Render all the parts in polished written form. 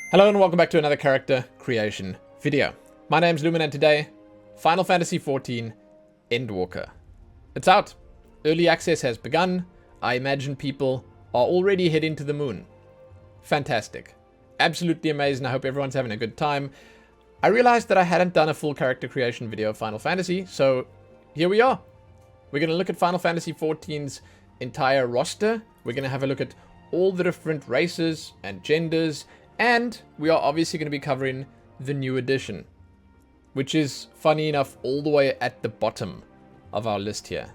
Hello and welcome back to another character creation video. My name's Lumen and today, Final Fantasy XIV Endwalker. It's out. Early access has begun. I imagine people are already heading to the moon. Fantastic. Absolutely amazing. I hope everyone's having a good time. I realized that I hadn't done a full character creation video of Final Fantasy, so here we are. We're going to look at Final Fantasy XIV's entire roster. We're going to have a look at all the different races and genders. And we are obviously going to be covering the new edition, which is, funny enough, all the way at the bottom of our list here.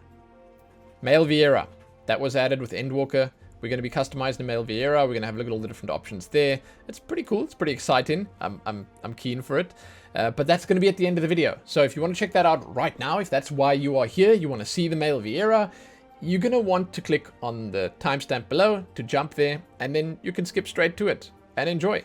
Male Viera. That was added with Endwalker. We're going to be customizing the male Viera. We're going to have a look at all the different options there. It's pretty cool. It's pretty exciting. I'm keen for it. But that's going to be at the end of the video. So if you want to check that out right now, if that's why you are here, you want to see the male Viera, you're going to want to click on the timestamp below to jump there, and then you can skip straight to it and enjoy.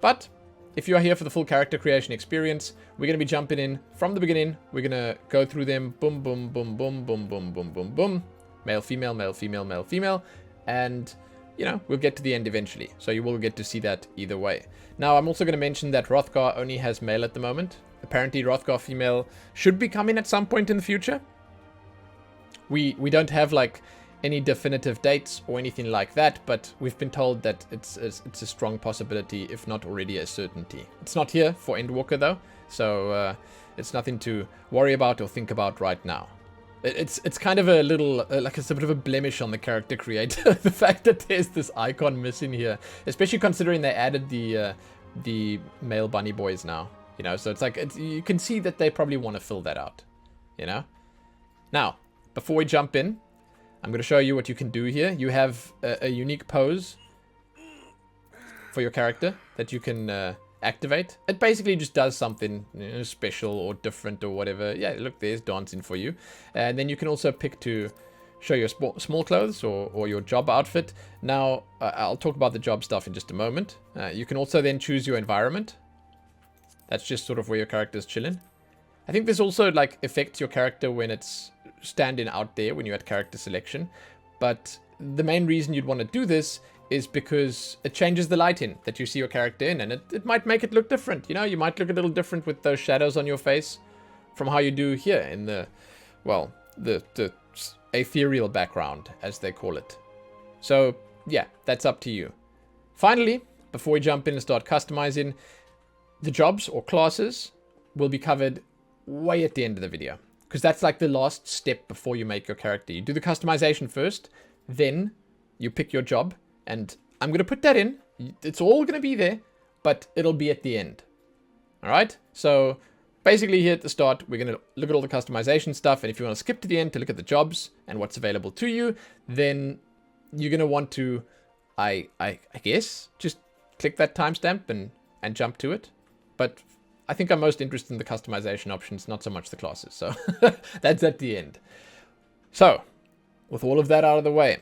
But if you are here for the full character creation experience, we're going to be jumping in from the beginning. We're going to go through them. Boom, boom, boom, boom, boom, boom, boom, boom, boom. Male, female, male, female, male, female. And, you know, we'll get to the end eventually. So you will get to see that either way. Now, I'm also going to mention that Hrothgar only has male at the moment. Apparently, Hrothgar female should be coming at some point in the future. We don't have, like, any definitive dates or anything like that, but we've been told that it's a strong possibility, if not already a certainty. It's not here for Endwalker though, so it's nothing to worry about or think about right now. It's kind of a little, like it's a bit of a blemish on the character creator, the fact that there's this icon missing here, especially considering they added the male bunny boys now, you know, so it's like, you can see that they probably want to fill that out, you know? Now, before we jump in, I'm going to show you what you can do here. You have a unique pose for your character that you can activate. It basically just does something, you know, special or different or whatever. Yeah, look, there's dancing for you. And then you can also pick to show your small clothes or your job outfit. Now, I'll talk about the job stuff in just a moment. You can also then choose your environment. That's just sort of where your character's chilling. I think this also like affects your character when it's standing out there when you're at character selection, but the main reason you'd want to do this is because it changes the lighting that you see your character in, and it might make it look different. You know, you might look a little different with those shadows on your face from how you do here in the, well, the ethereal background, as they call it. So yeah, that's up to you. Finally, before we jump in and start customizing, the jobs or classes will be covered way at the end of the video, because that's like the last step before you make your character. You do the customization first, then you pick your job, and I'm going to put that in. It's all going to be there, but it'll be at the end. All right? So basically here at the start, we're going to look at all the customization stuff, and if you want to skip to the end to look at the jobs and what's available to you, then you're going to want to, I guess, just click that timestamp and jump to it. But I think I'm most interested in the customization options, not so much the classes. So that's at the end. So with all of that out of the way,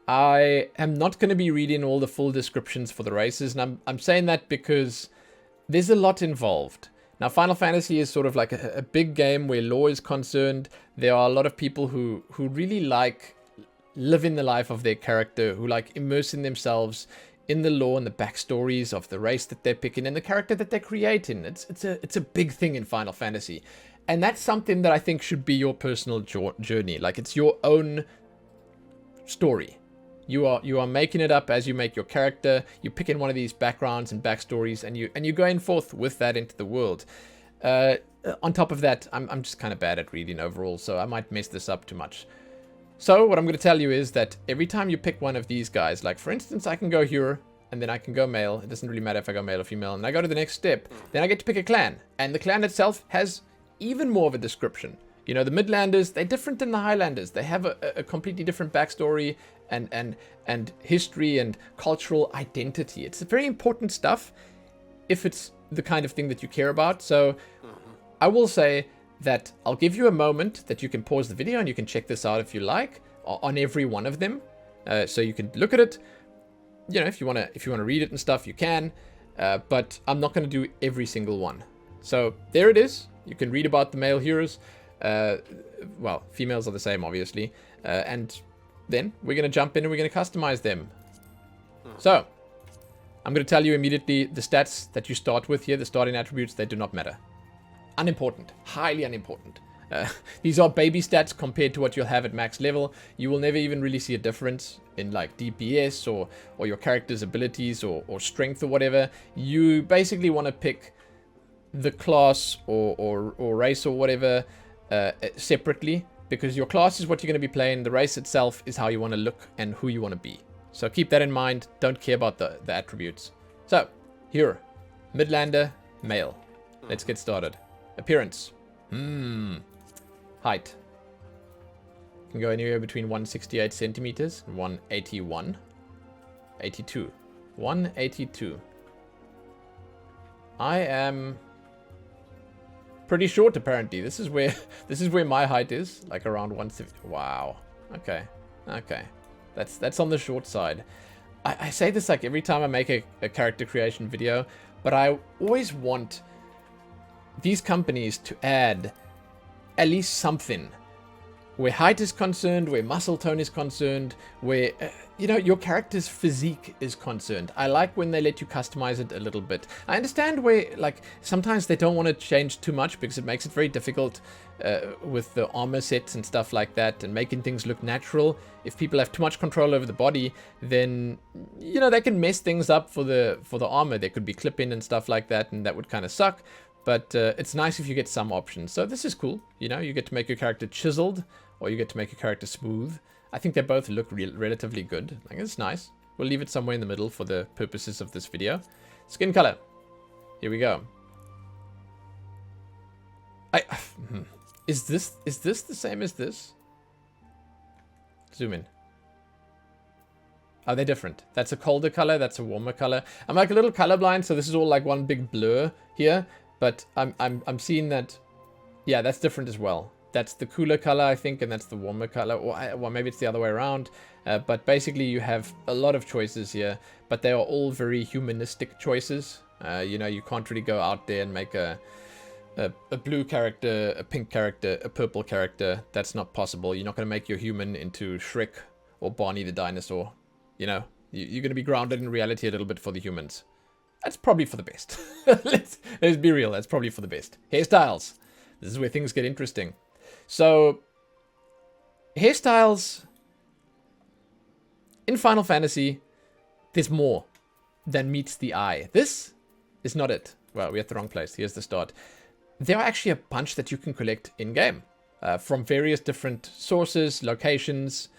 I am not going to be reading all the full descriptions for the races. And I'm saying that because there's a lot involved. Now, Final Fantasy is sort of like a big game where lore is concerned. There are a lot of people who really like living the life of their character, who like immersing themselves in the lore and the backstories of the race that they're picking and the character that they're creating. It's a big thing in Final Fantasy. And that's something that I think should be your personal journey. Like, it's your own story. You are making it up as you make your character. You pick in one of these backgrounds and backstories, and you're going forth with that into the world. On top of that, I'm just kind of bad at reading overall, so I might mess this up too much. So what I'm going to tell you is that every time you pick one of these guys, like for instance, I can go Hyur, and then I can go male. It doesn't really matter if I go male or female. And I go to the next step. Then I get to pick a clan. And the clan itself has even more of a description. You know, the Midlanders, they're different than the Highlanders. They have a completely different backstory and history and cultural identity. It's very important stuff if it's the kind of thing that you care about. So I will say that I'll give you a moment that you can pause the video and you can check this out if you like on every one of them. So you can look at it. You know, if you want to read it and stuff, you can. But I'm not going to do every single one. So there it is. You can read about the male heroes. Well, females are the same, obviously. And then we're going to jump in and we're going to customize them. So I'm going to tell you immediately, the stats that you start with here, the starting attributes, they do not matter. Unimportant. Highly unimportant. These are baby stats compared to what you'll have at max level. You will never even really see a difference in like DPS or your character's abilities or strength or whatever. You basically want to pick the class or race or whatever separately, because your class is what you're going to be playing. The race itself is how you want to look and who you want to be. So keep that in mind. Don't care about the attributes. So, Hyur, Midlander, male. Let's get started. Appearance. Height. Can go anywhere between 168 centimeters and 181. 82. 182. I am pretty short apparently. This is where my height is, like around 170. Wow. Okay. Okay. That's on the short side. I say this like every time I make a character creation video, but I always want these companies to add at least something where height is concerned, where muscle tone is concerned, where, you know, your character's physique is concerned. I like when they let you customize it a little bit. I understand where, like, sometimes they don't want to change too much because it makes it very difficult with the armor sets and stuff like that and making things look natural. If people have too much control over the body, then, you know, they can mess things up for the armor. There could be clipping and stuff like that, and that would kind of suck. But it's nice if you get some options. So this is cool. You know, you get to make your character chiseled, or you get to make your character smooth. I think they both look relatively good. I think it's nice. We'll leave it somewhere in the middle for the purposes of this video. Skin color. Here we go. Is this the same as this? Zoom in. Are they different? That's a colder color. That's a warmer color. I'm like a little colorblind, so this is all like one big blur here. But I'm seeing that, yeah, that's different as well. That's the cooler color, I think, and that's the warmer color. Or maybe it's the other way around. But basically, you have a lot of choices here, but they are all very humanistic choices. You know, you can't really go out there and make a blue character, a pink character, a purple character. That's not possible. You're not going to make your human into Shrek or Barney the dinosaur. You know, you're going to be grounded in reality a little bit for the humans. That's probably for the best. Let's be real. That's probably for the best. Hairstyles. This is where things get interesting. So, hairstyles in Final Fantasy, there's more than meets the eye. This is not it. Well, we're at the wrong place. Here's the start. There are actually a bunch that you can collect in-game from various different sources, locations,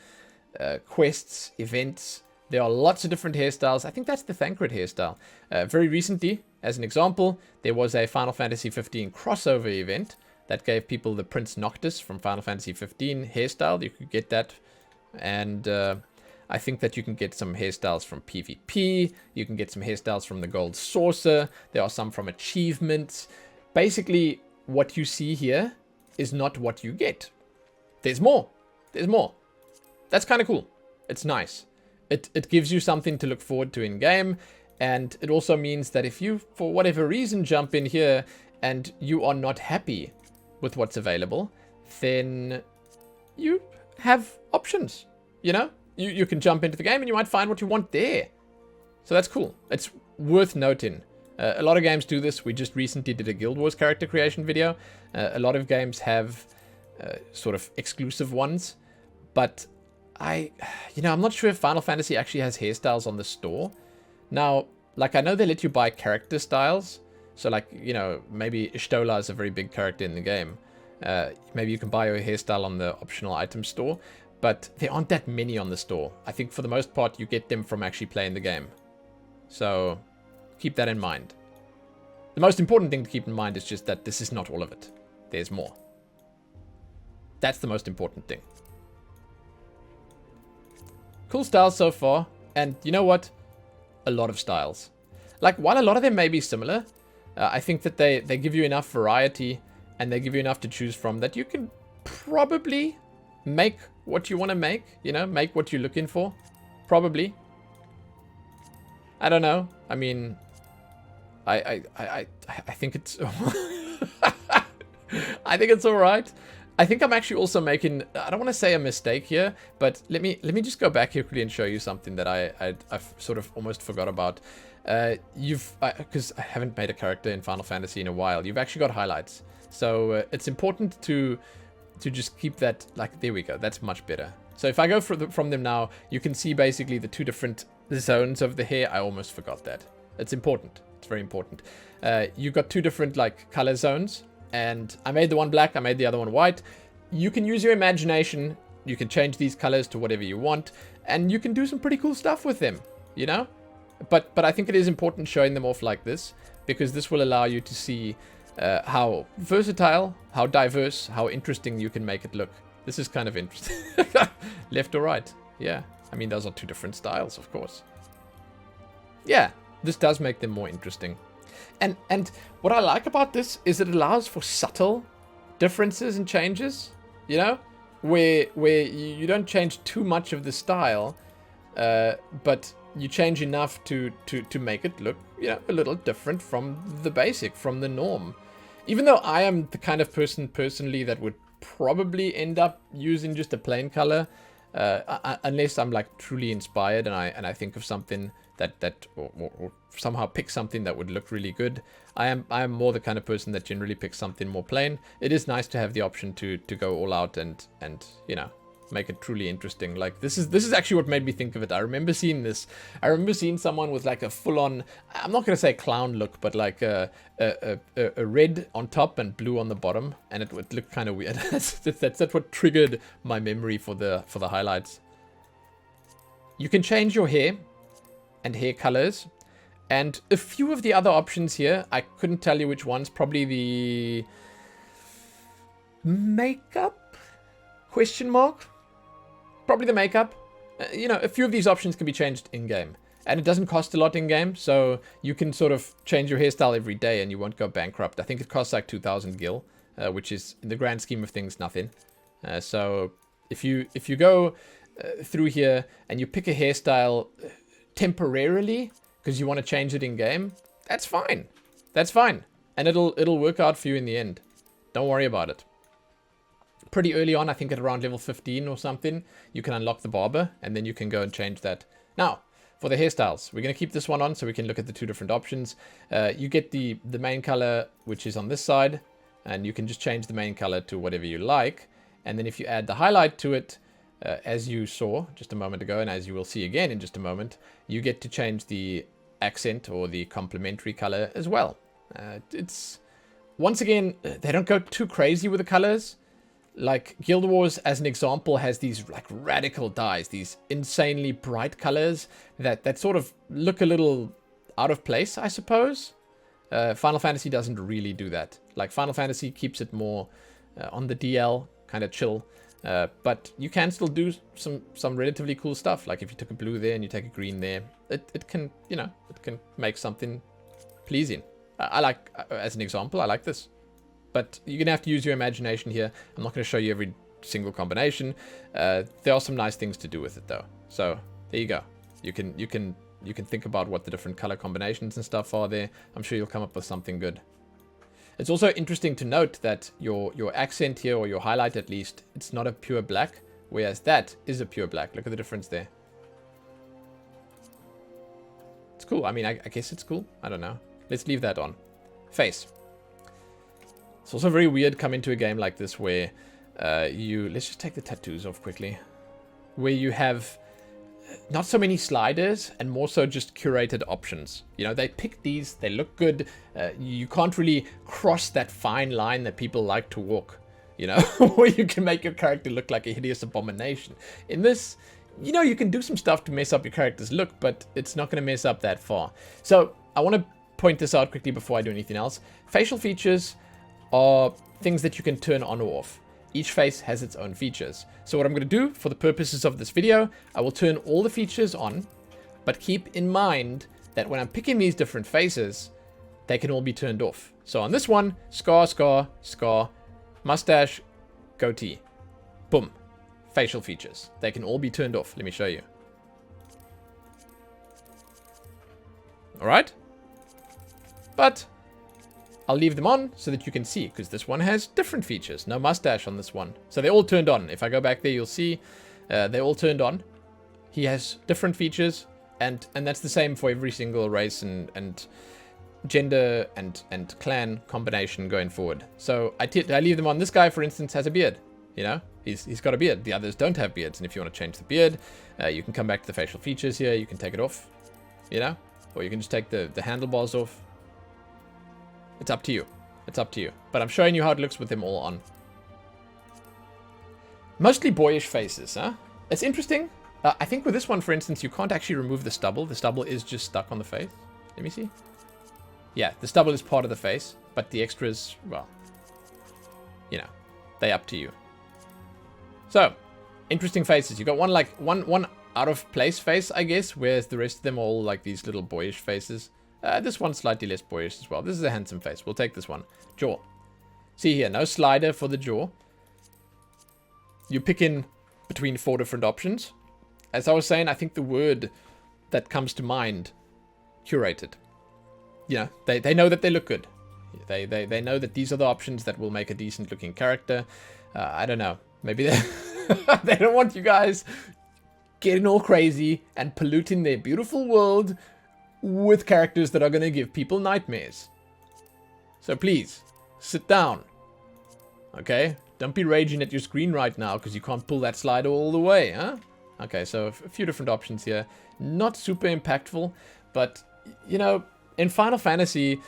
quests, events. There are lots of different hairstyles. I think that's the Thancred hairstyle. Very recently, as an example, there was a Final Fantasy 15 crossover event that gave people the Prince Noctis from Final Fantasy 15 hairstyle. You could get that. And I think that you can get some hairstyles from PvP. You can get some hairstyles from the Gold Saucer. There are some from achievements. Basically, what you see here is not what you get. There's more. There's more. That's kind of cool. It's nice. It gives you something to look forward to in game, and it also means that if you, for whatever reason, jump in here and you are not happy with what's available, then you have options. You know, you can jump into the game and you might find what you want there. So that's cool. It's worth noting. A lot of games do this. We just recently did a Guild Wars character creation video. A lot of games have sort of exclusive ones, but I'm not sure if Final Fantasy actually has hairstyles on the store. Now, like, I know they let you buy character styles. So, like, you know, maybe Xaela is a very big character in the game. Maybe you can buy a hairstyle on the optional item store. But there aren't that many on the store. I think for the most part, you get them from actually playing the game. So, keep that in mind. The most important thing to keep in mind is just that this is not all of it. There's more. That's the most important thing. Cool styles so far, and you know what? A lot of styles. Like, while a lot of them may be similar, I think that they give you enough variety, and they give you enough to choose from that you can probably make what you want to make, you know, make what you're looking for. Probably. I don't know. I mean, I think it's I think it's all right. I think I'm actually also making, I don't want to say a mistake here, but let me just go back here quickly and show you something that I've sort of almost forgot about. Because I haven't made a character in Final Fantasy in a while, you've actually got highlights. So it's important to just keep that, like, there we go, that's much better. So if I go from them now, you can see basically the 2 different zones of the hair. I almost forgot that. It's important. It's very important. You've got 2 different, like, color zones. And I made the one black, I made the other one white. You can use your imagination. You can change these colors to whatever you want. And you can do some pretty cool stuff with them, you know? But I think it is important showing them off like this, because this will allow you to see how versatile, how diverse, how interesting you can make it look. This is kind of interesting. Left or right? Yeah. I mean, those are 2 different styles, of course. Yeah, this does make them more interesting. And what I like about this is it allows for subtle differences and changes, you know, where you don't change too much of the style, but you change enough to make it look, you know, a little different from the basic, from the norm. Even though I am the kind of person personally that would probably end up using just a plain color, unless I'm like truly inspired and I think of something that or somehow pick something that would look really good. I am more the kind of person that generally picks something more plain. It is nice to have the option to go all out and you know, make it truly interesting. Like this is actually what made me think of it. I remember seeing this. I remember seeing someone with like a full-on, I'm not gonna say clown look, but like a red on top and blue on the bottom, and it would look kind of weird. that's what triggered my memory for the highlights. You can change your hair and hair colors, and a few of the other options here, I couldn't tell you which ones. Probably the makeup? Question mark? Probably the makeup. You know, a few of these options can be changed in-game. And it doesn't cost a lot in-game, so you can sort of change your hairstyle every day and you won't go bankrupt. I think it costs like 2,000 gil, which is, in the grand scheme of things, nothing. So if you go through here and you pick a hairstyle temporarily because you want to change it in-game, that's fine. That's fine. And it'll work out for you in the end. Don't worry about it. Pretty early on, I think at around level 15 or something, you can unlock the barber, and then you can go and change that. Now, for the hairstyles, we're going to keep this one on so we can look at the 2 different options. You get the main color, which is on this side, and you can just change the main color to whatever you like. And then if you add the highlight to it, as you saw just a moment ago, and as you will see again in just a moment, you get to change the accent or the complementary color as well. It's, once again, they don't go too crazy with the colors. Like Guild Wars, as an example, has these like radical dyes, these insanely bright colors that sort of look a little out of place, I suppose. Final Fantasy doesn't really do that. Like Final Fantasy keeps it more on the DL, kind of chill. But you can still do some relatively cool stuff. Like if you took a blue there and you take a green there, it can, you know, it can make something pleasing. I like, as an example, I like this. But you're going to have to use your imagination here. I'm not going to show you every single combination. There are some nice things to do with it, though. So there you go. You can think about what the different color combinations and stuff are there. I'm sure you'll come up with something good. It's also interesting to note that your accent here, or your highlight at least, it's not a pure black, whereas that is a pure black. Look at the difference there. It's cool. I mean, I guess it's cool. I don't know. Let's leave that on. Face. It's also very weird coming to a game like this where let's just take the tattoos off quickly, where you have not so many sliders and more so just curated options. You know, they pick these, they look good. You can't really cross that fine line that people like to walk, you know, where you can make your character look like a hideous abomination. In this, you know, you can do some stuff to mess up your character's look, but it's not going to mess up that far. So I want to point this out quickly before I do anything else. Facial features are things that you can turn on or off. Each face has its own features. So what I'm going to do for the purposes of this video, I will turn all the features on, but keep in mind that when I'm picking these different faces, they can all be turned off. So on this one, scar, scar, scar, mustache, goatee. Boom. Facial features. They can all be turned off. Let me show you. Alright? But I'll leave them on so that you can see, because this one has different features. No mustache on this one. So they're all turned on. If I go back there, you'll see they're all turned on. He has different features, and that's the same for every single race and gender and clan combination going forward. So I leave them on. This guy, for instance, has a beard. You know, he's got a beard. The others don't have beards, and if you want to change the beard, you can come back to the facial features here. You can take it off, you know, or you can just take the handlebars off. It's up to you. It's up to you. But I'm showing you how it looks with them all on. Mostly boyish faces, huh? It's interesting. I think with this one, for instance, you can't actually remove the stubble. The stubble is just stuck on the face. Let me see. Yeah, the stubble is part of the face, but the extras, well, you know, they up to you. So, interesting faces. You got one out of place face, I guess, whereas the rest of them are all like these little boyish faces. This one's slightly less boyish as well. This is a handsome face. We'll take this one. Jaw. See here, no slider for the jaw. You pick in between 4 different options. As I was saying, I think the word that comes to mind, curated. You know, they know that they look good. They know that these are the options that will make a decent looking character. I don't know. Maybe they don't want you guys getting all crazy and polluting their beautiful world with characters that are going to give people nightmares. So please, sit down. Okay? Don't be raging at your screen right now because you can't pull that slider all the way, huh? Okay, so a few different options here. Not super impactful, but, you know, in Final Fantasy,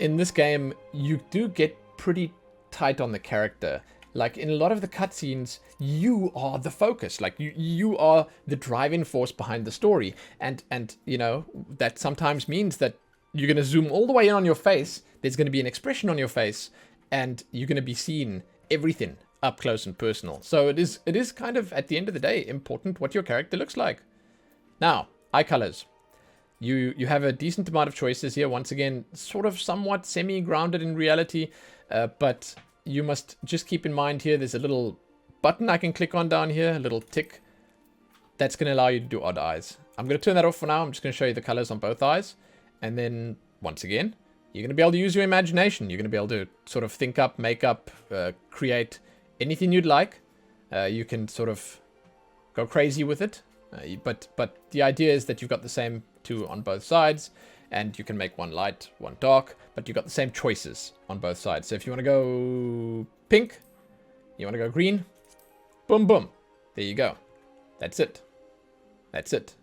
in this game, you do get pretty tight on the character. Like, in a lot of the cutscenes, you are the focus. Like, you are the driving force behind the story. And you know, that sometimes means that you're going to zoom all the way in on your face. There's going to be an expression on your face. And you're going to be seeing everything up close and personal. So it is kind of, at the end of the day, important what your character looks like. Now, eye colors. You have a decent amount of choices here. Once again, sort of somewhat semi-grounded in reality. But you must just keep in mind here, there's a little button I can click on down here, a little tick. That's going to allow you to do odd eyes. I'm going to turn that off for now. I'm just going to show you the colors on both eyes. And then, once again, you're going to be able to use your imagination. You're going to be able to sort of think up, make up, create anything you'd like. You can sort of go crazy with it. But the idea is that you've got the same two on both sides. And you can make one light, one dark, but you've got the same choices on both sides. So if you want to go pink, you want to go green, boom, boom. There you go. That's it. That's it.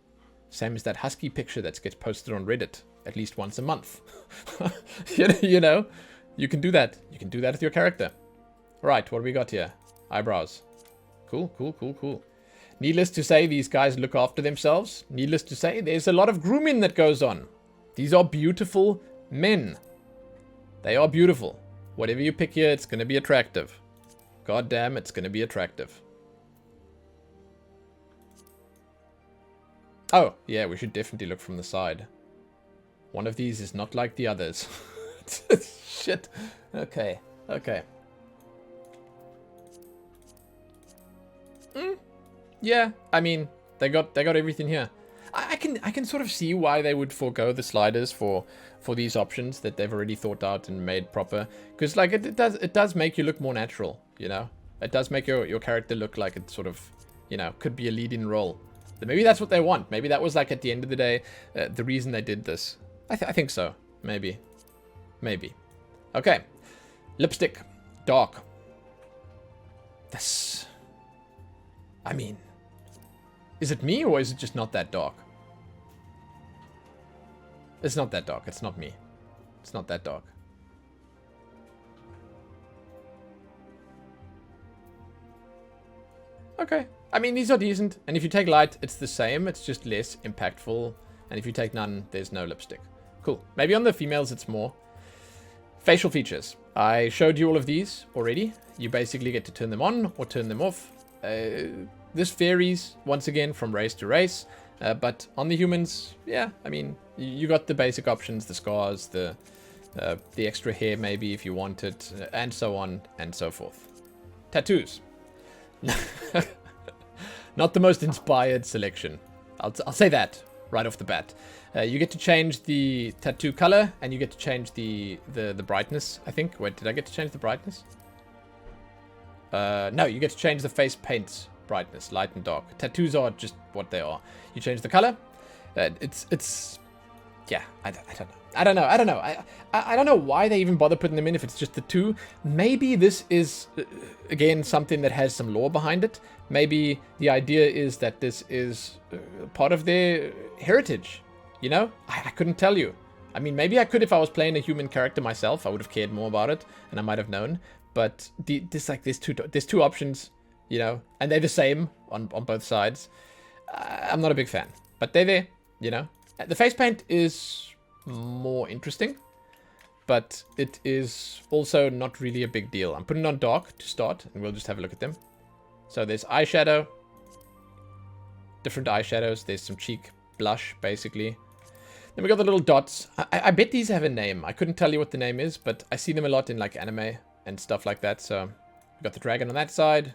Same as that husky picture that gets posted on Reddit at least once a month. You know, you can do that. You can do that with your character. All right, what do we got here? Eyebrows. Cool, cool, cool, cool. Needless to say, these guys look after themselves. Needless to say, there's a lot of grooming that goes on. These are beautiful men. They are beautiful. Whatever you pick here, it's going to be attractive. God damn, it's going to be attractive. Oh, yeah, we should definitely look from the side. One of these is not like the others. Shit. Okay, okay. Yeah, I mean, they got everything here. I can sort of see why they would forego the sliders for these options that they've already thought out and made proper. Because like it does make you look more natural, you know. It does make your character look like it sort of, you know, could be a leading role. But maybe that's what they want. Maybe that was like at the end of the day the reason they did this. I think so. Maybe. Okay. Lipstick. Dark. This. I mean, is it me or is it just not that dark? It's not that dark. It's not me. It's not that dark. Okay. I mean, these are decent. And if you take light, it's the same. It's just less impactful. And if you take none, there's no lipstick. Cool. Maybe on the females, it's more. Facial features. I showed you all of these already. You basically get to turn them on or turn them off. This varies, once again, from race to race. But on the humans, yeah, I mean, you got the basic options, the scars, the extra hair maybe if you want it, and so on and so forth. Tattoos. Not the most inspired selection. I'll say that. right off the bat. You get to change the tattoo color, and you get to change the brightness, I think. Wait, did I get to change the brightness? No, you get to change the face paint's brightness, light and dark. Tattoos are just what they are. You change the color. It's yeah, I don't know. I don't know why they even bother putting them in if it's just the two. Maybe this is, again, something that has some lore behind it. Maybe the idea is that this is part of their heritage, you know? I couldn't tell you. I mean, maybe I could if I was playing a human character myself. I would have cared more about it, and I might have known. But there's two options, you know? And they're the same on both sides. I'm not a big fan. But they're there, you know? The face paint is more interesting, but it is also not really a big deal. I'm putting on dark to start, and we'll just have a look at them. So there's eyeshadow, different eyeshadows. There's some cheek blush, basically. Then we got the little dots. I bet these have a name. I couldn't tell you what the name is, but I see them a lot in like anime and stuff like that. So we got the dragon on that side.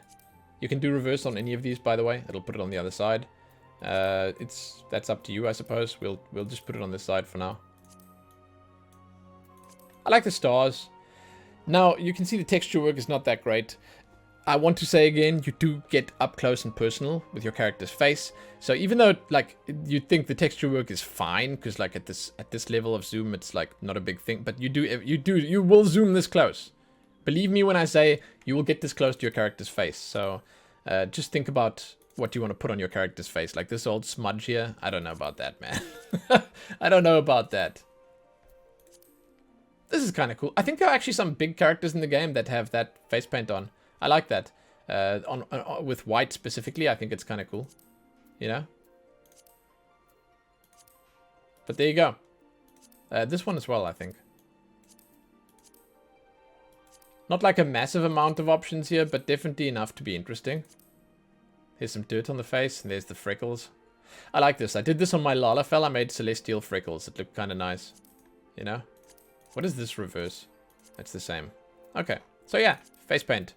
You can do reverse on any of these, by the way. It'll put it on the other side. That's up to you, I suppose. We'll just put it on this side for now. I like the stars. Now, you can see the texture work is not that great. I want to say again, you do get up close and personal with your character's face. So even though, like, you'd think the texture work is fine, because like at this level of zoom, it's like not a big thing. But you will zoom this close. Believe me when I say you will get this close to your character's face. So just think about what you want to put on your character's face. Like this old smudge here. I don't know about that, man. I don't know about that. This is kind of cool. I think there are actually some big characters in the game that have that face paint on. I like that. With white specifically, I think it's kind of cool. You know? But there you go. This one as well, I think. Not like a massive amount of options here, but definitely enough to be interesting. Here's some dirt on the face, and there's the freckles. I like this. I did this on my Lalafell. I made celestial freckles. It looked kind of nice. You know? What is this reverse? It's the same. Okay. So yeah, face paint.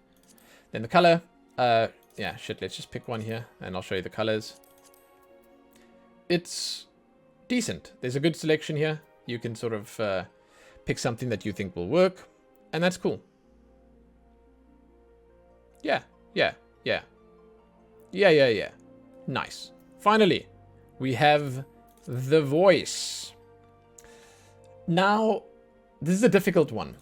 Then the color. Yeah, shit. Let's just pick one here, and I'll show you the colors. It's decent. There's a good selection here. You can sort of pick something that you think will work, and that's cool. Yeah. Nice. Finally, we have the voice. Now, this is a difficult one.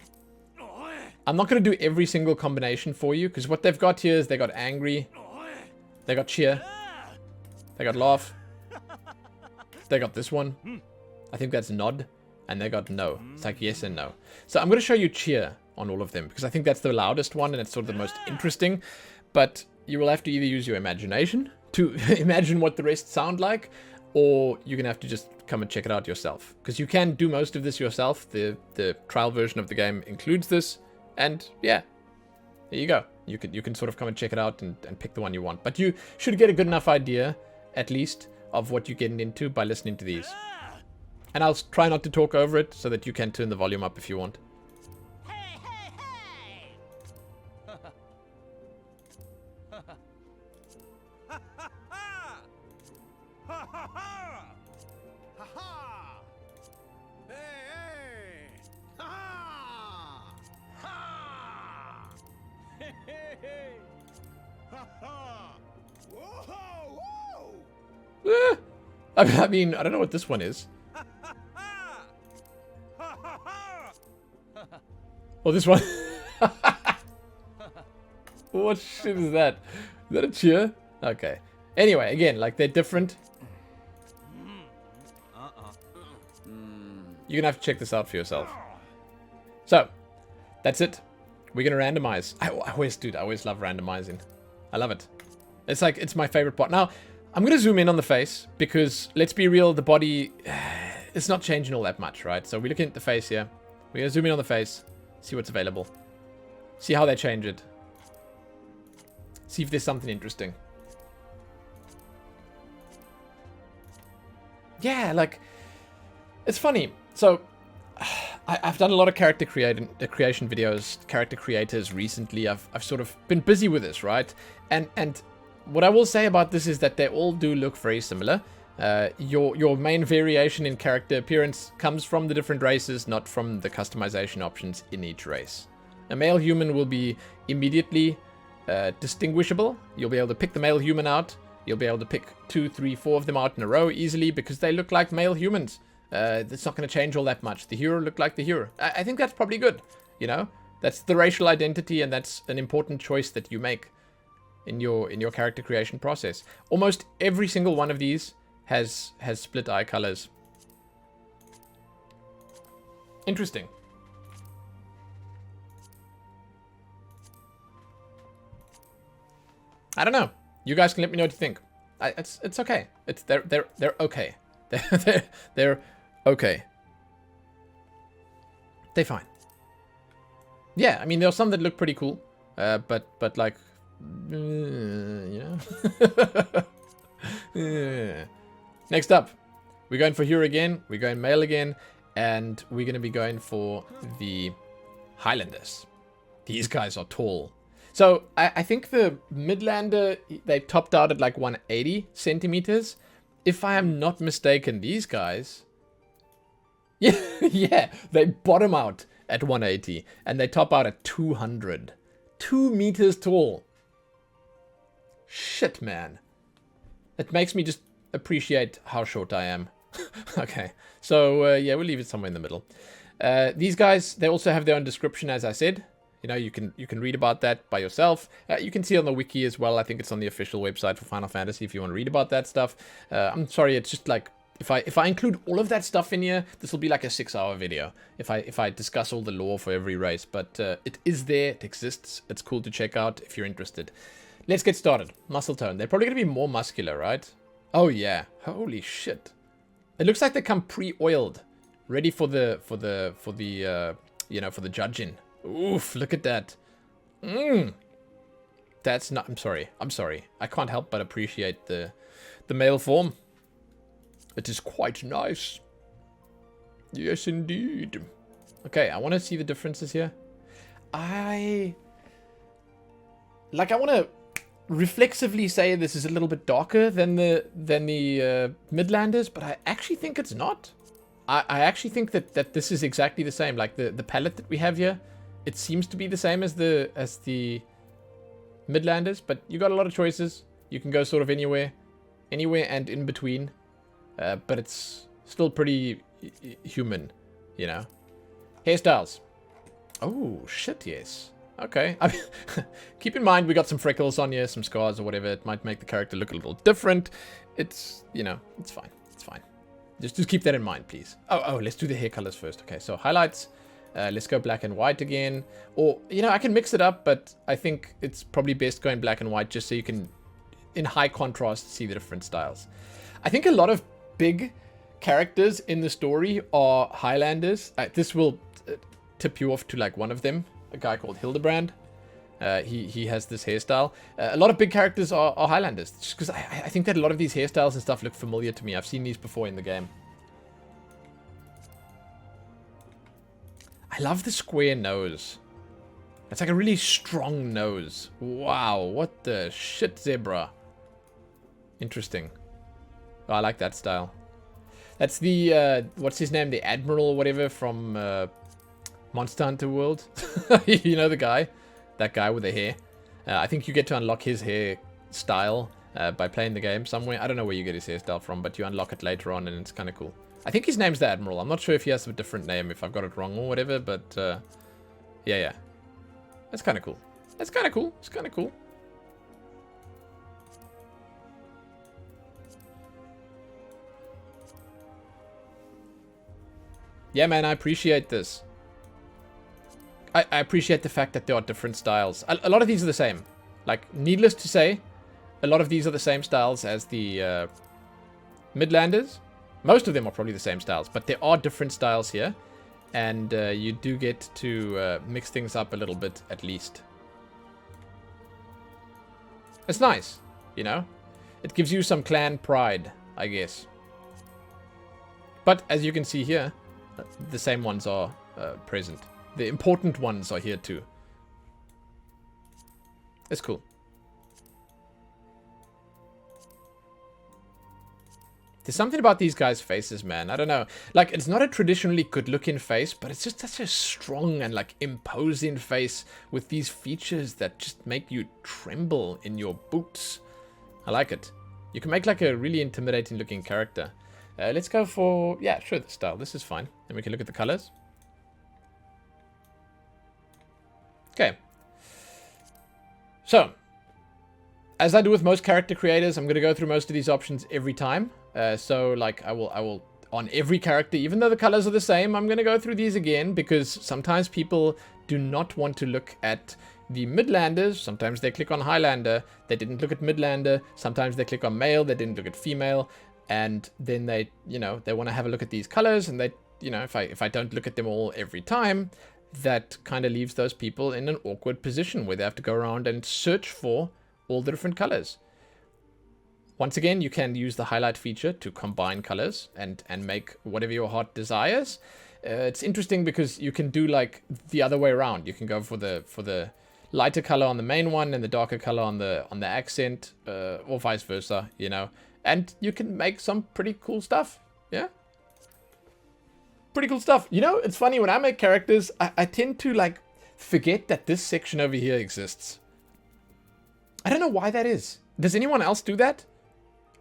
I'm not going to do every single combination for you, because what they've got here is they got angry, they got cheer, they got laugh, they got this one. I think that's nod, and they got no. It's like yes and no. So I'm going to show you cheer on all of them, because I think that's the loudest one, and it's sort of the most interesting. But you will have to either use your imagination to imagine what the rest sound like, or you're going to have to just come and check it out yourself. Because you can do most of this yourself. The trial version of the game includes this. And yeah, there you go. You can sort of come and check it out and pick the one you want. But you should get a good enough idea, at least, of what you're getting into by listening to these. And I'll try not to talk over it so that you can turn the volume up if you want. I mean, I don't know what this one is. Oh, this one. What shit is that? Is that a cheer? Okay. Anyway, again, like they're different. You're gonna have to check this out for yourself. So, that's it. We're gonna randomize. I always love randomizing. I love it. It's like, it's my favorite part. Now, I'm gonna zoom in on the face because, let's be real, the body, it's not changing all that much, right? So we're looking at the face here. We're gonna zoom in on the face, see what's available. See how they change it. See if there's something interesting. Yeah, like, it's funny. So, I've done a lot of character creation videos, character creators recently. I've sort of been busy with this, right? And what I will say about this is that they all do look very similar. Your main variation in character appearance comes from the different races, not from the customization options in each race. A male human will be immediately distinguishable. You'll be able to pick the male human out. You'll be able to pick 2, 3, 4 of them out in a row easily because they look like male humans. It's not going to change all that much. The Hyur look like the Hyur. I think that's probably good, you know? That's the racial identity, and that's an important choice that you make in your character creation process. Almost every single one of these has split eye colors. Interesting. I don't know. You guys can let me know what you think. It's okay. They're okay. They're okay. They're fine. Yeah, I mean, there are some that look pretty cool, but like, you know. Next up, we're going for Hyur again. We're going male again, and we're going to be going for the Highlanders. These guys are tall. So I think the Midlander, they topped out at like 180 centimeters. If I am not mistaken, these guys, yeah, they bottom out at 180 and they top out at 200. 2 meters tall. Shit, man. It makes me just appreciate how short I am. Okay, so yeah, we'll leave it somewhere in the middle. These guys, they also have their own description, as I said. You know, you can read about that by yourself. You can see on the wiki as well. I think it's on the official website for Final Fantasy if you want to read about that stuff. I'm sorry, it's just like, if I include all of that stuff in here, this will be like a 6-hour video if I discuss all the lore for every race. But it is there, it exists. It's cool to check out if you're interested. Let's get started. Muscle tone. They're probably gonna be more muscular, right? Oh yeah. Holy shit. It looks like they come pre-oiled, ready for the you know, for the judging. Oof, look at that. That's not... I'm sorry. I can't help but appreciate the male form. It is quite nice. Yes, indeed. Okay, I want to see the differences here. I want to reflexively say this is a little bit darker than the Midlanders, but I actually think it's not. I actually think that this is exactly the same. Like the palette that we have here, it seems to be the same as the Midlanders, but you got a lot of choices. You can go sort of anywhere and in between, but it's still pretty human, you know. Hairstyles. Oh shit, yes. Okay. I mean, keep in mind we got some freckles on here, some scars or whatever. It might make the character look a little different. It's, you know, it's fine. It's fine. Just keep that in mind, please. Oh, let's do the hair colors first. Okay, so highlights. Let's go black and white again. Or, you know, I can mix it up, but I think it's probably best going black and white just so you can, in high contrast, see the different styles. I think a lot of big characters in the story are Highlanders. This will tip you off to, like, one of them. A guy called Hildebrand. He has this hairstyle. A lot of big characters are Highlanders. Just because I think that a lot of these hairstyles and stuff look familiar to me. I've seen these before in the game. I love the square nose. It's like a really strong nose. Wow, what the shit, zebra. Interesting. Oh, I like that style. That's the, what's his name? The Admiral or whatever from Monster Hunter World. You know the guy? That guy with the hair. I think you get to unlock his hair style by playing the game somewhere. I don't know where you get his hairstyle from, but you unlock it later on and it's kind of cool. I think his name's the Admiral. I'm not sure if he has a different name, if I've got it wrong or whatever, but yeah. That's kind of cool. That's kind of cool. It's kind of cool. Yeah, man, I appreciate this. I appreciate the fact that there are different styles. A lot of these are the same. Like, needless to say, a lot of these are the same styles as the Midlanders. Most of them are probably the same styles, but there are different styles here. And you do get to mix things up a little bit, at least. It's nice, you know? It gives you some clan pride, I guess. But, as you can see here, the same ones are present. The important ones are here too. It's cool. There's something about these guys' faces, man. I don't know. Like, it's not a traditionally good-looking face, but it's just such a strong and, like, imposing face with these features that just make you tremble in your boots. I like it. You can make, like, a really intimidating-looking character. Let's go for... Yeah, sure, the style. This is fine. And we can look at the colors. Okay. So, as I do with most character creators, I'm going to go through most of these options every time. So, like, I will, on every character, even though the colors are the same, I'm going to go through these again, because sometimes people do not want to look at the Midlanders. Sometimes they click on Highlander, they didn't look at Midlander. Sometimes they click on male, they didn't look at female. And then they, you know, they want to have a look at these colors, and they, you know, if I don't look at them all every time, that kind of leaves those people in an awkward position where they have to go around and search for all the different colors. Once again, you can use the highlight feature to combine colors and make whatever your heart desires. It's interesting because you can do like the other way around. You can go for the lighter color on the main one and the darker color on the accent, or vice versa, you know. And you can make some pretty cool stuff. Yeah. Pretty cool stuff. You know, it's funny, when I make characters, I tend to like forget that this section over here exists. I don't know why that is. Does anyone else do that?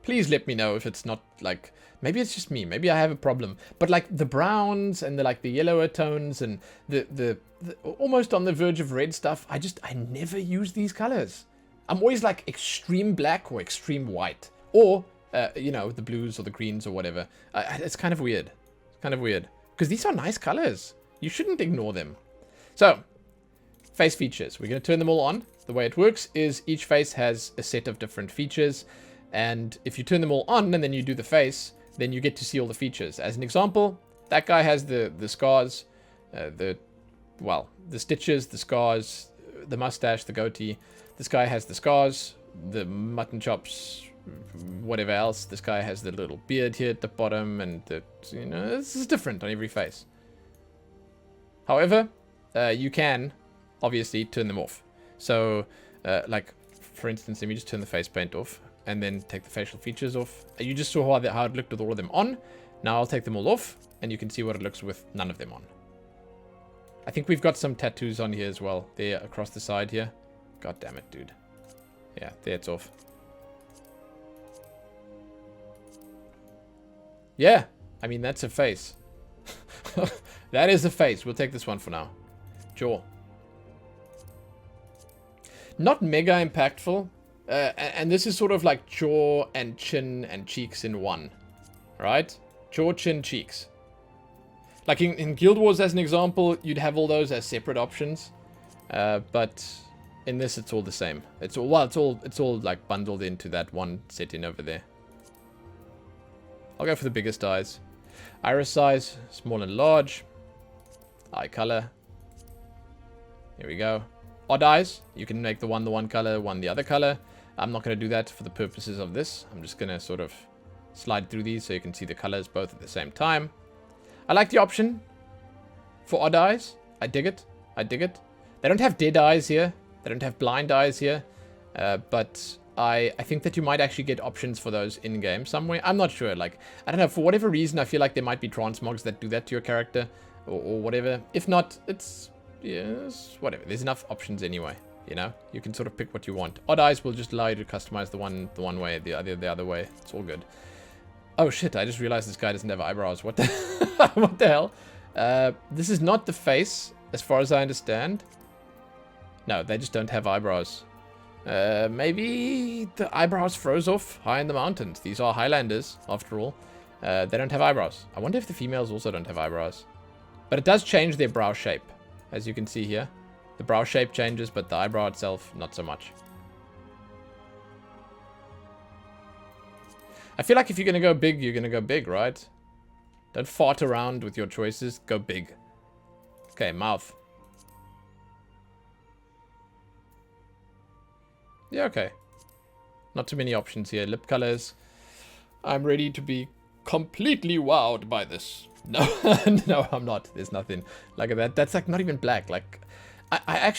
Please let me know if it's not like, maybe it's just me. Maybe I have a problem. But like the browns and the like the yellower tones and the almost on the verge of red stuff, I never use these colors. I'm always like extreme black or extreme white, or you know, the blues or the greens or whatever. It's kind of weird. It's kind of weird because these are nice colors. You shouldn't ignore them. So, face features. We're going to turn them all on. The way it works is each face has a set of different features. And if you turn them all on and then you do the face, then you get to see all the features. As an example, that guy has the scars, the stitches, the scars, the mustache, the goatee. This guy has the scars, the mutton chops, whatever else. This guy has the little beard here at the bottom, and you know, this is different on every face. However, you can obviously turn them off. So, like, for instance, let me just turn the face paint off and then take the facial features off. You just saw how it looked with all of them on. Now I'll take them all off, and you can see what it looks with none of them on. I think we've got some tattoos on here as well. There, across the side here. God damn it, dude. Yeah, there it's off. Yeah, I mean, that's a face. That is a face. We'll take this one for now. Jaw. Not mega impactful. And this is sort of like jaw and chin and cheeks in one. Right? Jaw, chin, cheeks. Like in Guild Wars, as an example, you'd have all those as separate options. But in this, it's all the same. It's all like bundled into that one setting over there. I'll go for the biggest eyes. Iris size, small and large. Eye color. Here we go. Odd eyes. You can make the one color, one the other color. I'm not going to do that for the purposes of this. I'm just going to sort of slide through these so you can see the colors both at the same time. I like the option for odd eyes. I dig it. I dig it. They don't have dead eyes here. They don't have blind eyes here. But I think that you might actually get options for those in-game somewhere. I'm not sure. Like, I don't know. For whatever reason, I feel like there might be transmogs that do that to your character or whatever. If not, it's... yes, whatever. There's enough options anyway. You know, you can sort of pick what you want. Odd eyes will just allow you to customize the one way, the other way. It's all good. Oh shit! I just realized this guy doesn't have eyebrows. What the what the hell? This is not the face, as far as I understand. No, they just don't have eyebrows. Maybe the eyebrows froze off high in the mountains. These are Highlanders, after all. They don't have eyebrows. I wonder if the females also don't have eyebrows. But it does change their brow shape, as you can see here. The brow shape changes, but the eyebrow itself, not so much. I feel like if you're going to go big, you're going to go big, right? Don't fart around with your choices. Go big. Okay, mouth. Yeah, okay. Not too many options here. Lip colors. I'm ready to be completely wowed by this. No, no, I'm not. There's nothing like that. That's like not even black. Like, I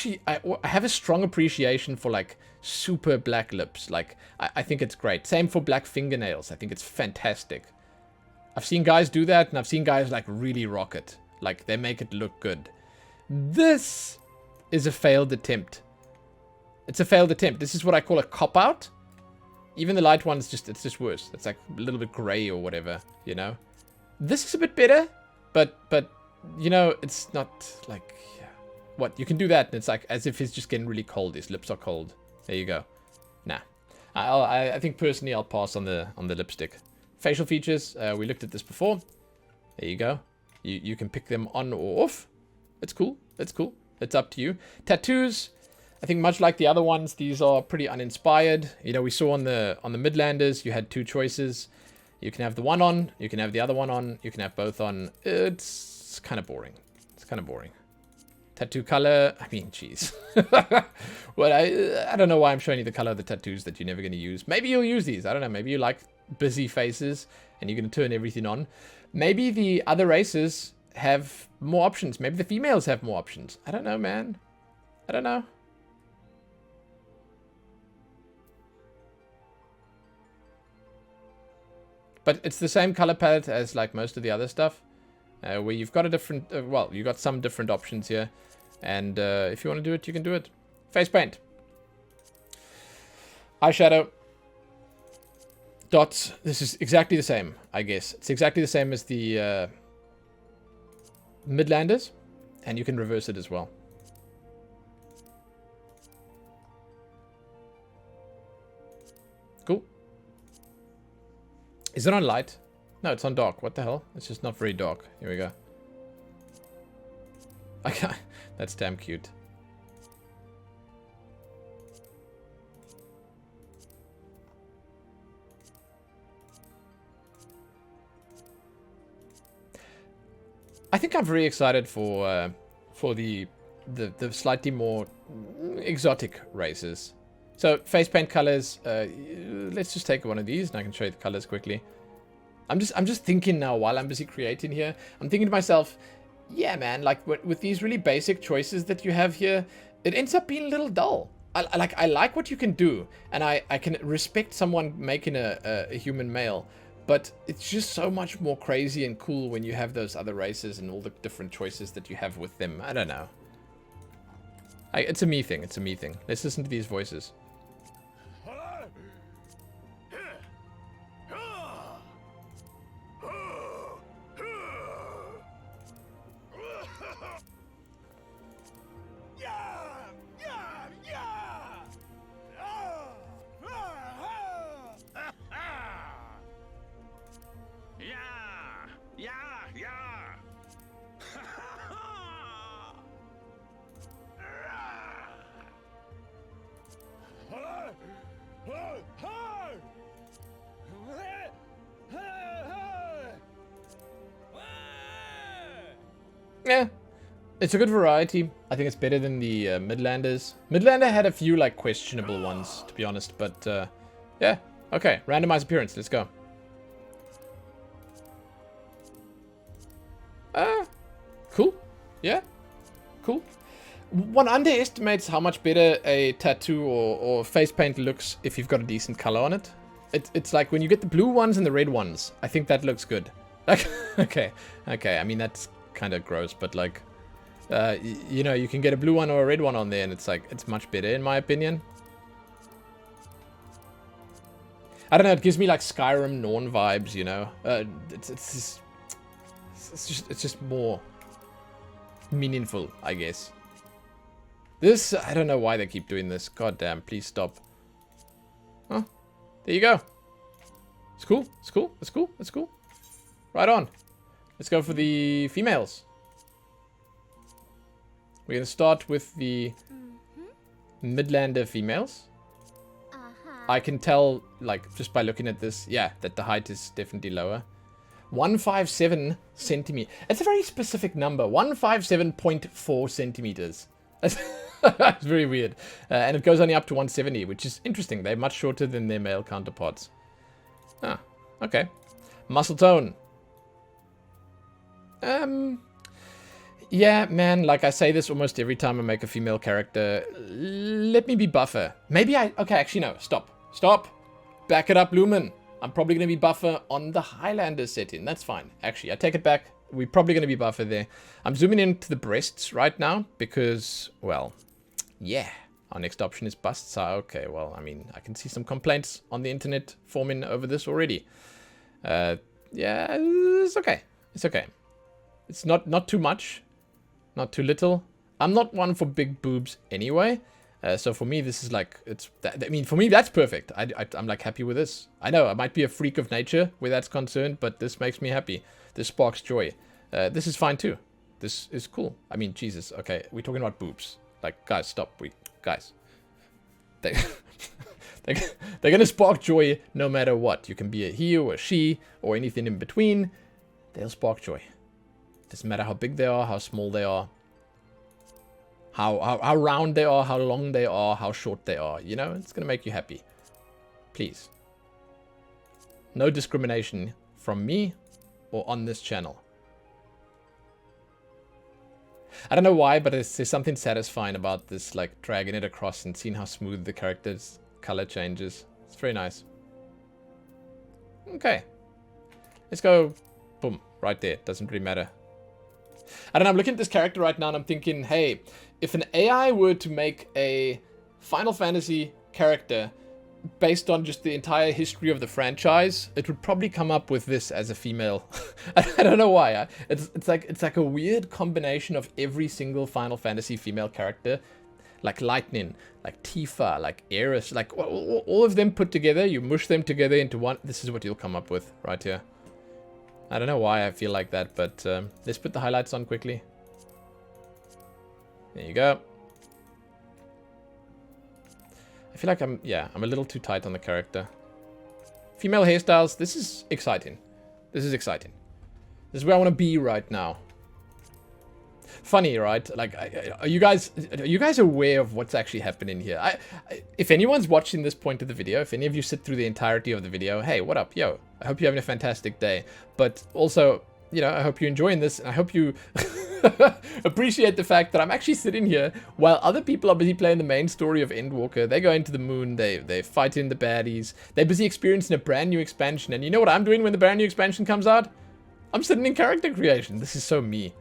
have a strong appreciation for like super black lips. Like, I think it's great. Same for black fingernails. I think it's fantastic. I've seen guys do that, and I've seen guys like really rock it. Like they make it look good. This is a failed attempt. It's a failed attempt. This is what I call a cop-out. Even the light one's it's just worse. It's like a little bit gray or whatever, you know. This is a bit better, but you know, it's not like, yeah. What, you can do that and it's like as if he's just getting really cold. His lips are cold. There you go. Nah. I think personally I'll pass on the lipstick. Facial features, we looked at this before. There you go. You can pick them on or off. It's cool. It's cool. It's up to you. Tattoos, I think much like the other ones, these are pretty uninspired. You know, we saw on the Midlanders, you had two choices. You can have the one on, you can have the other one on, you can have both on. It's kind of boring. It's kind of boring. Tattoo color, I mean, jeez. Well, I don't know why I'm showing you the color of the tattoos that you're never going to use. Maybe you'll use these. I don't know. Maybe you like busy faces and you're going to turn everything on. Maybe the other races have more options. Maybe the females have more options. I don't know, man. I don't know. But it's the same color palette as like most of the other stuff. Where you've got a different, well, you've got some different options here. And if you want to do it, you can do it. Face paint. Eyeshadow. Dots. This is exactly the same, I guess. It's exactly the same as the Midlanders. And you can reverse it as well. Cool. Is it on light? No, it's on dark. What the hell? It's just not very dark. Here we go. Okay, that's damn cute. I think I'm very excited for the slightly more exotic races. So face paint colors. Let's just take one of these, and I can show you the colors quickly. I'm just thinking now while I'm busy creating here. I'm thinking to myself, yeah, man, like with these really basic choices that you have here, it ends up being a little dull. I like what you can do, and I can respect someone making a human male, but it's just so much more crazy and cool when you have those other races and all the different choices that you have with them. I don't know. It's a me thing. It's a me thing. Let's listen to these voices. Yeah, it's a good variety. I think it's better than the Midlanders. Midlander had a few like questionable ones, to be honest, but yeah. Okay, randomized appearance. Let's go. Cool. Yeah, cool. One underestimates how much better a tattoo or face paint looks if you've got a decent color on it. It's like when you get the blue ones and the red ones. I think that looks good. Okay. I mean, that's kind of gross, but like, you know, you can get a blue one or a red one on there, and it's like, it's much better in my opinion. I don't know. It gives me like Skyrim Norn vibes, you know. It's just more meaningful, I guess. This, I don't know why they keep doing this. God damn, please stop. Oh, there you go. It's cool. It's cool. It's cool. It's cool. Right on. Let's go for the females. We're going to start with the Midlander females. I can tell, like, just by looking at this, yeah, that the height is definitely lower. 157 centimeters. It's a very specific number. 157.4 centimeters. That's very weird. And it goes only up to 170, which is interesting. They're much shorter than their male counterparts. Ah, okay. Muscle tone. Yeah, man, like I say this almost every time I make a female character. Let me be buffer. Maybe okay, actually no, stop. Back it up, Lumen. I'm probably going to be buffer on the Highlander setting. That's fine. Actually, I take it back. We're probably going to be buffer there. I'm zooming into the breasts right now because, well, yeah. Our next option is busts. Okay, well, I mean, I can see some complaints on the internet forming over this already. Yeah, it's okay. It's okay. It's not too much. Not too little. I'm not one for big boobs anyway. So for me, this is like, I mean, for me, that's perfect. I'm like happy with this. I know I might be a freak of nature where that's concerned, but this makes me happy. This sparks joy. This is fine too. This is cool. I mean, Jesus. Okay, we're talking about boobs. Like, guys, stop. Guys. They're gonna spark joy no matter what. You can be a he or a she or anything in between. They'll spark joy. Doesn't matter how big they are, how small they are. How round they are, how long they are, how short they are. You know, it's going to make you happy. Please. No discrimination from me or on this channel. I don't know why, but there's something satisfying about this, like, dragging it across and seeing how smooth the character's color changes. It's very nice. Okay. Let's go, boom, right there. Doesn't really matter. I don't know, I'm looking at this character right now and I'm thinking, hey, if an AI were to make a Final Fantasy character based on just the entire history of the franchise, it would probably come up with this as a female. I don't know why. It's like a weird combination of every single Final Fantasy female character. Like Lightning, like Tifa, like Aerith, like all of them put together, you mush them together into one. This is what you'll come up with right here. I don't know why I feel like that, but let's put the highlights on quickly. There you go. I feel like I'm a little too tight on the character. Female hairstyles, this is exciting. This is exciting. This is where I want to be right now. Funny, right? Like, are you guys aware of what's actually happening here? If anyone's watching this point of the video, if any of you sit through the entirety of the video, hey, what up? Yo, I hope you're having a fantastic day. But also, you know, I hope you're enjoying this, and I hope you appreciate the fact that I'm actually sitting here while other people are busy playing the main story of Endwalker. They go into the moon, they're fighting the baddies, they're busy experiencing a brand new expansion, and you know what I'm doing when the brand new expansion comes out? I'm sitting in character creation. This is so me.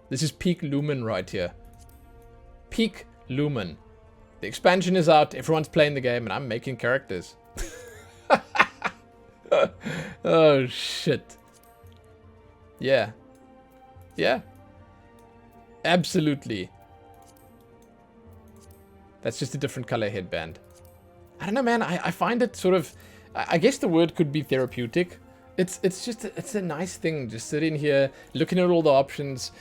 This is peak Lumen right here. Peak Lumen. The expansion is out, everyone's playing the game, and I'm making characters. Oh, shit. Yeah. Yeah. Absolutely. That's just a different color headband. I don't know, man. I find it sort of... I guess the word could be therapeutic. It's just... It's a nice thing. Just sitting here, looking at all the options...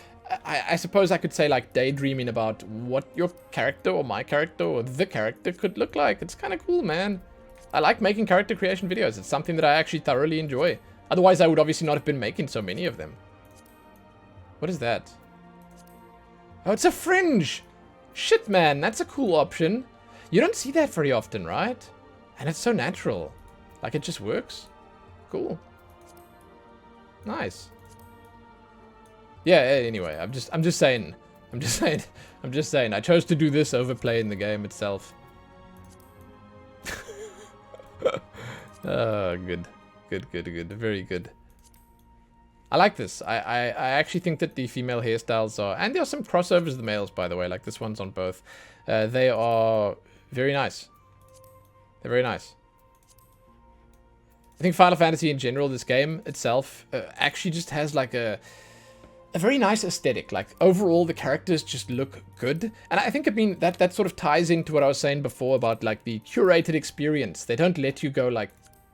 I suppose I could say, like, daydreaming about what your character or my character or the character could look like. It's kind of cool, man. I like making character creation videos. It's something that I actually thoroughly enjoy. Otherwise, I would obviously not have been making so many of them. What is that? Oh, it's a fringe! Shit, man, that's a cool option. You don't see that very often, right? And it's so natural. Like, it just works. Cool. Nice. Yeah, anyway, I'm just saying. I chose to do this over playing the game itself. Oh, good. Good. Very good. I like this. I actually think that the female hairstyles are... And there are some crossovers of the males, by the way. Like, this one's on both. They are very nice. They're very nice. I think Final Fantasy in general, this game itself, actually just has, like, a very nice aesthetic. Like, overall, the characters just look good. And I think, I mean, that sort of ties into what I was saying before about, like, the curated experience. They don't let you go, like,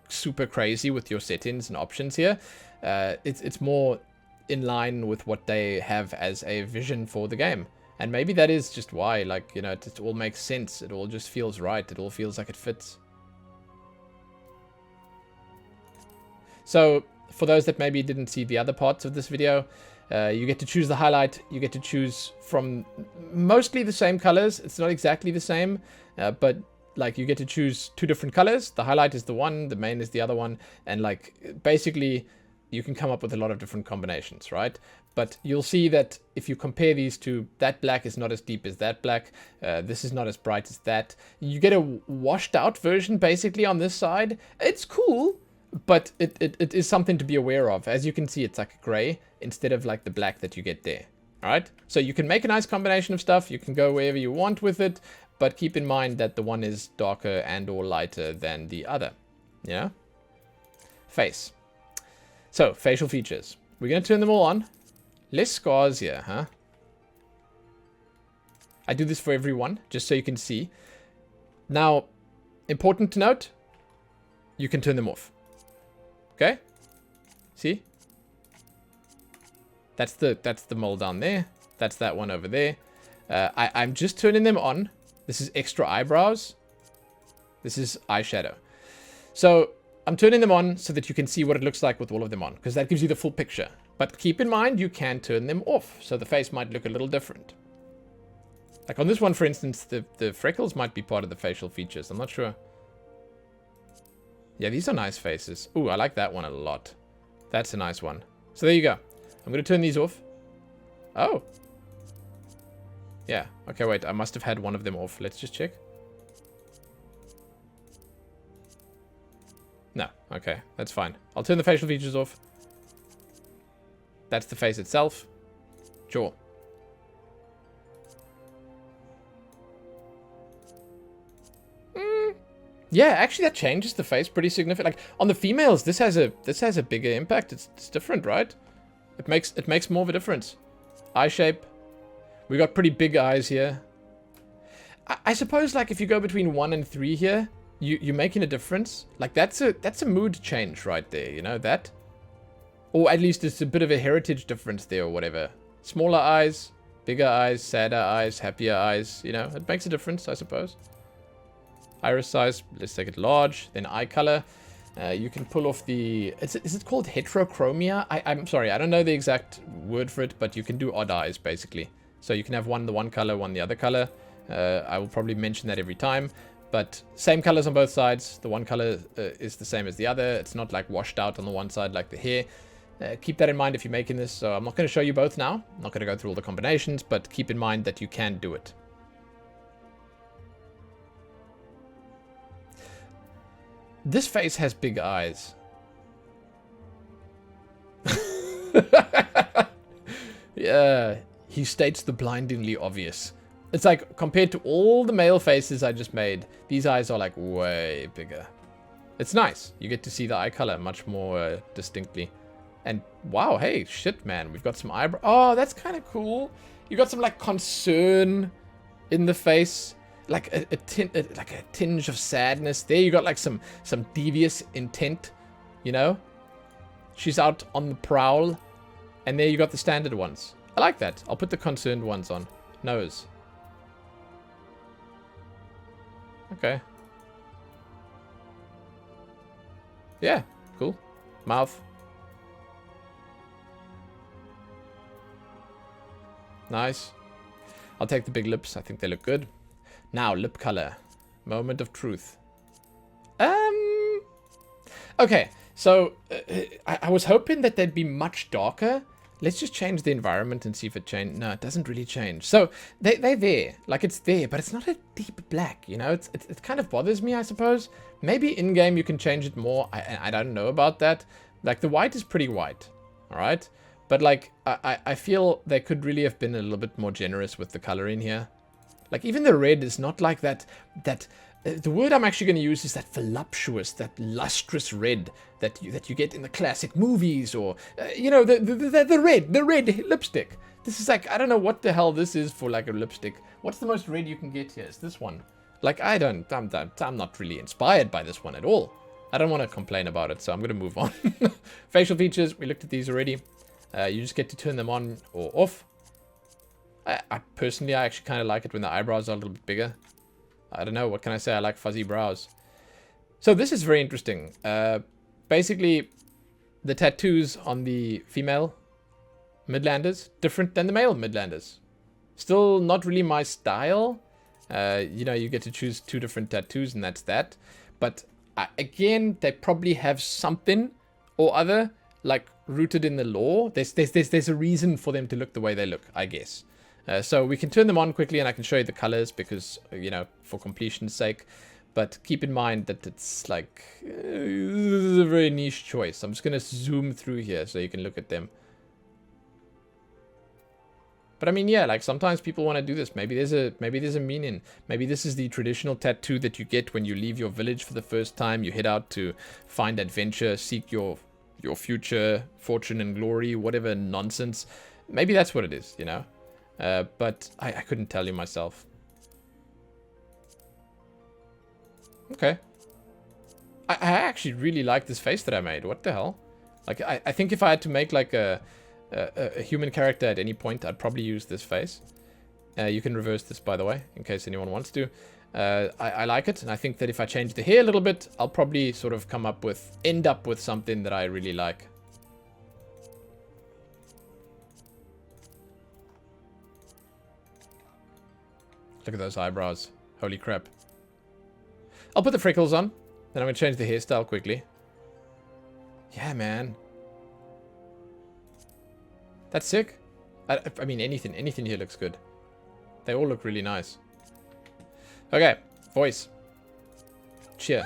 super crazy with your settings and options here. It's more in line with what they have as a vision for the game. And maybe that is just why, like, you know, it all makes sense. It all just feels right. It all feels like it fits. So, for those that maybe didn't see the other parts of this video, you get to choose the highlight. You get to choose from mostly the same colors. It's not exactly the same, but like you get to choose two different colors. The highlight is the one, the main is the other one, and like basically you can come up with a lot of different combinations, right? But you'll see that if you compare these two, that black is not as deep as that black. This is not as bright as that. You get a washed out version basically on this side. It's cool, But it is something to be aware of. As you can see, it's like a gray instead of like the black that you get there. Alright? So you can make a nice combination of stuff. You can go wherever you want with it. But keep in mind that the one is darker and or lighter than the other. Yeah? Face. So, facial features. We're going to turn them all on. Less scars here, huh? I do this for everyone, just so you can see. Now, important to note, you can turn them off. Okay? See? That's the mole down there. That's that one over there. I'm just turning them on. This is extra eyebrows. This is eyeshadow. So, I'm turning them on so that you can see what it looks like with all of them on, because that gives you the full picture. But keep in mind, you can turn them off, so the face might look a little different. Like on this one, for instance, the freckles might be part of the facial features. I'm not sure. Yeah, these are nice faces. Ooh, I like that one a lot. That's a nice one. So there you go. I'm going to turn these off. Oh. Yeah. Okay, wait. I must have had one of them off. Let's just check. No. Okay, that's fine. I'll turn the facial features off. That's the face itself. Jaw. Yeah, actually that changes the face pretty significantly. Like on the females, this has a bigger impact. It's different, right? It makes more of a difference. Eye shape. We got pretty big eyes here. I suppose like if you go between 1 and 3 here, you're making a difference. Like that's a mood change right there, you know that? Or at least it's a bit of a heritage difference there or whatever. Smaller eyes, bigger eyes, sadder eyes, happier eyes, you know, it makes a difference, I suppose. Iris size, let's take it large. Then eye color. You can pull off the... Is it called heterochromia? I'm sorry, I don't know the exact word for it, but you can do odd eyes, basically. So you can have one the one color, one the other color. I will probably mention that every time. But same colors on both sides. The one color is the same as the other. It's not like washed out on the one side like the hair. Keep that in mind if you're making this. So I'm not going to show you both now. I'm not going to go through all the combinations, but keep in mind that you can do it. This face has big eyes. Yeah, he states the blindingly obvious. It's like, compared to all the male faces I just made, these eyes are like way bigger. It's nice. You get to see the eye color much more distinctly. And wow, hey, shit, man. We've got some eyebrow. Oh, that's kind of cool. You got some like concern in the face. Like a tinge of sadness. There you got like some devious intent, you know? She's out on the prowl. And there you got the standard ones. I like that. I'll put the concerned ones on. Nose. Okay. Yeah, cool. Mouth. Nice. I'll take the big lips. I think they look good. Now, lip color. Moment of truth. Okay, so I was hoping that they'd be much darker. Let's just change the environment and see if it changes. No, it doesn't really change. So they're there, like it's there, but it's not a deep black, you know? It kind of bothers me, I suppose. Maybe in-game you can change it more. I don't know about that. Like the white is pretty white, all right? But like, I feel they could really have been a little bit more generous with the color in here. Like even the red is not like that, the word I'm actually going to use is that voluptuous, that lustrous red that you get in the classic movies or, you know, the red lipstick. This is like, I don't know what the hell this is for like a lipstick. What's the most red you can get here? It's this one. Like, I'm not really inspired by this one at all. I don't want to complain about it, so I'm going to move on. Facial features, we looked at these already. You just get to turn them on or off. I personally actually kind of like it when the eyebrows are a little bit bigger. I don't know, what can I say? I like fuzzy brows. So this is very interesting. Basically, the tattoos on the female Midlanders, different than the male Midlanders. Still not really my style. You know, you get to choose 2 different tattoos and that's that. But again, they probably have something or other, like, rooted in the lore. There's a reason for them to look the way they look, I guess. So we can turn them on quickly and I can show you the colors because, you know, for completion's sake. But keep in mind that it's like this is a very niche choice. I'm just gonna zoom through here so you can look at them. But I mean, yeah, like sometimes people want to do this. Maybe there's a meaning. Maybe this is the traditional tattoo that you get when you leave your village for the first time. You head out to find adventure, seek your future, fortune and glory, whatever nonsense. Maybe that's what it is, you know. But I couldn't tell you myself. Okay. I actually really like this face that I made. What the hell? Like, I think if I had to make like a human character at any point, I'd probably use this face. You can reverse this, by the way, in case anyone wants to. I like it, and I think that if I change the hair a little bit, I'll probably sort of end up with something that I really like. Look at those eyebrows. Holy crap. I'll put the freckles on, then I'm going to change the hairstyle quickly. Yeah, man. That's sick. I mean, anything here looks good. They all look really nice. Okay, voice. Cheer.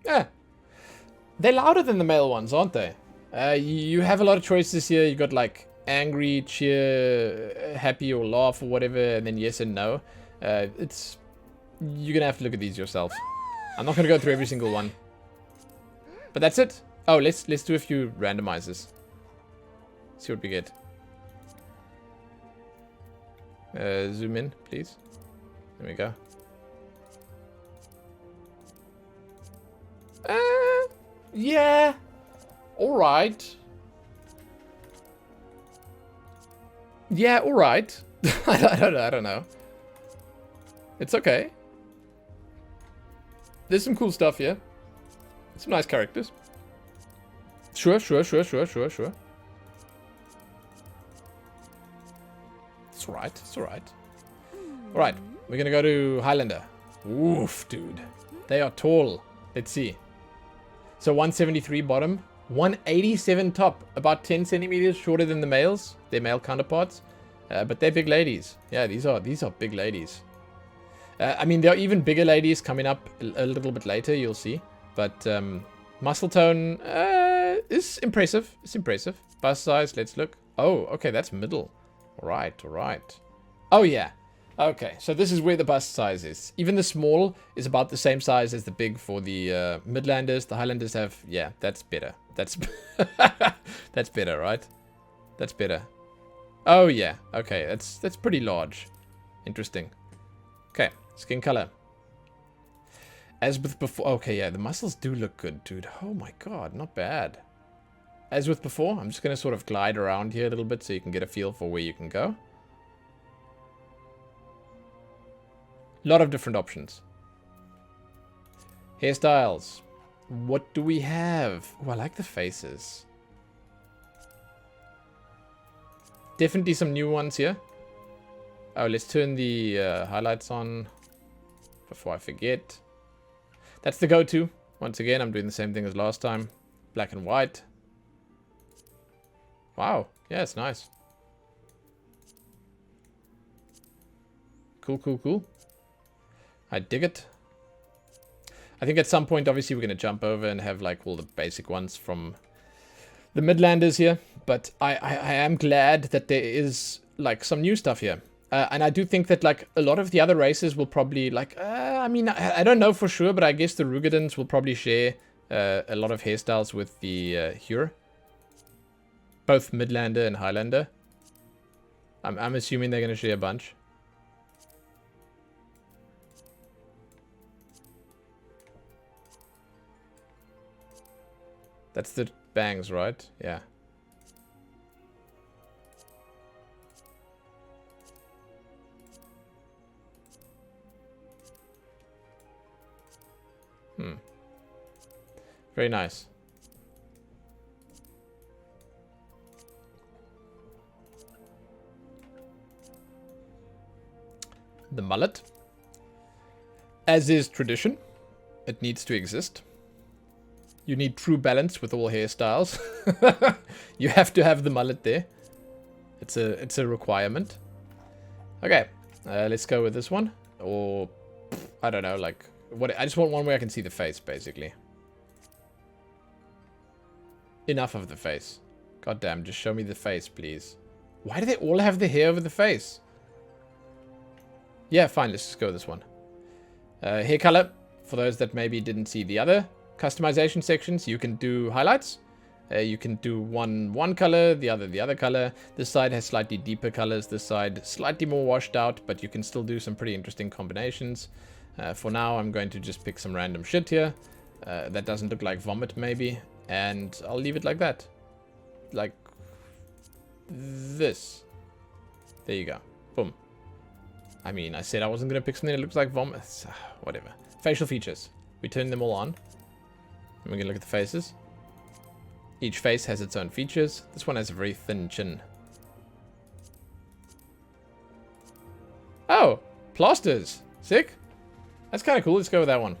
Yeah. They're louder than the male ones, aren't they? You have a lot of choices here. You got like angry, cheer, happy or laugh or whatever, and then yes and no. You're gonna have to look at these yourself. I'm not gonna go through every single one. But that's it. Oh, let's do a few randomizers. See what we get. Zoom in, please. There we go. Yeah. Alright. Yeah, alright. I don't know. It's okay. There's some cool stuff here. Some nice characters. Sure. It's alright. Alright, we're gonna go to Highlander. Oof, dude. They are tall. Let's see. So 173 bottom, 187 top, about 10 centimeters shorter than the males, their male counterparts. But they're big ladies. Yeah, these are big ladies. I mean, there are even bigger ladies coming up a little bit later, you'll see. But muscle tone is impressive. It's impressive. Bust size, let's look. Oh, okay, that's middle. Alright. Oh, yeah. Okay, so this is where the bust size is. Even the small is about the same size as the big for the Midlanders. The Highlanders have... Yeah, that's better. That's that's better, right? That's better. Oh, yeah. Okay, that's pretty large. Interesting. Okay, skin color. As with before... Okay, yeah, the muscles do look good, dude. Oh my god, not bad. As with before, I'm just going to sort of glide around here a little bit so you can get a feel for where you can go. Lot of different options. Hairstyles. What do we have? Oh, I like the faces. Definitely some new ones here. Oh, let's turn the highlights on before I forget. That's the go-to. Once again, I'm doing the same thing as last time. Black and white. Wow. Yeah, it's nice. Cool. I dig it. I think at some point, obviously, we're going to jump over and have like all the basic ones from the Midlanders here. But I am glad that there is like some new stuff here. And I do think that like a lot of the other races will probably like, I mean, I don't know for sure, but I guess the Roegadyns will probably share a lot of hairstyles with the Hyur. Both Midlander and Highlander. I'm assuming they're going to share a bunch. That's the bangs, right? Yeah. Very nice. The mullet. As is tradition, it needs to exist. You need true balance with all hairstyles. You have to have the mullet there. It's a requirement. Okay, let's go with this one. Or, I don't know, like, what? I just want one where I can see the face, basically. Enough of the face. God damn, just show me the face, please. Why do they all have the hair over the face? Yeah, fine, let's just go with this one. Hair color, for those that maybe didn't see the other customization sections, you can do highlights. You can do one color, the other color. This side has slightly deeper colors, this side slightly more washed out, but you can still do some pretty interesting combinations. For now, I'm going to just pick some random shit here. That doesn't look like vomit, maybe. And I'll leave it like that. Like this. There you go. Boom. I mean, I said I wasn't going to pick something that looks like vomit. Whatever. Facial features. We turn them all on. And we're going to look at the faces. Each face has its own features. This one has a very thin chin. Oh! Plasters! Sick! That's kind of cool. Let's go with that one.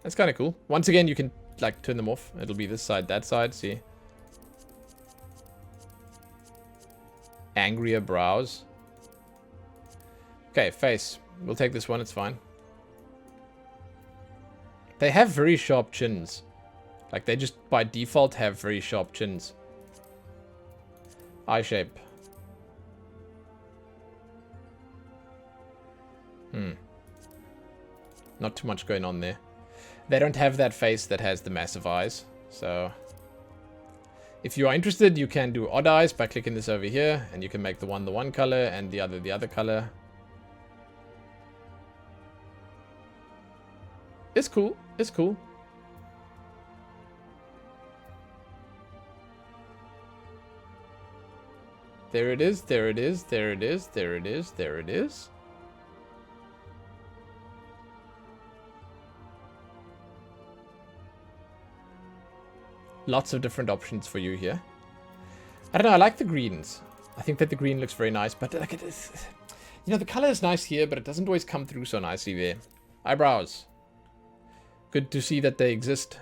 That's kind of cool. Once again, you can, like, turn them off. It'll be this side, that side. See? Angrier brows. Okay, face. We'll take this one. It's fine. They have very sharp chins. Like, they just, by default, have very sharp chins. Eye shape. Not too much going on there. They don't have that face that has the massive eyes. So, if you are interested, you can do odd eyes by clicking this over here. And you can make the one color and the other color. It's cool. It's cool. There it is, there it is, there it is, there it is, there it is. Lots of different options for you here. I don't know, I like the greens. I think that the green looks very nice, but like it is, you know, the color is nice here, but it doesn't always come through so nicely there. Eyebrows. Good to see that they exist.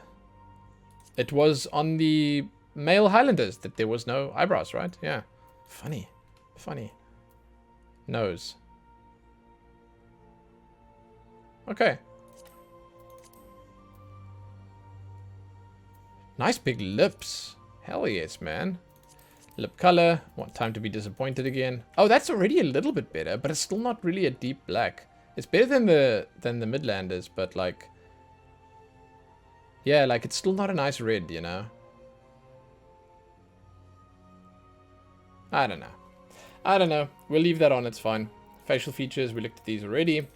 It was on the male Highlanders that there was no eyebrows, right? Yeah. Funny. Funny. Nose. Okay. Nice big lips. Hell yes, man. Lip color. Want time to be disappointed again. Oh, that's already a little bit better, but it's still not really a deep black. It's better than the Midlanders, but like, yeah, like it's still not a nice red, you know. I don't know. I don't know. We'll leave that on. It's fine. Facial features. We looked at these already.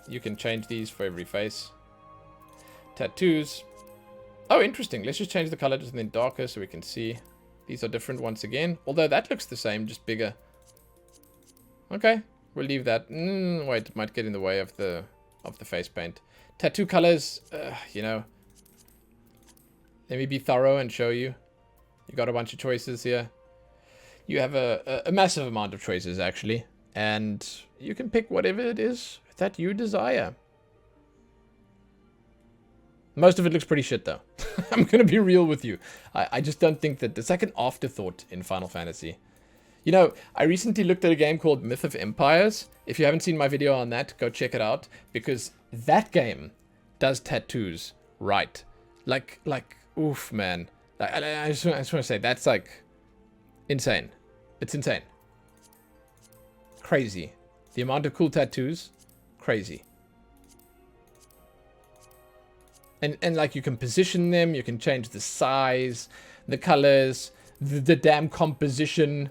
You can change these for every face. Tattoos. Oh, interesting. Let's just change the color to something darker so we can see. These are different once again. Although that looks the same, just bigger. Okay. We'll leave that. Wait, it might get in the way of the face paint. Tattoo colors. You know. Let me be thorough and show you. You got a bunch of choices here. You have a massive amount of choices, actually. And you can pick whatever it is that you desire. Most of it looks pretty shit, though. I'm going to be real with you. I just don't think that... It's like an afterthought in Final Fantasy. You know, I recently looked at a game called Myth of Empires. If you haven't seen my video on that, go check it out. Because that game does tattoos right. Like, oof, man. I just want to say, that's like insane. It's insane. Crazy. The amount of cool tattoos, crazy. And like you can position them, you can change the size, the colors, the damn composition,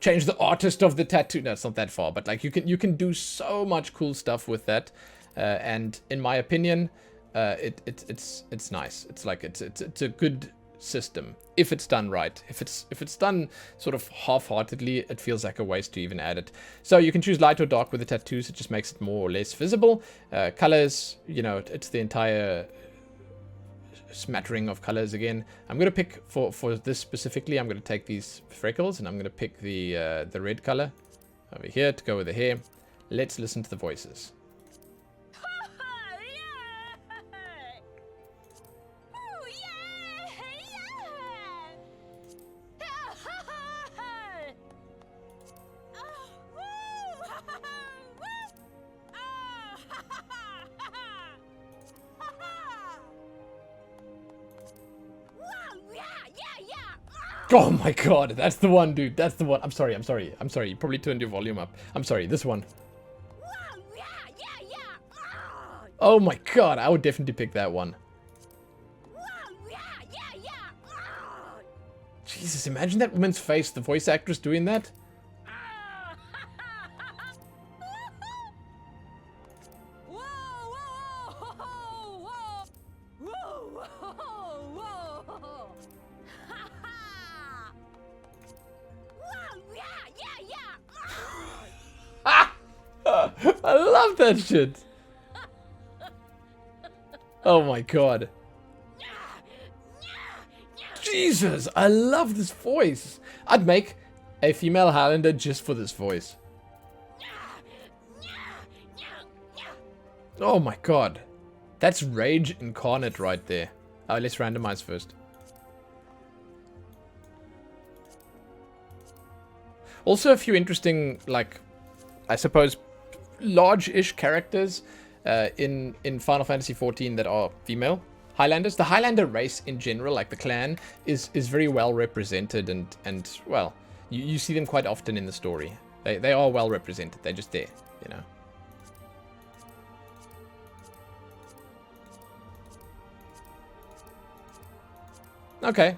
change the artist of the tattoo. No, it's not that far, but like you can do so much cool stuff with that. And in my opinion, it's nice. It's like it's a good system if it's done right. If it's done sort of half-heartedly, it feels like a waste to even add it. So you can choose light or dark with the tattoos. It just makes it more or less visible. Colors, you know, it's the entire smattering of colors again. I'm going to pick for this specifically, I'm going to take these freckles and I'm going to pick the red color over here to go with the hair. Let's listen to the voices. Oh my god, that's the one, dude. That's the one. I'm sorry. You probably turned your volume up. I'm sorry, this one. Oh my god, I would definitely pick that one. Jesus, imagine that woman's face, the voice actress doing that. I love that shit. Oh my god. Jesus, I love this voice. I'd make a female Highlander just for this voice. Oh my god. That's rage incarnate right there. Oh, let's randomize first. Also a few interesting, like, I suppose, large-ish characters in Final Fantasy XIV that are female Highlanders. The Highlander race in general, like the clan, is very well represented and well, you see them quite often in the story. They are well represented. They're just there, you know. Okay,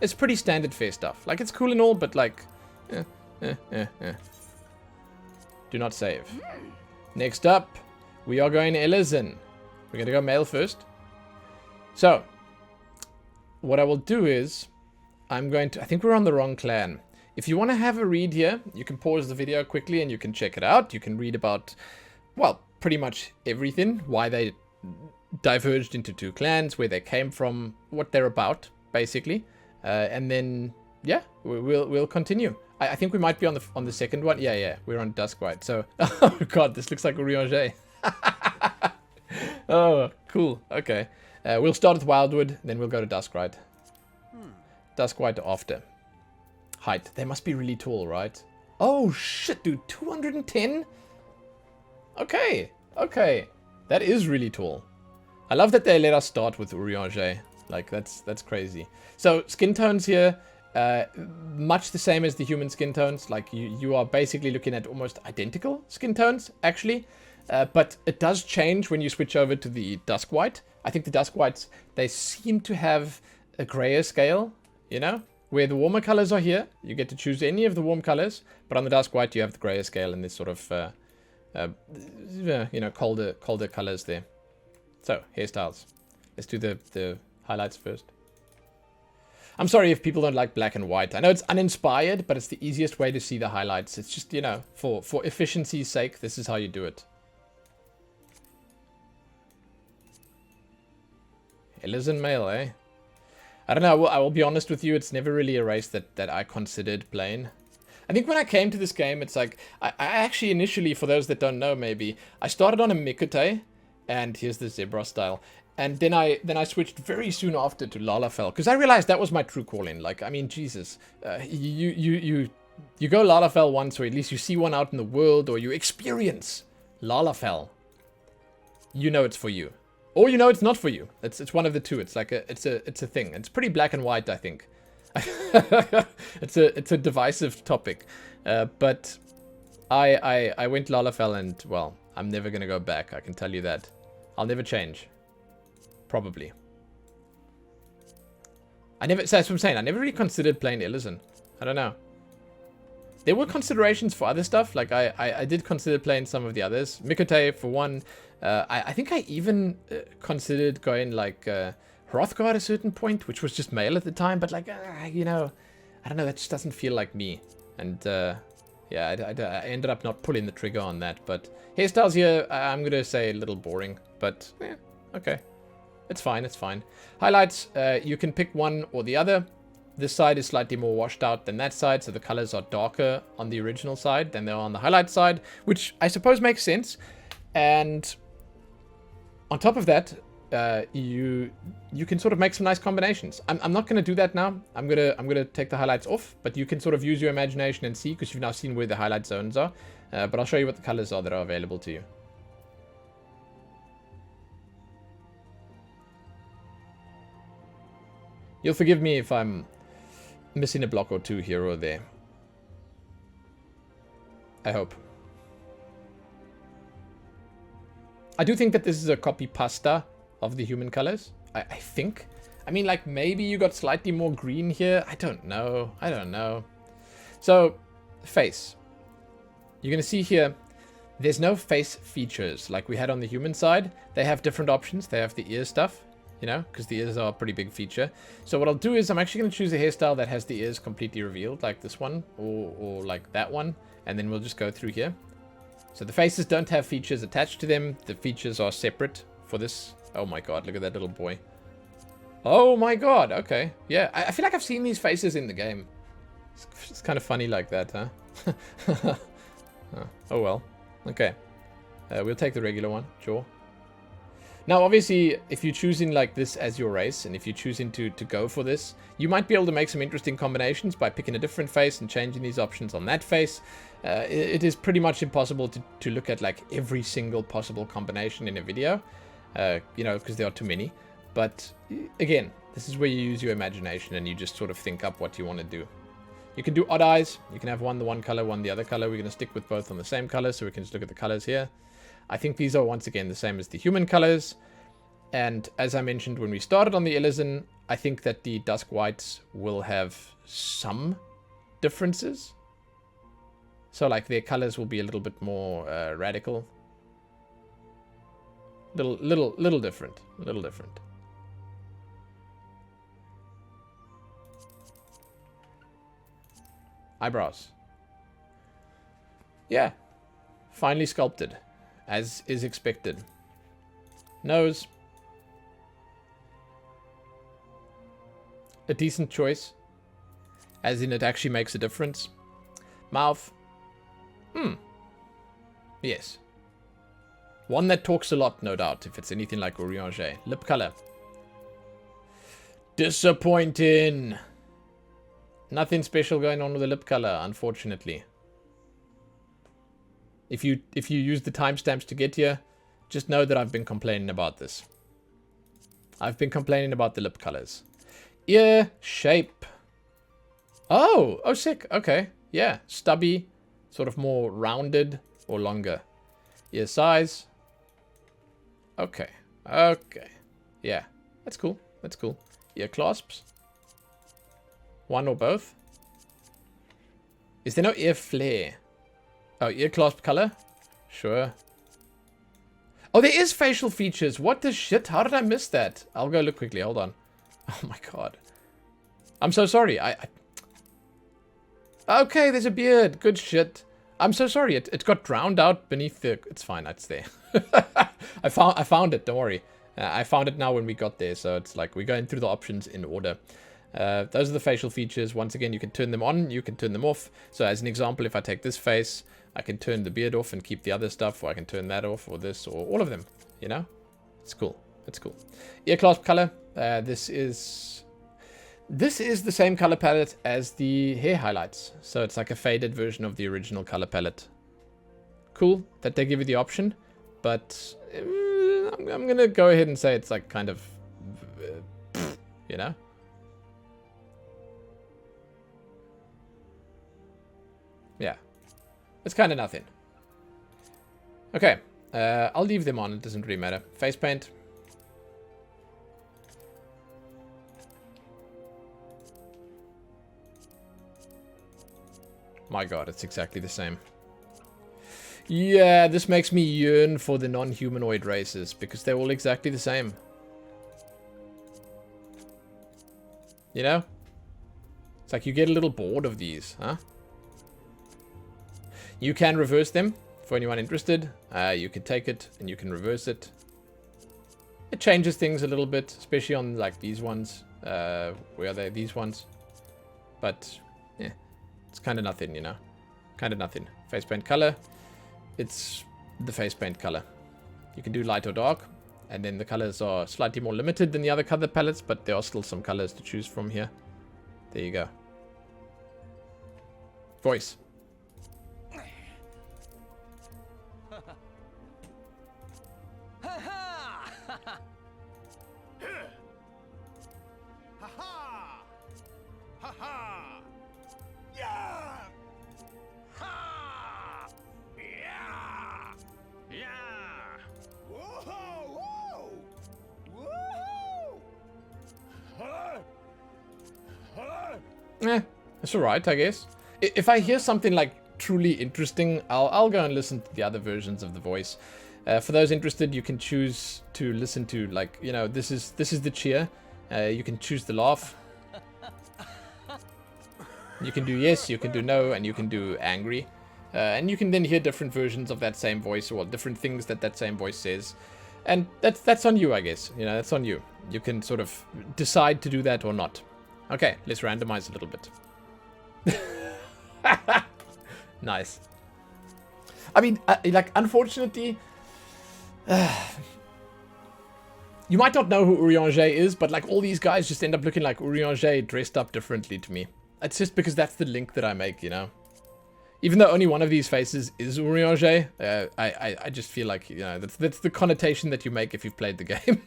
it's pretty standard fair stuff. Like, it's cool and all, but like, Do not save. Next up, we are going Elezen. We're going to go male first. So, what I will do is, I think we're on the wrong clan. If you want to have a read here, you can pause the video quickly and you can check it out. You can read about, well, pretty much everything. Why they diverged into two clans, where they came from, what they're about, basically. And then, yeah, we'll continue. I think we might be on the second one. Yeah, we're on Duskwight. So, oh god, this looks like a Roegadyn. Oh, cool. Okay. We'll start with Wildwood, then we'll go to Duskwight. Duskwight after. Height. They must be really tall, right? Oh, shit, dude. 210? Okay. Okay. That is really tall. I love that they let us start with Roegadyn. Like, that's crazy. So, skin tones here. Much the same as the human skin tones. Like, you are basically looking at almost identical skin tones, actually. But it does change when you switch over to the Duskwight. I think the Duskwights, they seem to have a grayer scale, you know? Where the warmer colors are here, you get to choose any of the warm colors. But on the Duskwight, you have the grayer scale and this sort of, you know, colder colors there. So, hairstyles. Let's do the highlights first. I'm sorry if people don't like black and white. I know it's uninspired, but it's the easiest way to see the highlights. It's just, you know, for efficiency's sake, this is how you do it. Elezen male, eh? I don't know, I will be honest with you, it's never really a race that I considered playing. I think when I came to this game, it's like, I actually initially, for those that don't know maybe, I started on a Miqo'te, and here's the zebra style. And then I switched very soon after to Lalafell, because I realized that was my true calling. Like, I mean, Jesus, you go Lalafell once, or at least you see one out in the world, or you experience Lalafell. You know it's for you, or you know it's not for you. It's one of the two. It's like it's a thing. It's pretty black and white, I think. it's a divisive topic, but I went Lalafell, and well, I'm never gonna go back. I can tell you that. I'll never change. Probably. So that's what I'm saying. I never really considered playing Elezen. I don't know. There were considerations for other stuff. Like, I did consider playing some of the others. Miqo'te, for one. I think I even considered going, like, Hrothgar at a certain point, which was just male at the time, but like, you know, I don't know, that just doesn't feel like me. And yeah, I ended up not pulling the trigger on that. But hairstyles here, I'm going to say a little boring, but yeah, okay. It's fine, it's fine. Highlights, you can pick one or the other. This side is slightly more washed out than that side, so the colors are darker on the original side than they are on the highlight side, which I suppose makes sense. And on top of that, you can sort of make some nice combinations. I'm not going to do that now. I'm gonna take the highlights off, but you can sort of use your imagination and see, because you've now seen where the highlight zones are. But I'll show you what the colors are that are available to you. You'll forgive me if I'm missing a block or two here or there. I hope. I do think that this is a copy pasta of the human colors. I think. I mean, like, maybe you got slightly more green here. I don't know. I don't know. So, face. You're going to see here, there's no face features like we had on the human side. They have different options. They have the ear stuff, you know, because the ears are a pretty big feature. So what I'll do is I'm actually going to choose a hairstyle that has the ears completely revealed, like this one, or like that one. And then we'll just go through here. So the faces don't have features attached to them. The features are separate for this. Oh my god, look at that little boy. Oh my god, okay. Yeah, I feel like I've seen these faces in the game. It's kind of funny like that, huh? Oh well. Okay. We'll take the regular one, sure. Now, obviously, if you're choosing like this as your race, and if you're choosing to go for this, you might be able to make some interesting combinations by picking a different face and changing these options on that face. It is pretty much impossible to look at like every single possible combination in a video, you know, because there are too many. But again, this is where you use your imagination and you just sort of think up what you want to do. You can do odd eyes. You can have one the one color, one the other color. We're going to stick with both on the same color, so we can just look at the colors here. I think these are once again the same as the human colors. And as I mentioned when we started on the Elezen, I think that the Duskwights will have some differences. So like their colors will be a little bit more radical. Little different. A little different. Eyebrows. Yeah. Finely sculpted. As is expected. Nose. A decent choice. As in it actually makes a difference. Mouth. Yes. One that talks a lot, no doubt, if it's anything like Urianger. Lip color. Disappointing. Nothing special going on with the lip color, unfortunately. If you use the timestamps to get here, just know that I've been complaining about this. I've been complaining about the lip colors. Ear shape. Oh, sick. Okay. Yeah, stubby, sort of more rounded or longer. Ear size. Okay. Yeah, that's cool. That's cool. Ear clasps. One or both. Is there no ear flare? Oh, ear clasp color? Sure. Oh, there is facial features. What the shit? How did I miss that? I'll go look quickly. Hold on. Oh my god. I'm so sorry. Okay, there's a beard. Good shit. I'm so sorry. It got drowned out beneath the... It's fine. It's there. I found it. Don't worry. I found it now when we got there. So it's like we're going through the options in order. Those are the facial features. Once again, you can turn them on. You can turn them off. So as an example, if I take this face, I can turn the beard off and keep the other stuff. Or I can turn that off or this or all of them. You know? It's cool. It's cool. Ear clasp color. This is the same color palette as the hair highlights. So it's like a faded version of the original color palette. Cool that they give you the option. But I'm going to go ahead and say it's like kind of, you know? Yeah. It's kind of nothing. Okay. I'll leave them on. It doesn't really matter. Face paint. My god, it's exactly the same. Yeah, this makes me yearn for the non-humanoid races, because they're all exactly the same. You know? It's like you get a little bored of these, huh? You can reverse them for anyone interested. You can take it and you can reverse it. It changes things a little bit, especially on like these ones. Where are they? These ones. But yeah, it's kind of nothing, you know. Kind of nothing. Face paint color. It's the face paint color. You can do light or dark. And then the colors are slightly more limited than the other color palettes, but there are still some colors to choose from here. There you go. Voice. It's alright, I guess. If I hear something like truly interesting, I'll go and listen to the other versions of the voice. For those interested, you can choose to listen to, like, you know, this is the cheer. You can choose the laugh. You can do yes, you can do no, and you can do angry. And you can then hear different versions of that same voice, or different things that same voice says. And that's on you, I guess. You know, that's on you. You can sort of decide to do that or not. Okay, let's randomize a little bit. Nice. I mean, like, unfortunately, you might not know who Urianger is, but like all these guys just end up looking like Urianger dressed up differently to me. It's just because that's the link that I make, you know. Even though only one of these faces is Urianger, I just feel like, you know, that's the connotation that you make if you've played the game.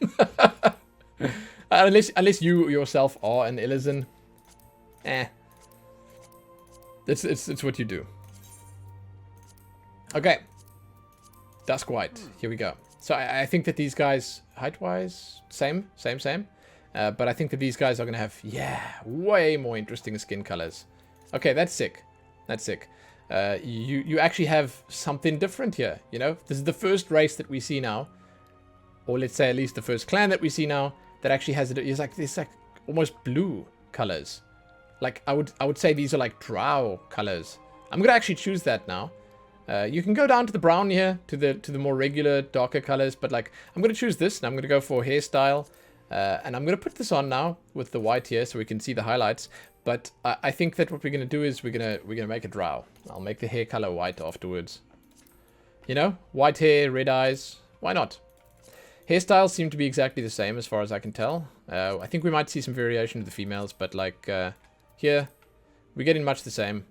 Unless you yourself are an Elezen. It's what you do. Okay. Duskwight. Here we go. So I think that these guys, height-wise, same. But I think that these guys are going to have, yeah, way more interesting skin colors. Okay, that's sick. That's sick. You actually have something different here, you know? This is the first race that we see now. Or let's say at least the first clan that we see now that actually has it's like almost blue colors. Like I would say these are like drow colors. I'm gonna actually choose that now. You can go down to the brown here, to the more regular darker colors, but like I'm gonna choose this and I'm gonna go for hairstyle, and I'm gonna put this on now with the white here so we can see the highlights. But I think that what we're gonna do is we're gonna make a drow. I'll make the hair color white afterwards. You know, white hair, red eyes. Why not? Hairstyles seem to be exactly the same as far as I can tell. I think we might see some variation of the females, but like here, we're getting much the same.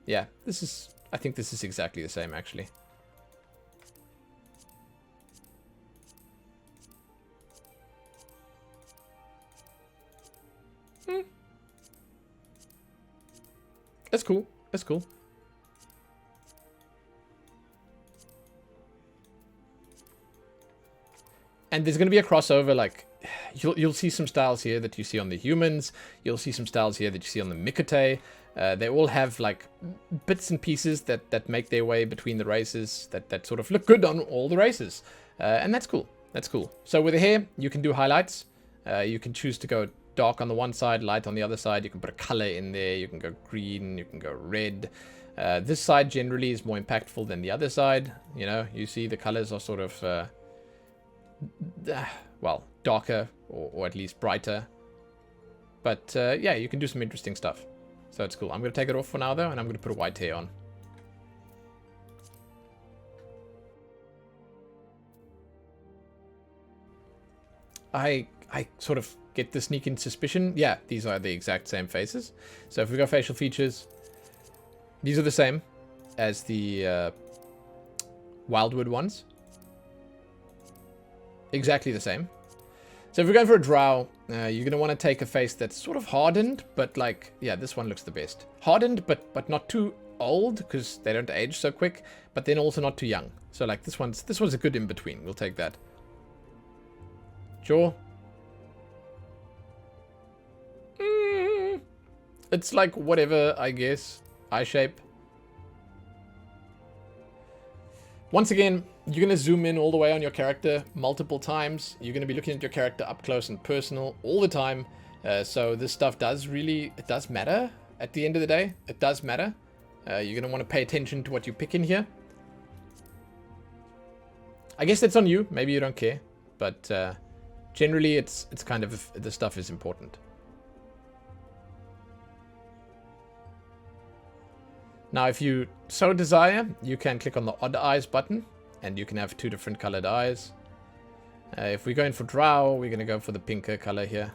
Yeah, I think this is exactly the same, actually. That's cool. That's cool. And there's going to be a crossover, like, you'll see some styles here that you see on the humans. You'll see some styles here that you see on the Miqo'te. They all have, like, bits and pieces that make their way between the races that sort of look good on all the races. And that's cool. That's cool. So with the hair, you can do highlights. You can choose to go dark on the one side, light on the other side. You can put a color in there. You can go green. You can go red. This side generally is more impactful than the other side. You know, you see the colors are sort of... well, darker or at least brighter. But yeah, you can do some interesting stuff. So it's cool. I'm going to take it off for now, though, and I'm going to put a white hair on. I sort of get the sneaking suspicion. Yeah, these are the exact same faces. So if we go facial features, these are the same as the Wildwood ones. Exactly the same. So if we're going for a drow, you're going to want to take a face that's sort of hardened, but like, yeah, this one looks the best. Hardened, but not too old, because they don't age so quick, but then also not too young. So like this one's a good in-between. We'll take that. Jaw. It's like whatever, I guess. Eye shape. Once again, you're going to zoom in all the way on your character multiple times. You're going to be looking at your character up close and personal all the time. So this stuff does matter at the end of the day. It does matter. You're going to want to pay attention to what you pick in here. I guess that's on you. Maybe you don't care. But generally, it's kind of, the stuff is important. Now, if you so desire, you can click on the odd eyes button. And you can have 2 different colored eyes. If we're going for drow, we're going to go for the pinker color here.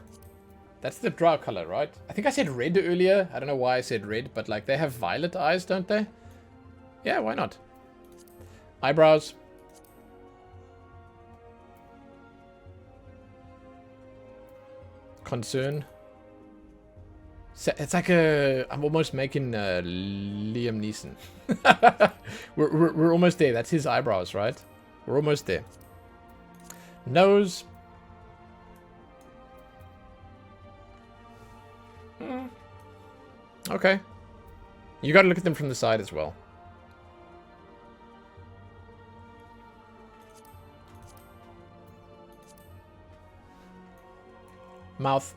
That's the drow color, right? I think I said red earlier. I don't know why I said red, but like they have violet eyes, don't they? Yeah, why not? Eyebrows. Concern. It's like I'm almost making Liam Neeson. we're almost there. That's his eyebrows, right? We're almost there. Nose. Okay. You got to look at them from the side as well. Mouth.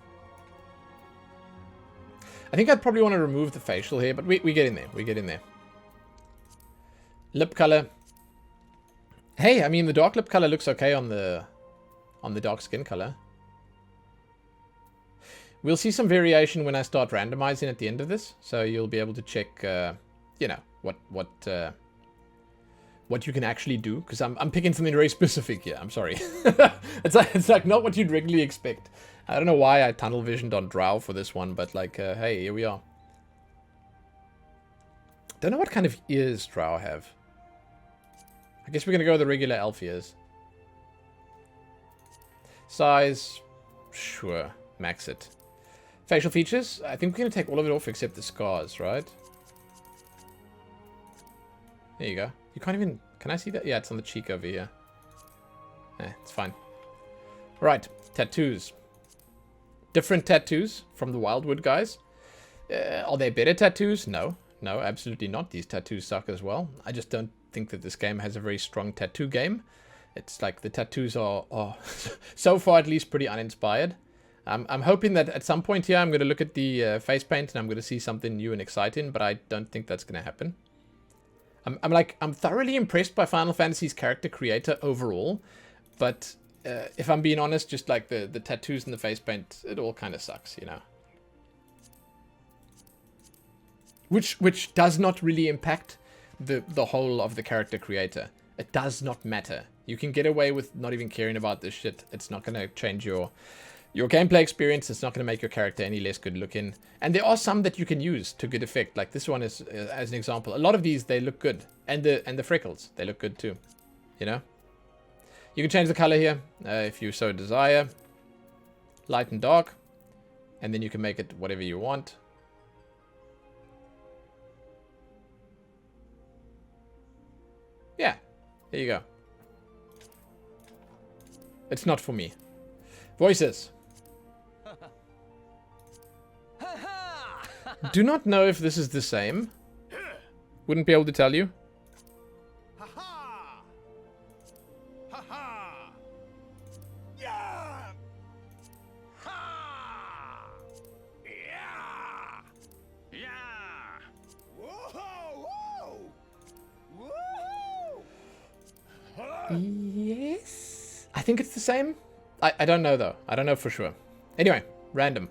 I think I'd probably want to remove the facial here, but we get in there. We get in there. Lip color. Hey, I mean, the dark lip color looks okay on the dark skin color. We'll see some variation when I start randomizing at the end of this, so you'll be able to check, you know, what you can actually do, because I'm picking something very specific here. I'm sorry. it's like not what you'd regularly expect. I don't know why I tunnel visioned on drow for this one, but like, hey, here we are. Don't know what kind of ears drow have. I guess we're gonna go with the regular elf ears. Size, sure, max it. Facial features, I think we're gonna take all of it off except the scars, right? There you go. You can't even, can I see that? Yeah, it's on the cheek over here. It's fine. Right, tattoos. Different tattoos from the Wildwood guys. Are they better tattoos? No. No, absolutely not. These tattoos suck as well. I just don't think that this game has a very strong tattoo game. It's like the tattoos are so far at least pretty uninspired. I'm hoping that at some point here I'm going to look at the face paint and I'm going to see something new and exciting, but I don't think that's going to happen. I'm thoroughly impressed by Final Fantasy's character creator overall, but if I'm being honest, just like the tattoos and the face paint, it all kind of sucks, you know. Which does not really impact the whole of the character creator. It does not matter. You can get away with not even caring about this shit. It's not going to change your gameplay experience. It's not going to make your character any less good looking. And there are some that you can use to good effect. Like this one is, as an example. A lot of these, they look good. And the freckles, they look good too. You know? You can change the color here if you so desire. Light and dark. And then you can make it whatever you want. Yeah, there you go. It's not for me. Voices. Do not know if this is the same. Wouldn't be able to tell you. Yes. I think it's the same. I don't know though. I don't know for sure. Anyway, random.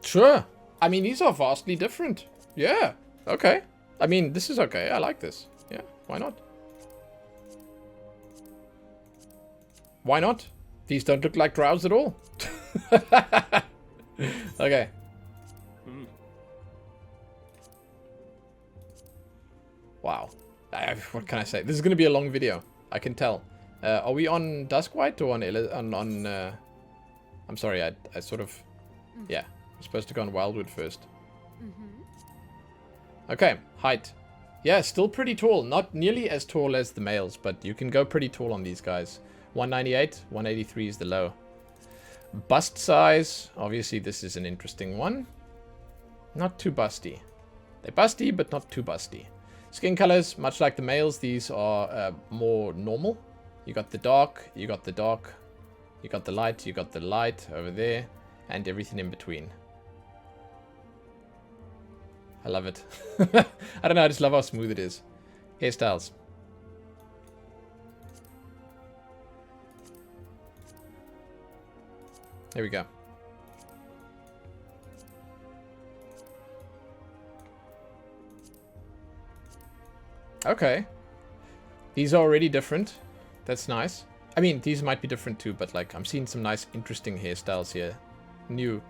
Sure. I mean, these are vastly different. Yeah. Okay. I mean, this is okay. I like this. Yeah. Why not? Why not? These don't look like drows at all. Okay. Wow. What can I say? This is going to be a long video. I can tell. Are we on Duskwight or on I'm sorry, I sort of... Yeah. I'm supposed to go on Wildwood first. Okay. Height. Yeah, still pretty tall. Not nearly as tall as the males, but you can go pretty tall on these guys. 198. 183 is the low. Bust size. Obviously, this is an interesting one. Not too busty. They're busty, but not too busty. Skin colors, much like the males, these are more normal. You got the dark, you got the dark, You got the light over there, and everything in between. I love it. I don't know, I just love how smooth it is. Hairstyles. There we go. Okay. These are already different. That's nice. I mean, these might be different too, but like, I'm seeing some nice, interesting hairstyles here. New.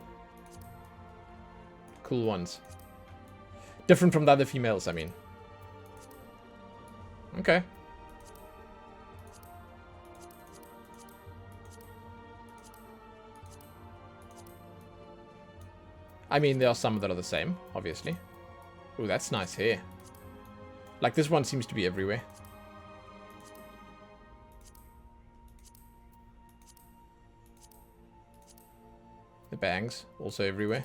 Cool ones. Different from the other females, I mean. Okay. I mean, there are some that are the same, obviously. Ooh, that's nice hair. Like, this one seems to be everywhere. The bangs, also everywhere.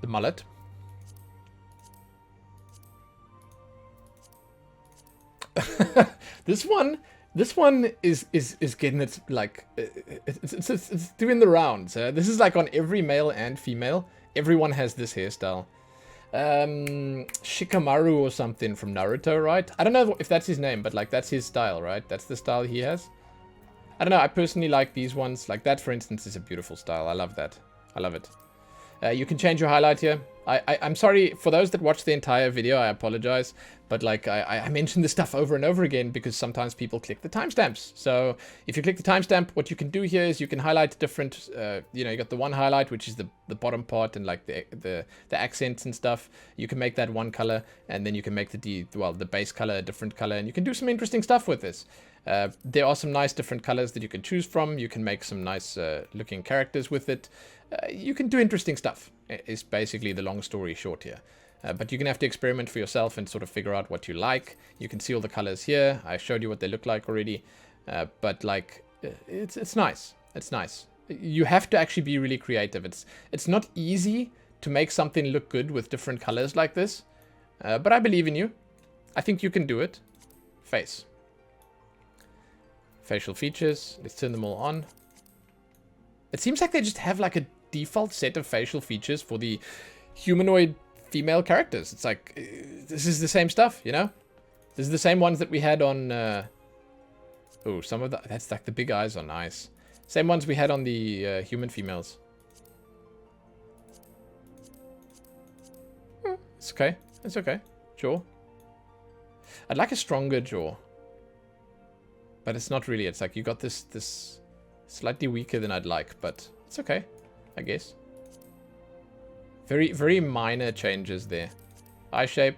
The mullet. This one is getting its like it's doing the rounds. This is like on every male and female. Everyone has this hairstyle. Shikamaru or something from Naruto, right? I don't know if that's his name, but like that's his style, right? That's the style he has. I don't know. I personally like these ones. Like that, for instance, is a beautiful style. I love that. I love it. You can change your highlight here. I'm sorry for those that watch the entire video. I apologize, but like I mention this stuff over and over again because sometimes people click the timestamps. So if you click the timestamp, what you can do here is you can highlight different. You know, you got the one highlight, which is the bottom part and like the accents and stuff. You can make that one color, and then you can make the base color a different color, and you can do some interesting stuff with this. There are some nice different colors that you can choose from. You can make some nice looking characters with it. You can do interesting stuff, is basically the long story short here. But you're going to have to experiment for yourself and sort of figure out what you like. You can see all the colors here. I showed you what they look like already. But like, it's nice. It's nice. You have to actually be really creative. It's not easy to make something look good with different colors like this. But I believe in you. I think you can do it. Face. Facial features. Let's turn them all on. It seems like they just have like a default set of facial features for the humanoid female characters. It's like, this is the same stuff, you know? This is the same ones that we had on... oh, some of that's like the big eyes are nice. Same ones we had on the human females. It's okay. It's okay. Jaw. I'd like a stronger jaw. But it's not really. It's like you got this slightly weaker than I'd like, but it's okay, I guess. Very, very minor changes there. Eye shape.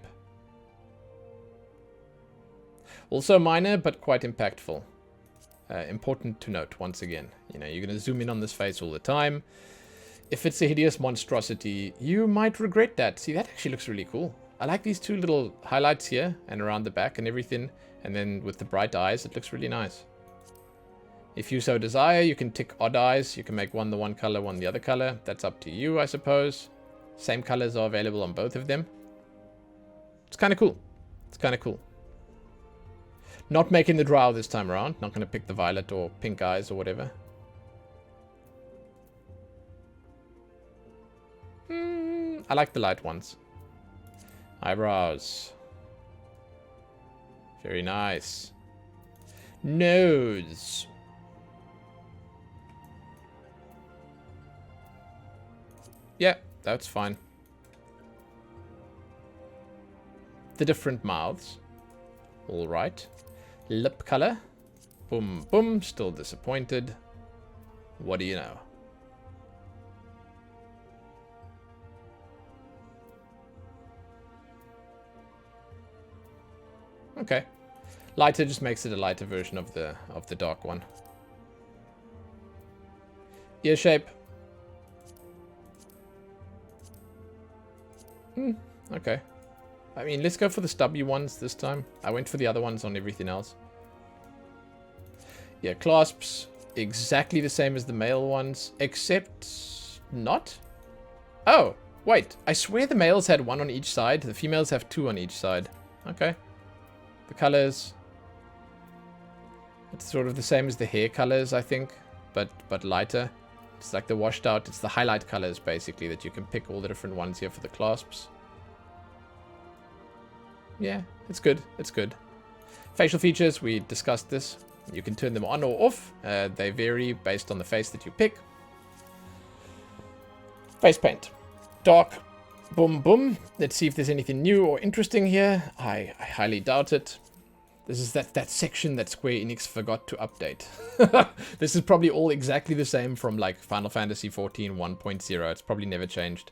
Also minor, but quite impactful. Important to note, once again. You know, you're going to zoom in on this face all the time. If it's a hideous monstrosity, you might regret that. See, that actually looks really cool. I like these two little highlights here and around the back and everything. And then with the bright eyes, it looks really nice. If you so desire, you can tick odd eyes. You can make one the one color, one the other color. That's up to you, I suppose. Same colors are available on both of them. It's kind of cool. It's kind of cool. Not making the drow this time around. Not going to pick the violet or pink eyes or whatever. I like the light ones. Eyebrows. Very nice. Nose. Yeah, that's fine. The different mouths. All right. Lip color. Boom, boom. Still disappointed. What do you know? Okay. Lighter just makes it a lighter version of the dark one. Ear shape. Okay. I mean, let's go for the stubby ones this time. I went for the other ones on everything else. Yeah, clasps. exactly the same as the male ones, except not. Oh, wait. I swear the males had one on each side. The females have two on each side. Okay. The colors. It's sort of the same as the hair colors, I think, but lighter. It's like the washed out. It's the highlight colors, basically, that you can pick all the different ones here for the clasps. Yeah, it's good. It's good. Facial features, we discussed this. You can turn them on or off. They vary based on the face that you pick. Face paint. Dark. Boom, boom. Let's see if there's anything new or interesting here. I highly doubt it. This is that section that Square Enix forgot to update. This is probably all exactly the same from like Final Fantasy XIV 1.0. It's probably never changed.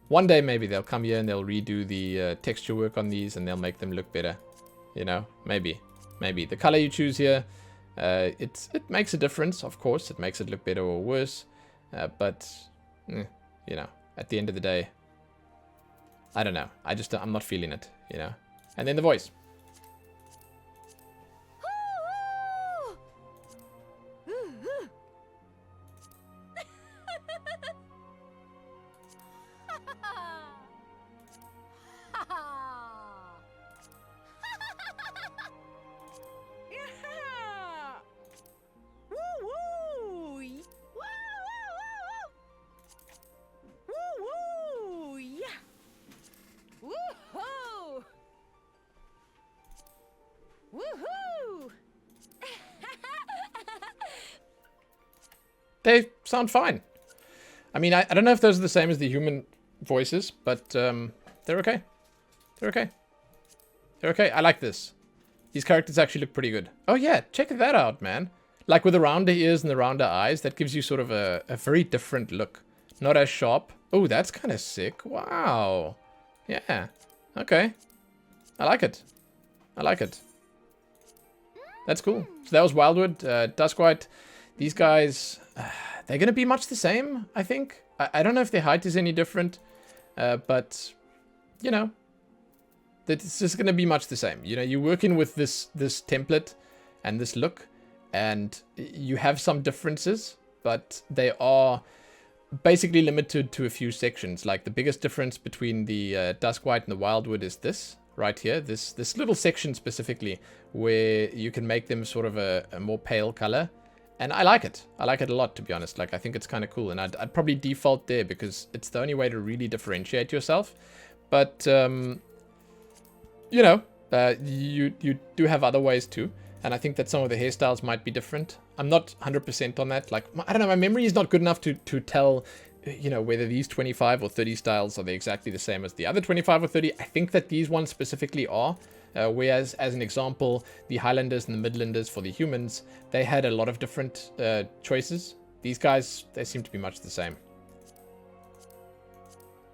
One day maybe they'll come here and they'll redo the texture work on these and they'll make them look better. You know, maybe. Maybe. The color you choose here, it makes a difference, of course. It makes it look better or worse. But, you know, at the end of the day, I don't know. I'm not feeling it, you know. And then the voice. They sound fine. I mean, I don't know if those are the same as the human voices, but they're okay. They're okay. They're okay. I like this. These characters actually look pretty good. Oh yeah, check that out, man. Like with the rounder ears and the rounder eyes, that gives you sort of a very different look. Not as sharp. Oh, that's kind of sick. Wow. Yeah. Okay. I like it. I like it. That's cool. So that was Wildwood, Duskwight. These guys, they're going to be much the same, I think. I don't know if their height is any different, but, you know, it's just going to be much the same. You know, you're working with this template and this look, and you have some differences, but they are basically limited to a few sections. Like the biggest difference between the Duskwight and the Wildwood is this right here, this little section specifically, where you can make them sort of a more pale color. And I like it. I like it a lot, to be honest. Like, I think it's kind of cool. And I'd probably default there because it's the only way to really differentiate yourself. But, you know, you do have other ways too. And I think that some of the hairstyles might be different. I'm not 100% on that. Like, I don't know, my memory is not good enough to tell, you know, whether these 25 or 30 styles are they exactly the same as the other 25 or 30. I think that these ones specifically are. Whereas, as an example, the Highlanders and the Midlanders for the humans, they had a lot of different choices. These guys, they seem to be much the same.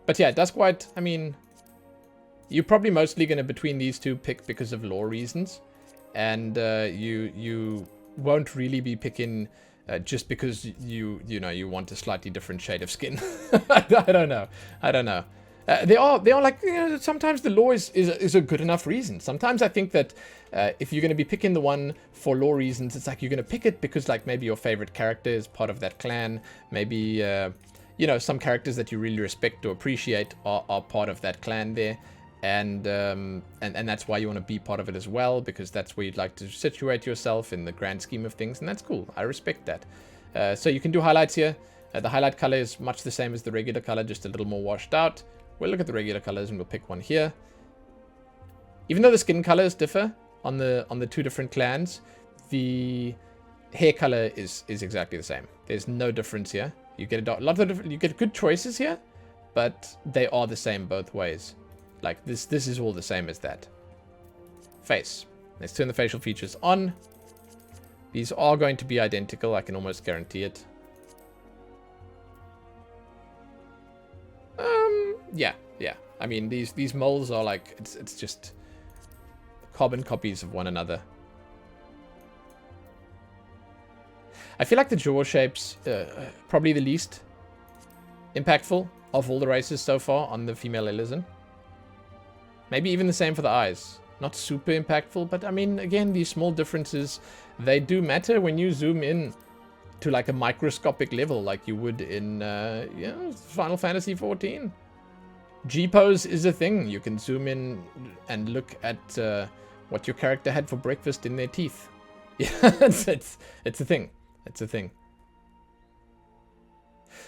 But yeah, Duskwight, I mean, you're probably mostly going to, between these two, pick because of lore reasons. And you won't really be picking just because you know, you want a slightly different shade of skin. I don't know. I don't know. They are like, you know, sometimes the lore is a good enough reason. Sometimes I think that if you're going to be picking the one for lore reasons, it's like you're going to pick it because like maybe your favorite character is part of that clan. Maybe, you know, some characters that you really respect or appreciate are part of that clan there. And that's why you want to be part of it as well, because that's where you'd like to situate yourself in the grand scheme of things. And that's cool. I respect that. So you can do highlights here. The highlight color is much the same as the regular color, just a little more washed out. We'll look at the regular colors and we'll pick one here. Even though the skin colors differ on the two different clans, the hair color is exactly the same. There's no difference here. You get a lot of you get good choices here, but they are the same both ways. Like this is all the same as that. Face. Let's turn the facial features on. These are going to be identical. I can almost guarantee it. Yeah. I mean, these molds are like, it's just carbon copies of one another. I feel like the jaw shapes probably the least impactful of all the races so far on the female Elezen. Maybe even the same for the eyes. Not super impactful, but I mean, again, these small differences, they do matter when you zoom in to like a microscopic level, like you would in, Final Fantasy 14. G-pose is a thing. You can zoom in and look at what your character had for breakfast in their teeth. Yeah, it's a thing. It's a thing.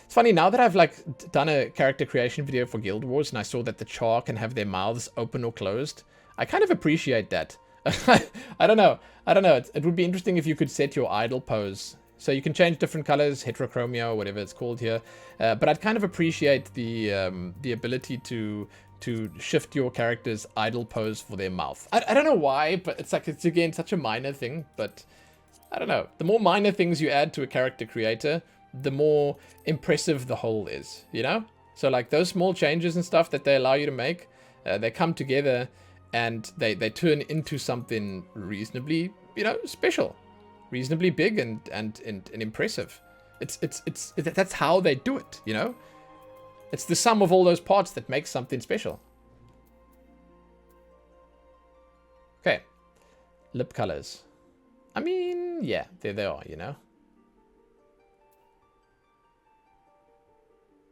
It's funny, now that I've like done a character creation video for Guild Wars and I saw that the Char can have their mouths open or closed, I kind of appreciate that. I don't know. It would be interesting if you could set your idle pose. So you can change different colors, heterochromia or whatever it's called here. But I'd kind of appreciate the ability to shift your character's idle pose for their mouth. I don't know why, but it's like, it's again such a minor thing, but I don't know. The more minor things you add to a character creator, the more impressive the whole is, you know? So like those small changes and stuff that they allow you to make, they come together and they turn into something reasonably, special. Reasonably big and impressive. That's how they do it, you know? It's the sum of all those parts that makes something special. Okay. Lip colors. I mean, yeah, there they are, you know?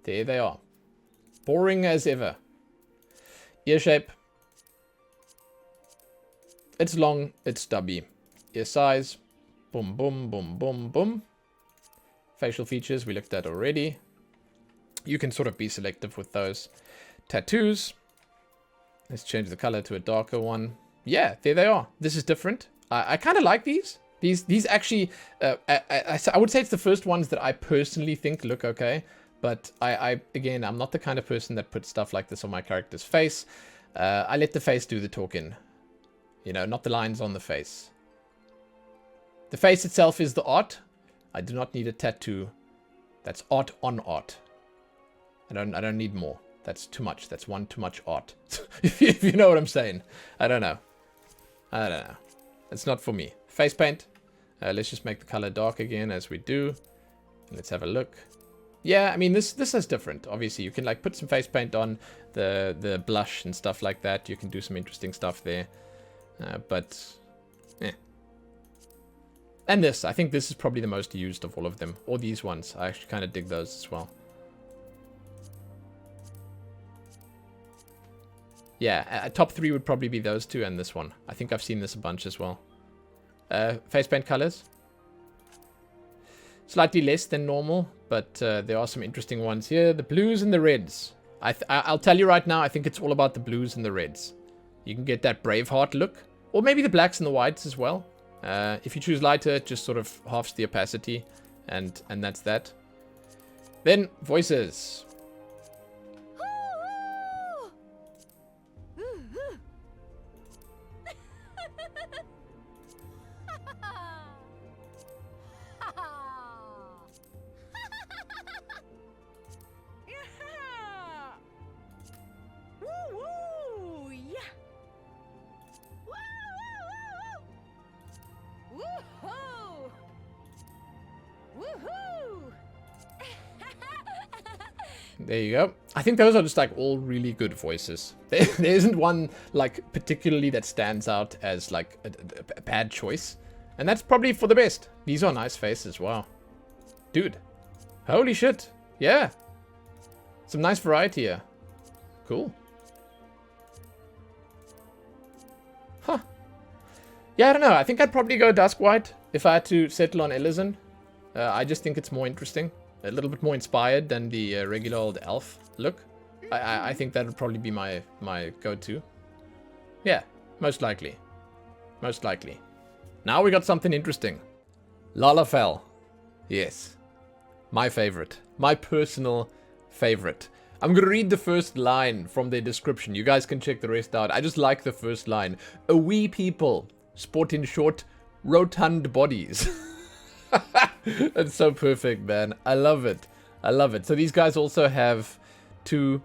There they are. Boring as ever. Ear shape. It's long, it's stubby. Ear size. Boom, boom, boom, boom, boom. Facial features we looked at already. You can sort of be selective with those. Tattoos. Let's change the color to a darker one. Yeah, there they are. This is different. I kind of like these. These actually, I would say it's the first ones that I personally think look okay. But again, I'm not the kind of person that puts stuff like this on my character's face. I let the face do the talking. You know, not the lines on the face. The face itself is the art. I do not need a tattoo. That's art on art. I don't need more. That's too much. That's one too much art. if you know what I'm saying. I don't know. It's not for me. Face paint. Let's just make the color dark again as we do. Let's have a look. Yeah, I mean this is different. Obviously, you can like put some face paint on the blush and stuff like that. You can do some interesting stuff there. But yeah. And this, I think this is probably the most used of all of them. Or these ones. I actually kind of dig those as well. Yeah, top 3 would probably be those two and this one. I think I've seen this a bunch as well. Face paint colors. Slightly less than normal, but there are some interesting ones here. The blues and the reds. I'll tell you right now, I think it's all about the blues and the reds. You can get that Braveheart look. Or maybe the blacks and the whites as well. If you choose lighter, it just sort of halves the opacity. And that's that. Then, voices. There you go. I think those are just like all really good voices. There isn't one like particularly that stands out as like a bad choice. And that's probably for the best. These are nice faces. Wow. Dude. Holy shit. Yeah. Some nice variety here. Cool. Huh. Yeah, I don't know. I think I'd probably go Duskwight if I had to settle on Elezen. I just think it's more interesting. A little bit more inspired than the regular old elf look. I think that would probably be my go-to. Yeah, most likely. Most likely. Now we got something interesting. Lalafell. Yes. My favorite. My personal favorite. I'm going to read the first line from their description. You guys can check the rest out. I just like the first line. A wee people, sporting short, rotund bodies. That's so perfect, man. I love it. I love it. So these guys also have 2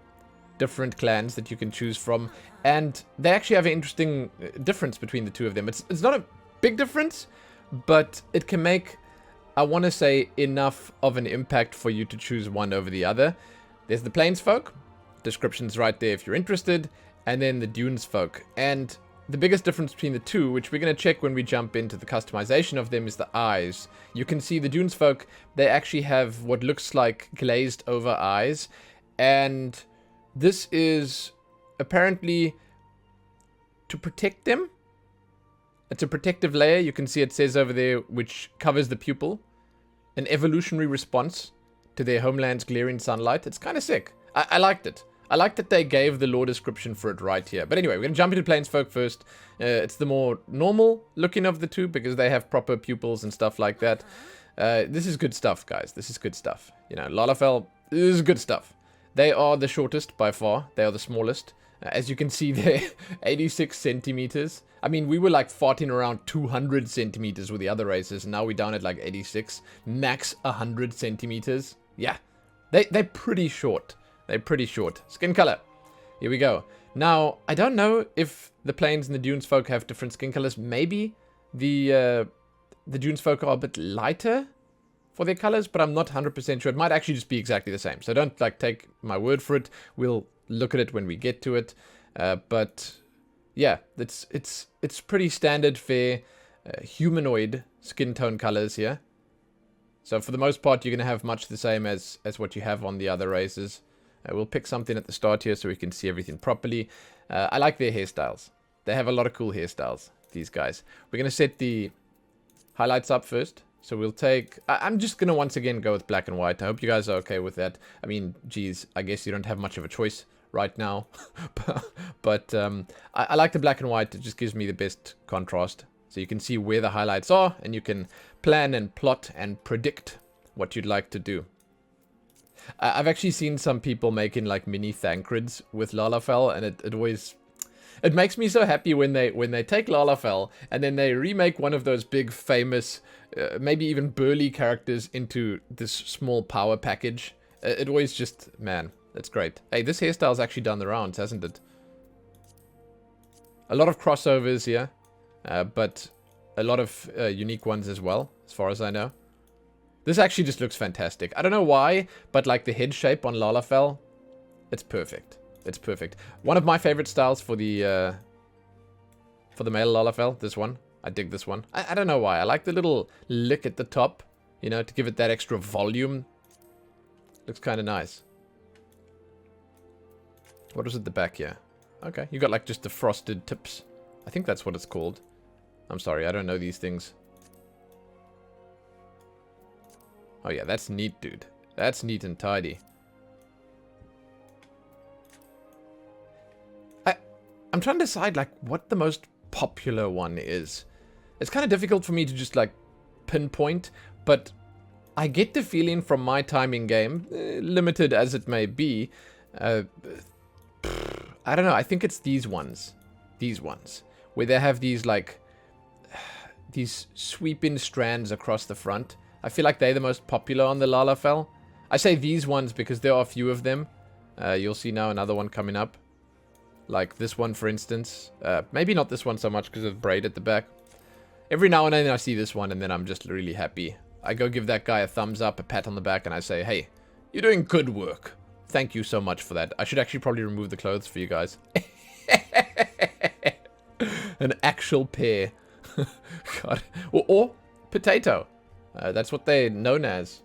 different clans that you can choose from. And they actually have an interesting difference between the 2 of them. It's not a big difference, but it can make, I want to say, enough of an impact for you to choose one over the other. There's the Plainsfolk. Description's right there if you're interested. And then the Dunesfolk. And the biggest difference between the two, which we're going to check when we jump into the customization of them, is the eyes. You can see the Dunesfolk, they actually have what looks like glazed over eyes. And this is apparently to protect them. It's a protective layer. You can see it says over there, which covers the pupil. An evolutionary response to their homeland's glaring sunlight. It's kind of sick. I liked it. I like that they gave the lore description for it right here. But anyway, we're going to jump into Plainsfolk first. It's the more normal looking of the two because they have proper pupils and stuff like that. This is good stuff, guys. This is good stuff. You know, Lalafell is good stuff. They are the shortest by far. They are the smallest. As you can see, they're 86 centimeters. I mean, we were like farting around 200 centimeters with the other races. And now we're down at like 86. Max 100 centimeters. Yeah, they're pretty short. They're pretty short. Skin color. Here we go. Now, I don't know if the Plains and the Dunesfolk have different skin colors. Maybe the Dunesfolk are a bit lighter for their colors, but I'm not 100% sure. It might actually just be exactly the same. So don't like take my word for it. We'll look at it when we get to it. But yeah, it's pretty standard fare humanoid skin tone colors here. So for the most part, you're going to have much the same as what you have on the other races. We'll pick something at the start here so we can see everything properly. I like their hairstyles. They have a lot of cool hairstyles, these guys. We're going to set the highlights up first. So we'll take... I'm just going to once again go with black and white. I hope you guys are okay with that. I mean, geez, I guess you don't have much of a choice right now. But I like the black and white. It just gives me the best contrast. So you can see where the highlights are, and you can plan and plot and predict what you'd like to do. I've actually seen some people making like mini Thancreds with Lalafell, and it always... It makes me so happy when they take Lalafell and then they remake one of those big famous, maybe even burly characters into this small power package. It always just... Man, that's great. Hey, this hairstyle's actually done the rounds, hasn't it? A lot of crossovers here, but a lot of unique ones as well, as far as I know. This actually just looks fantastic. I don't know why, but like the head shape on Lalafell, it's perfect. It's perfect. One of my favorite styles for the male Lalafell, this one. I dig this one. I don't know why. I like the little lick at the top, you know, to give it that extra volume. Looks kind of nice. What was at the back here? Okay, you got like just the frosted tips. I think that's what it's called. I'm sorry, I don't know these things. Oh yeah, that's neat, dude. That's neat and tidy. I'm trying to decide, like, what the most popular one is. It's kind of difficult for me to just, like, pinpoint, but I get the feeling from my time in game, limited as it may be, I don't know, I think it's these ones. These ones. Where they have these, like, these sweeping strands across the front. I feel like they're the most popular on the Lalafell. I say these ones because there are a few of them. You'll see now another one coming up. Like this one, for instance. Maybe not this one so much because of the braid at the back. Every now and then I see this one and then I'm just really happy. I go give that guy a thumbs up, a pat on the back, and I say, hey, you're doing good work. Thank you so much for that. I should actually probably remove the clothes for you guys. An actual pear. God. Or potato. That's what they're known as.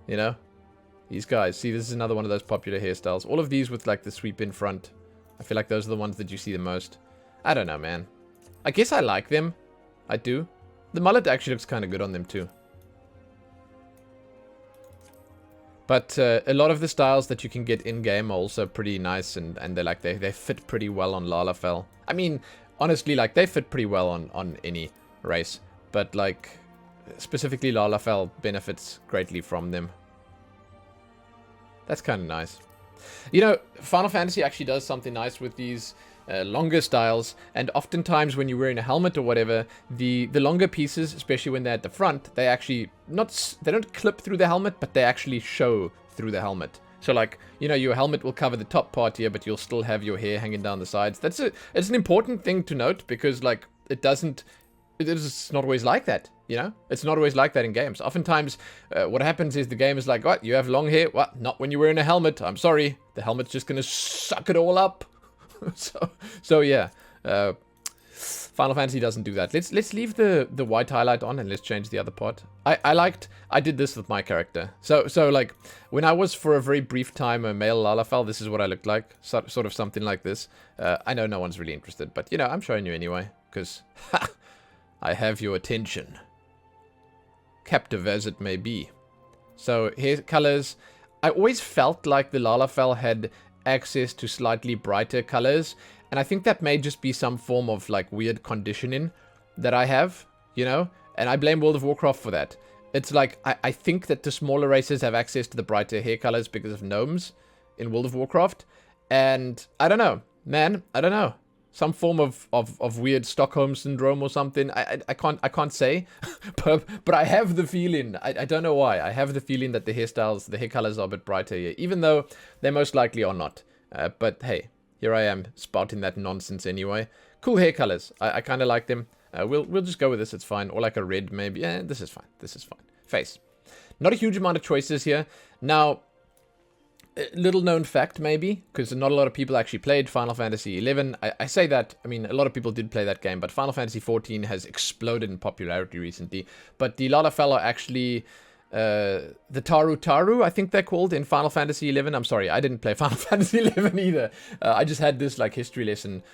You know? These guys. See, this is another one of those popular hairstyles. All of these with like the sweep in front. I feel like those are the ones that you see the most. I don't know, man. I guess I like them. I do. The mullet actually looks kind of good on them too. But a lot of the styles that you can get in-game are also pretty nice, and they fit pretty well on Lalafell. I mean, honestly, like, they fit pretty well on any race. But, like, specifically Lalafell benefits greatly from them. That's kind of nice. You know, Final Fantasy actually does something nice with these longer styles, and oftentimes when you're wearing a helmet or whatever, the longer pieces, especially when they're at the front, they actually they don't clip through the helmet, but they actually show through the helmet. So like, you know, your helmet will cover the top part here, but you'll still have your hair hanging down the sides. It's an important thing to note because like it's not always like that, you know? It's not always like that in games. Oftentimes, what happens is the game is like, what, you have long hair? What? Not when you're wearing a helmet. I'm sorry. The helmet's just going to suck it all up. So yeah. Final Fantasy doesn't do that. Let's leave the white highlight on and let's change the other part. I did this with my character. So like when I was for a very brief time a male Lalafell, this is what I looked like. Sort of something like this. I know no one's really interested, but you know, I'm showing you anyway because I have your attention. Captive as it may be. So hair colors. I always felt like the Lalafell had access to slightly brighter colors, and I think that may just be some form of like weird conditioning that I have, you know, and I blame World of Warcraft for that. It's like I think that the smaller races have access to the brighter hair colors because of gnomes in World of Warcraft, and I don't know, man, I don't know. Some form of weird Stockholm syndrome or something. I can't say, but I have the feeling. I don't know why. I have the feeling that the hairstyles, the hair colors are a bit brighter here, even though they most likely are not. But hey, here I am spouting that nonsense anyway. Cool hair colors. I kind of like them. We'll just go with this. It's fine. Or like a red maybe. Yeah, this is fine. This is fine. Face. Not a huge amount of choices here. Now, little known fact maybe, because not a lot of people actually played Final Fantasy XI. I say that, I mean, a lot of people did play that game, but Final Fantasy XIV has exploded in popularity recently. But the Lalafell are actually the Taru, I think they're called in Final Fantasy XI. I'm sorry, I didn't play Final Fantasy XI either. I just had this like history lesson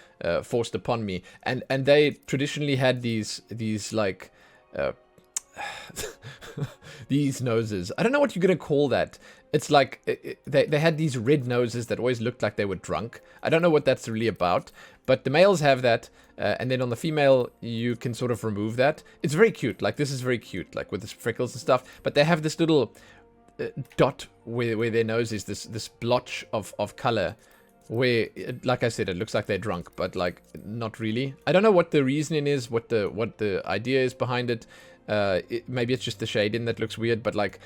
forced upon me, and they traditionally had these like these noses. I don't know what you're gonna call that. It's like they had these red noses that always looked like they were drunk. I don't know what that's really about, but the males have that, and then on the female you can sort of remove that. It's very cute. Like this is very cute, like with the freckles and stuff. But they have this little dot where their nose is, this blotch of color, where, like I said, it looks like they're drunk, but like not really. I don't know what the reasoning is, what the idea is behind it. Maybe it's just the shading that looks weird, but like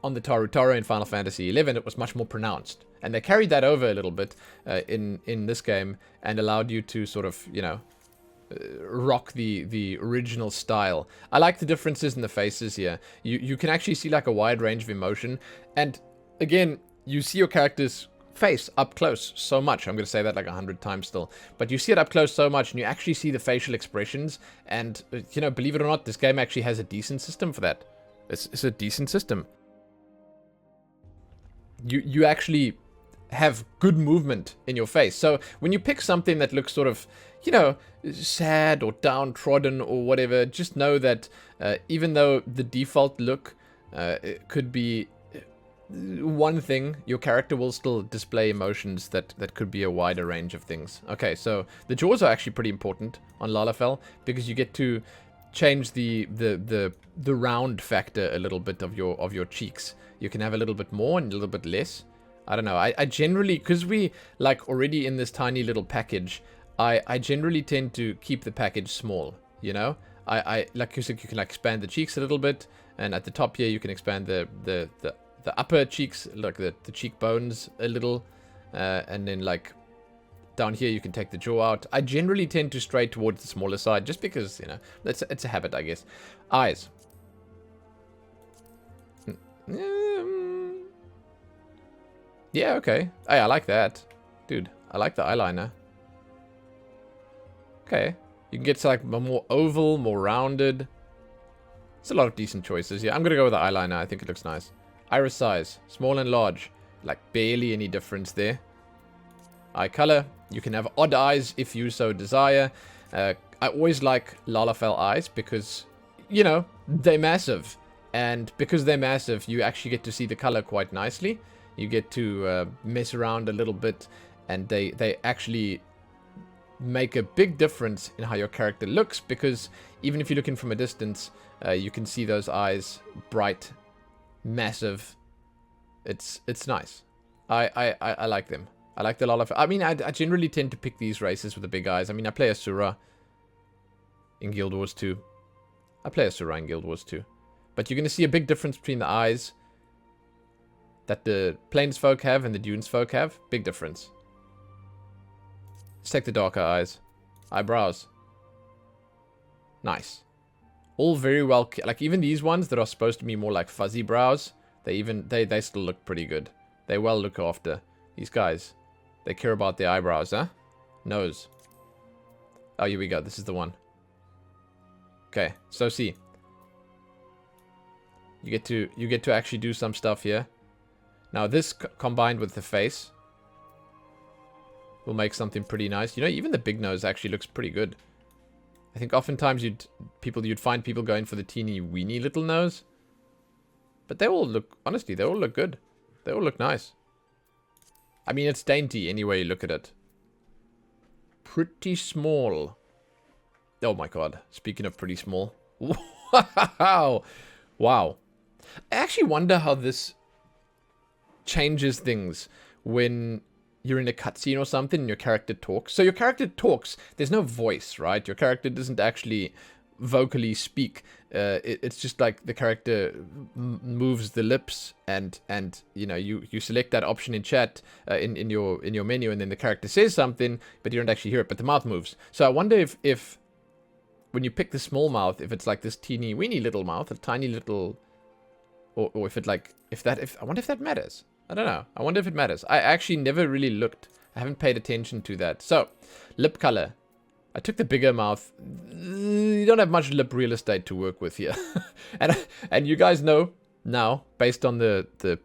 on the Taru in Final Fantasy XI, it was much more pronounced, and they carried that over a little bit in this game and allowed you to sort of, you know, rock the original style. I like the differences in the faces here. You can actually see like a wide range of emotion, and again, you see your character's face up close so much. I'm going to say that like 100 times still, but you see it up close so much, and you actually see the facial expressions, and you know, believe it or not, this game actually has a decent system for that. It's a decent system. You actually have good movement in your face. So when you pick something that looks sort of, you know, sad or downtrodden or whatever, just know that even though the default look it could be one thing, your character will still display emotions that could be a wider range of things. Okay, so the jaws are actually pretty important on Lalafell because you get to change the round factor a little bit of your cheeks. You can have a little bit more and a little bit less. I don't know. I generally, because we like already in this tiny little package, I generally tend to keep the package small, you know? I like you said, you can like expand the cheeks a little bit, and at the top here you can expand the upper cheeks, like the cheekbones a little, and then like down here you can take the jaw out. I generally tend to stray towards the smaller side just because, you know, it's a habit, I guess. Eyes. Yeah, okay. Hey, I like that. Dude, I like the eyeliner. Okay. You can get to like more oval, more rounded. It's a lot of decent choices. Yeah, I'm going to go with the eyeliner. I think it looks nice. Iris size. Small and large. Like barely any difference there. Eye color. You can have odd eyes if you so desire. I always like Lalafell eyes because, you know, they're massive. And because they're massive, you actually get to see the color quite nicely. You get to mess around a little bit, and they actually make a big difference in how your character looks, because even if you're looking from a distance, you can see those eyes bright, massive. It's nice. I like them. I like the Lalafell. I mean, I generally tend to pick these races with the big eyes. I mean, I play Asura in Guild Wars 2. I play Asura in Guild Wars 2. But you're going to see a big difference between the eyes that the Plainsfolk have and the Dunesfolk have. Big difference. Let's take the darker eyes. Eyebrows. Nice. All very well... Like, even these ones that are supposed to be more like fuzzy brows, they still look pretty good. They well look after. These guys, they care about their eyebrows, huh? Nose. Oh, here we go. This is the one. Okay, so see. You get to actually do some stuff here. Now this combined with the face will make something pretty nice. You know, even the big nose actually looks pretty good. I think oftentimes you'd find people going for the teeny weeny little nose. But they all look, honestly, they all look good. They all look nice. I mean, it's dainty any way you look at it. Pretty small. Oh my god. Speaking of pretty small. Wow. Wow. I actually wonder how this changes things when you're in a cutscene or something and your character talks. So your character talks. There's no voice, right? Your character doesn't actually vocally speak. It's just like the character moves the lips and you know, you select that option in chat in your menu, and then the character says something, but you don't actually hear it, but the mouth moves. So I wonder if when you pick the small mouth, if it's like this teeny weeny little mouth, a tiny little, or if it like I wonder if that matters. I don't know. I wonder if it matters. I actually never really looked. I haven't paid attention to that. So, lip color. I took the bigger mouth. You don't have much lip real estate to work with here. and you guys know now, based on the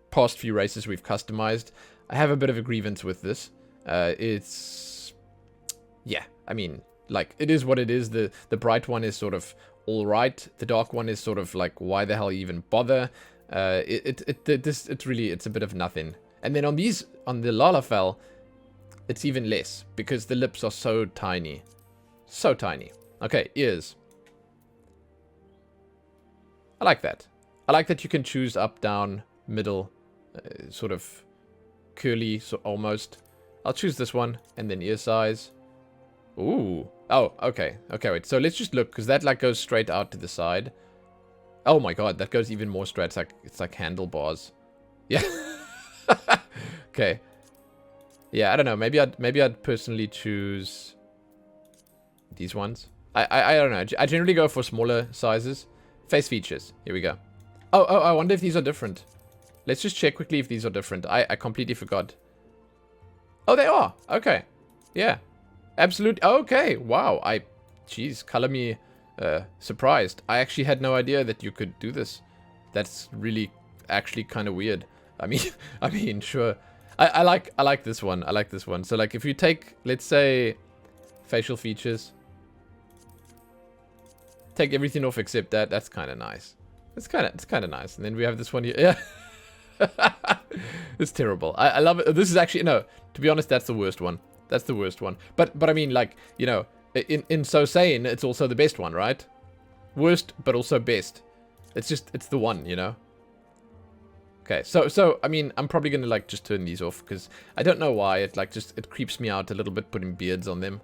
past few races we've customized, I have a bit of a grievance with this. It's... Yeah, I mean, like, it is what it is. The bright one is sort of alright. The dark one is sort of like, why the hell even bother? It's really a bit of nothing. And then on the Lalafell, it's even less because the lips are so tiny. So tiny. Okay, ears. I like that. I like that you can choose up, down, middle, sort of curly, so almost. I'll choose this one and then ear size. Ooh. Oh, okay. Okay, wait. So let's just look, because that like goes straight out to the side. Oh my god, that goes even more straight. It's like handlebars. Yeah. Okay. Yeah, I don't know. Maybe I'd personally choose these ones. I don't know. I generally go for smaller sizes. Face features. Here we go. Oh, I wonder if these are different. Let's just check quickly if these are different. I completely forgot. Oh, they are. Okay. Yeah. Absolute. Okay. Wow. Jeez, color me surprised. I actually had no idea that you could do this. That's really actually kind of weird. I mean, sure. I like this one. I like this one. So like if you take, let's say, facial features, take everything off except that. That's kind of nice. It's kind of nice. And then we have this one here. Yeah. It's terrible. I love it. This is actually, no, to be honest, that's the worst one. That's the worst one. But I mean, like, you know, in so saying, it's also the best one, right? Worst, but also best. It's the one, you know? Okay, so I mean, I'm probably gonna like just turn these off because I don't know why it creeps me out a little bit putting beards on them.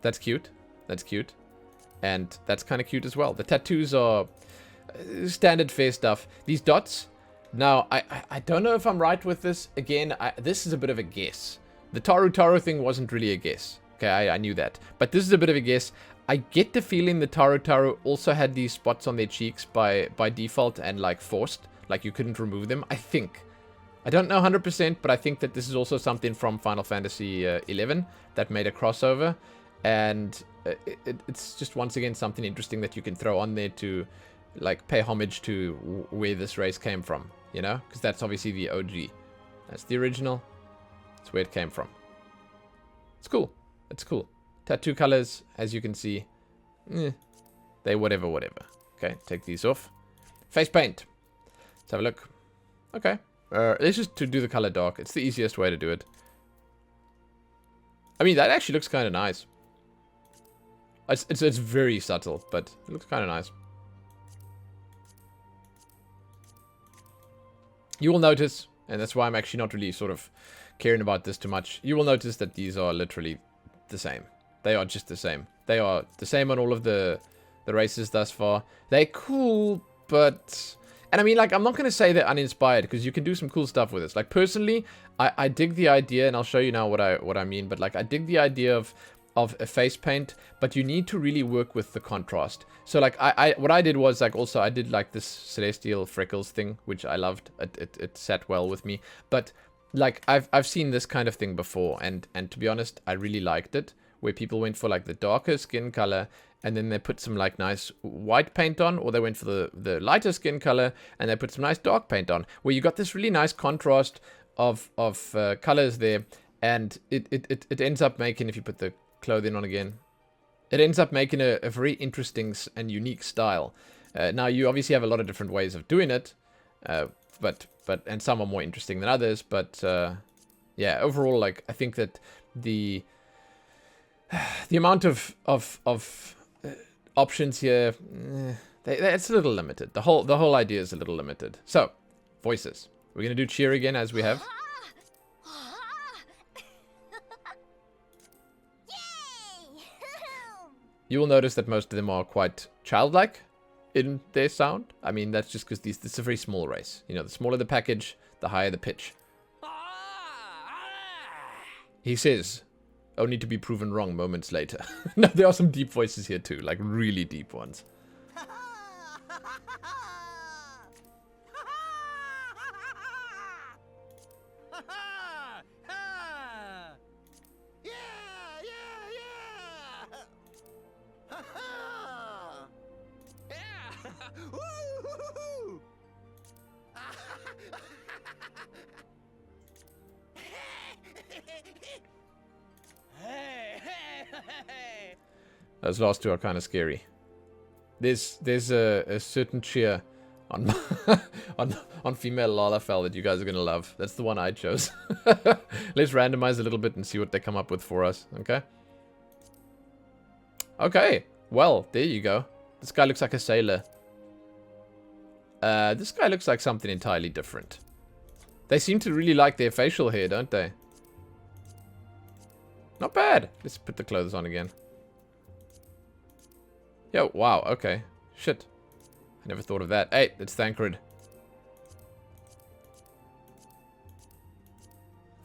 That's cute. That's cute. And that's kind of cute as well. The tattoos are standard fare stuff. These dots. Now, I don't know if I'm right with this. Again, this is a bit of a guess. The Taro thing wasn't really a guess. Okay, I knew that. But this is a bit of a guess. I get the feeling the Taro also had these spots on their cheeks by default and like forced. Like you couldn't remove them, I think. I don't know 100%, but I think that this is also something from Final Fantasy XI that made a crossover. And it's just once again something interesting that you can throw on there to like pay homage to where this race came from, you know? Because that's obviously the OG. That's the original. That's where it came from. It's cool. It's cool. Tattoo colors, as you can see, they whatever. Okay, take these off. Face paint. Let's have a look. Okay. Let's just do the color dark. It's the easiest way to do it. I mean, that actually looks kind of nice. It's very subtle, but it looks kind of nice. You will notice, and that's why I'm actually not really sort of caring about this too much. You will notice that these are literally the same. They are just the same. They are the same on all of the races thus far. They're cool, but... And I mean, like, I'm not going to say they're uninspired, because you can do some cool stuff with this. Like, personally, I dig the idea, and I'll show you now what I mean, but, like, I dig the idea of a face paint, but you need to really work with the contrast. So, like, what I did was, like, also, I did, like, this celestial freckles thing, which I loved. It sat well with me. But, like, I've seen this kind of thing before, and to be honest, I really liked it, where people went for, like, the darker skin color, and then they put some like nice white paint on, or they went for the lighter skin color and they put some nice dark paint on, where you got this really nice contrast of colors there, and it ends up making, if you put the clothing on again, it ends up making a very interesting and unique style. Now you obviously have a lot of different ways of doing it, but and some are more interesting than others, but yeah, overall, like, I think that the amount of options here, it's a little limited. The whole idea is a little limited. So, voices. We're gonna do cheer again, as we have. You will notice that most of them are quite childlike in their sound. I mean, that's just because this is a very small race. You know, the smaller the package, the higher the pitch. He says, only to be proven wrong moments later. No, there are some deep voices here too, like really deep ones. Those last two are kind of scary. There's a certain cheer on on female Lalafell that you guys are gonna love. That's the one I chose. Let's randomize a little bit and see what they come up with for us. Okay. Okay. Well, there you go. This guy looks like a sailor. This guy looks like something entirely different. They seem to really like their facial hair, don't they? Not bad. Let's put the clothes on again. Yo, wow, okay. Shit. I never thought of that. Hey, it's Thancred.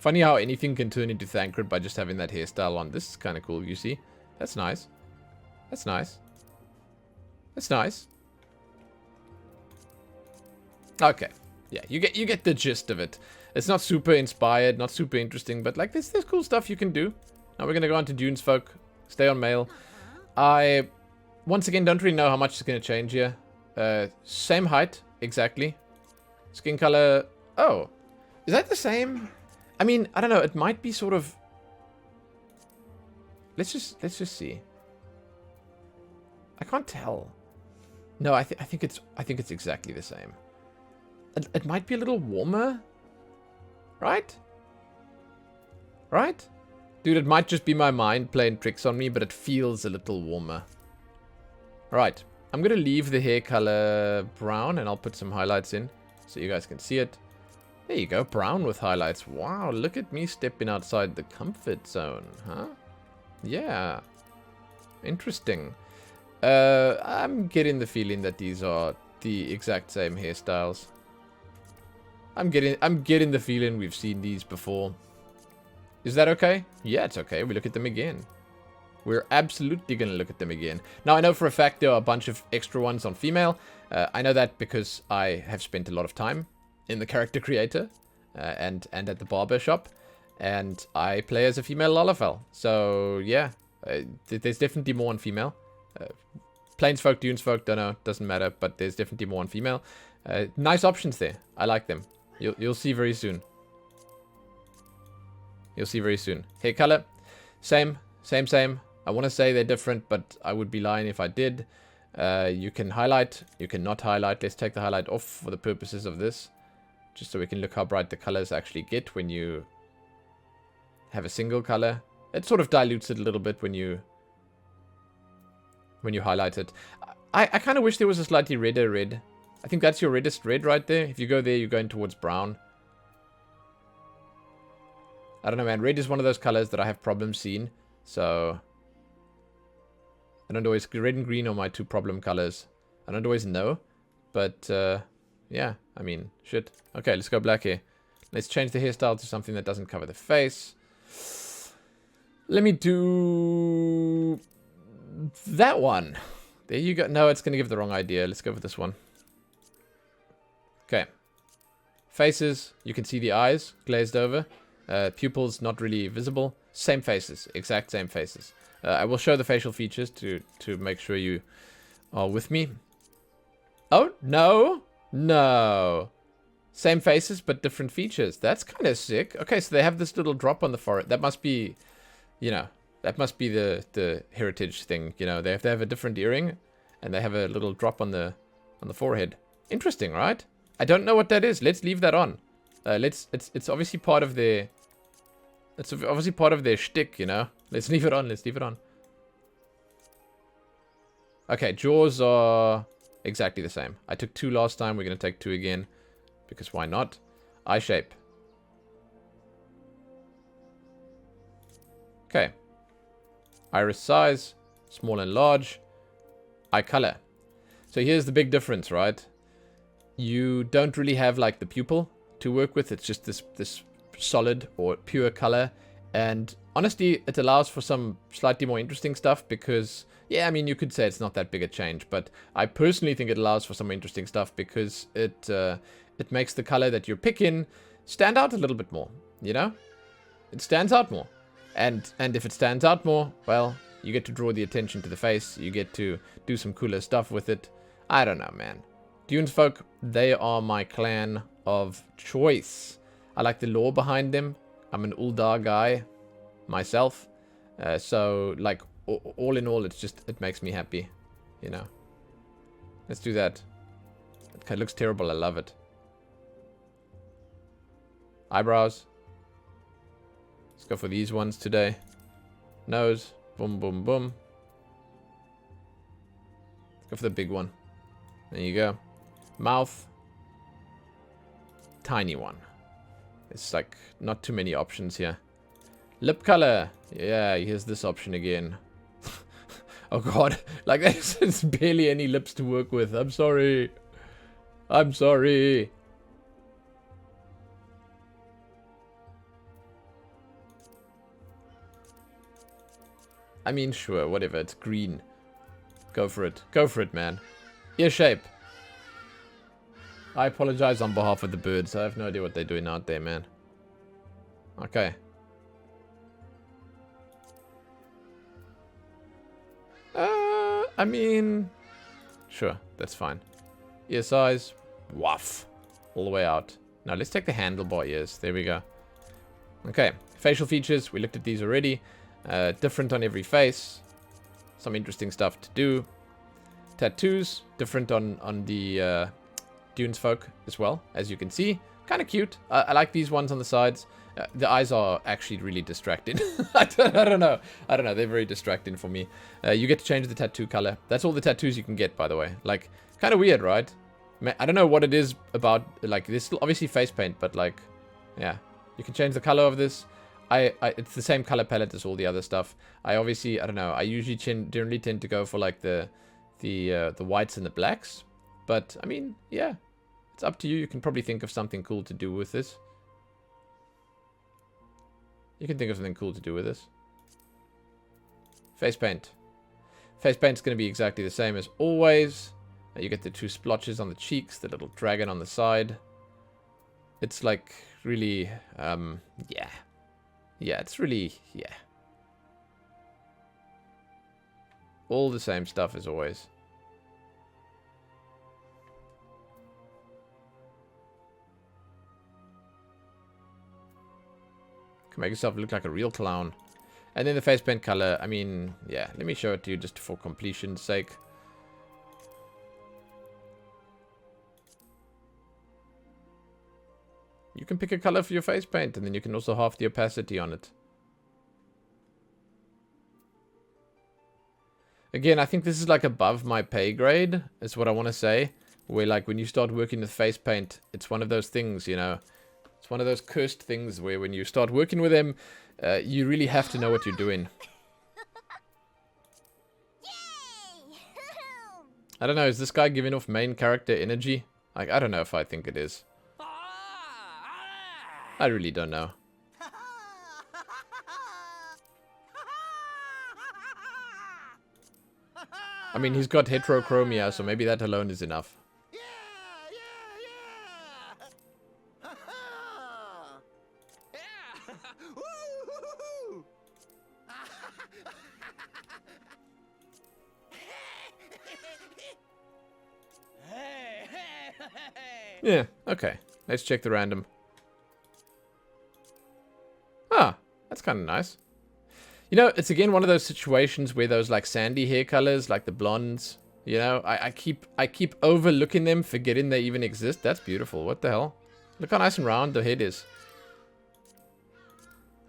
Funny how anything can turn into Thancred by just having that hairstyle on. This is kind of cool, you see. That's nice. That's nice. That's nice. Okay. Yeah, you get the gist of it. It's not super inspired, not super interesting, but like there's cool stuff you can do. Now we're gonna go on to Dunesfolk. Stay on male. I once again don't really know how much is gonna change here. Same height, exactly. Skin color. Oh. Is that the same? I mean, I don't know, it might be sort of. Let's just see. I can't tell. No, I think it's exactly the same. It might be a little warmer. Right? Right? Dude, it might just be my mind playing tricks on me, but it feels a little warmer. Right. I'm going to leave the hair color brown, and I'll put some highlights in so you guys can see it. There you go. Brown with highlights. Wow, look at me stepping outside the comfort zone, huh? Yeah. Interesting. I'm getting the feeling that these are the exact same hairstyles. I'm getting the feeling we've seen these before. Is that okay? Yeah, it's okay. We look at them again. We're absolutely going to look at them again. Now, I know for a fact there are a bunch of extra ones on female. I know that because I have spent a lot of time in the character creator and at the barber shop. And I play as a female Lalafell. So, yeah. There's definitely more on female. Plainsfolk, Dunesfolk, don't know. Doesn't matter. But there's definitely more on female. Nice options there. I like them. You'll see very soon. You'll see very soon. Hair color. Same. I want to say they're different, but I would be lying if I did. You can highlight. You can not highlight. Let's take the highlight off for the purposes of this. Just so we can look how bright the colors actually get when you have a single color. It sort of dilutes it a little bit when you highlight it. I kind of wish there was a slightly redder red. I think that's your reddest red right there. If you go there, you're going towards brown. I don't know, man. Red is one of those colors that I have problems seeing. So, I don't always... Red and green are my two problem colors. I don't always know. But, yeah. I mean, shit. Okay, let's go black here. Let's change the hairstyle to something that doesn't cover the face. Let me do... that one. There you go. No, it's going to give the wrong idea. Let's go for this one. Okay. Faces. You can see the eyes glazed over. Pupils not really visible. Same faces, exact same faces. I will show the facial features to make sure you are with me. Oh, no. No. Same faces, but different features. That's kind of sick. Okay, so they have this little drop on the forehead. That must be, you know, that must be the heritage thing. You know, they have a different earring, and they have a little drop on the forehead. Interesting, right? I don't know what that is. Let's leave that on. It's obviously part of their... It's obviously part of their shtick, you know? Let's leave it on. Let's leave it on. Okay, jaws are exactly the same. I took 2 last time. We're going to take 2 again. Because why not? Eye shape. Okay. Iris size. Small and large. Eye color. So here's the big difference, right? You don't really have like the pupil to work with. It's just this solid or pure color. And honestly, it allows for some slightly more interesting stuff because, yeah, I mean, you could say it's not that big a change, but I personally think it allows for some interesting stuff because it makes the color that you're picking stand out a little bit more, you know? It stands out more. And if it stands out more, well, you get to draw the attention to the face. You get to do some cooler stuff with it. I don't know, man. Dunesfolk, they are my clan of choice. I like the lore behind them. I'm an Uldar guy myself. So, like, all in all, it makes me happy, you know. Let's do that. It looks terrible. I love it. Eyebrows. Let's go for these ones today. Nose. Boom, boom, boom. Let's go for the big one. There you go. Mouth. Tiny one. It's like not too many options here. Lip color. Yeah, here's this option again. Oh god. Like there's barely any lips to work with. I'm sorry. I'm sorry. I mean, sure, whatever. It's green. Go for it. Go for it, man. Ear shape. I apologize on behalf of the birds. I have no idea what they're doing out there, man. Okay. I mean... Sure, that's fine. Ear size. Woof. All the way out. Now, let's take the handlebar ears. There we go. Okay. Facial features. We looked at these already. Different on every face. Some interesting stuff to do. Tattoos. Different on the Dunesfolk as well, as you can see. Kind of cute. I like these ones on the sides. The eyes are actually really distracting. I don't know. They're very distracting for me. You get to change the tattoo color. That's all the tattoos you can get, by the way. Like, kind of weird, right? I don't know what it is about. Like, there's still obviously face paint, but like, yeah. You can change the color of this. It's the same color palette as all the other stuff. I don't know. I usually generally tend to go for like the whites and the blacks. But, I mean, yeah. It's up to you. You can probably think of something cool to do with this. You can think of something cool to do with this. Face paint. Face paint's going to be exactly the same as always. You get the 2 splotches on the cheeks, the little dragon on the side. It's like really, yeah. Yeah, it's really, yeah. All the same stuff as always. Can make yourself look like a real clown. And then the face paint color, I mean, yeah. Let me show it to you just for completion's sake. You can pick a color for your face paint, and then you can also half the opacity on it. Again, I think this is like above my pay grade, is what I want to say. Where like when you start working with face paint, it's one of those things, you know. It's one of those cursed things where when you start working with them, you really have to know what you're doing. I don't know, is this guy giving off main character energy? Like, I don't know if I think it is. I really don't know. I mean, he's got heterochromia, so maybe that alone is enough. Yeah, okay. Let's check the random. Ah, that's kind of nice. You know, it's again one of those situations where those like sandy hair colors, like the blondes, you know, I keep overlooking them, forgetting they even exist. That's beautiful. What the hell? Look how nice and round the head is.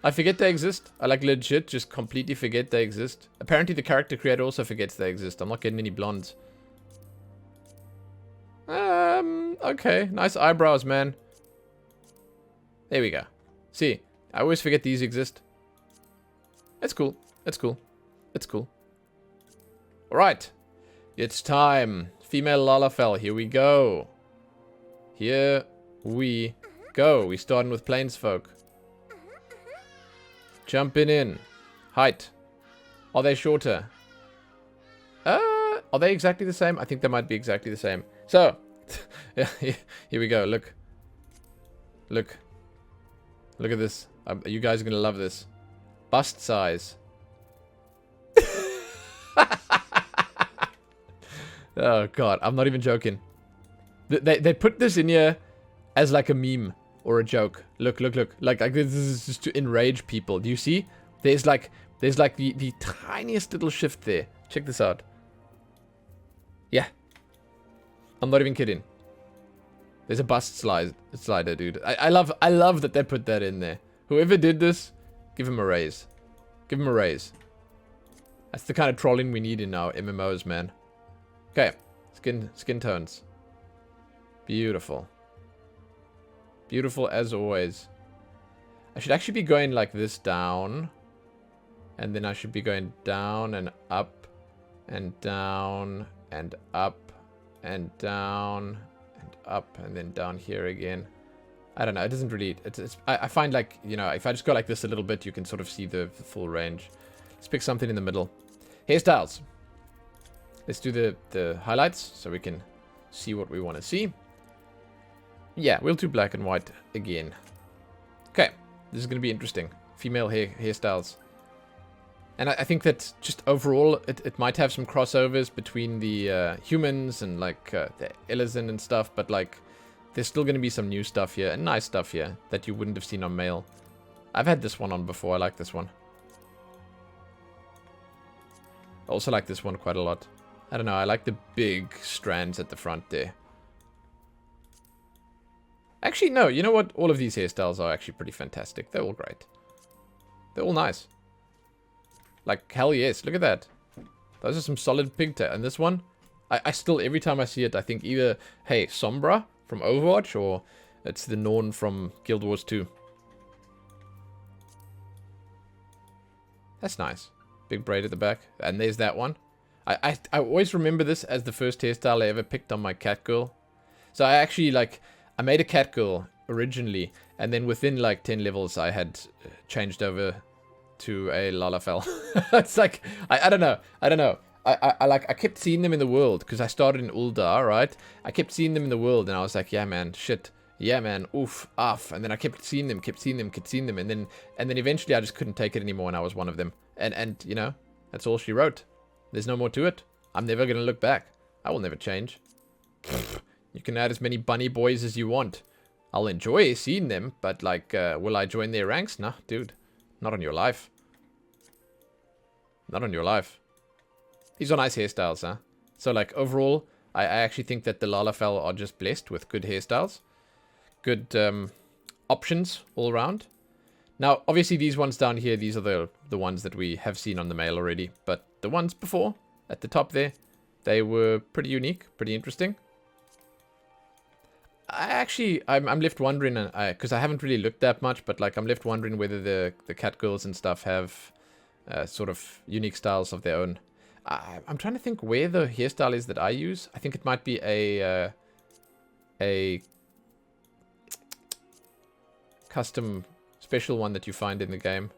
I forget they exist. I like legit just completely forget they exist. Apparently the character creator also forgets they exist. I'm not getting any blondes. Okay. Nice eyebrows, man. There we go. See, I always forget these exist. It's cool. It's cool. It's cool. Alright. It's time. Female Lalafell. Here we go. Here we go. We starting with Plainsfolk. Jumping in. Height. Are they shorter? Are they exactly the same? I think they might be exactly the same. So, yeah, here we go. Look. Look. Look at this. You guys are going to love this. Bust size. Oh, God. I'm not even joking. They put this in here as like a meme or a joke. Look, look, look. Like this is just to enrage people. Do you see? There's like the tiniest little shift there. Check this out. Yeah. I'm not even kidding. There's a bust slider, dude. I love that they put that in there. Whoever did this, give him a raise. Give him a raise. That's the kind of trolling we need in our MMOs, man. Okay. Skin tones. Beautiful. Beautiful as always. I should actually be going like this down. And then I should be going down and up. And down and up. And down and up. And then down here again. I don't know. It doesn't really... I find like, you know, if I just go like this a little bit, you can sort of see the full range. Let's pick something in the middle. Hairstyles. Let's do the highlights so we can see what we want to see. Yeah, we'll do black and white again. Okay, this is going to be interesting. Female hairstyles. And I think that just overall, it might have some crossovers between the humans and like the Elezen and stuff, but like there's still going to be some new stuff here and nice stuff here that you wouldn't have seen on male. I've had this one on before. I like this one. I also like this one quite a lot. I don't know. I like the big strands at the front there. Actually, no. You know what? All of these hairstyles are actually pretty fantastic. They're all great. They're all nice. Like, hell yes. Look at that. Those are some solid pigtail. And this one, I still, every time I see it, I think either, hey, Sombra from Overwatch, or it's the Norn from Guild Wars 2. That's nice. Big braid at the back. And there's that one. I always remember this as the first hairstyle I ever picked on my cat girl. So I actually, like, I made a cat girl originally, and then within, like, 10 levels, I had changed over to a Lalafell. It's like, I don't know. I don't know. I kept seeing them in the world, because I started in Uldar, right? I kept seeing them in the world, and I was like, yeah, man, shit. Yeah, man, oof, off. And then I kept seeing them, and then eventually I just couldn't take it anymore, and I was one of them. And you know, that's all she wrote. There's no more to it. I'm never going to look back. I will never change. You can add as many bunny boys as you want. I'll enjoy seeing them, but like, will I join their ranks? Nah, dude. Not on your life. Not on your life. These are nice hairstyles, huh? So like, overall, I actually think that the Lalafell are just blessed with good hairstyles. Good options all around. Now, obviously, these ones down here, these are the ones that we have seen on the male already. But the ones before, at the top there, they were pretty unique, pretty interesting. I'm left wondering, because I haven't really looked that much, but like I'm left wondering whether the cat girls and stuff have sort of unique styles of their own. I'm trying to think where the hairstyle is that I use. I think it might be a custom special one that you find in the game.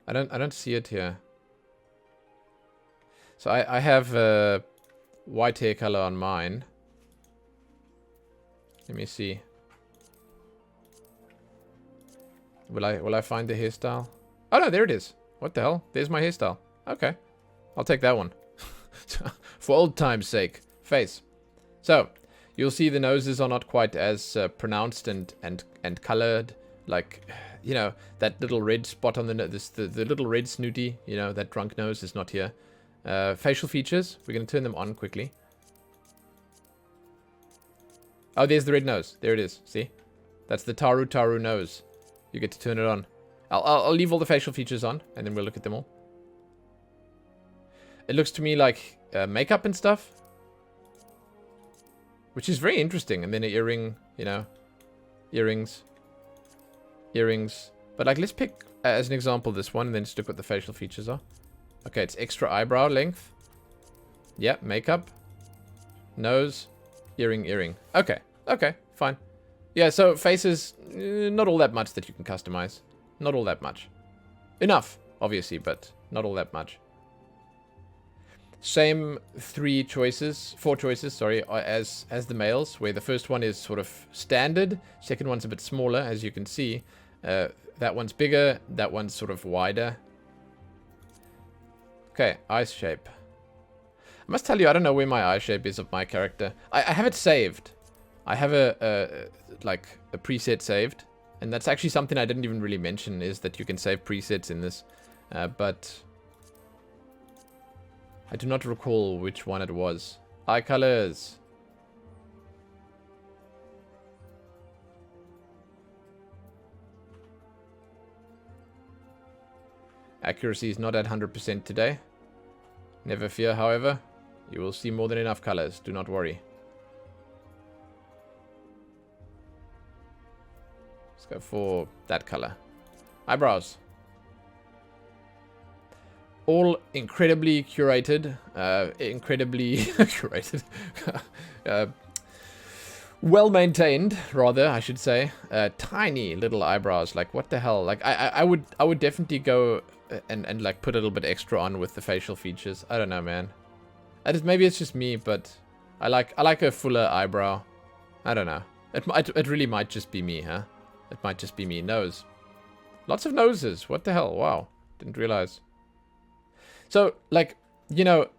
I don't see it here. So I have white hair color on mine. Let me see. Will I find the hairstyle? Oh no, there it is. What the hell? There's my hairstyle. Okay. I'll take that one. For old time's sake. Face. So, you'll see the noses are not quite as pronounced and colored. Like, you know, that little red spot on the nose, the little red snooty, you know, that drunk nose is not here. Facial features. We're going to turn them on quickly. Oh, there's the red nose. There it is. See? That's the Taru nose. You get to turn it on. I'll leave all the facial features on, and then we'll look at them all. It looks to me like makeup and stuff. Which is very interesting. And then an earring, you know. Earrings. But like, let's pick, as an example, this one, and then just look what the facial features are. Okay, it's extra eyebrow length. Yep, makeup. Nose. Earring. Okay, fine. Yeah, so faces, not all that much that you can customize. Not all that much. Enough, obviously, but not all that much. Same four choices, sorry, as the males, where the first one is sort of standard, second one's a bit smaller, as you can see. That one's bigger, that one's sort of wider. Okay, eye shape. I must tell you, I don't know where my eye shape is of my character. I have it saved. I have a preset saved. And that's actually something I didn't even really mention, is that you can save presets in this. But I do not recall which one it was. Eye colors. Accuracy is not at 100% today. Never fear, however. You will see more than enough colors. Do not worry. Let's go for that color. Eyebrows. All incredibly curated. Incredibly curated. Well maintained, rather, I should say. Tiny little eyebrows. Like, what the hell? Like, I would definitely go and like put a little bit extra on with the facial features. I don't know, man. Maybe it's just me, but I like a fuller eyebrow. I don't know. It really might just be me, huh? It might just be me. Nose. Lots of noses. What the hell? Wow. Didn't realize. So, like, you know,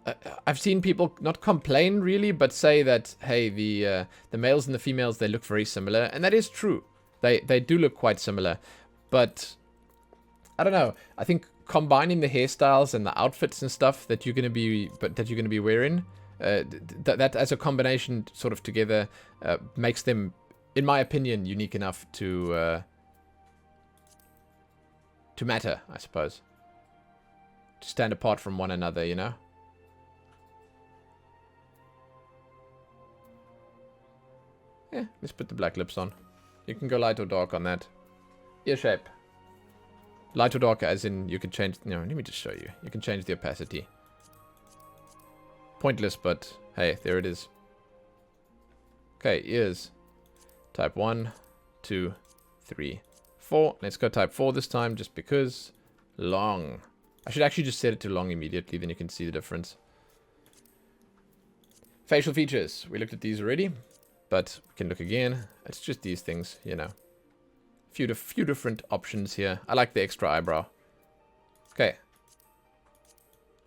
I've seen people not complain really, but say that, hey, the males and the females, they look very similar, and that is true. They do look quite similar, but I don't know. I think combining the hairstyles and the outfits and stuff that you're gonna be wearing, that as a combination sort of together makes them, in my opinion, unique enough to matter, I suppose. To stand apart from one another, you know? Yeah, let's put the black lips on. You can go light or dark on that. Ear shape. Light or dark as in you can change... No, let me just show you. You can change the opacity. Pointless, but hey, there it is. Okay, ears. Type 1, 2, 3, 4. Let's go type 4 this time, just because. Long. I should actually just set it to long immediately, then you can see the difference. Facial features. We looked at these already, but we can look again. It's just these things, you know. Few different options here. I like the extra eyebrow. Okay.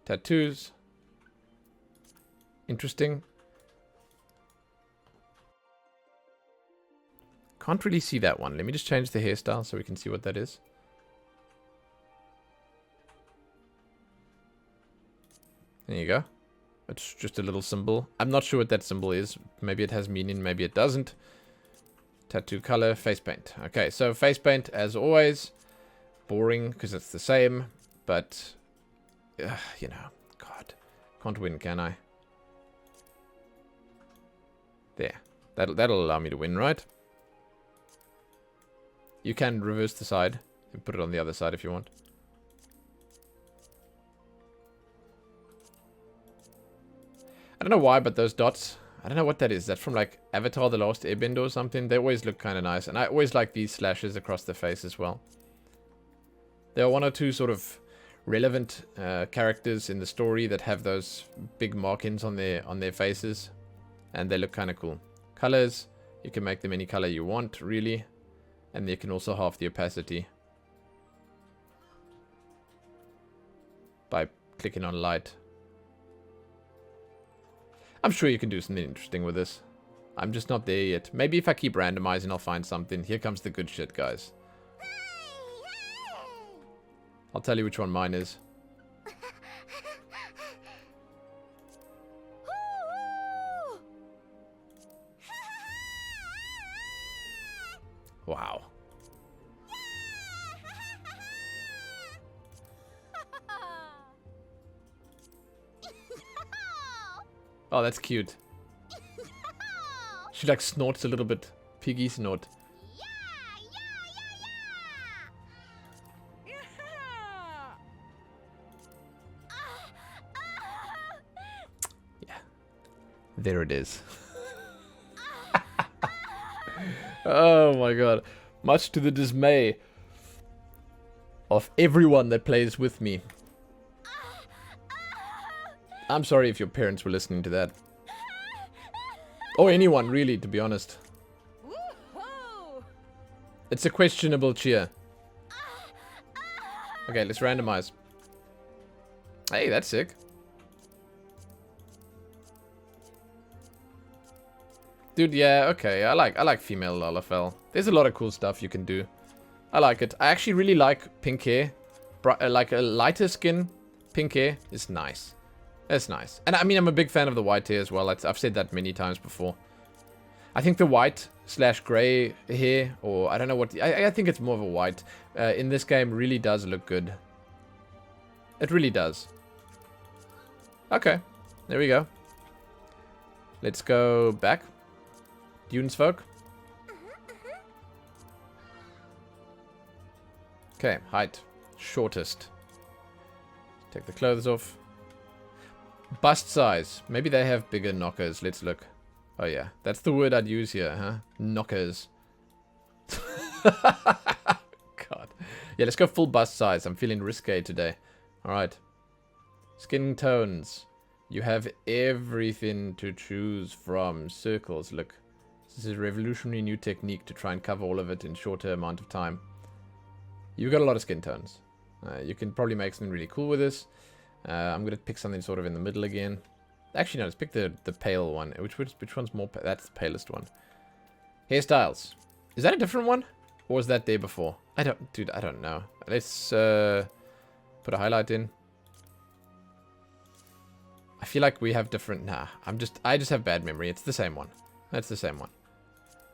Tattoos. Interesting. Can't really see that one. Let me just change the hairstyle so we can see what that is. There you go. It's just a little symbol. I'm not sure what that symbol is. Maybe it has meaning, maybe it doesn't. Tattoo color, face paint. Okay, so face paint, as always. Boring, because it's the same. But, you know, God. Can't win, can I? There. That'll allow me to win, right? You can reverse the side and put it on the other side if you want. I don't know why, but those dots, I don't know what that is. That's from like Avatar The Last Airbender or something. They always look kind of nice. And I always like these slashes across the face as well. There are one or two sort of relevant characters in the story that have those big markings on their faces. And they look kind of cool. Colors, you can make them any color you want, really. And you can also half the opacity. by clicking on light. I'm sure you can do something interesting with this. I'm just not there yet. Maybe if I keep randomizing, I'll find something. Here comes the good shit, guys. I'll tell you which one mine is. Wow. Oh, that's cute. She like snorts a little bit. Piggy snort. Yeah. There it is. Oh my god. Much to the dismay of everyone that plays with me. I'm sorry if your parents were listening to that. Or anyone, really, to be honest. It's a questionable cheer. Okay, let's randomize. Hey, that's sick. Dude, yeah, okay. I like female Lalafell. There's a lot of cool stuff you can do. I like it. I actually really like pink hair. Like a lighter skin, pink hair is nice. That's nice. And I mean, I'm a big fan of the white hair as well. I've said that many times before. I think the white / grey hair, or I don't know what... I think it's more of a white. In this game really does look good. It really does. Okay. There we go. Let's go back. Dunesfolk. Okay, height. Shortest. Take the clothes off. Bust size. Maybe they have bigger knockers. Let's look. Oh yeah, that's the word I'd use here, huh? Knockers. God. Yeah, let's go full bust size. I'm feeling risque today. Alright. Skin tones. You have everything to choose from. Circles, look. This is a revolutionary new technique to try and cover all of it in shorter amount of time. You've got a lot of skin tones. You can probably make something really cool with this. I'm going to pick something sort of in the middle again. Actually, no, let's pick the pale one. Which one's more... That's the palest one. Hairstyles. Is that a different one? Or was that there before? Dude, I don't know. Let's put a highlight in. I feel like we have different... Nah, I just have bad memory. It's the same one. That's the same one.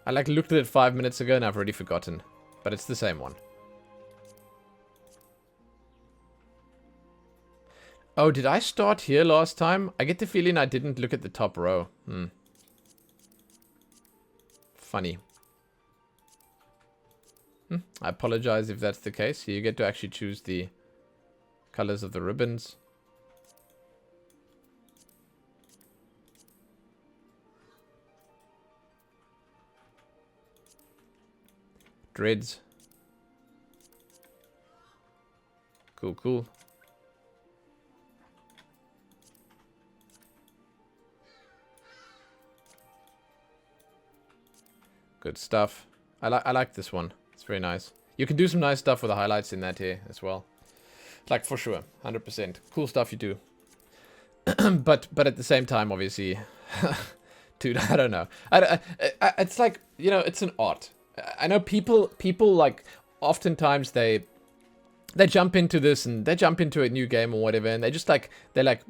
I like looked at it 5 minutes ago and I've already forgotten. But it's the same one. Oh, did I start here last time? I get the feeling I didn't look at the top row. Funny. I apologize if that's the case. You get to actually choose the colors of the ribbons. Dreads. Cool, cool. Good stuff. I like this one. It's very nice. You can do some nice stuff with the highlights in that here as well. Like, for sure. 100%. Cool stuff you do. but at the same time, obviously... Dude, I don't know. It's like, you know, it's an art. I know people like, oftentimes they jump into this and they jump into a new game or whatever, and they're like,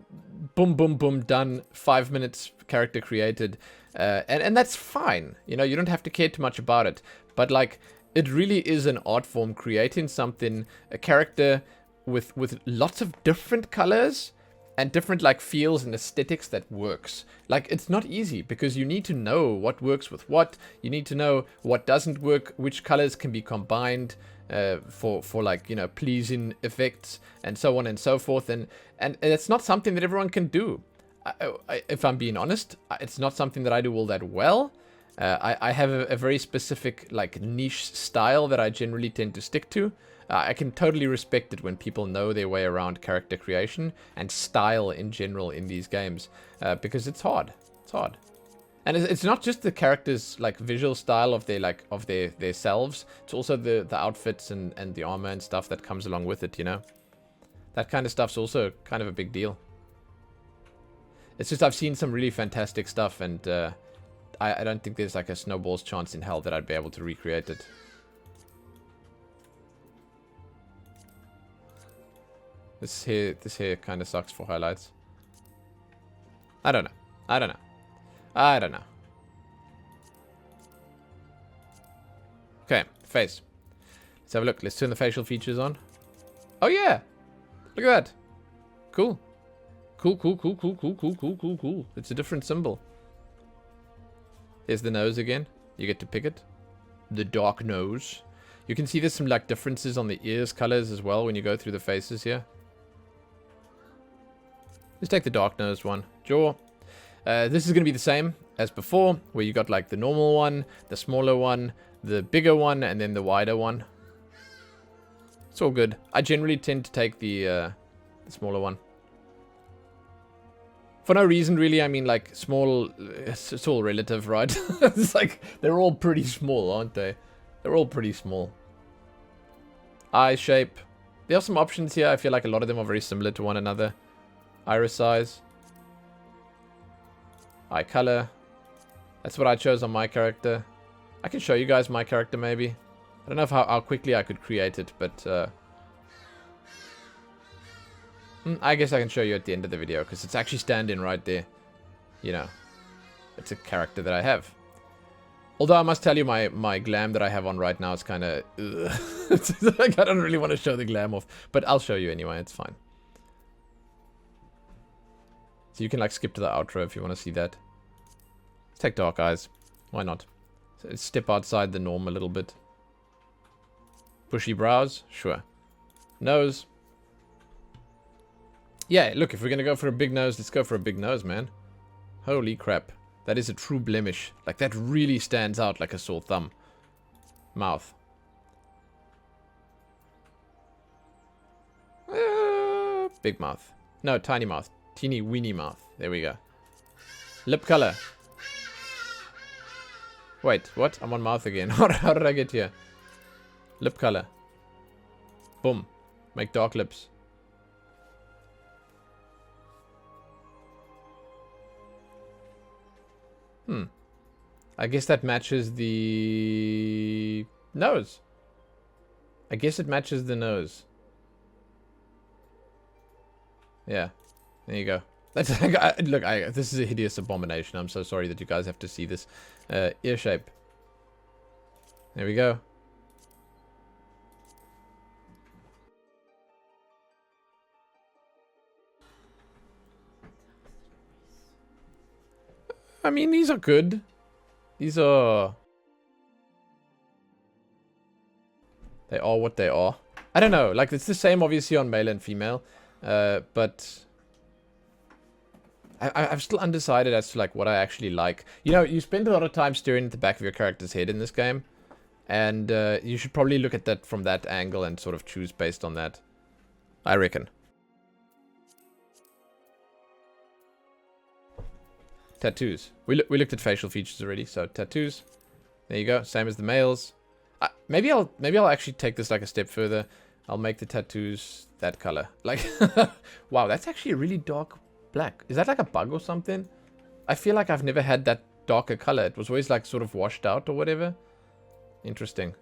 boom, boom, boom, done. 5 minutes, character created. And that's fine. You know, you don't have to care too much about it. But, like, it really is an art form, creating something, a character with lots of different colors and different, like, feels and aesthetics that works. Like, it's not easy because you need to know what works with what. You need to know what doesn't work, which colors can be combined for like, you know, pleasing effects and so on and so forth. And it's not something that everyone can do. If I'm being honest, it's not something that I do all that well. I have a very specific, like, niche style that I generally tend to stick to. I can totally respect it when people know their way around character creation and style in general in these games, because it's hard. It's hard. And it's not just the characters' like visual style of their selves. It's also the outfits and the armor and stuff that comes along with it, you know. That kind of stuff's also kind of a big deal. It's just I've seen some really fantastic stuff, and I don't think there's like a snowball's chance in hell that I'd be able to recreate it. This here kind of sucks for highlights. I don't know. I don't know. I don't know. Okay, face. Let's have a look. Let's turn the facial features on. Oh yeah! Look at that. Cool. Cool, cool, cool, cool, cool, cool, cool, cool, cool. It's a different symbol. There's the nose again. You get to pick it. The dark nose. You can see there's some like differences on the ears colors as well when you go through the faces here. Let's take the dark nose one. Jaw. This is going to be the same as before, where you got like the normal one, the smaller one, the bigger one, and then the wider one. It's all good. I generally tend to take the smaller one. For no reason, really. I mean, like, small, it's all relative, right? It's like, they're all pretty small, aren't they? They're all pretty small. Eye shape. There are some options here. I feel like a lot of them are very similar to one another. Iris size. Eye color. That's what I chose on my character. I can show you guys my character, maybe. I don't know if how quickly I could create it, but I guess I can show you at the end of the video, because it's actually standing right there. You know, it's a character that I have. Although I must tell you, my glam that I have on right now is kind of... like, I don't really want to show the glam off, but I'll show you anyway, it's fine. So you can like skip to the outro if you want to see that. Let's take dark eyes. Why not? So step outside the norm a little bit. Bushy brows? Sure. Nose. Yeah, look, if we're going to go for a big nose, let's go for a big nose, man. Holy crap. That is a true blemish. Like, that really stands out like a sore thumb. Mouth. Big mouth. No, tiny mouth. Teeny weeny mouth. There we go. Lip color. Wait, what? I'm on mouth again. How did I get here? Lip color. Boom. Make dark lips. I guess that matches the nose. I guess it matches the nose. Yeah. There you go. That's look, this is a hideous abomination. I'm so sorry that you guys have to see this. Ear shape. There we go. I mean, these are good. These are... They are what they are. I don't know. Like, it's the same, obviously, on male and female. But... I'm still undecided as to, like, what I actually like. You know, you spend a lot of time staring at the back of your character's head in this game. And you should probably look at that from that angle and sort of choose based on that. I reckon. Tattoos. We looked at facial features already, so tattoos. There you go, same as the males. Maybe I'll actually take this like a step further. I'll make the tattoos that color. Like, wow, that's actually a really dark black. Is that like a bug or something? I feel like I've never had that darker color. It was always like sort of washed out or whatever. Interesting.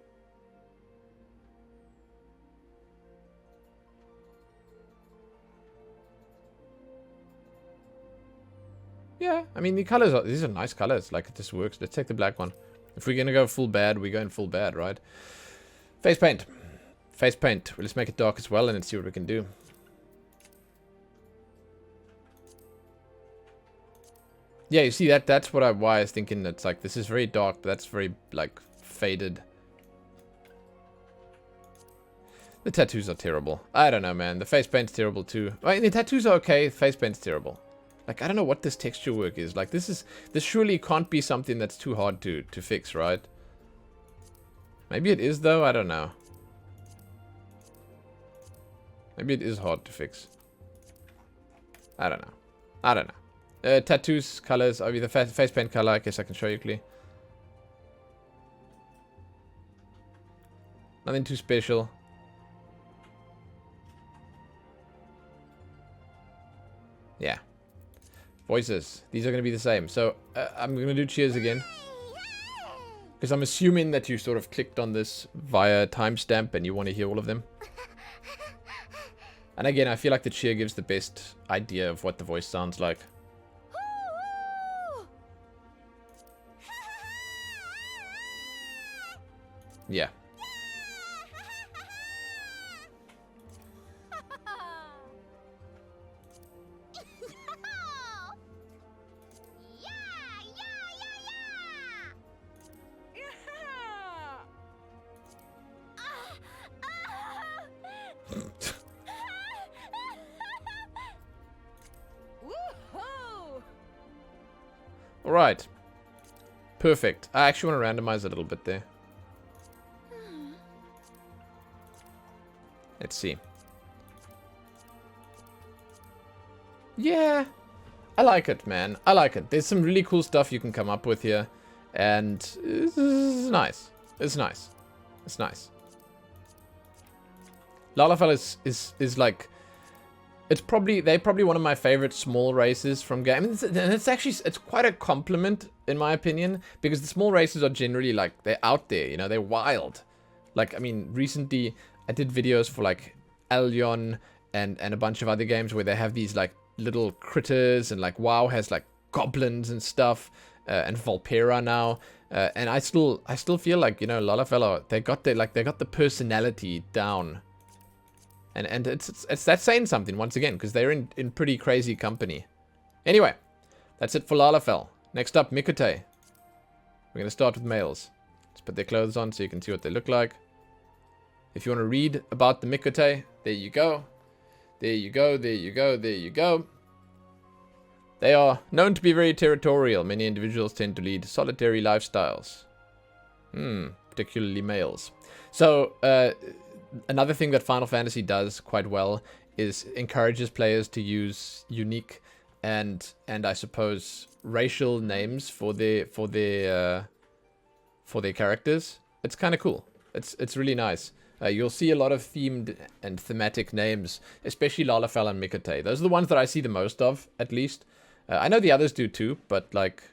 Yeah, I mean, the colors are... These are nice colors. Like, this works. Let's take the black one. If we're going to go full bad, we're going full bad, right? Face paint. Face paint. Well, let's make it dark as well and let's see what we can do. Yeah, you see that? That's what why I was thinking. It's like, this is very dark, but that's very, like, faded. The tattoos are terrible. I don't know, man. The face paint's terrible, too. I mean, the tattoos are okay. Face paint's terrible. Like, I don't know what this texture work is. Like, this surely can't be something that's too hard to fix, right? Maybe it is, though. I don't know. Maybe it is hard to fix. I don't know. I don't know. Tattoos, colors. Oh, the face paint color. I guess I can show you quickly. Nothing too special. Yeah. Voices. These are going to be the same. So I'm going to do cheers again. Because I'm assuming that you sort of clicked on this via timestamp and you want to hear all of them. And again, I feel like the cheer gives the best idea of what the voice sounds like. Yeah. Alright. Perfect. I actually want to randomize a little bit there. Let's see. Yeah. I like it, man. I like it. There's some really cool stuff you can come up with here. And it's nice. It's nice. It's nice. Lalafell is like... they're probably one of my favorite small races from game. And it's quite a compliment in my opinion, because the small races are generally like, they're out there, you know, they're wild. Like, I mean, recently I did videos for like Helions and a bunch of other games where they have these like little critters, and like WoW has like goblins and stuff, and Volpera now, and I still feel like, you know, Lalafell, they got the personality down. And that's saying something, once again, because they're in pretty crazy company. Anyway, that's it for Lalafell. Next up, Miqo'te. We're going to start with males. Let's put their clothes on so you can see what they look like. If you want to read about the Miqo'te, there you go. There you go, there you go, there you go. They are known to be very territorial. Many individuals tend to lead solitary lifestyles. Particularly males. So, another thing that Final Fantasy does quite well is encourages players to use unique and I suppose racial names for their characters. It's kind of cool. It's really nice. You'll see a lot of themed and thematic names, especially Lalafell and Miqo'te. Those are the ones that I see the most of, at least. I know the others do too, but like,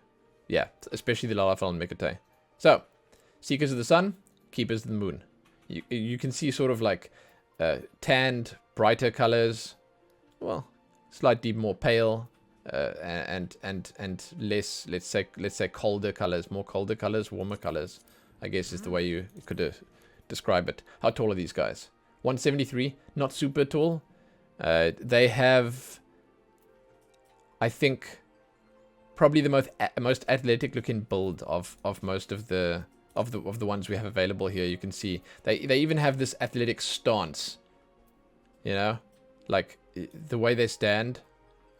yeah, especially the Lalafell and Miqo'te. So, Seekers of the Sun, Keepers of the Moon. You can see sort of like tanned, brighter colors, well, slightly more pale, and less, let's say colder colors, more colder colors, warmer colors, I guess is the way you could describe it. How tall are these guys? 173, not super tall. They have, I think, probably the most athletic looking build of most of the ones we have available here. You can see they even have this athletic stance, you know, like the way they stand.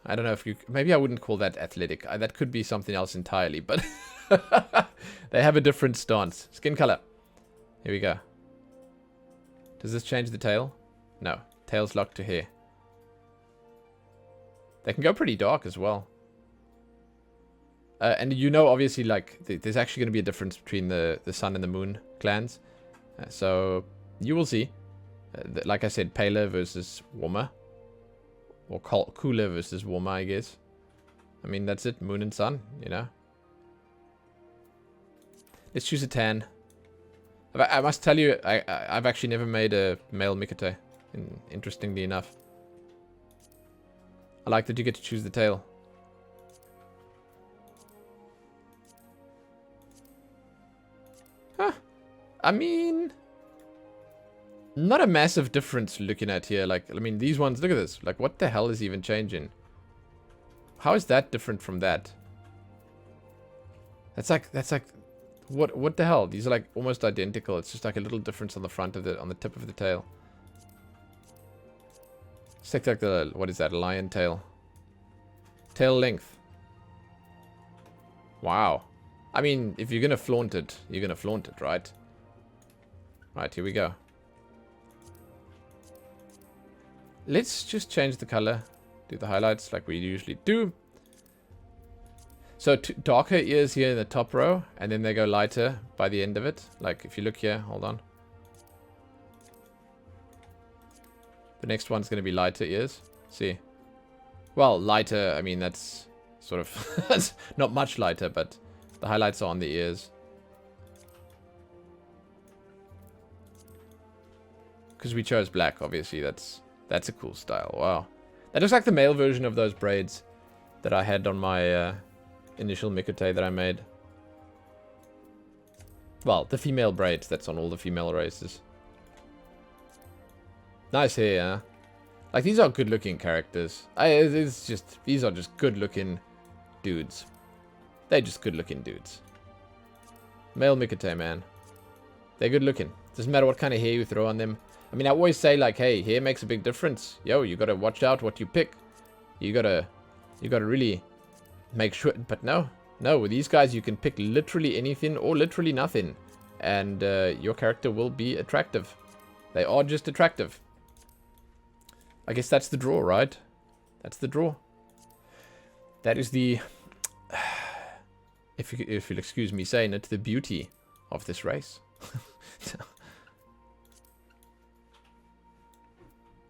I don't know if maybe I wouldn't call that athletic. That could be something else entirely, but they have a different stance. Skin color. Here we go. Does this change the tail? No. Tail's locked to hair. They can go pretty dark as well. And you know, obviously, like, there's actually going to be a difference between the Sun and the Moon clans. So, you will see. Like I said, paler versus warmer. Or cooler versus warmer, I guess. I mean, that's it. Moon and Sun, you know. Let's choose a tan. I must tell you, I've actually never made a male Miqo'te. Interestingly enough. I like that you get to choose the tail. Huh. I mean, not a massive difference looking at here. Like, I mean, these ones, look at this. Like, what the hell is even changing? How is that different from that? That's like, what the hell? These are like almost identical. It's just like a little difference on the front of on the tip of the tail. Let's take like the, what is that? A lion tail. Tail length. Wow. I mean, if you're gonna flaunt it, you're gonna flaunt it, right? Right, here we go. Let's just change the color. Do the highlights like we usually do. So darker ears here in the top row, and then they go lighter by the end of it. Like if you look here, hold on. The next one's going to be lighter ears. See. Well, lighter, I mean, that's sort of... that's not much lighter, but the highlights are on the ears. Because we chose black, obviously. That's a cool style. Wow. That looks like the male version of those braids that I had on my initial Miqo'te that I made. Well, the female braids that's on all the female races. Nice hair, huh? Like, these are good-looking characters. These are just good-looking dudes. They're just good-looking dudes. Male Miqo'te, man. They're good-looking. Doesn't matter what kind of hair you throw on them. I mean, I always say, like, hey, hair makes a big difference. Yo, you gotta watch out what you pick. You gotta really make sure. But no, with these guys, you can pick literally anything or literally nothing. And your character will be attractive. They are just attractive. I guess that's the draw, right? That's the draw. That is the, if you'll excuse me saying it, the beauty of this race.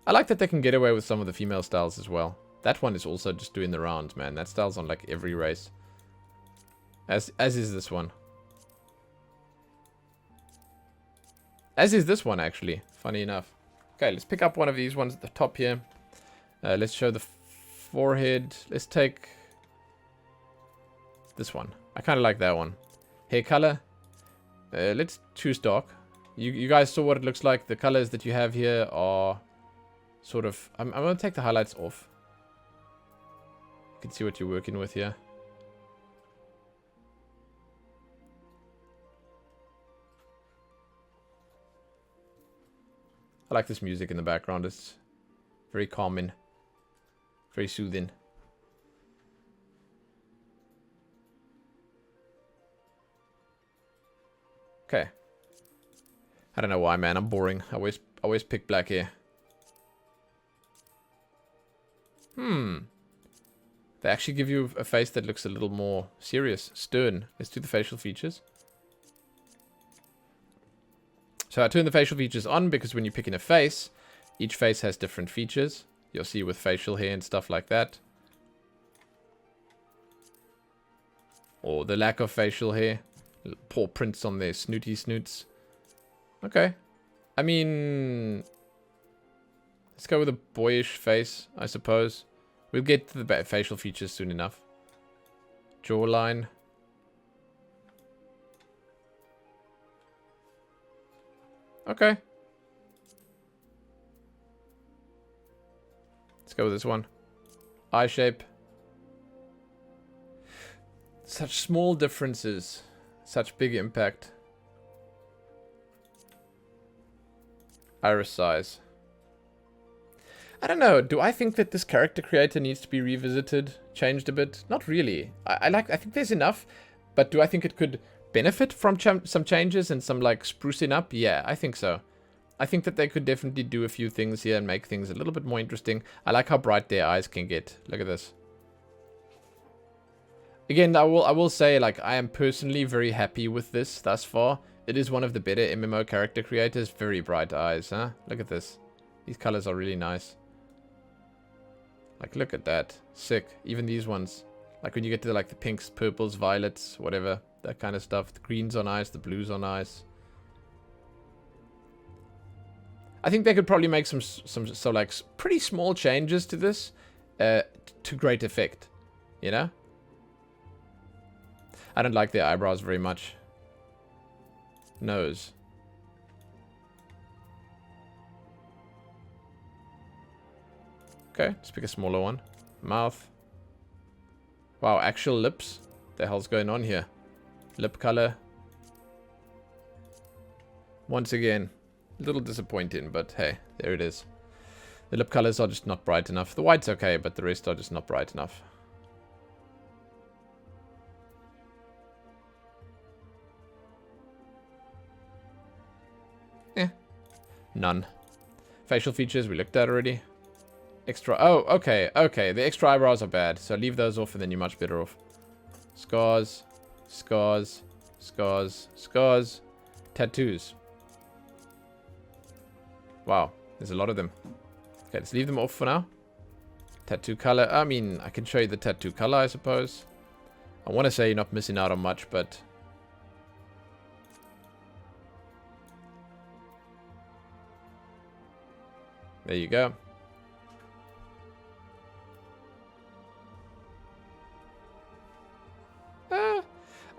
I like that they can get away with some of the female styles as well. That one is also just doing the rounds, man. That style's on like every race. As is this one. As is this one, actually. Funny enough. Okay, let's pick up one of these ones at the top here. Let's show the forehead. Let's take this one. I kind of like that one. Hair color. Let's choose dark. You guys saw what it looks like. The colors that you have here are sort of... I'm going to take the highlights off. You can see what you're working with here. I like this music in the background. It's very calming. Very soothing. Okay. I don't know why, man. I'm boring. I always pick black hair. They actually give you a face that looks a little more serious, stern. Let's do the facial features. So I turn the facial features on because when you're picking a face, each face has different features. You'll see with facial hair and stuff like that. Or the lack of facial hair. Poor prints on their snooty snoots. Okay. I mean... let's go with a boyish face, I suppose. We'll get to the facial features soon enough. Jawline. Okay. Let's go with this one. Eye shape. Such small differences. Such big impact. Iris size. I don't know. Do I think that this character creator needs to be revisited, changed a bit? Not really. I think there's enough, but do I think it could benefit from some changes and some like sprucing up? Yeah, I think so. I think that they could definitely do a few things here and make things a little bit more interesting. I like how bright their eyes can get. Look at this. Again, I will say, like, I am personally very happy with this thus far. It is one of the better MMO character creators. Very bright eyes, huh? Look at this. These colors are really nice. Like, look at that. Sick. Even these ones. Like, when you get to, like, the pinks, purples, violets, whatever. That kind of stuff. The greens are nice. The blues are nice. I think they could probably make some like, pretty small changes to this. To great effect. You know? I don't like their eyebrows very much. Nose. Okay, let's pick a smaller one. Mouth. Wow, actual lips. What the hell's going on here? Lip color. Once again, a little disappointing, but hey, there it is. The lip colors are just not bright enough. The white's okay, but the rest are just not bright enough. None. Facial features, we looked at already. Extra, oh, okay, okay. The extra eyebrows are bad, so leave those off and then you're much better off. Scars, scars, scars, scars. Tattoos. Wow, there's a lot of them. Okay, let's leave them off for now. Tattoo color. I mean, I can show you the tattoo color, I suppose. I want to say you're not missing out on much, but... there you go.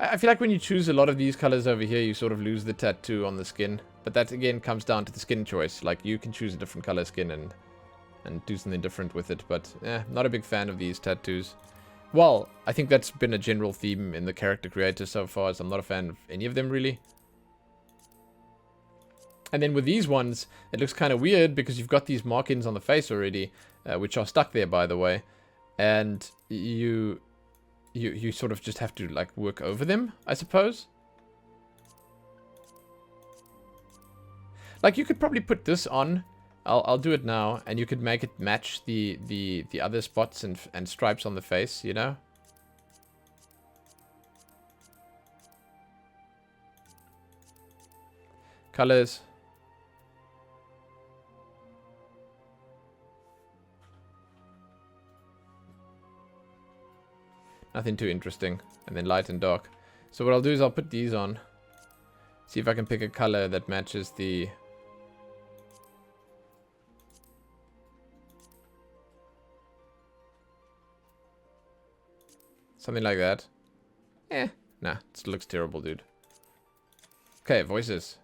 I feel like when you choose a lot of these colors over here, you sort of lose the tattoo on the skin. But that, again, comes down to the skin choice. Like, you can choose a different color skin and do something different with it. But, not a big fan of these tattoos. Well, I think that's been a general theme in the character creator so far, as I'm not a fan of any of them, really. And then with these ones, it looks kind of weird because you've got these markings on the face already, which are stuck there, by the way. And you sort of just have to, like, work over them, I suppose. Like, you could probably put this on. I'll do it now, and you could make it match the other spots and stripes on the face, you know? Colors. Nothing too interesting. And then light and dark. So what I'll do is I'll put these on. See if I can pick a color that matches the... something like that. Nah, it looks terrible, dude. Okay, voices.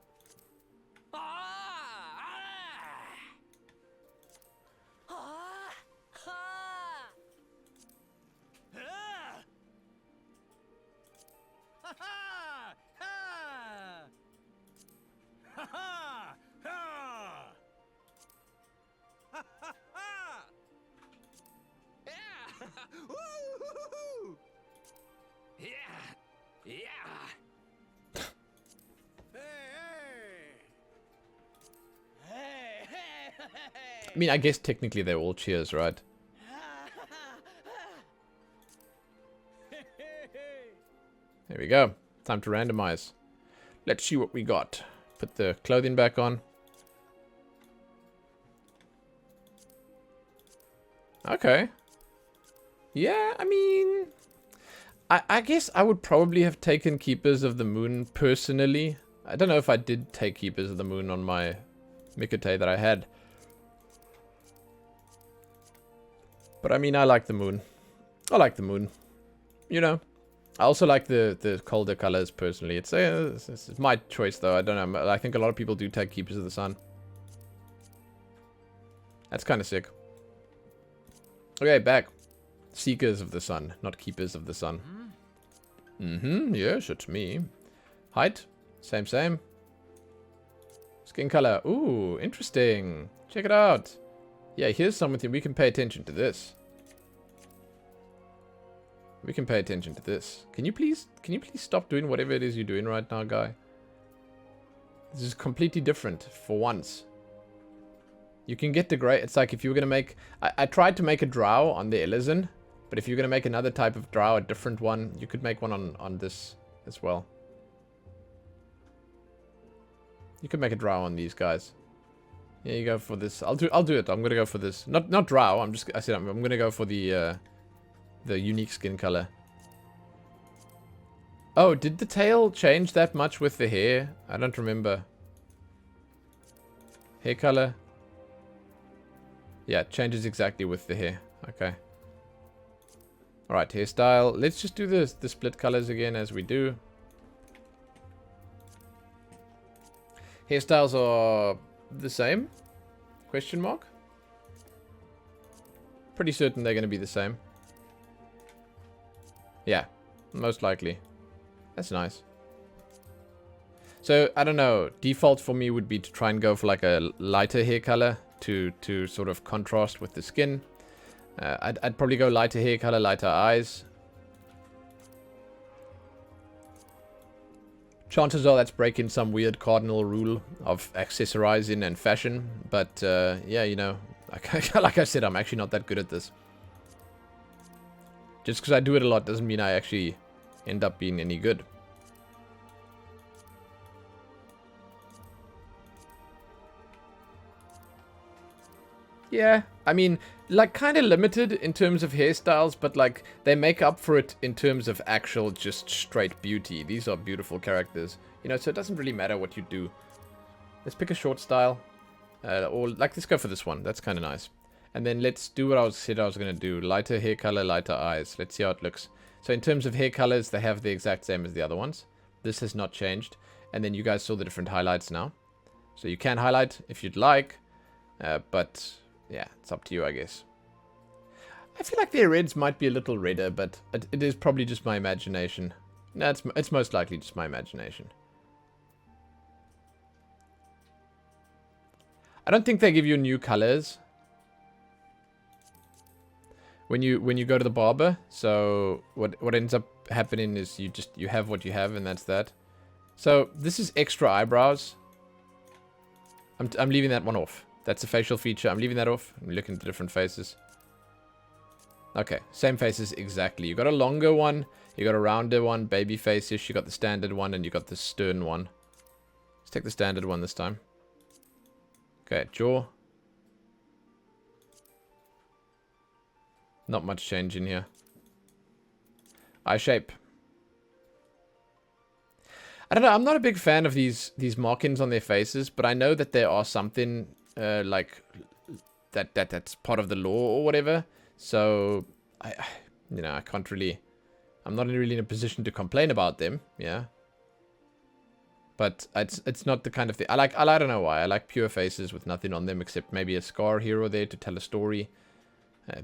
I mean, I guess technically they're all cheers, right? There we go. Time to randomize. Let's see what we got. Put the clothing back on. Okay. Yeah, I mean... I guess I would probably have taken Keepers of the Moon personally. I don't know if I did take Keepers of the Moon on my Miqo'te that I had. But I mean, I like the moon. I like the moon. You know. I also like the colder colors personally. It's my choice though. I don't know. I think a lot of people do take Keepers of the Sun. That's kind of sick. Okay, back. Seekers of the Sun, not Keepers of the Sun. Yes, it's me. Height? Same. Skin color. Ooh, interesting. Check it out. Yeah, here's something we can pay attention to this. We can pay attention to this. Can you please stop doing whatever it is you're doing right now, guy? This is completely different for once. You can get the gray. It's like if you were gonna make... I tried to make a drow on the Elezen, but if you're gonna make another type of drow, a different one, you could make one on this as well. You could make a drow on these guys. Yeah, you go for this. I'll do it. I'm gonna go for this. Not drow. I'm gonna go for the unique skin color. Oh, did the tail change that much with the hair? I don't remember. Hair color. Yeah, it changes exactly with the hair. Okay. Alright, hairstyle. Let's just do the split colors again as we do. Hairstyles are the same? Question mark? Pretty certain they're going to be the same. Yeah, most likely. That's nice. So, I don't know. Default for me would be to try and go for like a lighter hair color to sort of contrast with the skin. I'd probably go lighter hair color, lighter eyes. Chances are that's breaking some weird cardinal rule of accessorizing and fashion. But, yeah, you know, like I said, I'm actually not that good at this. Just because I do it a lot doesn't mean I actually end up being any good. Yeah, I mean, like, kind of limited in terms of hairstyles, but, like, they make up for it in terms of actual just straight beauty. These are beautiful characters, you know, so it doesn't really matter what you do. Let's pick a short style, or, like, let's go for this one. That's kind of nice. And then let's do what I said I was going to do. Lighter hair color, lighter eyes. Let's see how it looks. So in terms of hair colors, they have the exact same as the other ones. This has not changed. And then you guys saw the different highlights now. So you can highlight if you'd like, but... yeah, it's up to you, I guess. I feel like their reds might be a little redder, but it is probably just my imagination. No, it's most likely just my imagination. I don't think they give you new colors when you go to the barber. So what ends up happening is you have what you have, and that's that. So this is extra eyebrows. I'm leaving that one off. That's a facial feature. I'm leaving that off. I'm looking at the different faces. Okay, same faces exactly. You got a longer one, you got a rounder one, baby face-ish, you got the standard one, and you got the stern one. Let's take the standard one this time. Okay, jaw. Not much change in here. Eye shape. I don't know, I'm not a big fan of these markings on their faces, but I know that there are something... like that's part of the law or whatever. So I can't really. I'm not really in a position to complain about them. Yeah. But it's not the kind of thing I like. I don't know why I like pure faces with nothing on them except maybe a scar here or there to tell a story.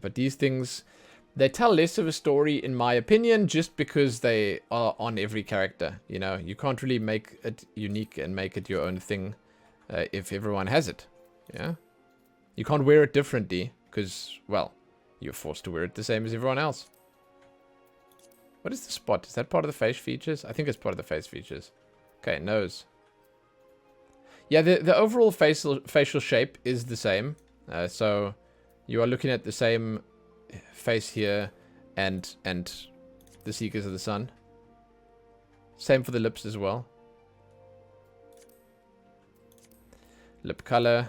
But these things, they tell less of a story in my opinion, just because they are on every character. You know, you can't really make it unique and make it your own thing if everyone has it. Yeah, you can't wear it differently because, well, you're forced to wear it the same as everyone else. What is the spot? Is that part of the face features? I think it's part of the face features. Okay, nose. Yeah, the overall facial shape is the same. So you are looking at the same face here and the Seekers of the Sun. Same for the lips as well. Lip color.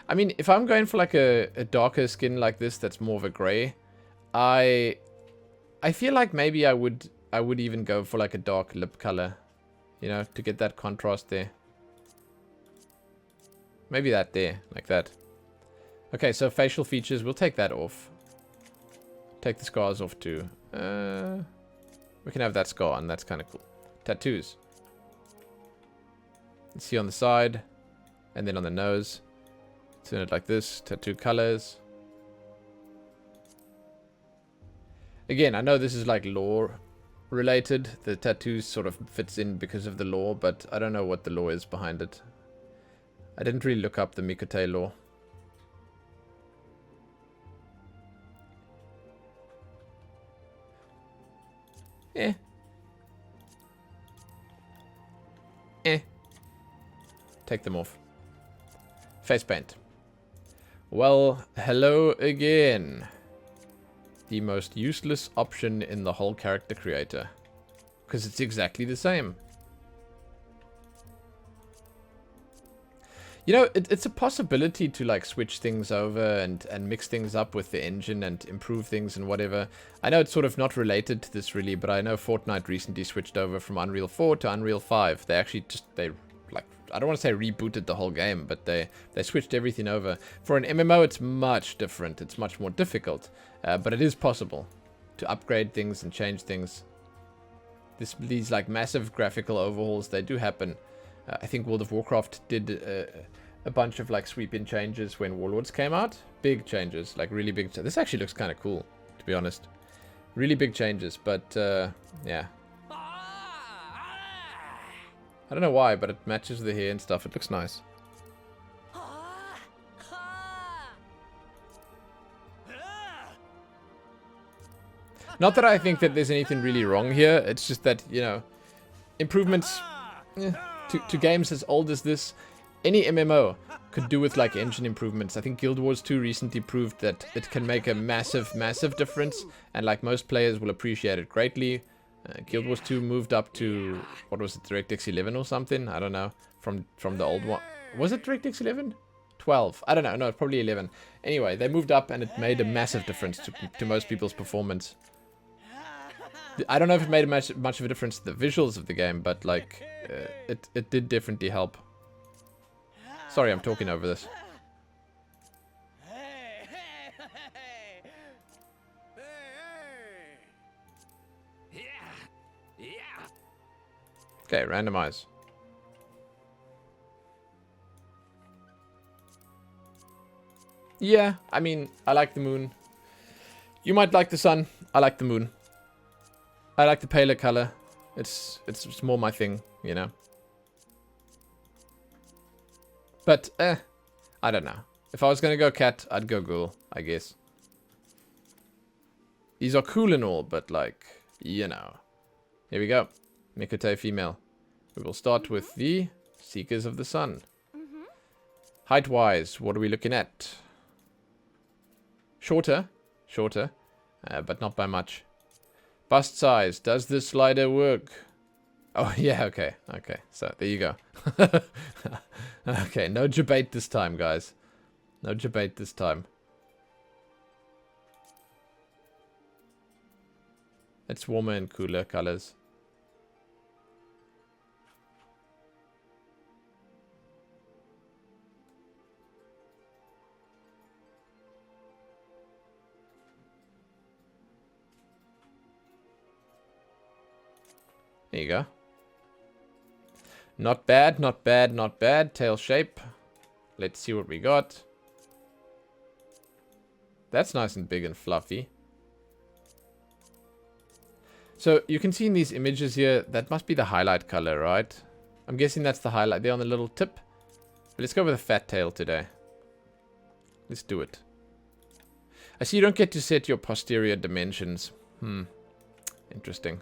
I mean, if I'm going for like a darker skin like this, that's more of a gray, I feel like maybe I would even go for like a dark lip color, you know, to get that contrast there. Maybe that there, like that. Okay, so facial features, we'll take that off. Take the scars off too. We can have that scar on, that's kind of cool. Tattoos. Let's see on the side, and then on the nose. Turn it like this. Tattoo colors. Again, I know this is like lore related. The tattoos sort of fits in because of the lore, but I don't know what the lore is behind it. I didn't really look up the Miqo'te lore. Take them off. Face paint. Well, hello again. The most useless option in the whole character creator. Because it's exactly the same. You know, it's a possibility to like switch things over and mix things up with the engine and improve things and whatever. I know it's sort of not related to this really, but I know Fortnite recently switched over from Unreal 4 to Unreal 5. They actually I don't want to say rebooted the whole game, but they switched everything over. For an MMO, it's much different. It's much more difficult, but it is possible to upgrade things and change things. These like massive graphical overhauls, they do happen. I think World of Warcraft did a bunch of like sweep-in changes when Warlords came out. Big changes, like really big. This actually looks kind of cool, to be honest. Really big changes, but yeah. I don't know why, but it matches the hair and stuff. It looks nice. Not that I think that there's anything really wrong here. It's just that, you know, improvements to games as old as this, any MMO could do with like engine improvements. I think Guild Wars 2 recently proved that it can make a massive, massive difference, and like most players will appreciate it greatly. Guild Wars 2 moved up to, what was it, DirectX 11 or something? I don't know. From the old one. Was it DirectX 11? 12. I don't know. No, probably 11. Anyway, they moved up and it made a massive difference to most people's performance. I don't know if it made much of a difference to the visuals of the game, but like, it did definitely help. Sorry, I'm talking over this. Okay, randomize. Yeah, I mean, I like the moon. You might like the sun. I like the moon. I like the paler color. It's more my thing, you know. But, I don't know. If I was gonna go cat, I'd go ghoul, I guess. These are cool and all, but like, you know. Here we go. Miqo'te female. We will start with the Seekers of the Sun. Height-wise, what are we looking at? Shorter, but not by much. Bust size, does this slider work? Oh, yeah, okay, so there you go. Okay, no debate this time, guys. No debate this time. It's warmer and cooler colors. There you go. Not bad, not bad, not bad. Tail shape. Let's see what we got. That's nice and big and fluffy. So you can see in these images here, that must be the highlight color, right? I'm guessing that's the highlight there on the little tip. But let's go with a fat tail today. Let's do it. I see you don't get to set your posterior dimensions. Interesting.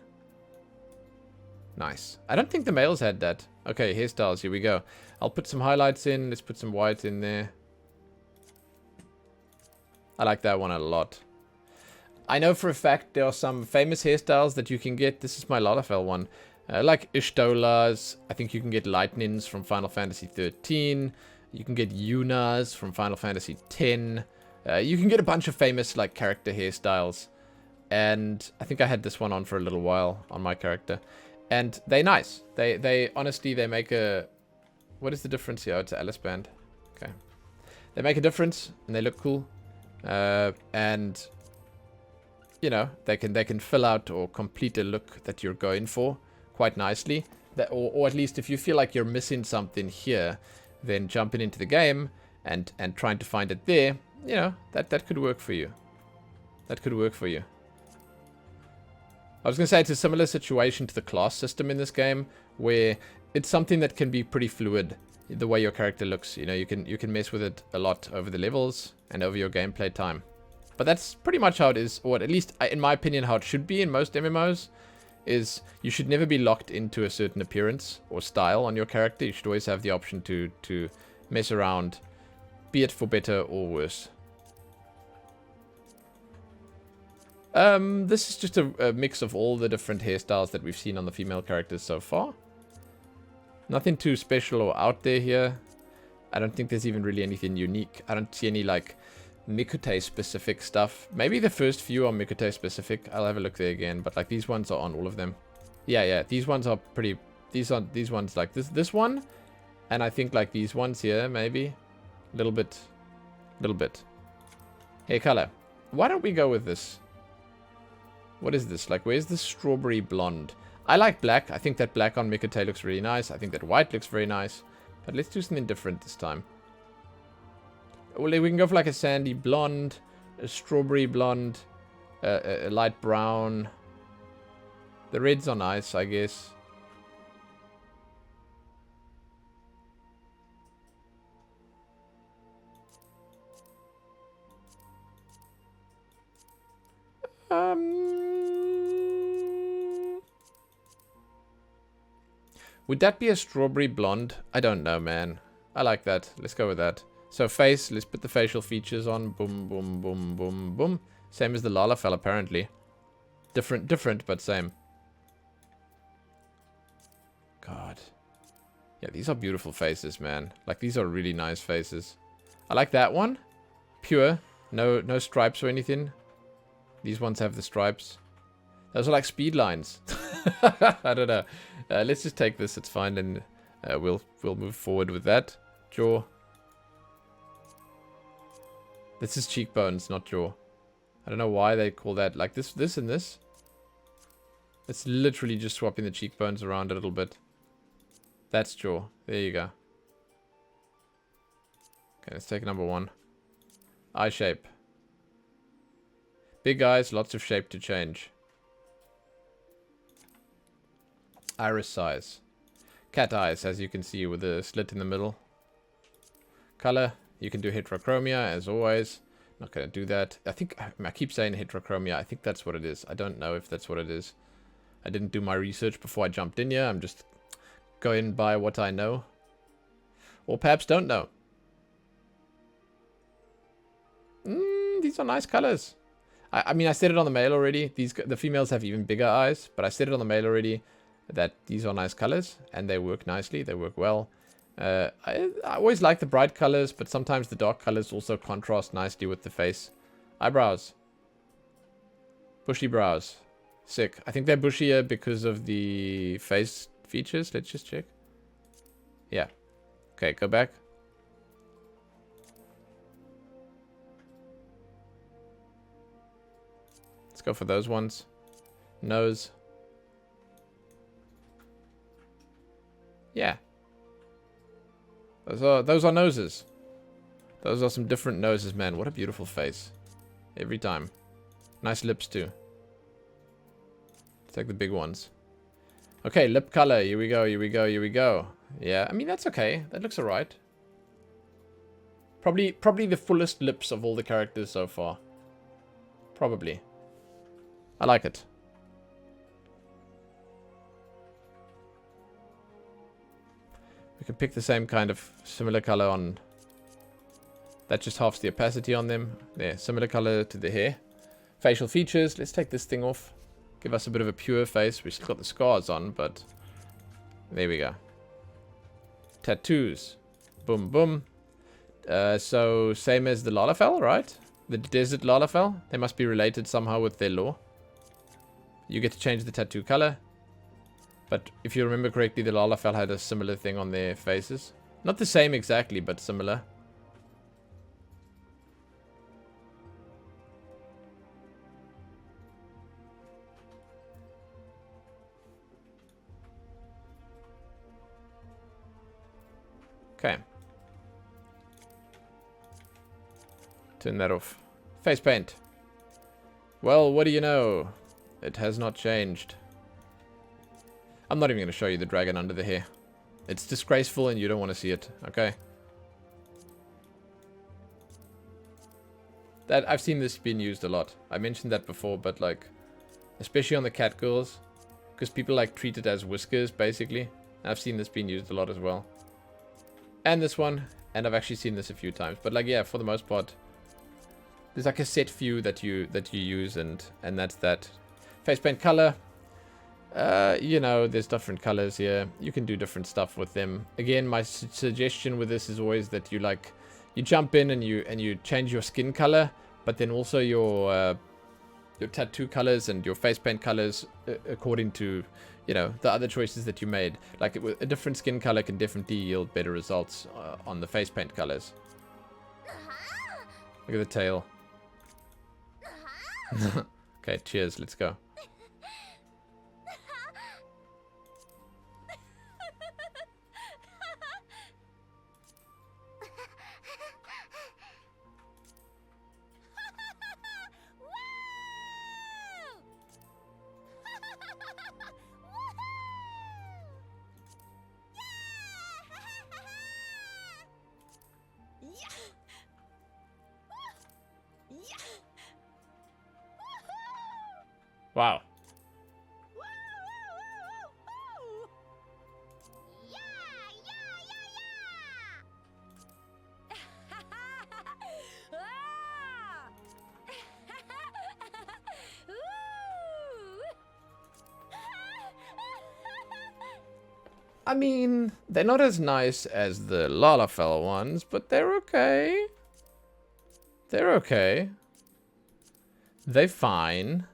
Nice. I don't think the males had that. Okay, hairstyles, here we go. I'll put some highlights in. Let's put some white in there. I like that one a lot. I know for a fact there are some famous hairstyles that you can get. This is my Lalafell one. Like Ishtola's. I think you can get Lightnings from Final Fantasy 13. You can get Yuna's from Final Fantasy 10. You can get a bunch of famous like character hairstyles. And I think I had this one on for a little while on my character. And they're nice. They honestly, they make a... What is the difference here? Oh, it's an Alice band. Okay. They make a difference, and they look cool. And, you know, they can fill out or complete a look that you're going for quite nicely. Or at least if you feel like you're missing something here, then jumping into the game and trying to find it there, you know, that could work for you. That could work for you. I was going to say it's a similar situation to the class system in this game, where it's something that can be pretty fluid, the way your character looks. You know, you can mess with it a lot over the levels and over your gameplay time. But that's pretty much how it is, or at least in my opinion how it should be in most MMOs, is you should never be locked into a certain appearance or style on your character. You should always have the option to mess around, be it for better or worse. This is just a mix of all the different hairstyles that we've seen on the female characters so far. Nothing too special or out there here. I don't think there's even really anything unique. I don't see any, like, Miqo'te specific stuff. Maybe the first few are Miqo'te specific. I'll have a look there again. But, like, these ones are on all of them. Yeah. These ones are pretty... These ones, like, this one. And I think, like, these ones here, maybe. Little bit. Hair color. Why don't we go with this? What is this? Like, where's the strawberry blonde? I like black. I think that black on Miqo'te looks really nice. I think that white looks very nice. But let's do something different this time. Well, we can go for like a sandy blonde, a strawberry blonde, a light brown. The reds are nice, I guess. Would that be a strawberry blonde? I don't know, man. I like that. Let's go with that. So face, let's put the facial features on. Boom, boom, boom, boom, boom. Same as the Lalafell, apparently. Different, but same. God. Yeah, these are beautiful faces, man. Like, these are really nice faces. I like that one. Pure. No stripes or anything. These ones have the stripes. Those are like speed lines. I don't know. Let's just take this. It's fine, and we'll move forward with that. Jaw. This is cheekbones, not jaw. I don't know why they call that like this, and this. It's literally just swapping the cheekbones around a little bit. That's jaw. There you go. Okay, let's take number 1. Eye shape. Big eyes, lots of shape to change. Iris size. Cat eyes, as you can see, with a slit in the middle. Color. You can do heterochromia, as always. Not going to do that. I keep saying heterochromia. I think that's what it is. I don't know if that's what it is. I didn't do my research before I jumped in here. I'm just going by what I know. Or perhaps don't know. These are nice colors. I mean, I said it on the male already. The females have even bigger eyes. But I said it on the male already that these are nice colors. And they work nicely. They work well. I always like the bright colors, but sometimes the dark colors also contrast nicely with the face. Eyebrows. Bushy brows. Sick. I think they're bushier because of the face features. Let's just check. Yeah. Okay, go back. Let's go for those ones. Nose. Yeah. Those are noses. Those are some different noses, man. What a beautiful face. Every time. Nice lips too. Let's take the big ones. Okay, lip color. Here we go, here we go, here we go. Yeah, I mean, that's okay. That looks alright. Probably the fullest lips of all the characters so far. Probably. I like it. We can pick the same kind of similar color on... That just halves the opacity on them. There, similar color to the hair. Facial features. Let's take this thing off. Give us a bit of a pure face. We've still got the scars on, but... There we go. Tattoos. Boom, boom. So, same as the Lalafell, right? The desert Lalafell. They must be related somehow with their lore. You get to change the tattoo color. But if you remember correctly, the Lalafell had a similar thing on their faces. Not the same exactly, but similar. Okay. Turn that off. Face paint. Well, what do you know? It has not changed. I'm not even going to show you the dragon under the hair. It's disgraceful and you don't want to see it, okay? I've seen this being used a lot. I mentioned that before, but like... Especially on the cat girls. Because people like treat it as whiskers, basically. I've seen this being used a lot as well. And this one. And I've actually seen this a few times. But like, yeah, for the most part... There's like a set few that you use and that's that. Face paint color. You know, there's different colors here. You can do different stuff with them. Again, my suggestion with this is always that you jump in and you change your skin color, but then also your tattoo colors and your face paint colors according to, you know, the other choices that you made. Like a different skin color can definitely yield better results on the face paint colors. Look at the tail. Okay, cheers. Let's go. Wow. I mean, they're not as nice as the Lalafell ones, but they're okay. They're okay. They're fine.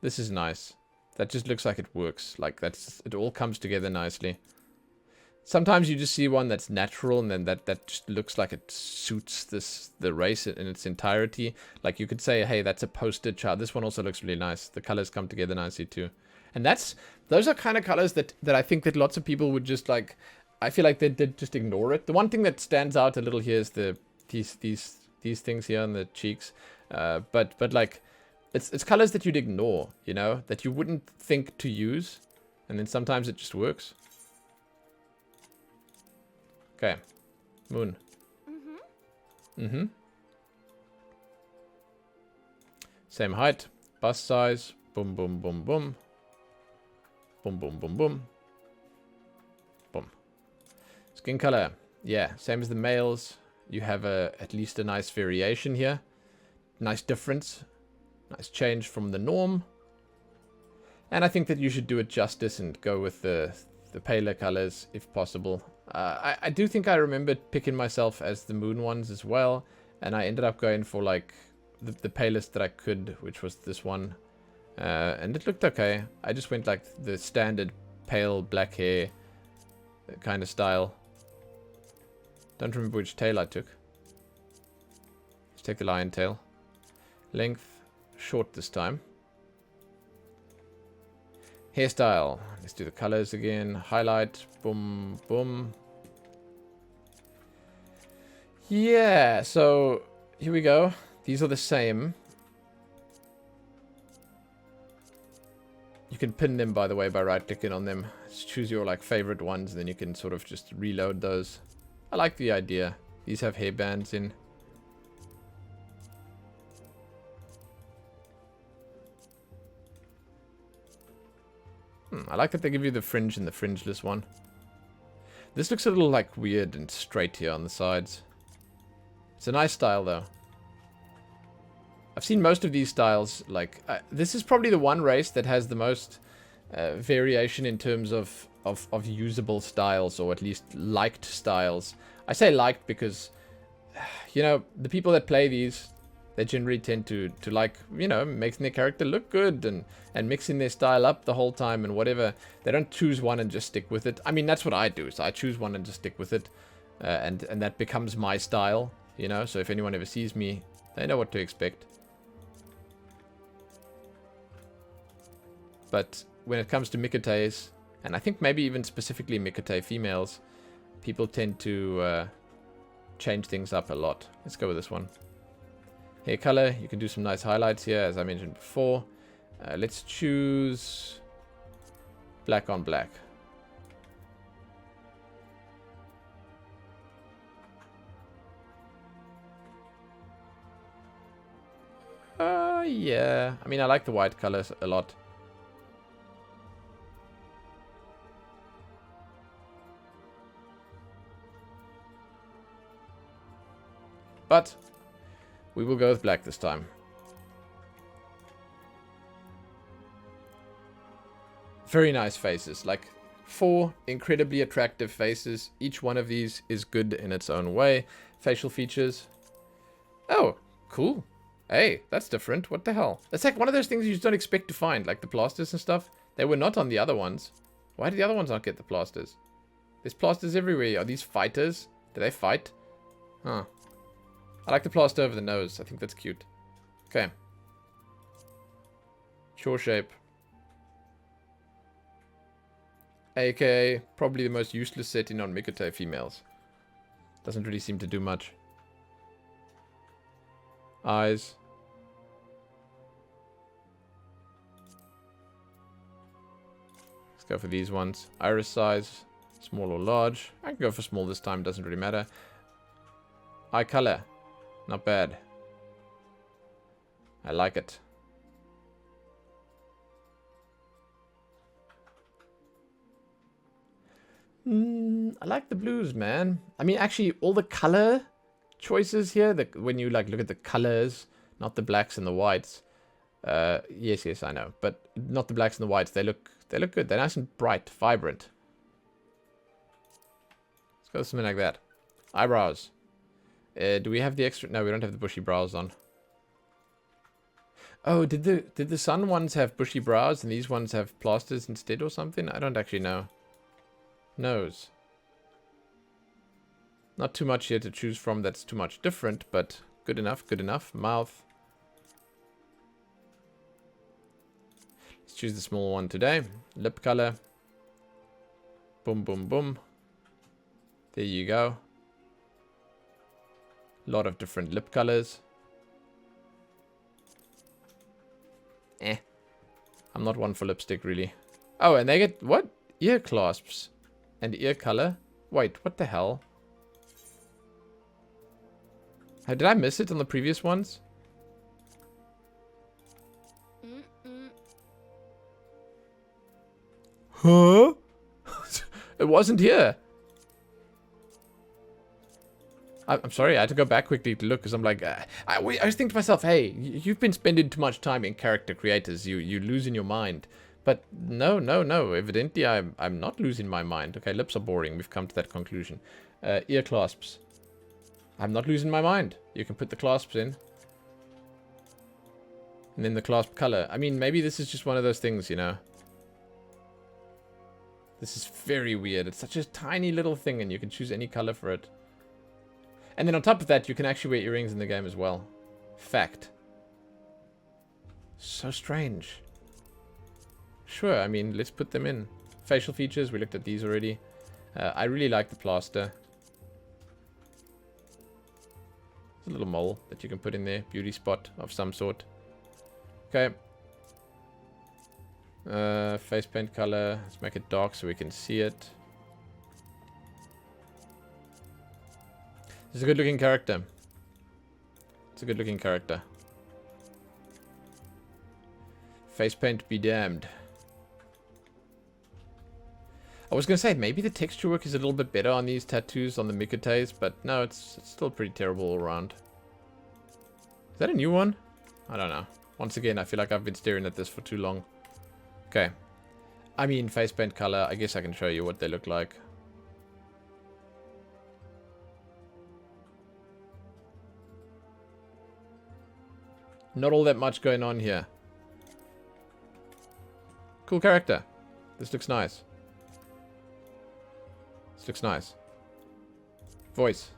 This is nice. That just looks like it works. Like, it all comes together nicely. Sometimes you just see one that's natural, and then that just looks like it suits the race in its entirety. Like, you could say, hey, that's a poster child. This one also looks really nice. The colors come together nicely, too. And those are kind of colors that I think that lots of people would just, like, I feel like they'd just ignore it. The one thing that stands out a little here is these things here on the cheeks. But like, it's colors that you'd ignore, you know, that you wouldn't think to use. And then sometimes it just works. Okay. Moon. Same height. Bust size. Boom, boom, boom, boom. Boom, boom, boom, boom. Boom. Skin color. Yeah, same as the males. You have at least a nice variation here. Nice difference. Nice change from the norm. And I think that you should do it justice and go with the paler colors if possible. I do think I remember picking myself as the moon ones as well. And I ended up going for like the palest that I could, which was this one. And it looked okay. I just went like the standard pale black hair kind of style. Don't remember which tail I took. Let's take the lion tail. Length, short this time. Hairstyle. Let's do the colors again. Highlight. Boom, boom. Yeah, so here we go. These are the same. You can pin them, by the way, by right-clicking on them. Just choose your like favorite ones, and then you can sort of just reload those. I like the idea. These have hairbands in. I like that they give you the fringe and the fringeless one. This looks a little like weird and straight here on the sides. It's a nice style though. I've seen most of these styles, like, this is probably the one race that has the most variation in terms of usable styles, or at least liked styles. I say liked because, you know, the people that play these, they generally tend to like, you know, making their character look good and mixing their style up the whole time and whatever. They don't choose one and just stick with it. I mean, that's what I do. So I choose one and just stick with it. And that becomes my style, you know. So if anyone ever sees me, they know what to expect. But when it comes to Miqo'tes, and I think maybe even specifically Miqo'te females, people tend to change things up a lot. Let's go with this one. Hair color, you can do some nice highlights here, as I mentioned before. Let's choose black on black. Yeah. I mean, I like the white colors a lot. But we will go with black this time. Very nice faces. Like 4 incredibly attractive faces. Each one of these is good in its own way. Facial features. Oh, cool. Hey, that's different. What the hell? That's like one of those things you just don't expect to find. Like the plasters and stuff. They were not on the other ones. Why did the other ones not get the plasters? There's plasters everywhere. Are these fighters? Do they fight? Huh. I like the plaster over the nose. I think that's cute. Okay. Shore shape. AKA probably the most useless setting on Miqo'te females. Doesn't really seem to do much. Eyes. Let's go for these ones. Iris size. Small or large. I can go for small this time. Doesn't really matter. Eye color. Not bad. I like it. I like the blues, man. I mean, actually, all the color choices here, when you like look at the colors, not the blacks and the whites. Yes, I know, but not the blacks and the whites. They look good. They're nice and bright, vibrant. Let's go something like that. Eyebrows. Do we have the extra? No, we don't have the bushy brows on. Oh, did the sun ones have bushy brows and these ones have plasters instead or something? I don't actually know. Nose. Not too much here to choose from that's too much different, but good enough, good enough. Mouth. Let's choose the small one today. Lip color. Boom, boom, boom. There you go. A lot of different lip colors. I'm not one for lipstick, really. Oh, and they get, what? Ear clasps. And ear color? Wait, what the hell? Did I miss it on the previous ones? Huh? It wasn't here. I'm sorry, I had to go back quickly to look because I'm like, I was thinking to myself, hey, you've been spending too much time in character creators. You losing your mind. But no. Evidently, I'm not losing my mind. Okay, lips are boring. We've come to that conclusion. Ear clasps. I'm not losing my mind. You can put the clasps in. And then the clasp color. I mean, maybe this is just one of those things, you know. This is very weird. It's such a tiny little thing and you can choose any color for it. And then on top of that, you can actually wear earrings in the game as well. Fact. So strange. Sure, I mean, let's put them in. Facial features, we looked at these already. I really like the plaster. There's a little mole that you can put in there. Beauty spot of some sort. Okay. Face paint color. Let's make it dark so we can see it. It's a good looking character. It's a good looking character. Face paint be damned. I was going to say, maybe the texture work is a little bit better on these tattoos on the Miqo'tes, but no, it's still pretty terrible all around. Is that a new one? I don't know. Once again, I feel like I've been staring at this for too long. Okay. I mean, face paint color. I guess I can show you what they look like. Not all that much going on here. Cool character. This looks nice. This looks nice. Voice.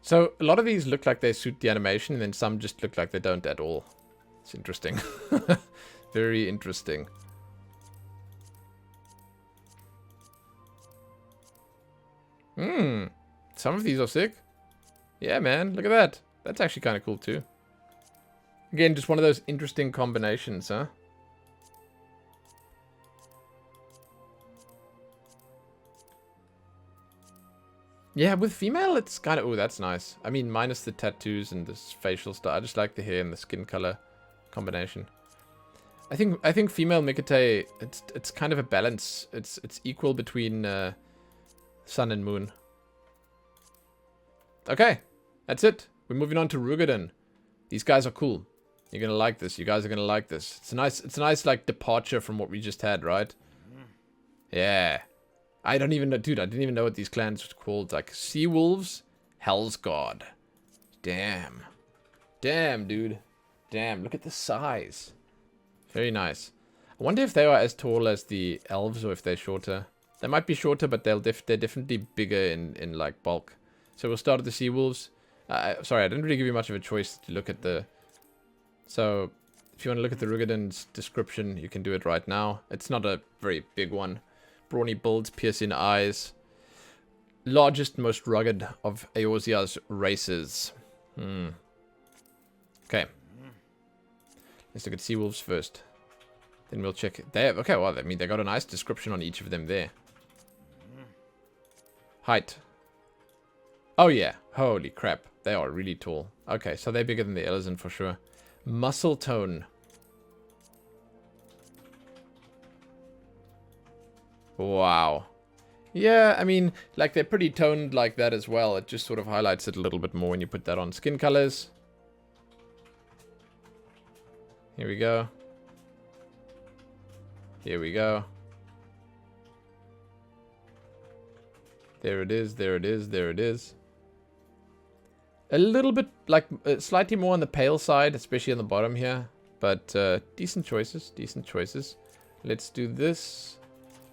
So, a lot of these look like they suit the animation, and then some just look like they don't at all. It's interesting. Very interesting. Some of these are sick. Yeah, man, look at that. That's actually kind of cool, too. Again, just one of those interesting combinations, huh? Yeah, with female, it's kind of... Oh, that's nice. I mean, minus the tattoos and this facial stuff. I just like the hair and the skin color combination. I think female Miqo'te, it's kind of a balance. It's equal between sun and moon. Okay, that's it. We're moving on to Roegadyn. These guys are cool. You're gonna like this. You guys are gonna like this. It's a nice like departure from what we just had, right? Yeah. I don't even know, dude, I didn't even know what these clans were called. Like, Sea Wolves, Hellsguard. Damn. Damn, dude. Damn, look at the size. Very nice. I wonder if they are as tall as the elves or if they're shorter. They might be shorter, but they're definitely bigger in like, bulk. So we'll start with the Sea Wolves. Sorry, I didn't really give you much of a choice to look at the... So, if you want to look at the Roegadyn's description, you can do it right now. It's not a very big one. Brawny builds, piercing eyes. largest, most rugged of Eorzea's races. Okay. Let's look at sea wolves first. Then we'll check. They have, okay, well, I mean, they got a nice description on each of them there. Height. Oh, yeah. Holy crap. They are really tall. Okay, so they're bigger than the Elezen for sure. Muscle tone. Wow. Yeah, I mean, like, they're pretty toned like that as well. It just sort of highlights it a little bit more when you put that on. Skin colors. Here we go. Here we go. There it is, there it is, there it is. A little bit, like, slightly more on the pale side, especially on the bottom here. But decent choices, decent choices. Let's do this.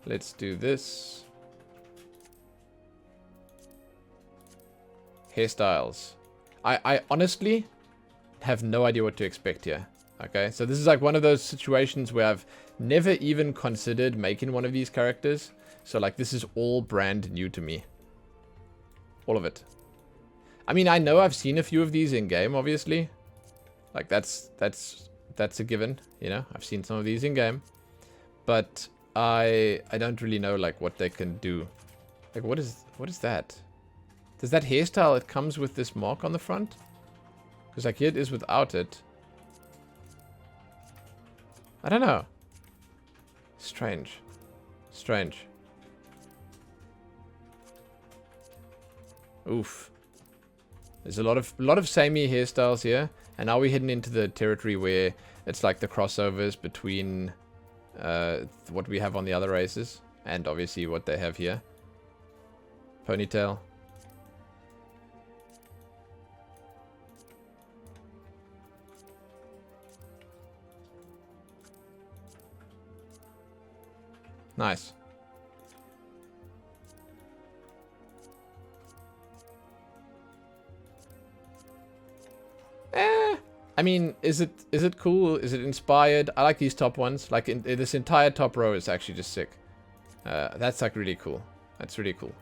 Let's do this. Hairstyles. I honestly have no idea what to expect here. Okay, so this is like one of those situations where I've never even considered making one of these characters. So like this is all brand new to me. All of it. I mean, I know I've seen a few of these in game, obviously. Like that's a given, you know. I've seen some of these in game, but I don't really know like what they can do. Like what is that? Does that hairstyle, it comes with this mark on the front? Because like here it is without it. I don't know. Strange. Strange. Oof. There's a lot of samey hairstyles here. And now we're heading into the territory where it's like the crossovers between what we have on the other races. And obviously what they have here. Ponytail. Nice. I mean, is it cool? Is it inspired? I like these top ones. Like this entire top row is actually just sick. That's like really cool. That's really cool.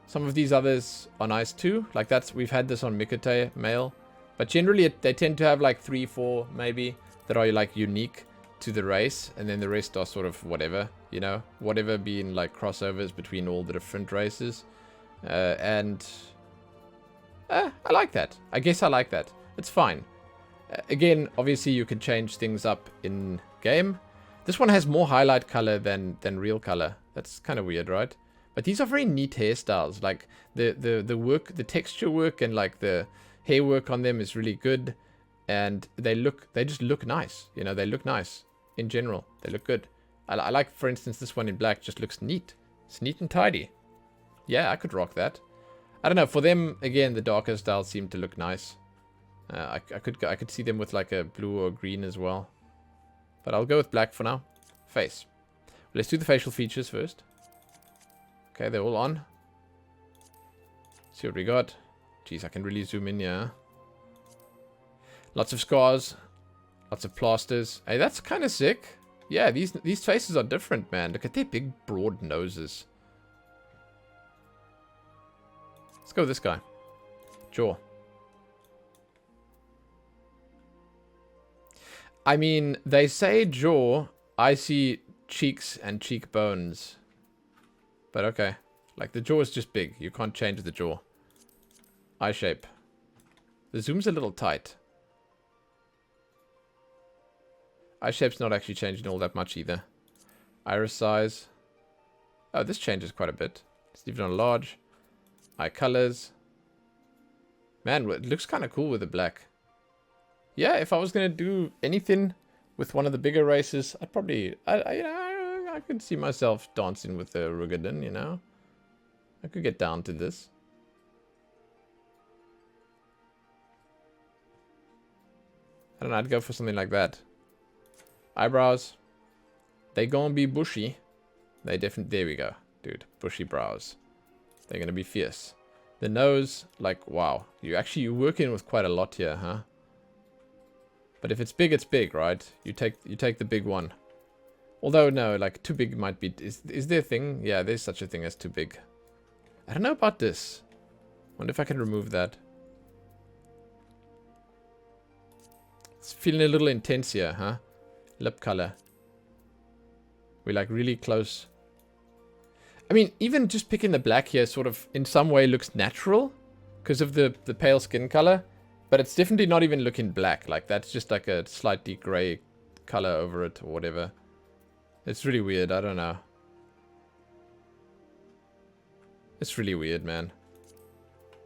Some of these others are nice too. Like that's, we've had this on Miqo'te male, but generally they tend to have like 3, 4 maybe that are like unique to the race, and then the rest are sort of whatever, you know, whatever being like crossovers between all the different races. I like that. I guess I like that. It's fine. Again, obviously you can change things up in game. This one has more highlight color than real color. That's kind of weird, right? But these are very neat hairstyles. Like the work, the texture work, and like the hair work on them is really good. And they just look nice. You know, they look nice in general. They look good. I like, for instance, this one in black just looks neat. It's neat and tidy. Yeah, I could rock that. I don't know. For them, again, the darker styles seem to look nice. I could see them with like a blue or green as well. But I'll go with black for now. Face. Let's do the facial features first. Okay, they're all on. See what we got. Jeez, I can really zoom in here. Lots of scars. Lots of plasters. Hey, that's kind of sick. Yeah, these faces are different, man. Look at their big, broad noses. Let's go with this guy. Jaw. I mean, they say jaw. I see cheeks and cheekbones. But okay. Like, the jaw is just big. You can't change the jaw. Eye shape. The zoom's a little tight. Eye shape's not actually changing all that much either. Iris size. Oh, this changes quite a bit. It's even on large. Eye colors. Man, it looks kind of cool with the black. Yeah, if I was going to do anything with one of the bigger races, I'd probably... I could see myself dancing with the Roegadyn, you know? I could get down to this. I don't know, I'd go for something like that. Eyebrows. They gonna be bushy. They definitely... There we go, dude. Bushy brows. They're gonna be fierce. The nose, like, wow. You're working with quite a lot here, huh? But if it's big, right? You take the big one. Although, no, like, too big might be... Is there a thing? Yeah, there's such a thing as too big. I don't know about this. Wonder if I can remove that. It's feeling a little intense here, huh? Lip color. We're like really close. I mean, even just picking the black here sort of in some way looks natural because of the pale skin color. But it's definitely not even looking black. Like, that's just like a slightly gray color over it or whatever. It's really weird. I don't know. It's really weird, man.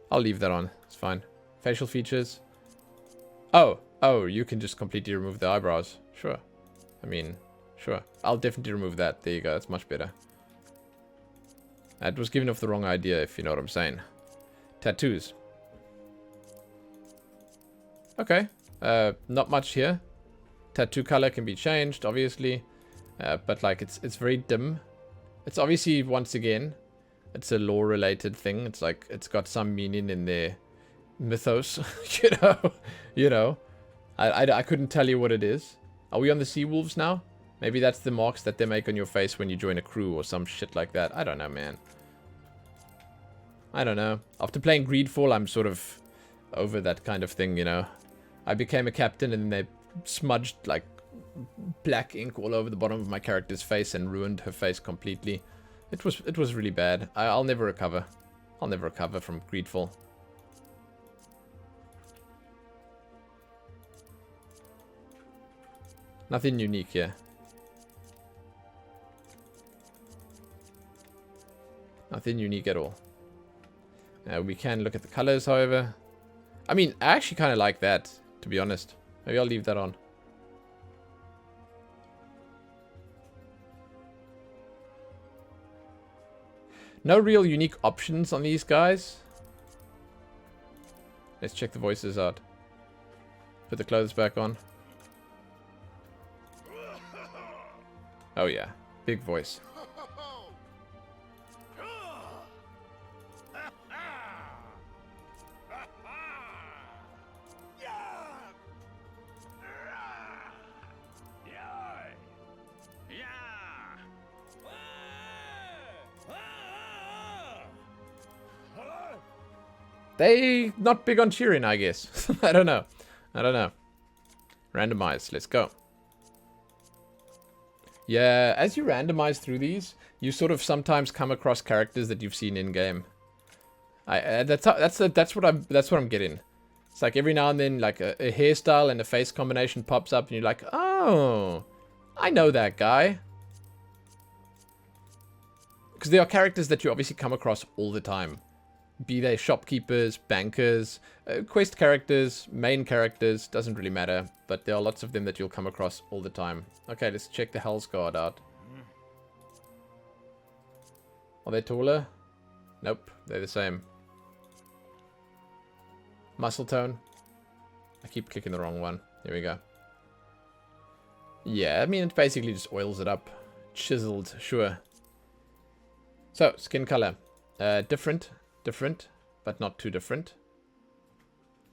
I'll leave that on. It's fine. Facial features. Oh, you can just completely remove the eyebrows. Sure. I mean, sure. I'll definitely remove that. There you go. That's much better. That was giving off the wrong idea, if you know what I'm saying. Tattoos. Okay. Not much here. Tattoo color can be changed, obviously. But, like, it's very dim. It's obviously, once again, it's a lore-related thing. It's like, it's got some meaning in their mythos, you know. I couldn't tell you what it is. Are we on the sea wolves now? Maybe that's the marks that they make on your face when you join a crew or some shit like that. I don't know, man. I don't know. After playing Greedfall, I'm sort of over that kind of thing, you know. I became a captain and they smudged, like, black ink all over the bottom of my character's face and ruined her face completely. It was really bad. I'll never recover. I'll never recover from Greedfall. Nothing unique here. Nothing unique at all. We can look at the colors, however. I mean, I actually kind of like that, to be honest. Maybe I'll leave that on. No real unique options on these guys. Let's check the voices out. Put the clothes back on. Oh yeah, big voice. They not big on cheering, I guess. I don't know. Randomize. Let's go. Yeah, as you randomize through these, you sort of sometimes come across characters that you've seen in game. That's what I'm getting. It's like every now and then, like a hairstyle and a face combination pops up, and you're like, oh, I know that guy. Because there are characters that you obviously come across all the time. Be they shopkeepers, bankers, quest characters, main characters, doesn't really matter. But there are lots of them that you'll come across all the time. Okay, let's check the Hellsguard out. Are they taller? Nope, they're the same. Muscle tone. I keep clicking the wrong one. Here we go. Yeah, I mean, it basically just oils it up. Chiseled, sure. So, skin color. Different, but not too different.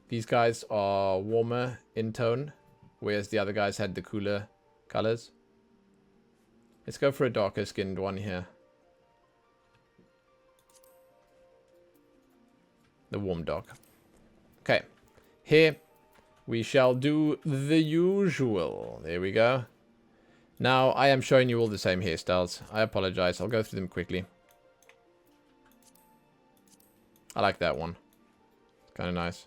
These guys are warmer in tone, whereas the other guys had the cooler colors. Let's go for a darker skinned one here. The warm dog. Okay. Here, we shall do the usual. There we go. Now, I am showing you all the same hairstyles. I apologize. I'll go through them quickly. I like that one. It's kind of nice.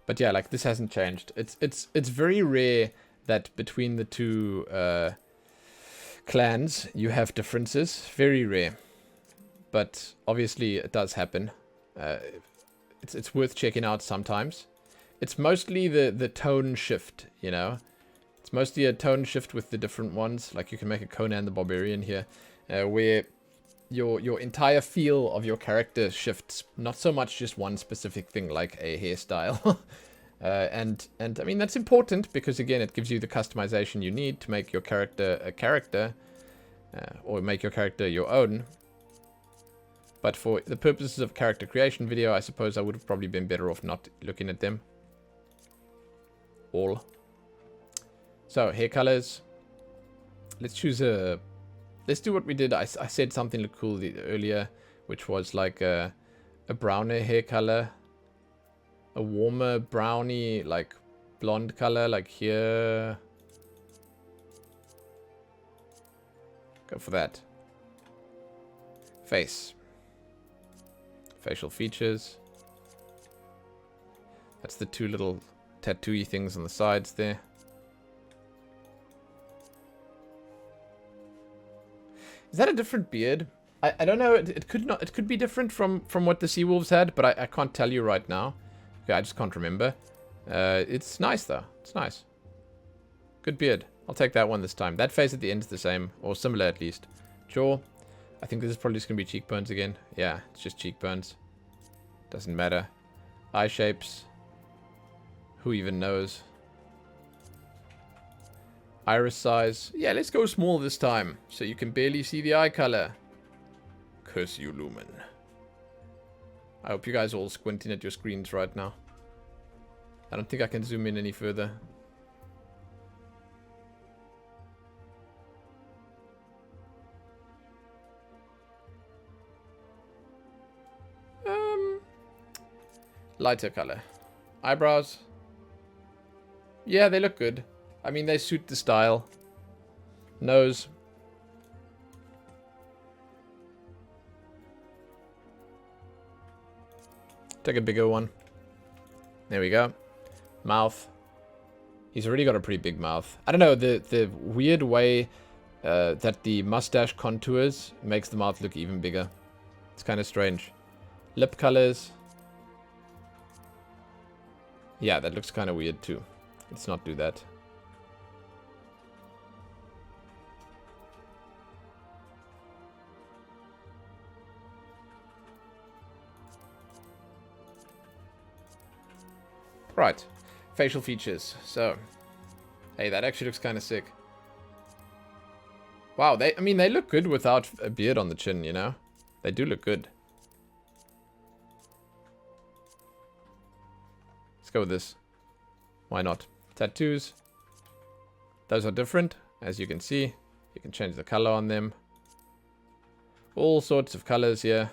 But yeah, like, this hasn't changed. It's very rare that between the two clans you have differences. Very rare. But obviously it does happen. It's worth checking out sometimes. It's mostly the tone shift, you know. It's mostly a tone shift with the different ones. Like, you can make a Conan the Barbarian here, where your entire feel of your character shifts. Not so much just one specific thing, like a hairstyle. And I mean, that's important because, again, it gives you the customization you need to make your character a character, or make your character your own. But for the purposes of character creation video, I suppose I would have probably been better off not looking at them all. So, hair colors. Let's choose a... Let's do what we did. I said something looked cool earlier, which was like a browner hair color. A warmer browny, like blonde color, like here. Go for that. Face. Facial features. That's the two little tattoo-y things on the sides there. Is that a different beard? I don't know. It could not. It could be different from what the sea wolves had, but I can't tell you right now. Okay, I just can't remember. It's nice though. It's nice. Good beard. I'll take that one this time. That face at the end is the same, or similar at least. Jaw. I think this is probably just gonna be cheekbones again. Yeah, it's just cheekbones. Doesn't matter. Eye shapes. Who even knows? Iris size. Yeah, let's go small this time, so you can barely see the eye color. Curse you, Lumen. I hope you guys are all squinting at your screens right now. I don't think I can zoom in any further. Lighter color. Eyebrows. Yeah, they look good. I mean, they suit the style. Nose. Take a bigger one. There we go. Mouth. He's already got a pretty big mouth. I don't know, the weird way that the mustache contours makes the mouth look even bigger. It's kind of strange. Lip colors. Yeah, that looks kind of weird too. Let's not do that. Right. Facial features. So, hey, that actually looks kind of sick. Wow, I mean, they look good without a beard on the chin, you know? They do look good. Let's go with this. Why not? Tattoos. Those are different, as you can see. You can change the color on them. All sorts of colors here.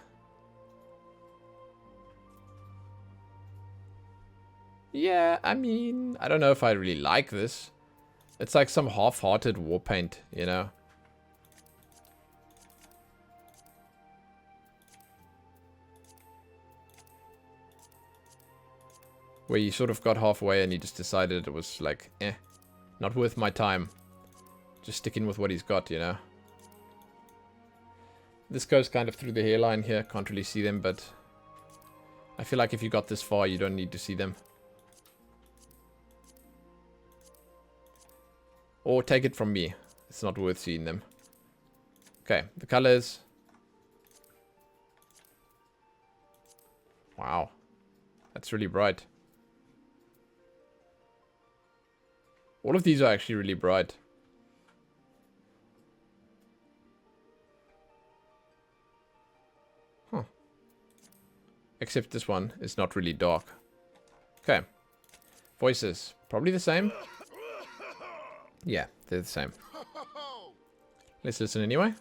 Yeah, I mean, I don't know if I really like this. It's like some half-hearted war paint, you know? Where you sort of got halfway and you just decided it was like, not worth my time. Just sticking with what he's got, you know? This goes kind of through the hairline here. Can't really see them, but I feel like if you got this far, you don't need to see them. Or take it from me. It's not worth seeing them. Okay, the colors. Wow. That's really bright. All of these are actually really bright. Huh. Except this one is not really dark. Okay. Voices. Probably the same. Yeah, they're the same. Let's listen anyway.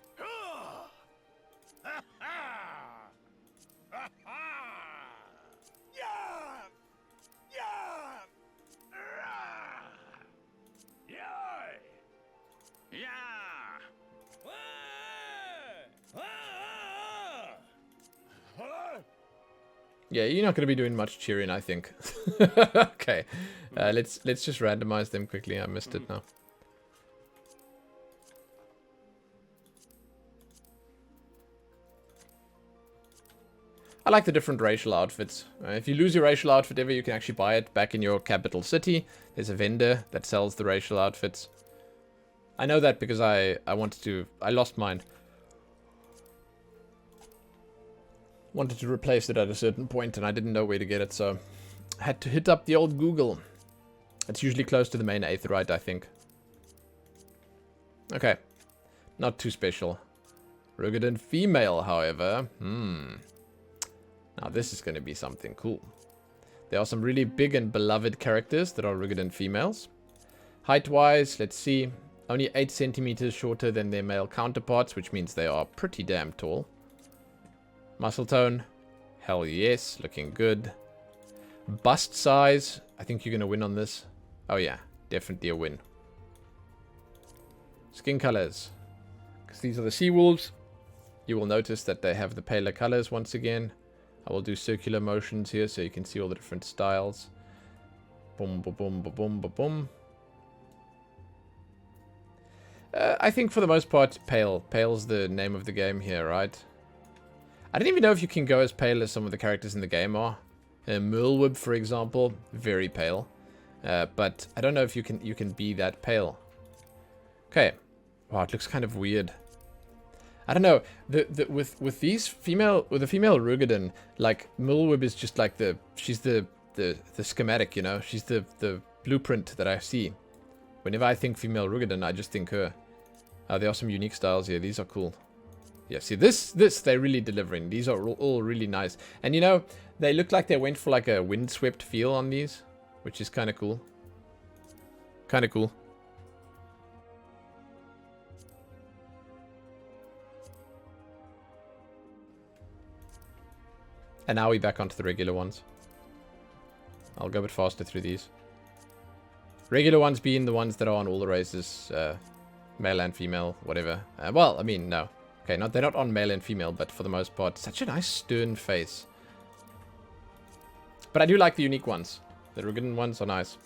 Yeah, you're not going to be doing much cheering, I think. Okay, let's just randomize them quickly. I missed it now. I like the different racial outfits. If you lose your racial outfit ever, you can actually buy it back in your capital city. There's a vendor that sells the racial outfits. I know that because I lost mine. Wanted to replace it at a certain point and I didn't know where to get it, so I had to hit up the old Google. It's usually close to the main Aetheryte, I think. Okay. Not too special. Roegadyn female, however. Now this is going to be something cool. There are some really big and beloved characters that are Roegadyn females. Height-wise, let's see. Only 8 centimeters shorter than their male counterparts, which means they are pretty damn tall. Muscle tone, Hell yes, looking good. Bust size. I think you're going to win on this. Oh yeah, definitely a win. Skin colors. Because these are the sea wolves. You will notice that they have the paler colors once again. I will do circular motions here so you can see all the different styles. Boom, boom, boom, boom, boom, boom, boom. I think for the most part, pale. Pale's the name of the game here, right? I don't even know if you can go as pale as some of the characters in the game are. Merlwib, for example, very pale. But I don't know if you can be that pale. Okay. Wow, it looks kind of weird. I don't know. With the female Roegadyn, like Merlwib is just like she's the schematic, you know. She's the blueprint that I see. Whenever I think female Roegadyn, I just think her. There are some unique styles here. These are cool. Yeah, see, this they're really delivering. These are all really nice. And, you know, they look like they went for, like, a windswept feel on these, which is kind of cool. Kind of cool. And now we're back onto the regular ones. I'll go a bit faster through these. Regular ones being the ones that are on all the races, male and female, whatever. Well, I mean, no. Okay, they're not on male and female, but for the most part, such a nice stern face. But I do like the unique ones. The Roegadyn ones are nice.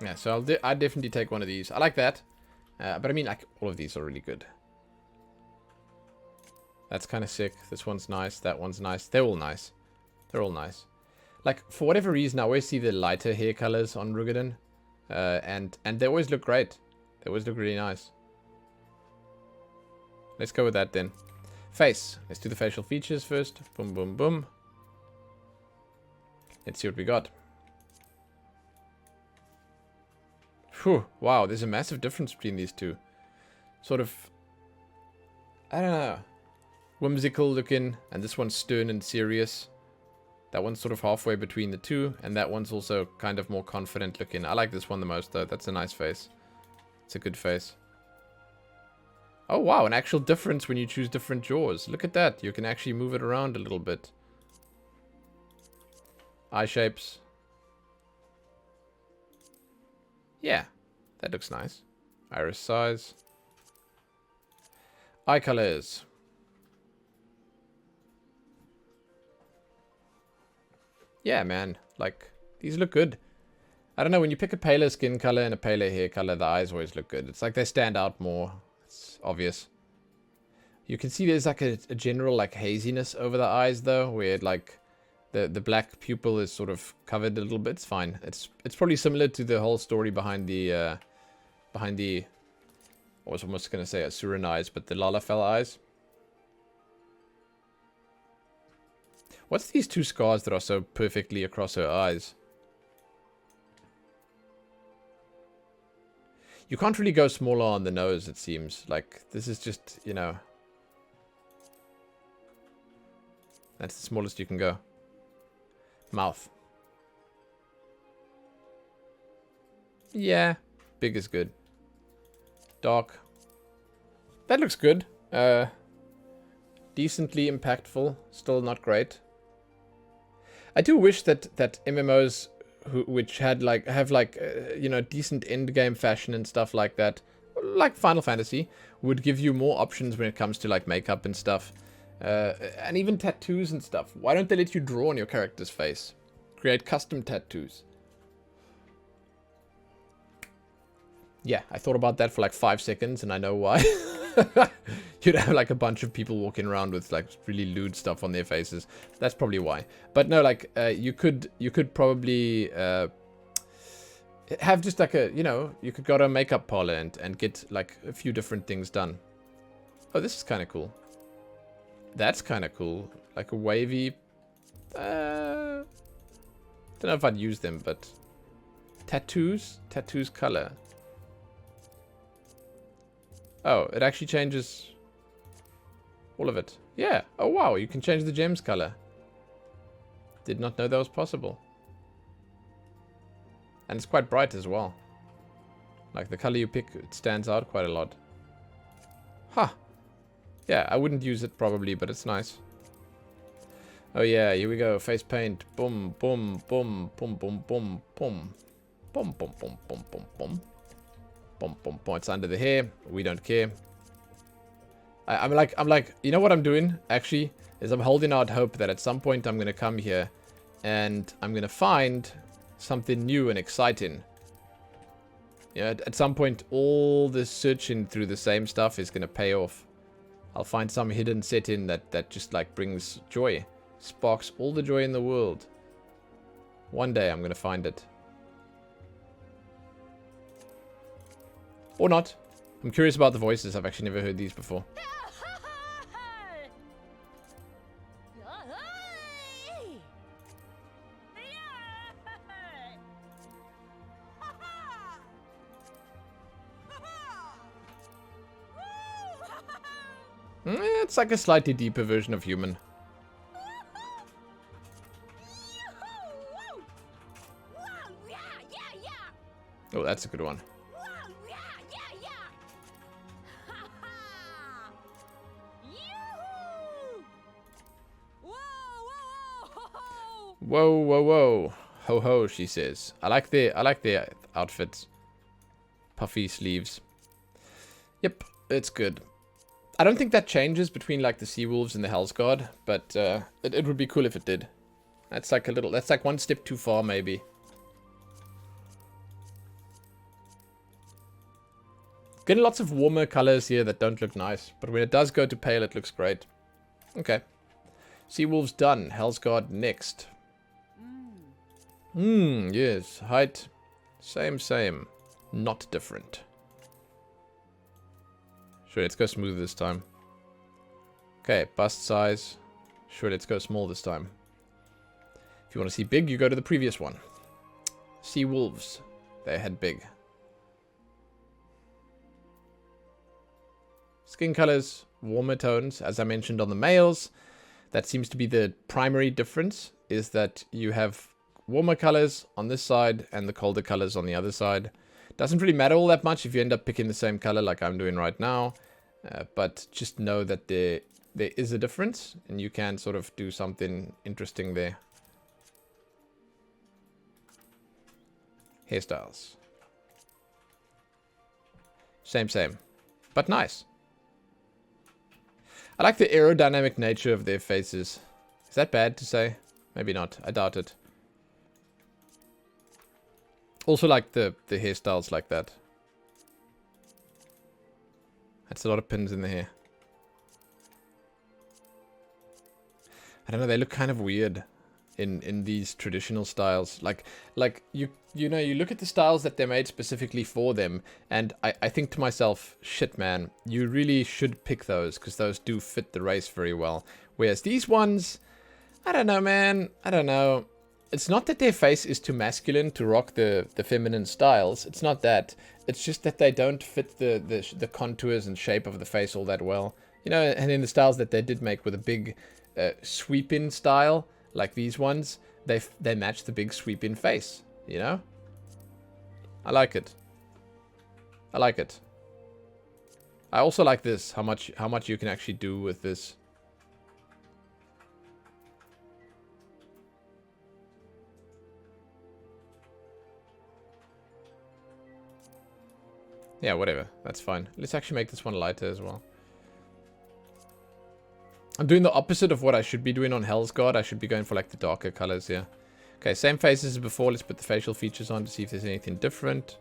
Yeah, so I'd definitely take one of these. I like that. But I mean, like, all of these are really good. That's kind of sick. This one's nice. That one's nice. They're all nice. They're all nice. Like, for whatever reason, I always see the lighter hair colors on Roegadyn. And they always look great. They always look really nice. Let's go with that then. Face. Let's do the facial features first. Boom, boom, boom. Let's see what we got. Whew, wow, there's a massive difference between these two. Sort of, I don't know, whimsical looking, and this one's stern and serious. That one's sort of halfway between the two, and that one's also kind of more confident looking. I like this one the most, though. That's a nice face. It's a good face. Oh, wow, an actual difference when you choose different jaws. Look at that. You can actually move it around a little bit. Eye shapes. Yeah, that looks nice. Iris size. Eye colors. Yeah, man. Like, these look good. I don't know, when you pick a paler skin color and a paler hair color, the eyes always look good. It's like they stand out more. It's obvious. You can see there's like a general like haziness over the eyes though, where like the black pupil is sort of covered a little bit. It's fine. It's probably similar to the whole story behind the I was almost gonna say Asuran eyes, but the Lalafell eyes. What's these two scars that are so perfectly across her eyes? You can't really go smaller on the nose, it seems. Like, this is just, you know... That's the smallest you can go. Mouth. Yeah, big is good. Dark. That looks good. Decently impactful. Still not great. I do wish that MMOs which have you know, decent end game fashion and stuff like that, like Final Fantasy, would give you more options when it comes to like makeup and stuff, and even tattoos and stuff. Why don't they let you draw on your character's face? Create custom tattoos. Yeah, I thought about that for like 5 seconds, and I know why. You'd have like a bunch of people walking around with like really lewd stuff on their faces. That's probably why. But no, like you could probably have just like a, you know, you could go to a makeup parlor and get like a few different things done. Oh, this is kind of cool. That's kind of cool. Like a wavy. Don't know if I'd use them, but tattoos color. Oh, it actually changes all of it. Yeah. Oh, wow. You can change the gem's color. Did not know that was possible. And it's quite bright as well. Like the color you pick, it stands out quite a lot. Huh. Yeah, I wouldn't use it probably, but it's nice. Oh yeah, here we go. Face paint. Boom, boom, boom, boom, boom, boom, boom. Boom, boom, boom, boom, boom, boom. Boom, boom, boom. It's under the hair. We don't care. I'm like, you know what I'm doing, actually? Is I'm holding out hope that at some point I'm going to come here and I'm going to find something new and exciting. Yeah, at some point all this searching through the same stuff is going to pay off. I'll find some hidden setting that just like brings joy. Sparks all the joy in the world. One day I'm going to find it. Or not. I'm curious about the voices. I've actually never heard these before. It's like a slightly deeper version of human. Oh, that's a good one. Whoa, whoa, whoa. Ho ho, she says. I like the outfits. Puffy sleeves. Yep, it's good. I don't think that changes between like the Sea Wolves and the Hellsguard, but it would be cool if it did. That's like that's like one step too far maybe. Getting lots of warmer colors here that don't look nice, but when it does go to pale, it looks great. Okay. Sea Wolves done. Hellsguard next. Yes. Height. Same. Not different. Sure, let's go smooth this time. Okay, bust size. Sure, let's go small this time. If you want to see big, you go to the previous one. Sea Wolves. They had big. Skin colors, warmer tones, as I mentioned on the males. That seems to be the primary difference, is that you have warmer colors on this side and the colder colors on the other side. Doesn't really matter all that much if you end up picking the same color like I'm doing right now. But just know that there is a difference and you can sort of do something interesting there. Hairstyles. Same. But nice. I like the aerodynamic nature of their faces. Is that bad to say? Maybe not. I doubt it. Also like the hairstyles like that. That's a lot of pins in the hair. I don't know, they look kind of weird in these traditional styles. Like you know, you look at the styles that they made specifically for them, and I think to myself, shit man, you really should pick those, because those do fit the race very well. Whereas these ones, I don't know man, I don't know. It's not that their face is too masculine to rock the feminine styles. It's not that. It's just that they don't fit the contours and shape of the face all that well. You know, and in the styles that they did make with a big sweep-in style, like these ones, they match the big sweep-in face, you know? I like it. I like it. I also like this, how much you can actually do with this. Yeah, whatever. That's fine. Let's actually make this one lighter as well. I'm doing the opposite of what I should be doing on Hellsguard. I should be going for like the darker colors here. Okay, same faces as before. Let's put the facial features on to see if there's anything different.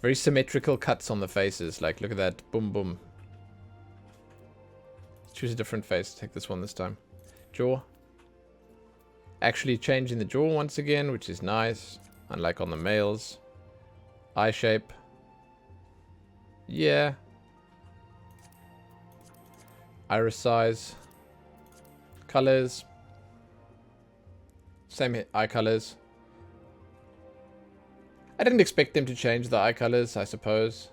Very symmetrical cuts on the faces. Like, look at that. Boom, boom. Let's choose a different face. Take this one this time. Jaw. Actually changing the jaw once again, which is nice. Unlike on the males. Eye shape. Yeah. Iris size. Colors. Same eye colors. I didn't expect them to change the eye colors, I suppose.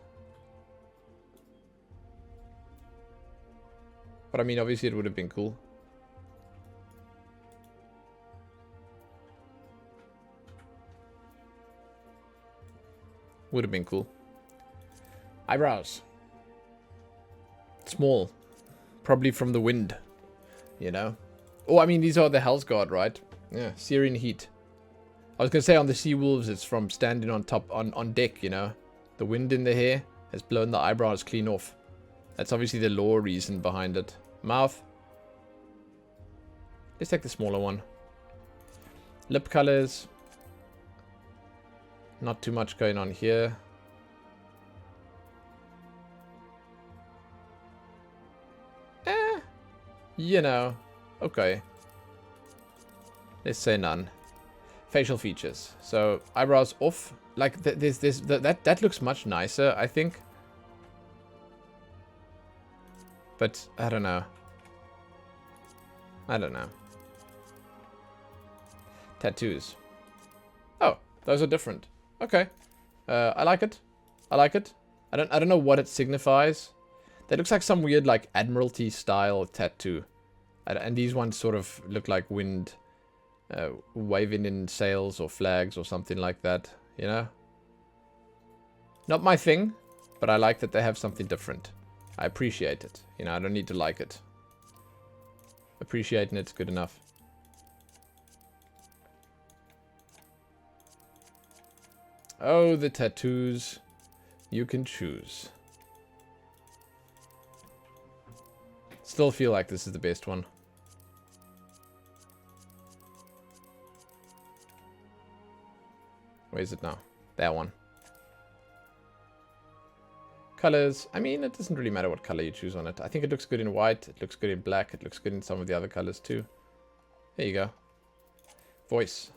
But I mean, obviously it would have been cool. Would have been cool. Eyebrows. Small. Probably from the wind. You know? Oh, I mean, these are the Hellsguard, right? Yeah, Syrian heat. I was going to say on the sea wolves, it's from standing on top, on deck, you know? The wind in the hair has blown the eyebrows clean off. That's obviously the lore reason behind it. Mouth. Let's take the smaller one. Lip colors. Not too much going on here. You know. Okay. Let's say none. Facial features. So, eyebrows off. Like, that looks much nicer, I think. But, I don't know. I don't know. Tattoos. Oh, those are different. Okay. I like it. I like it. I don't know what it signifies. That looks like some weird, like, Admiralty style tattoo. And these ones sort of look like wind waving in sails or flags or something like that, you know? Not my thing, but I like that they have something different. I appreciate it. You know, I don't need to like it. Appreciating it's good enough. Oh, the tattoos. You can choose. Still feel like this is the best one. Where is it now? That one. Colors. I mean, it doesn't really matter what color you choose on it. I think it looks good in white. It looks good in black. It looks good in some of the other colors too. There you go. Voice.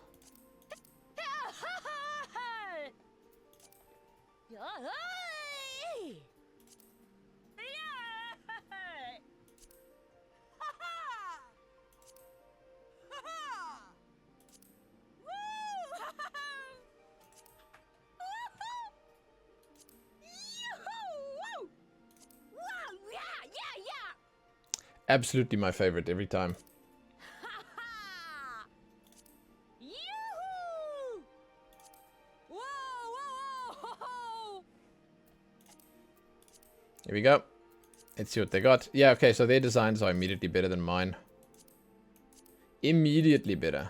Absolutely my favorite every time. Here we go. Let's see what they got. Yeah, okay, so their designs are immediately better than mine. Immediately better.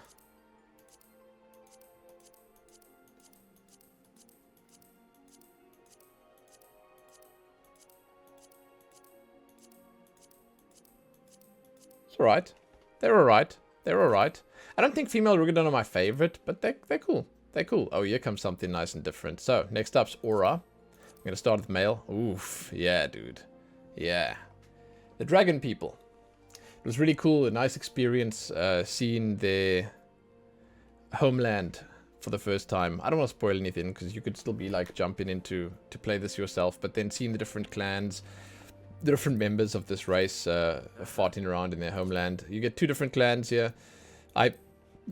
Alright. They're alright. They're alright. I don't think female Roegadyn are my favorite, but they're cool. They're cool. Oh, here comes something nice and different. So, next up's Aura. I'm going to start with male. Oof. Yeah, dude. Yeah. The dragon people. It was really cool. A nice experience seeing their homeland for the first time. I don't want to spoil anything because you could still be like jumping into to play this yourself. But then seeing the different clans, the different members of this race farting around in their homeland. You get two different clans here. I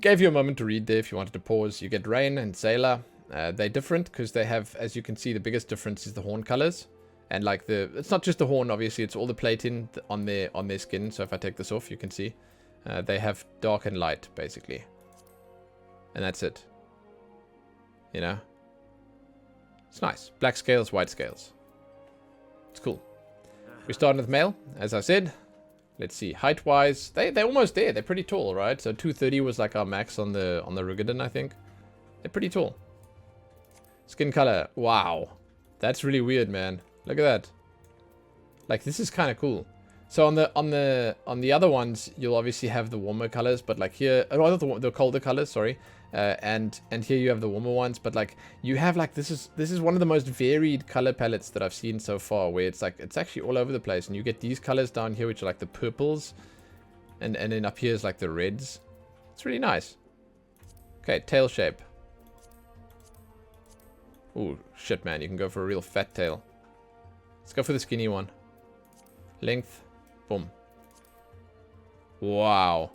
gave you a moment to read there if you wanted to pause. You get Raen and Xaela. They're different because they have, as you can see, the biggest difference is the horn colors. And like it's not just the horn, obviously, it's all the plating on their skin. So if I take this off, you can see they have dark and light, basically. And that's it. You know? It's nice. Black scales, white scales. It's cool. We're starting with male, as I said. Let's see, height-wise, they're almost there. They're pretty tall, right? So 230 was like our max on the Roegadyn, I think. They're pretty tall. Skin color, wow, that's really weird, man. Look at that. Like, this is kind of cool. So on the other ones, you'll obviously have the warmer colors, but like here, rather the colder colors, sorry. And here you have the warmer ones, but like you have like this is one of the most varied color palettes that I've seen so far, where it's like it's actually all over the place, and you get these colors down here which are like the purples, and then up here is like the reds. It's really nice. Okay, tail shape. Ooh, shit, man, you can go for a real fat tail. Let's go for the skinny one. Length, boom. Wow.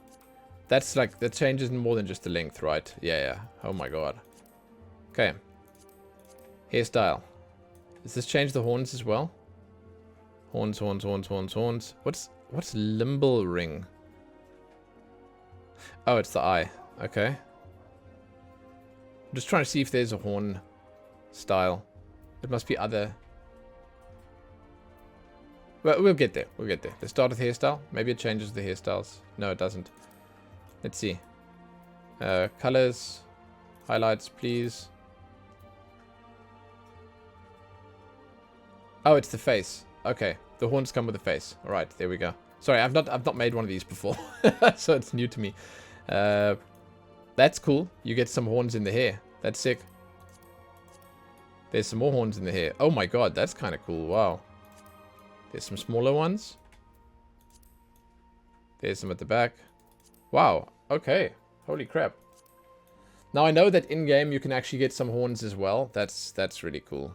That's like, that changes more than just the length, right? Yeah. Oh my god. Okay. Hairstyle. Does this change the horns as well? Horns. What's limble ring? Oh, it's the eye. Okay. I'm just trying to see if there's a horn style. It must be other... Well, we'll get there. We'll get there. Let's start with hairstyle. Maybe it changes the hairstyles. No, it doesn't. Let's see. Colors. Highlights, please. Oh, it's the face. Okay. The horns come with the face. Alright, there we go. Sorry, I've not made one of these before. So it's new to me. That's cool. You get some horns in the hair. That's sick. There's some more horns in the hair. Oh my god, that's kind of cool. Wow. There's some smaller ones. There's some at the back. Wow. Okay. Holy crap. Now I know that in-game you can actually get some horns as well. That's really cool.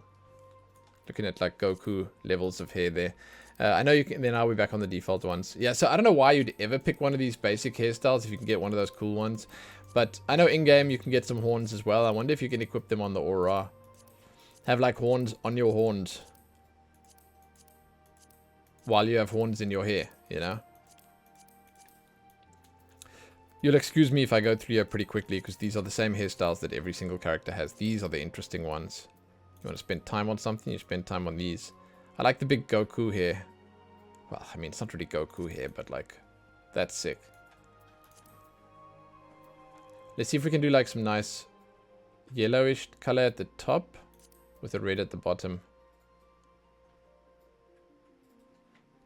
Looking at like Goku levels of hair there. I know you can. Then I'll be back on the default ones. Yeah, so I don't know why you'd ever pick one of these basic hairstyles if you can get one of those cool ones. But I know in-game you can get some horns as well. I wonder if you can equip them on the aura. Have like horns on your horns. While you have horns in your hair, you know? You'll excuse me if I go through here pretty quickly because these are the same hairstyles that every single character has. These are the interesting ones. You want to spend time on something, you spend time on these. I like the big Goku hair. Well, I mean, it's not really Goku hair, but like, that's sick. Let's see if we can do like some nice yellowish color at the top with the red at the bottom.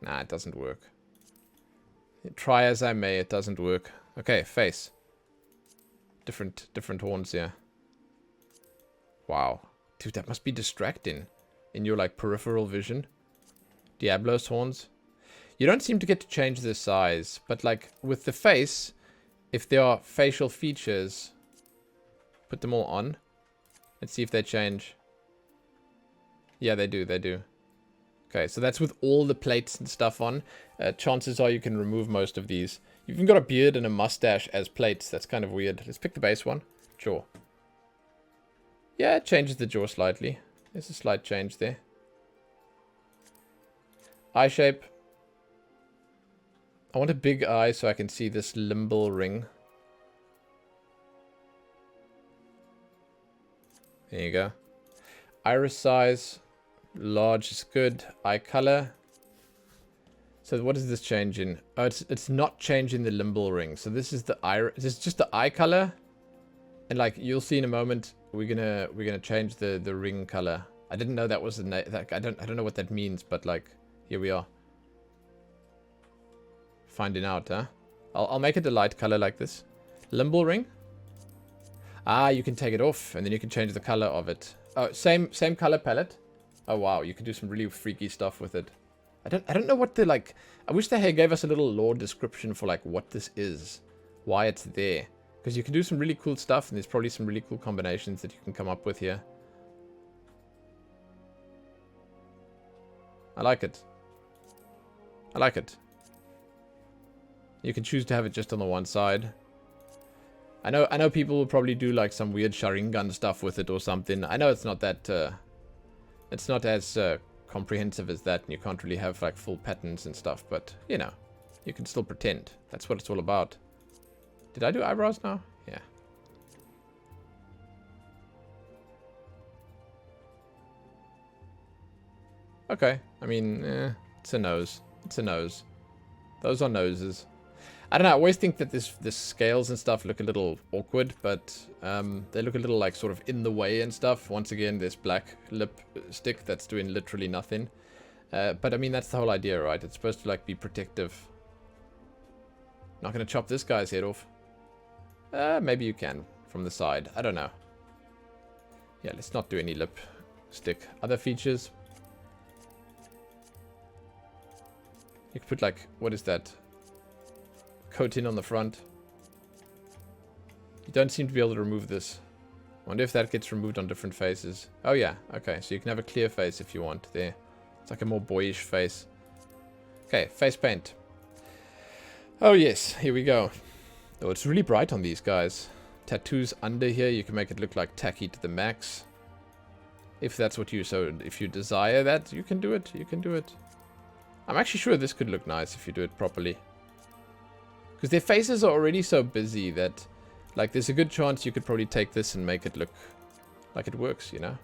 Nah, it doesn't work. Try as I may, it doesn't work. Okay, face. Different horns here. Wow. Dude, that must be distracting in your like peripheral vision. Diablo's horns. You don't seem to get to change the size, but like with the face, if there are facial features, put them all on. Let's see if they change. Yeah, they do, they do. Okay, so that's with all the plates and stuff on. Chances are you can remove most of these. You've even got a beard and a mustache as plates. That's kind of weird. Let's pick the base one. Jaw. Yeah, it changes the jaw slightly. There's a slight change there. Eye shape. I want a big eye so I can see this limbal ring. There you go. Iris size. Large is good. Eye color. So what is this change in? Oh, it's not changing the limbal ring. So this is the iris. This is just the eye color. And like you'll see in a moment, we're gonna change the ring color. I didn't know that was the name. I don't know what that means, but like here we are. Finding out, huh? I'll make it a light color like this. Limbal ring. Ah, you can take it off and then you can change the color of it. Oh, same color palette. Oh wow, you can do some really freaky stuff with it. I don't know what the like. I wish they gave us a little lore description for like what this is, why it's there, because you can do some really cool stuff, and there's probably some really cool combinations that you can come up with here. I like it. I like it. You can choose to have it just on the one side. I know people will probably do like some weird Sharingan stuff with it or something. I know it's not that. It's not as comprehensive as that, and you can't really have like full patterns and stuff, but you know, you can still pretend. That's what it's all about. Did I do eyebrows now? Yeah. Okay. I mean, it's a nose. It's a nose. Those are noses. I don't know. I always think that this scales and stuff look a little awkward, but they look a little like sort of in the way and stuff. Once again, this black lipstick that's doing literally nothing. But I mean, that's the whole idea, right? It's supposed to like be protective. Not gonna chop this guy's head off. Maybe you can from the side. I don't know. Yeah, let's not do any lipstick. Other features. You could put like, what is that? Coating on the front. You don't seem to be able to remove this. Wonder if that gets removed on different faces. Oh yeah, okay, so you can have a clear face if you want there. It's like a more boyish face. Okay, face paint. Oh yes, here we go. Oh, it's really bright on these guys. Tattoos under here, you can make it look like tacky to the max. If that's what you, so if you desire that, you can do it, you can do it. I'm actually sure this could look nice if you do it properly. Because their faces are already so busy that, like, there's a good chance you could probably take this and make it look like it works, you know?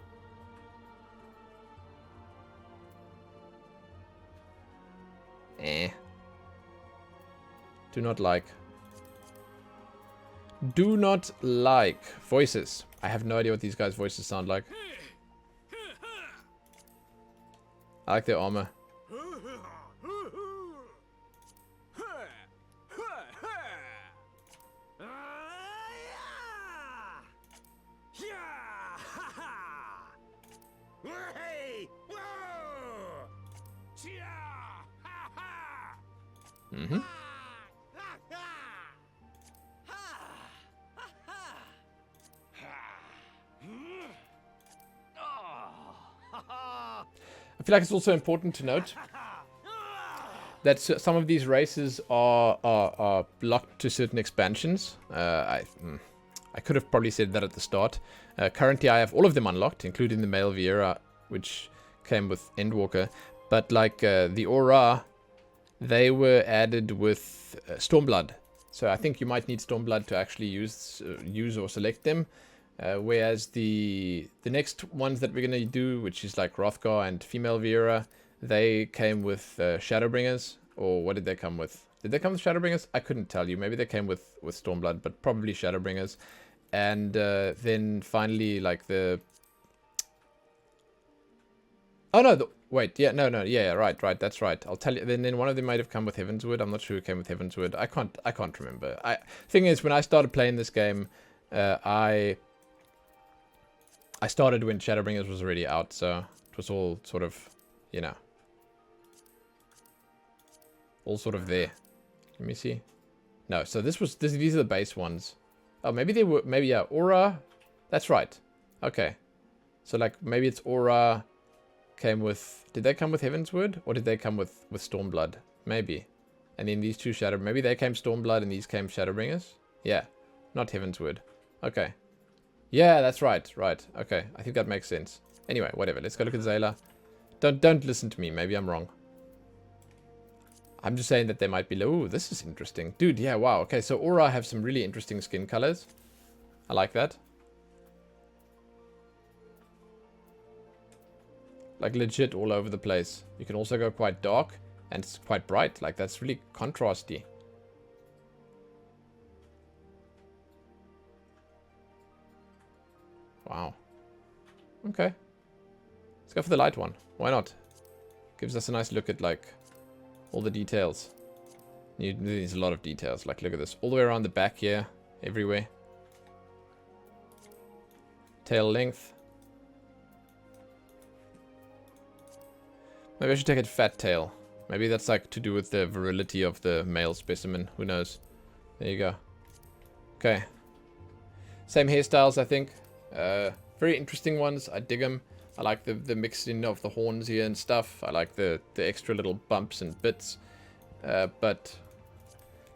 Do not like. Do not like. Voices. I have no idea what these guys' voices sound like. I like their armor. Mm-hmm. I feel like it's also important to note that some of these races are blocked to certain expansions. I could have probably said that at the start. Currently, I have all of them unlocked, including the male Viera, which came with Endwalker. But like the Aura, they were added with Stormblood. So I think you might need Stormblood to actually use or select them. Whereas the next ones that we're going to do, which is like Hrothgar and female Viera, they came with Shadowbringers. Or what did they come with? Did they come with Shadowbringers? I couldn't tell you. Maybe they came with Stormblood, but probably Shadowbringers. And then finally, like the... Oh, no. Wait. Yeah, no. Yeah, right. That's right. I'll tell you. Then one of them might have come with Heavensward. I'm not sure who came with Heavensward. I can't remember. Thing is, when I started playing this game, I started when Shadowbringers was already out, so it was all sort of, you know, all sort of there. Let me see. No, so these are the base ones. Oh, maybe they were, yeah, Aura. That's right. Okay. So like maybe it's Aura came with, did they come with Heavensward or did they come with Stormblood? Maybe. And then these two maybe they came Stormblood and these came Shadowbringers? Yeah, not Heavensward. Okay. Yeah, that's right. Okay, I think that makes sense. Anyway, whatever. Let's go look at Xaela. Don't listen to me. Maybe I'm wrong. I'm just saying that they might be low. Ooh, this is interesting. Dude, yeah, wow. Okay, so Aura have some really interesting skin colors. I like that. Like legit all over the place. You can also go quite dark and it's quite bright. Like that's really contrasty. Wow. Okay. Let's go for the light one. Why not? Gives us a nice look at like all the details. There's a lot of details. Like look at this. All the way around the back here. Everywhere. Tail length. Maybe I should take a fat tail. Maybe that's like to do with the virility of the male specimen. Who knows? There you go. Okay. Same hairstyles, I think. Very interesting ones. I dig them. I like the mixing of the horns here and stuff. I like the extra little bumps and bits. But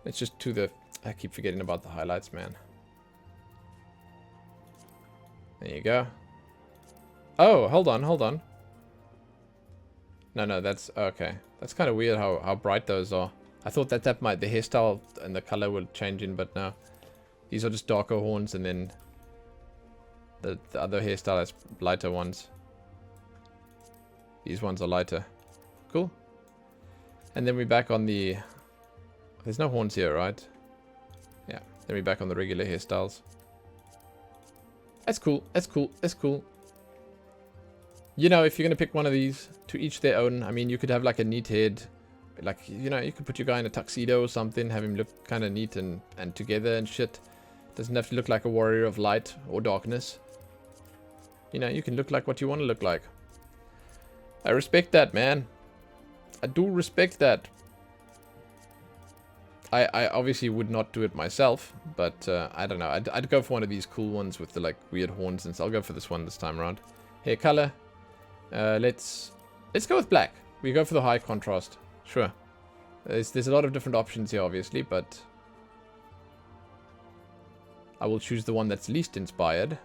let's just do the... I keep forgetting about the highlights, man. There you go. Oh, hold on. No, that's... Okay. That's kind of weird how bright those are. I thought that the hairstyle and the color would change in, but no. These are just darker horns and then... The other hairstyle has lighter ones. These ones are lighter. Cool. And then we're back on the... There's no horns here, right? Yeah. Then we're back on the regular hairstyles. That's cool. You know, if you're going to pick one of these, to each their own. I mean, you could have like a neat head. Like, you know, you could put your guy in a tuxedo or something. Have him look kind of neat and together and shit. Doesn't have to look like a warrior of light or darkness. You know, you can look like what you want to look like. I respect that, man. I do respect that. I obviously would not do it myself, but I don't know. I'd go for one of these cool ones with the like weird horns, and so I'll go for this one this time around. Hair color. Let's go with black. We go for the high contrast. Sure. There's a lot of different options here, obviously, but I will choose the one that's least inspired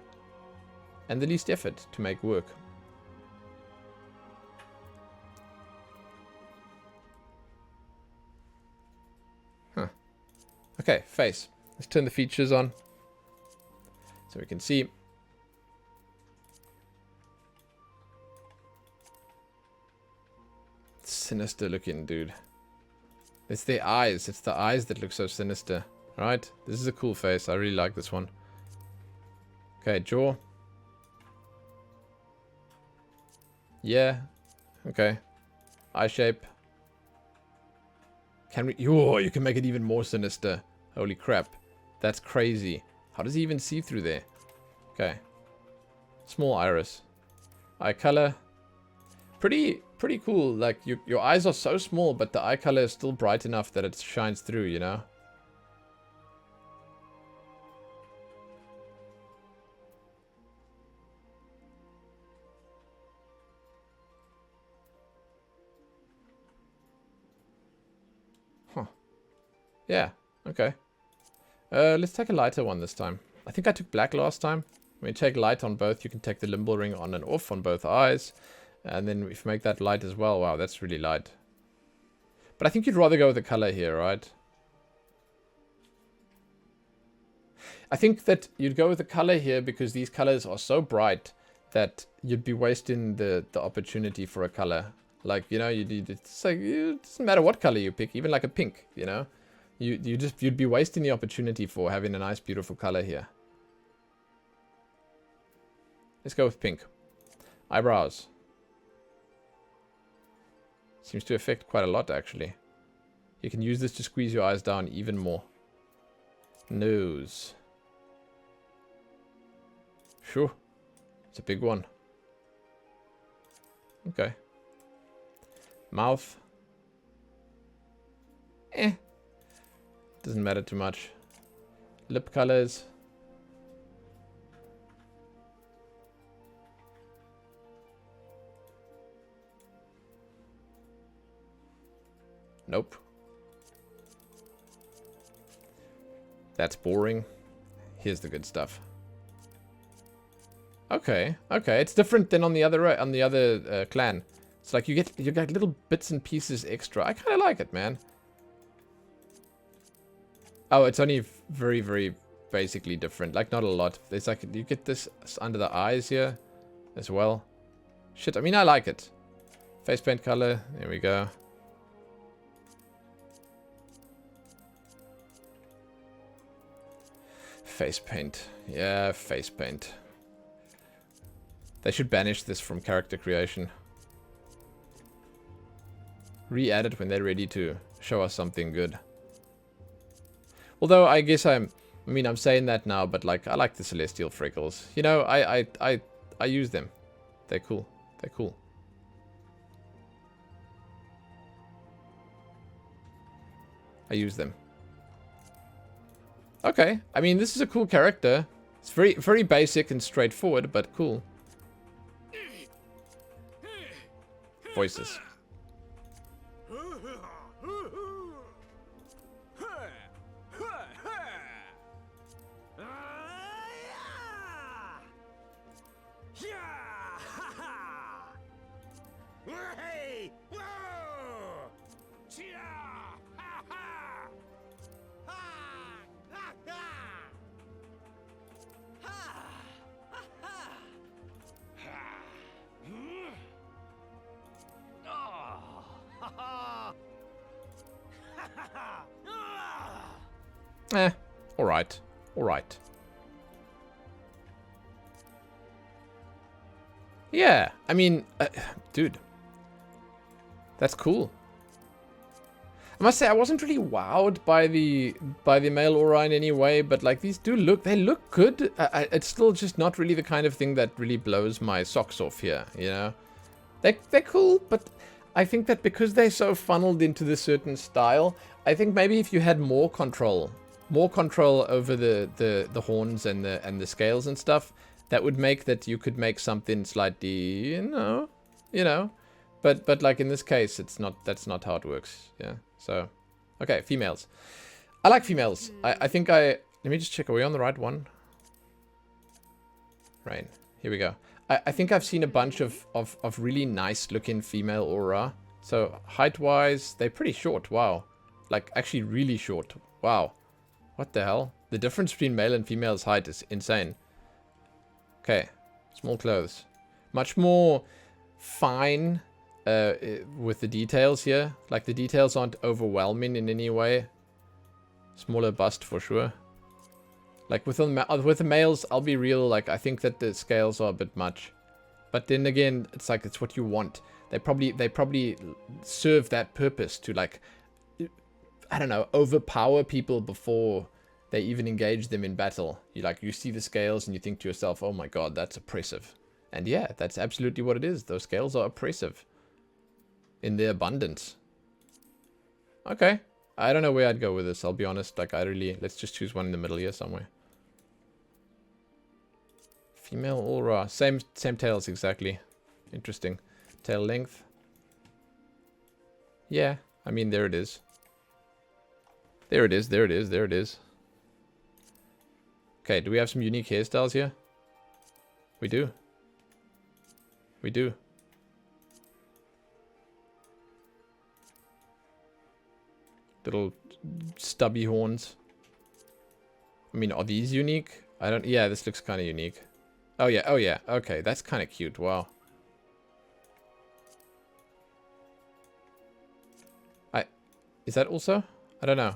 and the least effort to make work. Huh. Okay, face. Let's turn the features on so we can see. Sinister looking dude. It's their eyes. It's the eyes that look so sinister. Right? This is a cool face. I really like this one. Okay, jaw. Yeah. Okay. Eye shape. Can we... Oh, you can make it even more sinister. Holy crap. That's crazy. How does he even see through there? Okay. Small iris. Eye color. Pretty cool. Like, your eyes are so small, but the eye color is still bright enough that it shines through, you know? Huh. Yeah, okay. Let's take a lighter one this time. I think I took black last time. When you take light on both, you can take the limble ring on and off on both eyes. And then if you make that light as well, wow, that's really light. But I think you'd rather go with the color here, right? I think that you'd go with the color here because these colors are so bright that you'd be wasting the opportunity for a color. Like, you know, it's like, it doesn't matter what color you pick, even like a pink, you know? You'd be wasting the opportunity for having a nice, beautiful color here. Let's go with pink. Eyebrows. Seems to affect quite a lot, actually. You can use this to squeeze your eyes down even more. Nose. Sure. It's a big one. Okay. Mouth. Doesn't matter too much. Lip colors. Nope. That's boring. Here's the good stuff. Okay, okay. It's different than on the other clan. It's like you get little bits and pieces extra. I kind of like it, man. Oh, it's only very, very basically different. Like, not a lot. There's like, you get this under the eyes here as well. Shit, I mean, I like it. Face paint color. There we go. Face paint. Yeah, face paint. They should banish this from character creation. Re-add it when they're ready to show us something good. Although, I guess I'm saying that now, but like, I like the celestial freckles. You know, I use them. They're cool. They're cool. I use them. Okay, I mean, this is a cool character. It's very basic and straightforward, but cool. Voices. Alright. Alright. Yeah, I mean, dude. That's cool. I must say, I wasn't really wowed by the male aura in any way, but like, these do look, they look good. It's still just not really the kind of thing that really blows my socks off here, you know? They're cool, but I think that because they're so funneled into this certain style, I think maybe if you had more control over the horns and the scales and stuff, that would make that you could make something slightly, you know. But like in this case, that's not how it works. Yeah. So, okay, females. I like females. I think let me just check. Are we on the right one? Raen. Here we go. I think I've seen a bunch of really nice looking female aura. So height-wise, they're pretty short. Wow. Like, actually really short. Wow. What the hell? The difference between male and female's height is insane. Okay. Small clothes. Much more fine with the details here. Like, the details aren't overwhelming in any way. Smaller bust for sure. Like, with the males, I'll be real, like, I think that the scales are a bit much. But then again, it's like, it's what you want. They probably serve that purpose to, like, I don't know, overpower people before they even engage them in battle. You see the scales and you think to yourself, oh my god, that's oppressive. And yeah, that's absolutely what it is. Those scales are oppressive. In their abundance. Okay. I don't know where I'd go with this, I'll be honest. Like, let's just choose one in the middle here somewhere. Female aura. Same tails, exactly. Interesting. Tail length. Yeah, I mean, there it is. There it is, there it is, there it is. Okay, do we have some unique hairstyles here? We do. We do. Little stubby horns. I mean, are these unique? Yeah, this looks kind of unique. Oh yeah, okay, that's kind of cute, wow. Is that also? I don't know.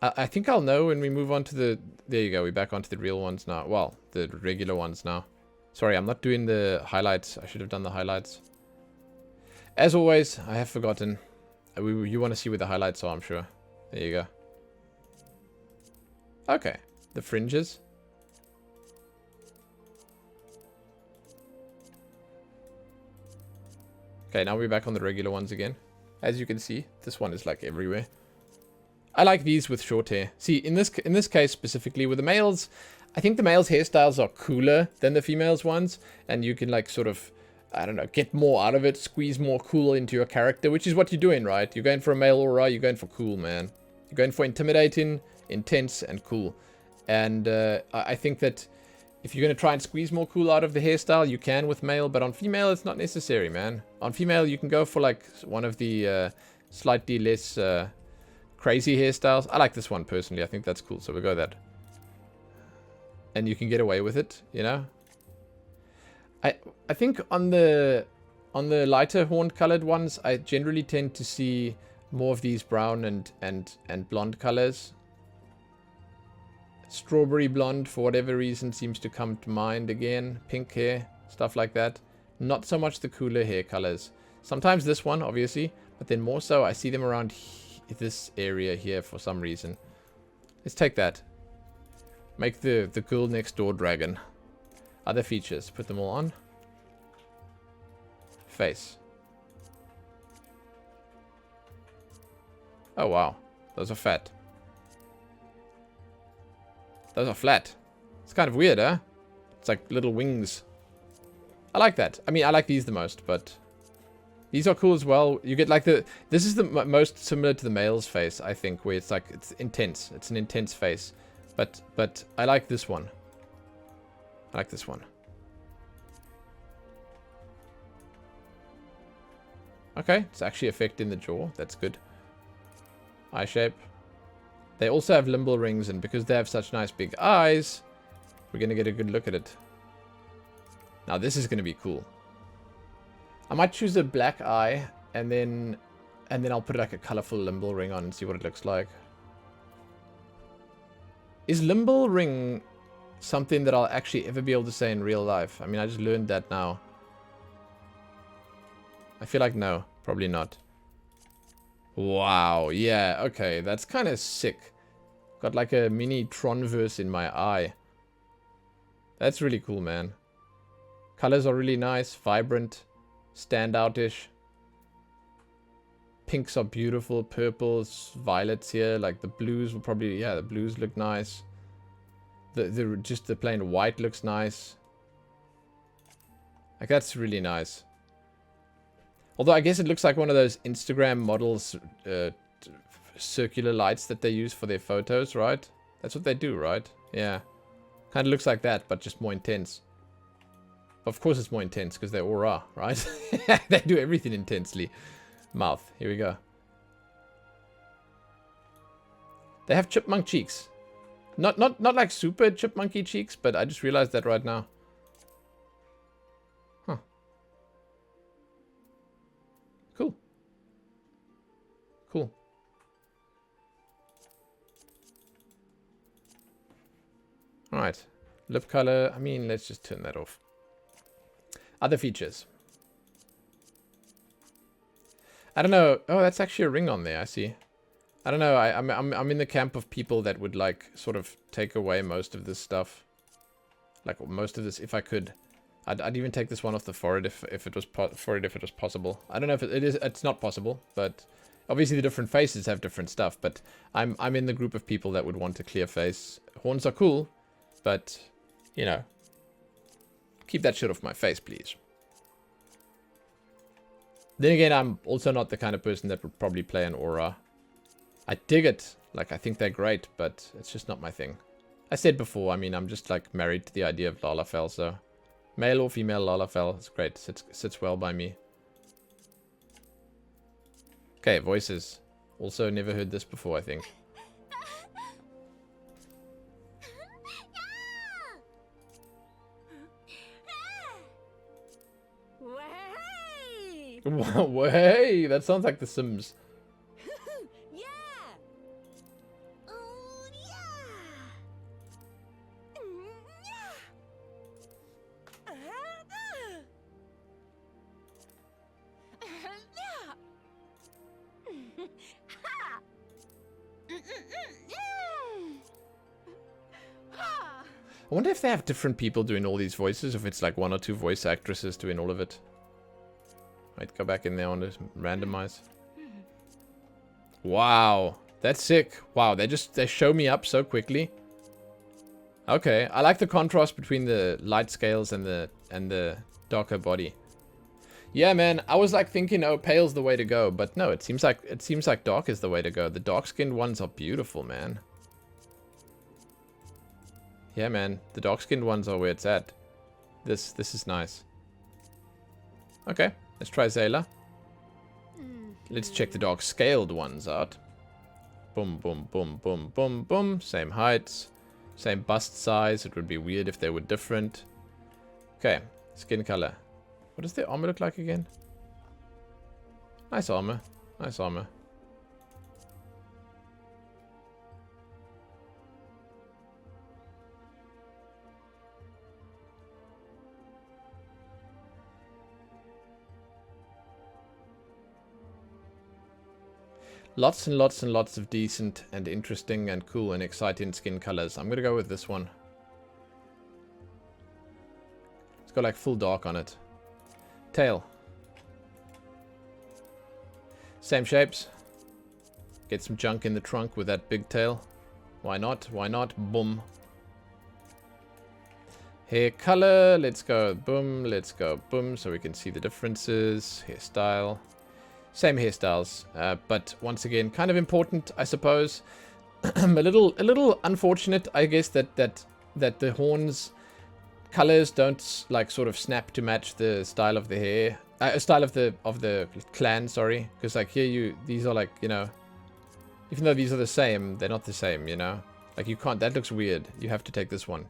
I think I'll know when we move on to the... There you go, we're back onto the real ones now. Well, the regular ones now. Sorry, I'm not doing the highlights. I should have done the highlights. As always, I have forgotten. You want to see where the highlights are, I'm sure. There you go. Okay, the fringes. Okay, now we're back on the regular ones again. As you can see, this one is like everywhere. I like these with short hair. See, in this case specifically with the males, I think the males' hairstyles are cooler than the females' ones, and you can like sort of, I don't know, get more out of it, squeeze more cool into your character, which is what you're doing, right? You're going for a male aura, you're going for cool, man. You're going for intimidating, intense, and cool. And I think that if you're going to try and squeeze more cool out of the hairstyle, you can with male, but on female, it's not necessary, man. On female, you can go for like one of the slightly less crazy hairstyles. I like this one personally. I think that's cool, so we'll go that. And you can get away with it, you know. I think on the lighter horned colored ones, I generally tend to see more of these brown and blonde colors. Strawberry blonde, for whatever reason, seems to come to mind again. Pink hair, stuff like that. Not so much the cooler hair colors. Sometimes this one, obviously, but then more so I see them around this area here for some reason. Let's take that. Make the girl next door dragon. Other features, put them all on. Face. Oh wow, those are fat. Those are flat. It's kind of weird, huh? It's like little wings. I like that. I mean, I like these the most, but these are cool as well. You get like this is the most similar to the male's face, I think, where it's like, it's intense. It's an intense face. But I like this one. I like this one. Okay, it's actually affecting the jaw. That's good. Eye shape. They also have limble rings, and because they have such nice big eyes, we're going to get a good look at it. Now this is going to be cool. I might choose a black eye, and then I'll put like a colorful limble ring on and see what it looks like. Is limble ring something that I'll actually ever be able to say in real life? I mean, I just learned that now. I feel like no, probably not. Wow, yeah, okay, that's kind of sick. Got like a mini Tronverse in my eye. That's really cool, man. Colors are really nice, vibrant, standout-ish. Pinks are beautiful, purples, violets here, like the blues will probably, yeah, the blues look nice. Just the plain white looks nice. Like, that's really nice. Although I guess it looks like one of those Instagram models circular lights that they use for their photos, right? That's what they do, right? Yeah. Kind of looks like that, but just more intense. Of course it's more intense, because they all are, right? They do everything intensely. Mouth. Here we go. They have chipmunk cheeks. Not like super chipmunky cheeks, but I just realized that right now. Huh. Alright. Lip color. I mean, let's just turn that off. Other features. I don't know. Oh, that's actually a ring on there. I see. I don't know. I'm in the camp of people that would like sort of take away most of this stuff. Like most of this, if I could. I'd even take this one off the forehead if it was possible. I don't know if it's not possible, but obviously the different faces have different stuff. But I'm in the group of people that would want a clear face. Horns are cool, but you know, keep that shit off my face, please. Then again, I'm also not the kind of person that would probably play an aura. I dig it. Like, I think they're great, but it's just not my thing. I said before, I mean, I'm just, like, married to the idea of Lalafell, so... Male or female Lalafell, it's great. Sits well by me. Okay, voices. Also, never heard this before, I think. Way! That sounds like The Sims. I wonder if they have different people doing all these voices, if it's like 1 or 2 voice actresses doing all of it. Might go back in there on this randomize. Wow, that's sick. Wow, they show me up so quickly. Okay, I like the contrast between the light scales and the darker body. Yeah, man, I was like thinking, oh, pale's the way to go, but no, it seems like dark is the way to go. The dark-skinned ones are beautiful, man. Yeah, man, the dark-skinned ones are where it's at. This is nice. Okay, let's try Xaela. Let's check the dark-scaled ones out. Boom, boom, boom, boom, boom, boom. Same heights, same bust size. It would be weird if they were different. Okay, skin color. What does their armor look like again? Nice armor. Nice armor. Lots and lots and lots of decent and interesting and cool and exciting skin colors. I'm gonna go with this one. It's got like full dark on it. Tail. Same shapes. Get some junk in the trunk with that big tail. Why not? Why not? Boom. Hair color. Let's go boom. Let's go boom so we can see the differences. Hairstyle. Same hairstyles, but once again, kind of important, I suppose. a little unfortunate, I guess, that the horns colors don't like sort of snap to match the style of the hair, style of the clan. Sorry, because like here these are like, you know, even though these are the same, they're not the same. You know, like you can't. That looks weird. You have to take this one.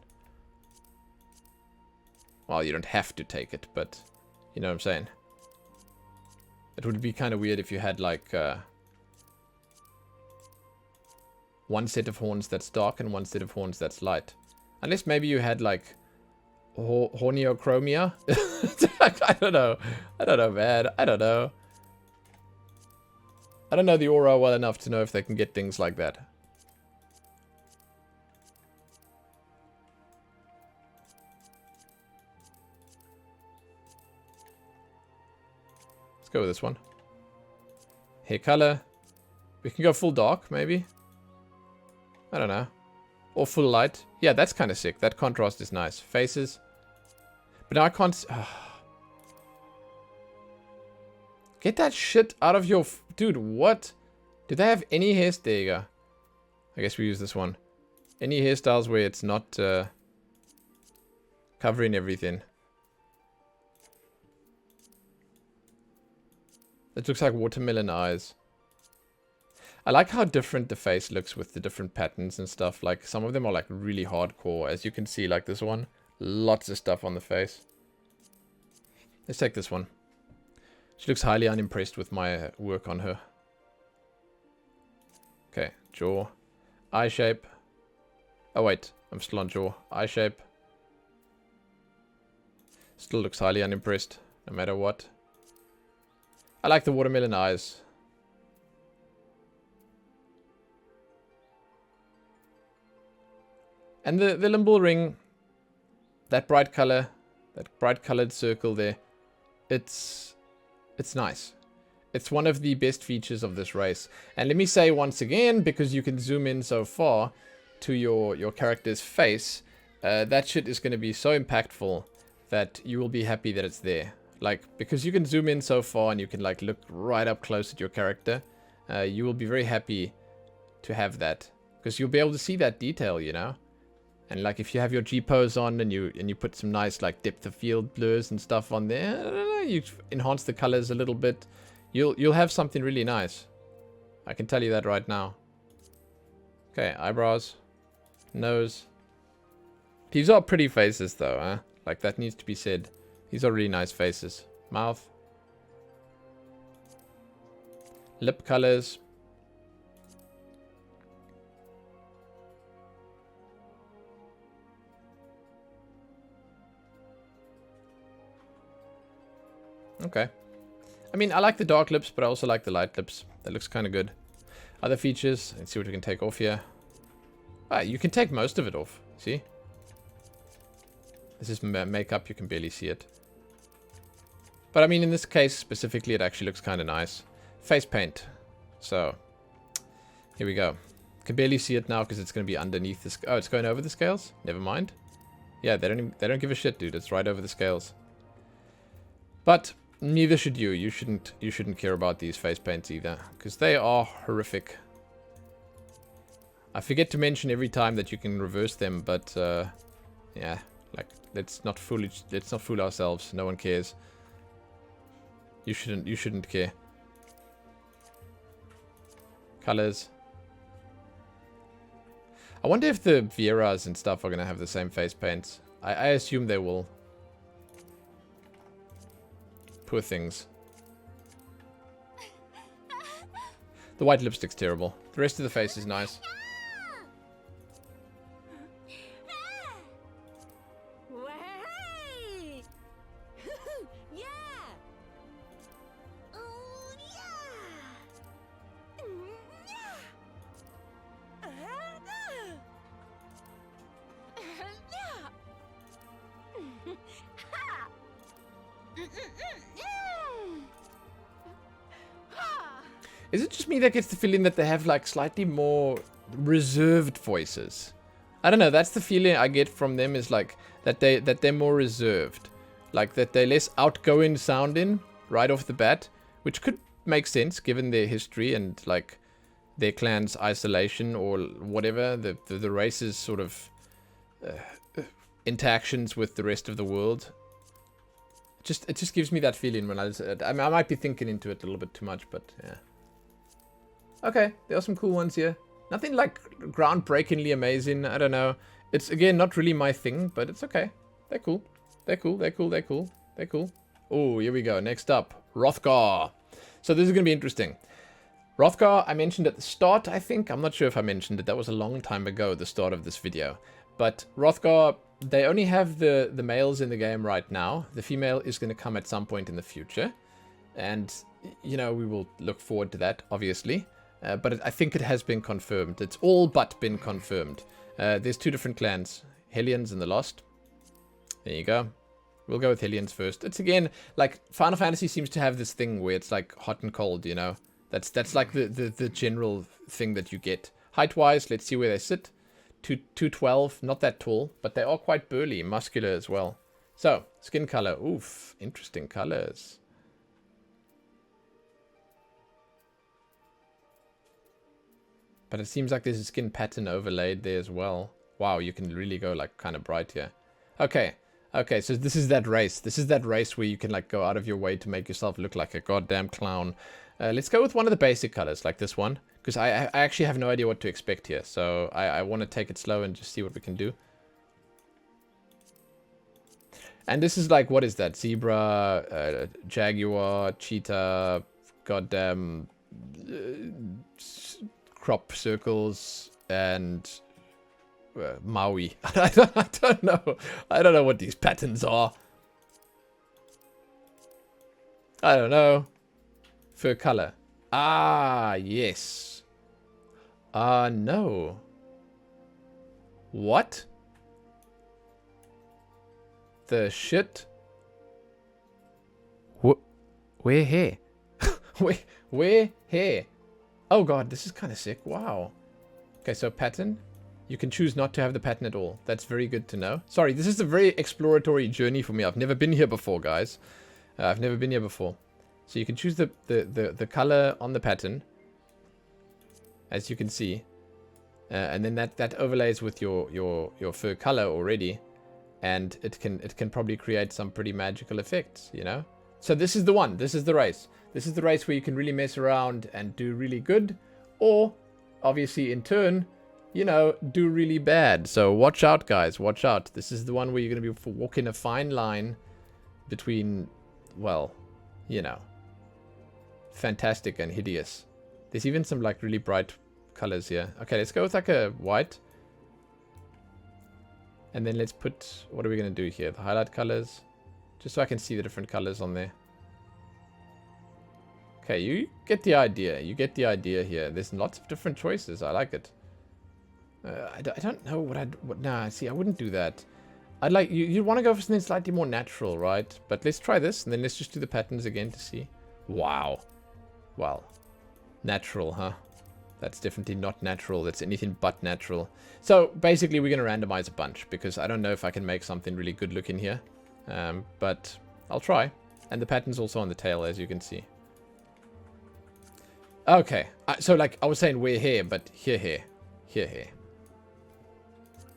Well, you don't have to take it, but you know what I'm saying. It would be kind of weird if you had like one set of horns that's dark and one set of horns that's light. Unless maybe you had like horneochromia. I don't know. I don't know, man. I don't know. I don't know the aura well enough to know if they can get things like that. Go with this one. Hair color. We can go full dark, maybe. I don't know. Or full light. Yeah, that's kind of sick. That contrast is nice. Faces. But now I can't... Get that shit out of your... Dude, what? Do they have any hairstyles? There you go. I guess we use this one. Any hairstyles where it's not covering everything. It looks like watermelon eyes. I like how different the face looks with the different patterns and stuff. Like, some of them are like really hardcore. As you can see, like this one. Lots of stuff on the face. Let's take this one. She looks highly unimpressed with my work on her. Okay, jaw. Eye shape. Oh, wait. I'm still unsure. Eye shape. Still looks highly unimpressed, no matter what. I like the watermelon eyes. And the limbal ring, that bright color, that bright colored circle there, it's nice. It's one of the best features of this race. And let me say once again, because you can zoom in so far to your character's face, that shit is going to be so impactful that you will be happy that it's there. Like, because you can zoom in so far and you can like look right up close at your character, you will be very happy to have that. Because you'll be able to see that detail, you know? And like if you have your G-pose on and you put some nice like depth of field blurs and stuff on there, I don't know, you enhance the colors a little bit, you'll have something really nice. I can tell you that right now. Okay, eyebrows, nose. These are pretty faces though, huh? Like that needs to be said. These are really nice faces. Mouth. Lip colors. Okay. I mean, I like the dark lips, but I also like the light lips. That looks kind of good. Other features. Let's see what we can take off here. Ah, you can take most of it off. See? This is makeup. You can barely see it. But I mean, in this case specifically, it actually looks kind of nice. Face paint. So, here we go. Can barely see it now because it's going to be underneath this. Oh, it's going over the scales? Never mind. Yeah, they don't give a shit, dude. It's right over the scales. But neither should you. You shouldn't care about these face paints either, because they are horrific. I forget to mention every time that you can reverse them, but yeah, like let's not fool ourselves. No one cares. You shouldn't care. Colors. I wonder if the Vieras and stuff are gonna have the same face paints. I assume they will. Poor things. The white lipstick's terrible. The rest of the face is nice. Is it just me that gets the feeling that they have like slightly more reserved voices? I don't know, that's the feeling I get from them, is like that they're more reserved. Like that they're less outgoing sounding right off the bat, which could make sense given their history and like their clan's isolation or whatever, the race's sort of interactions with the rest of the world. It just gives me that feeling when I mean, I might be thinking into it a little bit too much, but yeah. Okay, there are some cool ones here. Nothing like groundbreakingly amazing. I don't know. It's again not really my thing, but it's okay. They're cool. They're cool. They're cool. They're cool. They're cool. Oh, here we go. Next up, Hrothgar. So this is gonna be interesting. Hrothgar, I mentioned at the start, I think. I'm not sure if I mentioned it. That was a long time ago, the start of this video. But Hrothgar, they only have the males in the game right now. The female is going to come at some point in the future. And, you know, we will look forward to that, obviously. But I think it has been confirmed. It's all but been confirmed. There's two different clans. Helions and the Lost. There you go. We'll go with Helions first. It's again, like, Final Fantasy seems to have this thing where it's like hot and cold, you know. That's like the general thing that you get. Height-wise, let's see where they sit. 212, not that tall, but they are quite burly, muscular as well. So, skin color. Oof, interesting colors. But it seems like there's a skin pattern overlaid there as well. Wow, you can really go like kind of bright here. Okay, so this is that race. This is that race where you can like go out of your way to make yourself look like a goddamn clown. Let's go with one of the basic colors, like this one. Because I actually have no idea what to expect here. So I want to take it slow and just see what we can do. And this is like, what is that? Zebra, jaguar, cheetah, goddamn crop circles, and Maui. I don't know. I don't know what these patterns are. I don't know. Fur color. Ah, yes. No. What? The shit? Where hair? Where hair? Oh god, this is kind of sick. Wow. Okay, so pattern. You can choose not to have the pattern at all. That's very good to know. Sorry, this is a very exploratory journey for me. I've never been here before, guys. I've never been here before. So you can choose the color on the pattern, as you can see. And then that overlays with your fur color already. And it can probably create some pretty magical effects, you know? So this is the one. This is the race. This is the race where you can really mess around and do really good. Or, obviously, in turn, you know, do really bad. So watch out, guys. Watch out. This is the one where you're going to be walking a fine line between, well, you know, fantastic and hideous. There's even some, like, really bright colors here. Okay, let's go with, like, a white. And then let's put, what are we going to do here? The highlight colors. Just so I can see the different colors on there. Okay, you get the idea. You get the idea here. There's lots of different choices. I like it. I don't know what I'd... Nah, see, I wouldn't do that. I'd like... You want to go for something slightly more natural, right? But let's try this, and then let's just do the patterns again to see. Wow. Well. Natural, huh? That's definitely not natural. That's anything but natural. So, basically, we're going to randomize a bunch, because I don't know if I can make something really good looking here. But I'll try. And the pattern's also on the tail, as you can see. Okay. So, like, I was saying wear hair, but here hair. Here hair.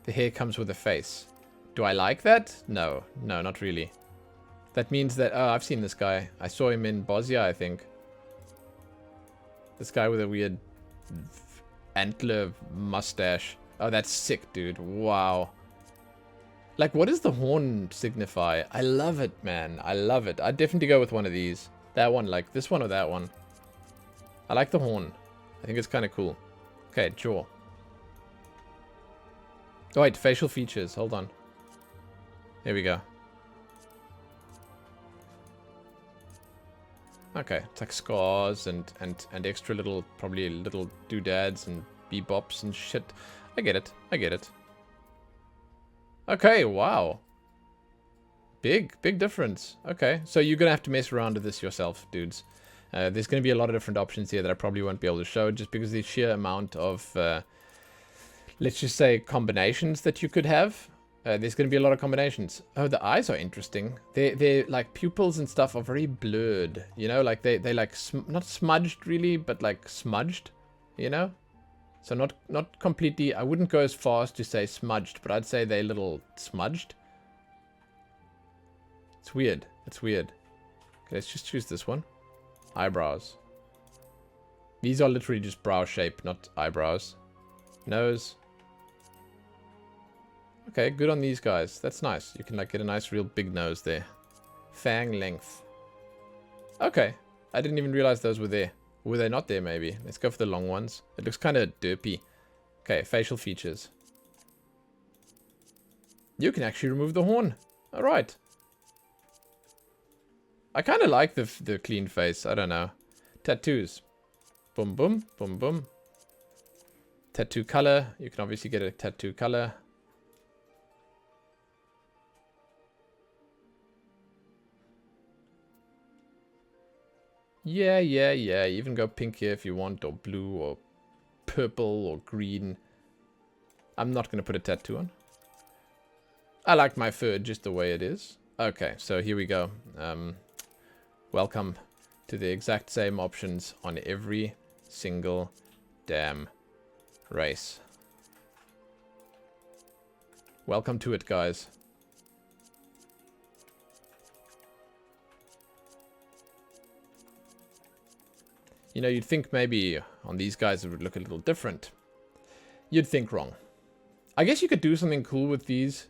The hair comes with a face. Do I like that? No. No, not really. That means that... Oh, I've seen this guy. I saw him in Bosnia, I think. This guy with a weird antler mustache. Oh, that's sick, dude. Wow. Like, what does the horn signify? I love it, man. I love it. I'd definitely go with one of these. That one, like this one or that one. I like the horn. I think it's kind of cool. Okay, jaw. Oh, wait, facial features. Hold on. Here we go. Okay, it's like scars and extra little, probably little doodads and bebops and shit. I get it. I get it. Okay, wow. Big difference. Okay, so you're going to have to mess around with this yourself, dudes. There's going to be a lot of different options here that I probably won't be able to show just because of the sheer amount of, let's just say, combinations that you could have. There's going to be a lot of combinations. Oh, the eyes are interesting. They're like, pupils and stuff are very blurred. You know, like, they like, not smudged really, but like smudged, you know? So not completely, I wouldn't go as far as to say smudged, but I'd say they're a little smudged. It's weird. It's weird. Okay, let's just choose this one. Eyebrows. These are literally just brow shape, not eyebrows. Nose. Okay, good on these guys. That's nice. You can like get a nice real big nose there. Fang length. Okay. I didn't even realize those were there. Were they not there maybe? Let's go for the long ones. It looks kind of derpy. Okay, facial features. You can actually remove the horn. Alright. I kind of like the clean face. I don't know. Tattoos. Boom, boom, boom, boom. Tattoo color. You can obviously get a tattoo color. Yeah. Even go pink here if you want, or blue, or purple, or green. I'm not going to put a tattoo on. I like my fur just the way it is. Okay, so here we go. Welcome to the exact same options on every single damn race. Welcome to it, guys. You know, you'd think maybe on these guys it would look a little different. You'd think wrong. I guess you could do something cool with these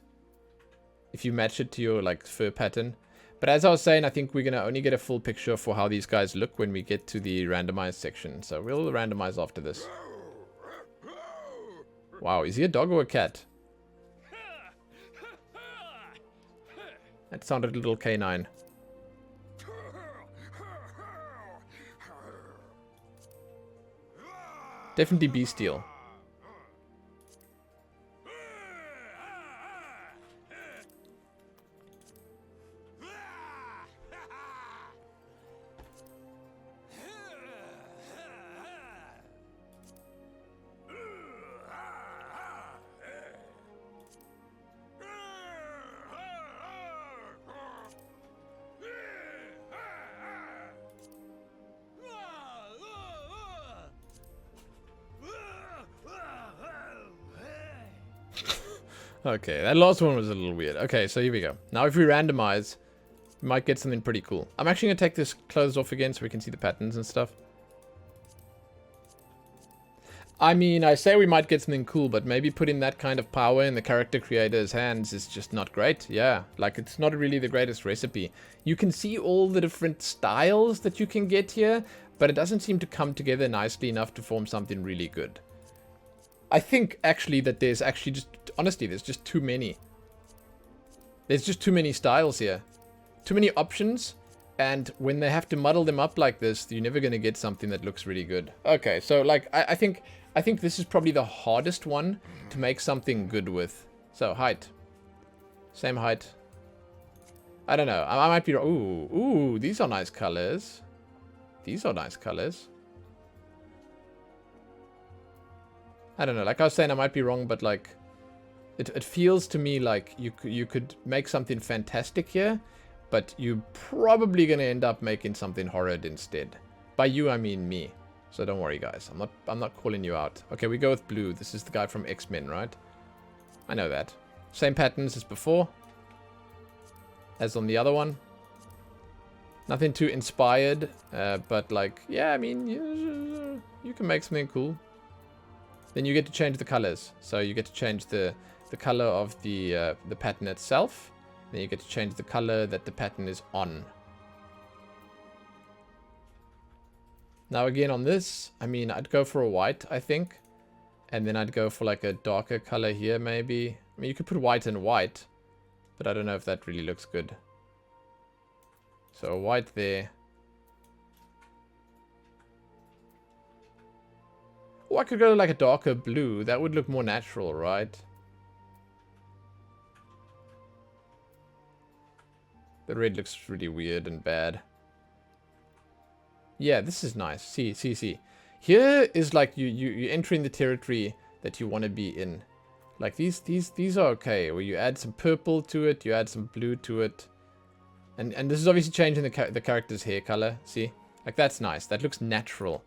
if you match it to your like fur pattern. But as I was saying, I think we're going to only get a full picture for how these guys look when we get to the randomized section. So we'll randomize after this. Wow, is he a dog or a cat? That sounded a little canine. Definitely bestial. Okay, that last one was a little weird. Okay, so here we go. Now if we randomize, we might get something pretty cool. I'm actually going to take this clothes off again so we can see the patterns and stuff. I mean, I say we might get something cool, but maybe putting that kind of power in the character creator's hands is just not great. Yeah, like it's not really the greatest recipe. You can see all the different styles that you can get here, but it doesn't seem to come together nicely enough to form something really good. I think actually that there's actually just, honestly, there's just too many. There's just too many styles here. Too many options. And when they have to muddle them up like this, you're never going to get something that looks really good. Okay, so like, I think this is probably the hardest one to make something good with. So, height. Same height. I don't know. I might be wrong. Ooh, these are nice colors. These are nice colors. I don't know, like I was saying, I might be wrong, but like, it feels to me like you could make something fantastic here, but you're probably gonna end up making something horrid instead. By you, I mean me. So don't worry, guys. I'm not calling you out. Okay, we go with blue. This is the guy from X-Men, right? I know that. Same patterns as before, as on the other one. Nothing too inspired, but like, yeah, I mean, you can make something cool. Then you get to change the colors. So you get to change the color of the pattern itself. Then you get to change the color that the pattern is on. Now again on this, I mean, I'd go for a white, I think. And then I'd go for like a darker color here maybe. I mean, you could put white and white, but I don't know if that really looks good. So a white there. Oh, I could go like a darker blue. That would look more natural, right? The red looks really weird and bad. Yeah, this is nice. See. Here is like you're entering the territory that you want to be in. Like these are okay. Where you add some purple to it, you add some blue to it. And this is obviously changing the character's hair color. See? Like that's nice. That looks natural.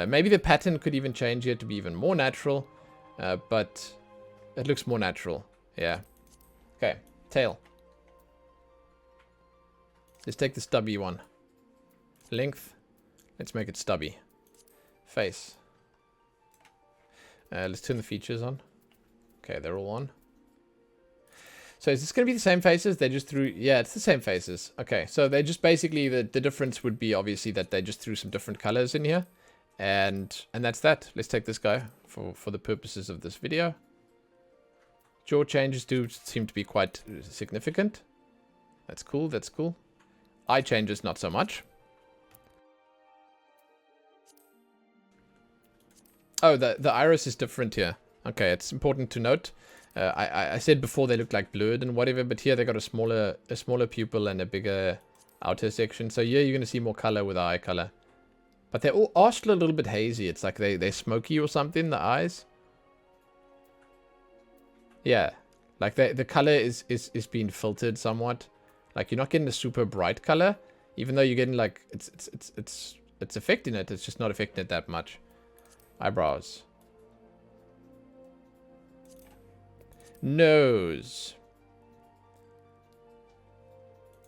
Maybe the pattern could even change here to be even more natural, but it looks more natural. Yeah. Okay, tail. Let's take the stubby one. Length. Let's make it stubby. Face. Let's turn the features on. Okay, they're all on. So is this going to be the same faces? They just threw... Yeah, it's the same faces. Okay, so they just basically... The difference would be obviously that they just threw some different colors in here. And that's that. Let's take this guy for the purposes of this video. Jaw changes do seem to be quite significant. That's cool, that's cool. Eye changes not so much. Oh, the iris is different here. Okay, it's important to note. I said before they look like blurred and whatever, but here they got a smaller pupil and a bigger outer section. So here you're going to see more color with the eye color. But they all are still a little bit hazy. It's like they're smoky or something, the eyes. Yeah, like the color is being filtered somewhat. Like you're not getting a super bright color, even though you're getting like it's affecting it. It's just not affecting it that much. Eyebrows. Nose.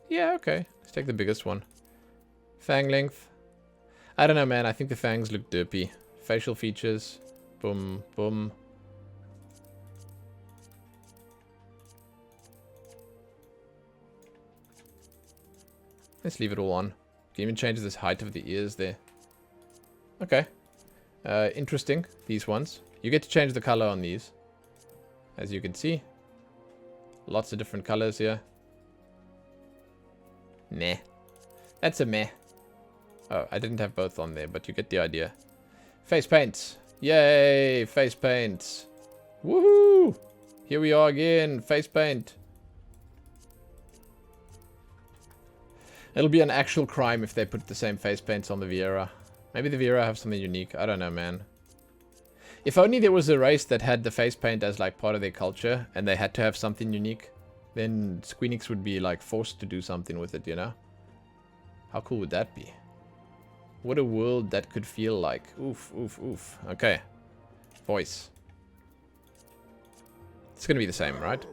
Yeah, okay. Let's take the biggest one. Fang length. I don't know, man. I think the fangs look derpy. Facial features. Boom, boom. Let's leave it all on. Can even change this height of the ears there. Okay. Interesting, these ones. You get to change the color on these. As you can see. Lots of different colors here. Meh. That's a meh. Oh, I didn't have both on there, but you get the idea. Face paint. Yay, face paint. Woohoo! Here we are again, face paint. It'll be an actual crime if they put the same face paints on the Viera. Maybe the Viera have something unique. I don't know, man. If only there was a race that had the face paint as like part of their culture and they had to have something unique, then Squeenix would be like forced to do something with it, you know? How cool would that be? What a world that could feel like. Oof, oof, oof. Okay. Voice. It's gonna be the same, right?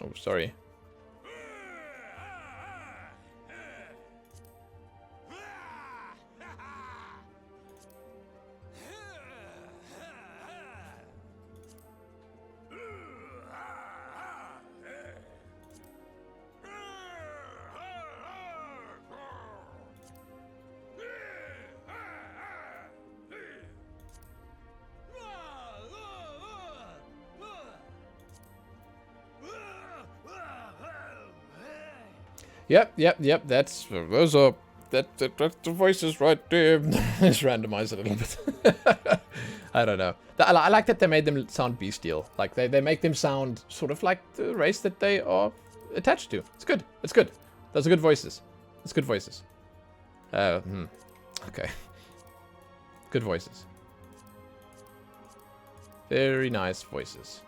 Oh, sorry. Yep. That's the voices right there. Let's randomize it a little bit. I don't know. I like that they made them sound bestial. Like they make them sound sort of like the race that they are attached to. It's good. It's good. Those are good voices. It's good voices. Okay. Good voices. Very nice voices.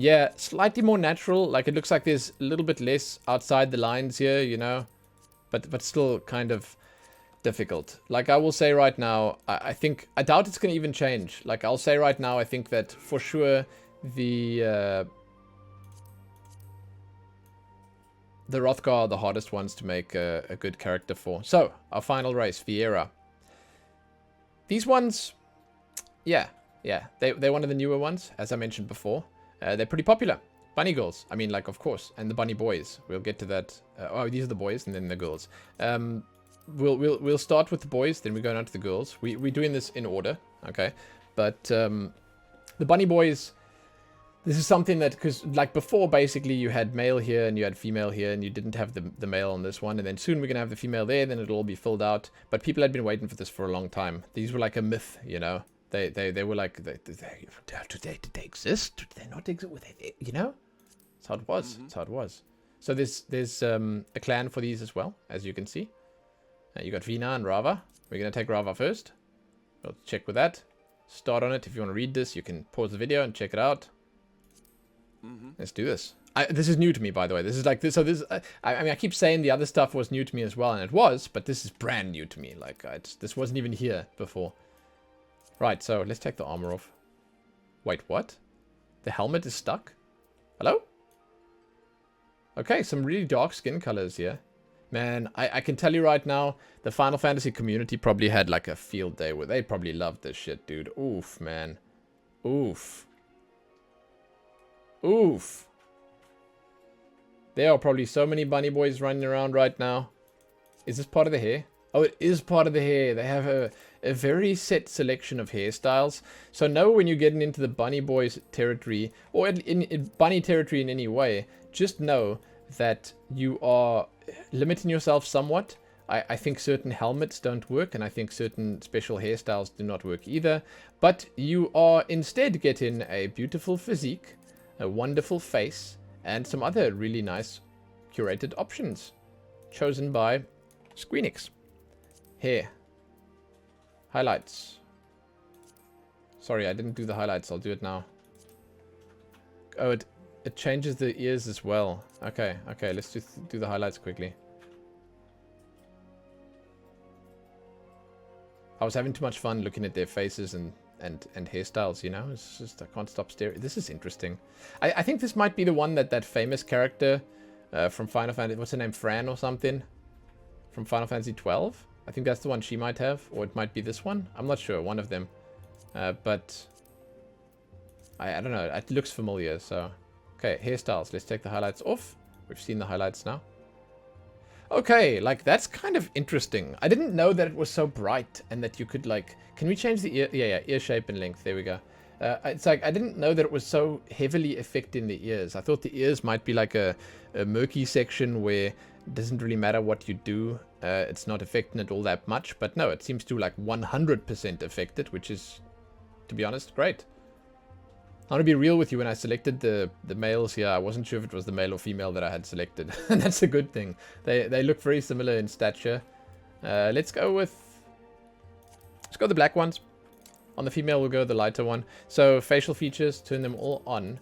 Yeah, slightly more natural. Like, it looks like there's a little bit less outside the lines here, you know? But still kind of difficult. Like, I will say right now, I doubt it's going to even change. Like, I'll say right now, I think that for sure the Hrothgar are the hardest ones to make a good character for. So, our final race, Viera. These ones, yeah, they're one of the newer ones, as I mentioned before. They're pretty popular. Bunny girls. I mean, like, of course. And the bunny boys. We'll get to that. Oh, these are the boys and then the girls. We'll start with the boys, then we're going on to the girls. We're doing this in order, okay? But the bunny boys, this is something that, because like before, basically, you had male here and you had female here, and you didn't have the male on this one. And then soon we're going to have the female there, then it'll all be filled out. But people had been waiting for this for a long time. These were like a myth, you know? They were like, did they exist? Did they not exist? You know? That's how it was. That's how it was. So there's a clan for these as well, as you can see. You got Veena and Rava. We're going to take Rava first. We'll check with that. Start on it. If you want to read this, you can pause the video and check it out. Let's do this. This is new to me, by the way. This is like this. So this. I mean, I keep saying the other stuff was new to me as well, and it was, but this is brand new to me. Like this wasn't even here before. Right, so let's take the armor off. Wait, what? The helmet is stuck? Hello? Okay, some really dark skin colors here. Man, I can tell you right now, the Final Fantasy community probably had like a field day where they probably loved this shit, dude. Oof, man. Oof. Oof. There are probably so many bunny boys running around right now. Is this part of the hair? Oh, it is part of the hair. They have a very set selection of hairstyles. So know when you're getting into the bunny boys territory, or in bunny territory in any way, just know that you are limiting yourself somewhat. I think certain helmets don't work, and I think certain special hairstyles do not work either. But you are instead getting a beautiful physique, a wonderful face, and some other really nice curated options chosen by Squeenix. Hair. Highlights. Sorry, I didn't do the highlights. I'll do it now. Oh, it changes the ears as well. Okay, let's just do the highlights quickly. I was having too much fun looking at their faces and hairstyles, you know? It's just, I can't stop staring. This is interesting. I think this might be the one that famous character from Final Fantasy, what's her name, Fran or something? From Final Fantasy 12? I think that's the one she might have, or it might be this one. I'm not sure, one of them. But I don't know, it looks familiar, so Okay, hairstyles. Let's take the highlights off. We've seen the highlights now. Okay, like, that's kind of interesting. I didn't know that it was so bright and that you could, like... Can we change the ear? Yeah, ear shape and length. There we go. It's like, I didn't know that it was so heavily affecting the ears. I thought the ears might be like a murky section where it doesn't really matter what you do. It's not affecting it all that much. But no, it seems to, like, 100% affect it, which is, to be honest, great. I want to be real with you. When I selected the males here, I wasn't sure if it was the male or female that I had selected. And that's a good thing. They look very similar in stature. Let's go with the black ones. On the female, we'll go the lighter one. So facial features, turn them all on.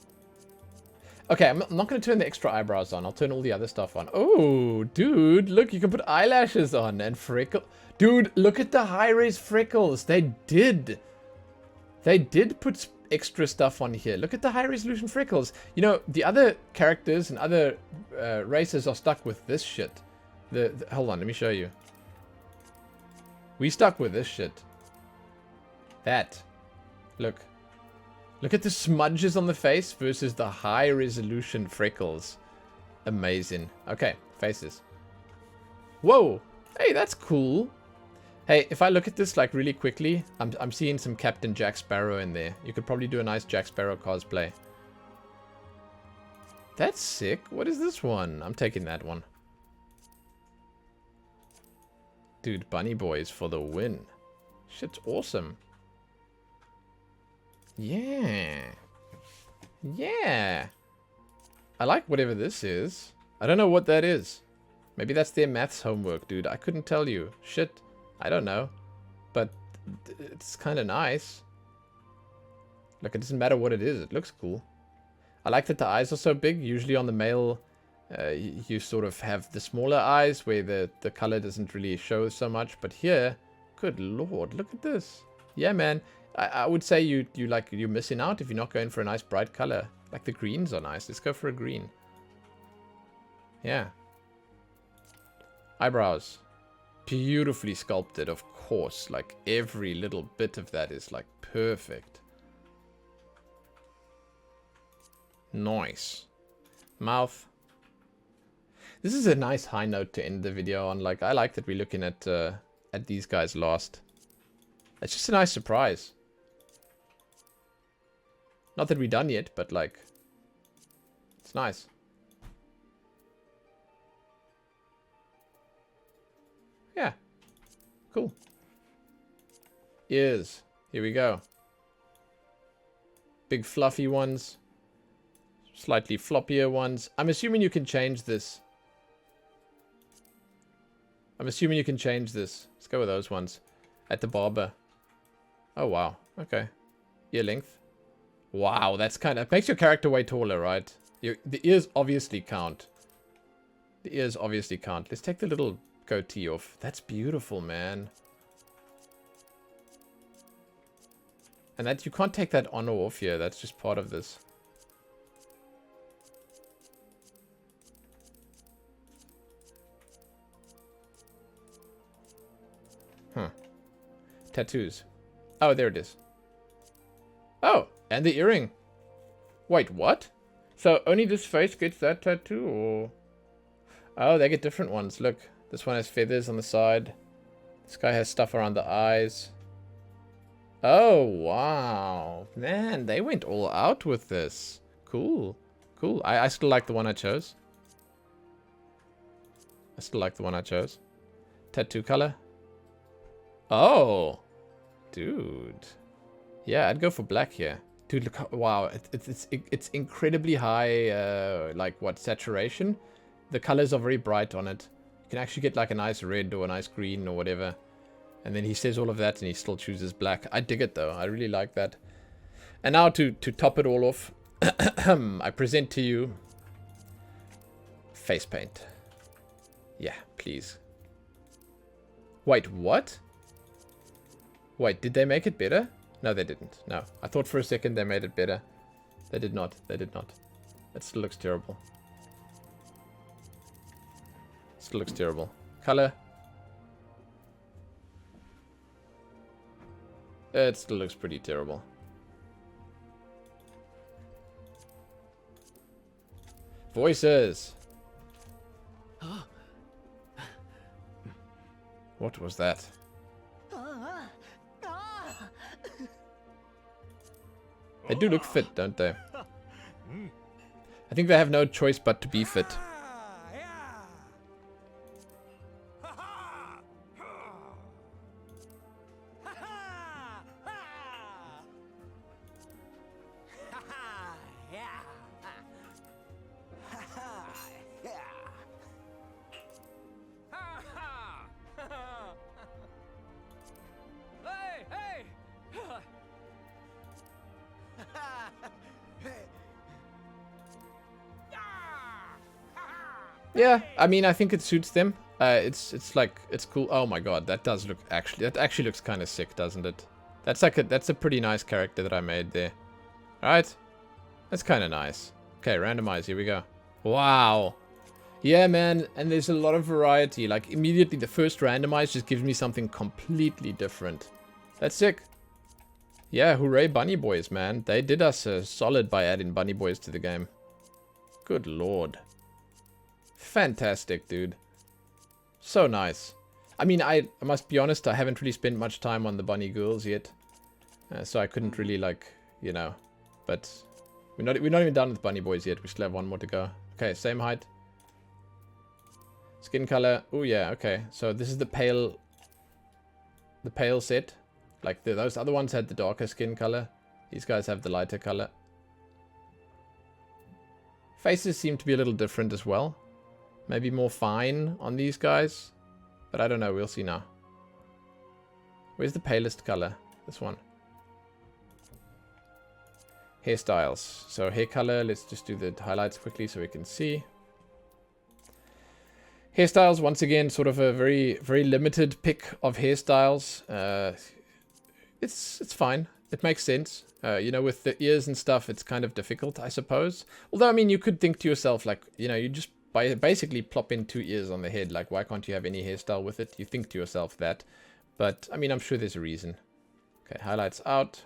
Okay, I'm not going to turn the extra eyebrows on. I'll turn all the other stuff on. Oh, dude, look, you can put eyelashes on and freckle. Dude, look at the high-res freckles. They did put extra stuff on here. Look at the high resolution freckles. You know, the other characters and other races are stuck with this shit. Hold on, let me show you. We stuck with this shit. That. Look at the smudges on the face versus the high resolution freckles. Amazing. Okay, faces. Whoa. Hey, that's cool. Hey, if I look at this, like, really quickly, I'm seeing some Captain Jack Sparrow in there. You could probably do a nice Jack Sparrow cosplay. That's sick. What is this one? I'm taking that one. Dude, bunny boys for the win. Shit's awesome. Yeah. Yeah. I like whatever this is. I don't know what that is. Maybe that's their maths homework, dude. I couldn't tell you. Shit. I don't know, but it's kind of nice. Look, it doesn't matter what it is. It looks cool. I like that the eyes are so big. Usually on the male, you sort of have the smaller eyes where the color doesn't really show so much. But here, good lord, look at this. Yeah, man. I would say you're missing out if you're not going for a nice bright color. Like the greens are nice. Let's go for a green. Yeah. Eyebrows. Beautifully sculpted, of course. Like, every little bit of that is, like, perfect. Nice. Mouth. This is a nice high note to end the video on. Like, I like that we're looking at these guys last. It's just a nice surprise. Not that we're done yet, but, like, it's nice. Yeah. Cool. Ears. Here we go. Big fluffy ones. Slightly floppier ones. I'm assuming you can change this. Let's go with those ones. At the barber. Oh, wow. Okay. Ear length. Wow, that's kind of... makes your character way taller, right? The ears obviously count. Let's take the little... goatee off. That's beautiful, man. And that you can't take that on or off here. That's just part of this. Huh. Tattoos. Oh, there it is. Oh, and the earring. Wait, what? So only this face gets that tattoo, or... oh, they get different ones. Look. This one has feathers on the side. This guy has stuff around the eyes. Oh, wow. Man, they went all out with this. Cool. Cool. I still like the one I chose. Tattoo color. Oh. Dude. Yeah, I'd go for black here. Dude, look how... wow. It's incredibly high, like, what, saturation? The colors are very bright on it. You can actually get like a nice red or a nice green or whatever. And then he says all of that and he still chooses black. I dig it though. I really like that. And now to top it all off, I present to you face paint. Yeah, please. Wait, what? Wait, did they make it better? No, they didn't. No. I thought for a second they made it better. They did not. They did not. It still looks terrible. Still looks terrible. Color. It still looks pretty terrible. Voices. What was that? They do look fit, don't they? I think they have no choice but to be fit. Yeah, I mean, I think it suits them. It's like, it's cool. Oh my god, that does look that actually looks kind of sick, doesn't it? That's like that's a pretty nice character that I made there. Alright? That's kind of nice. Okay, randomize, here we go. Wow. Yeah, man, and there's a lot of variety. Like, immediately the first randomize just gives me something completely different. That's sick. Yeah, hooray bunny boys, man. They did us a solid by adding bunny boys to the game. Good lord. Fantastic, dude. So nice. I mean, I must be honest, I haven't really spent much time on the bunny girls yet. So I couldn't really, like, you know. But we're not even done with bunny boys yet. We still have one more to go. Okay, same height. Skin color. Oh, yeah, okay. So this is the pale set. Like, those other ones had the darker skin color. These guys have the lighter color. Faces seem to be a little different as well. Maybe more fine on these guys. But I don't know. We'll see now. Where's the palest color? This one. Hairstyles. So hair color. Let's just do the highlights quickly so we can see. Hairstyles, once again, sort of a very, very limited pick of hairstyles. It's fine. It makes sense. You know, with the ears and stuff, it's kind of difficult, I suppose. Although, I mean, you could think to yourself, like, you know, you just basically plop in 2 ears on the head. Like, why can't you have any hairstyle with it? You think to yourself that. But, I mean, I'm sure there's a reason. Okay, highlights out.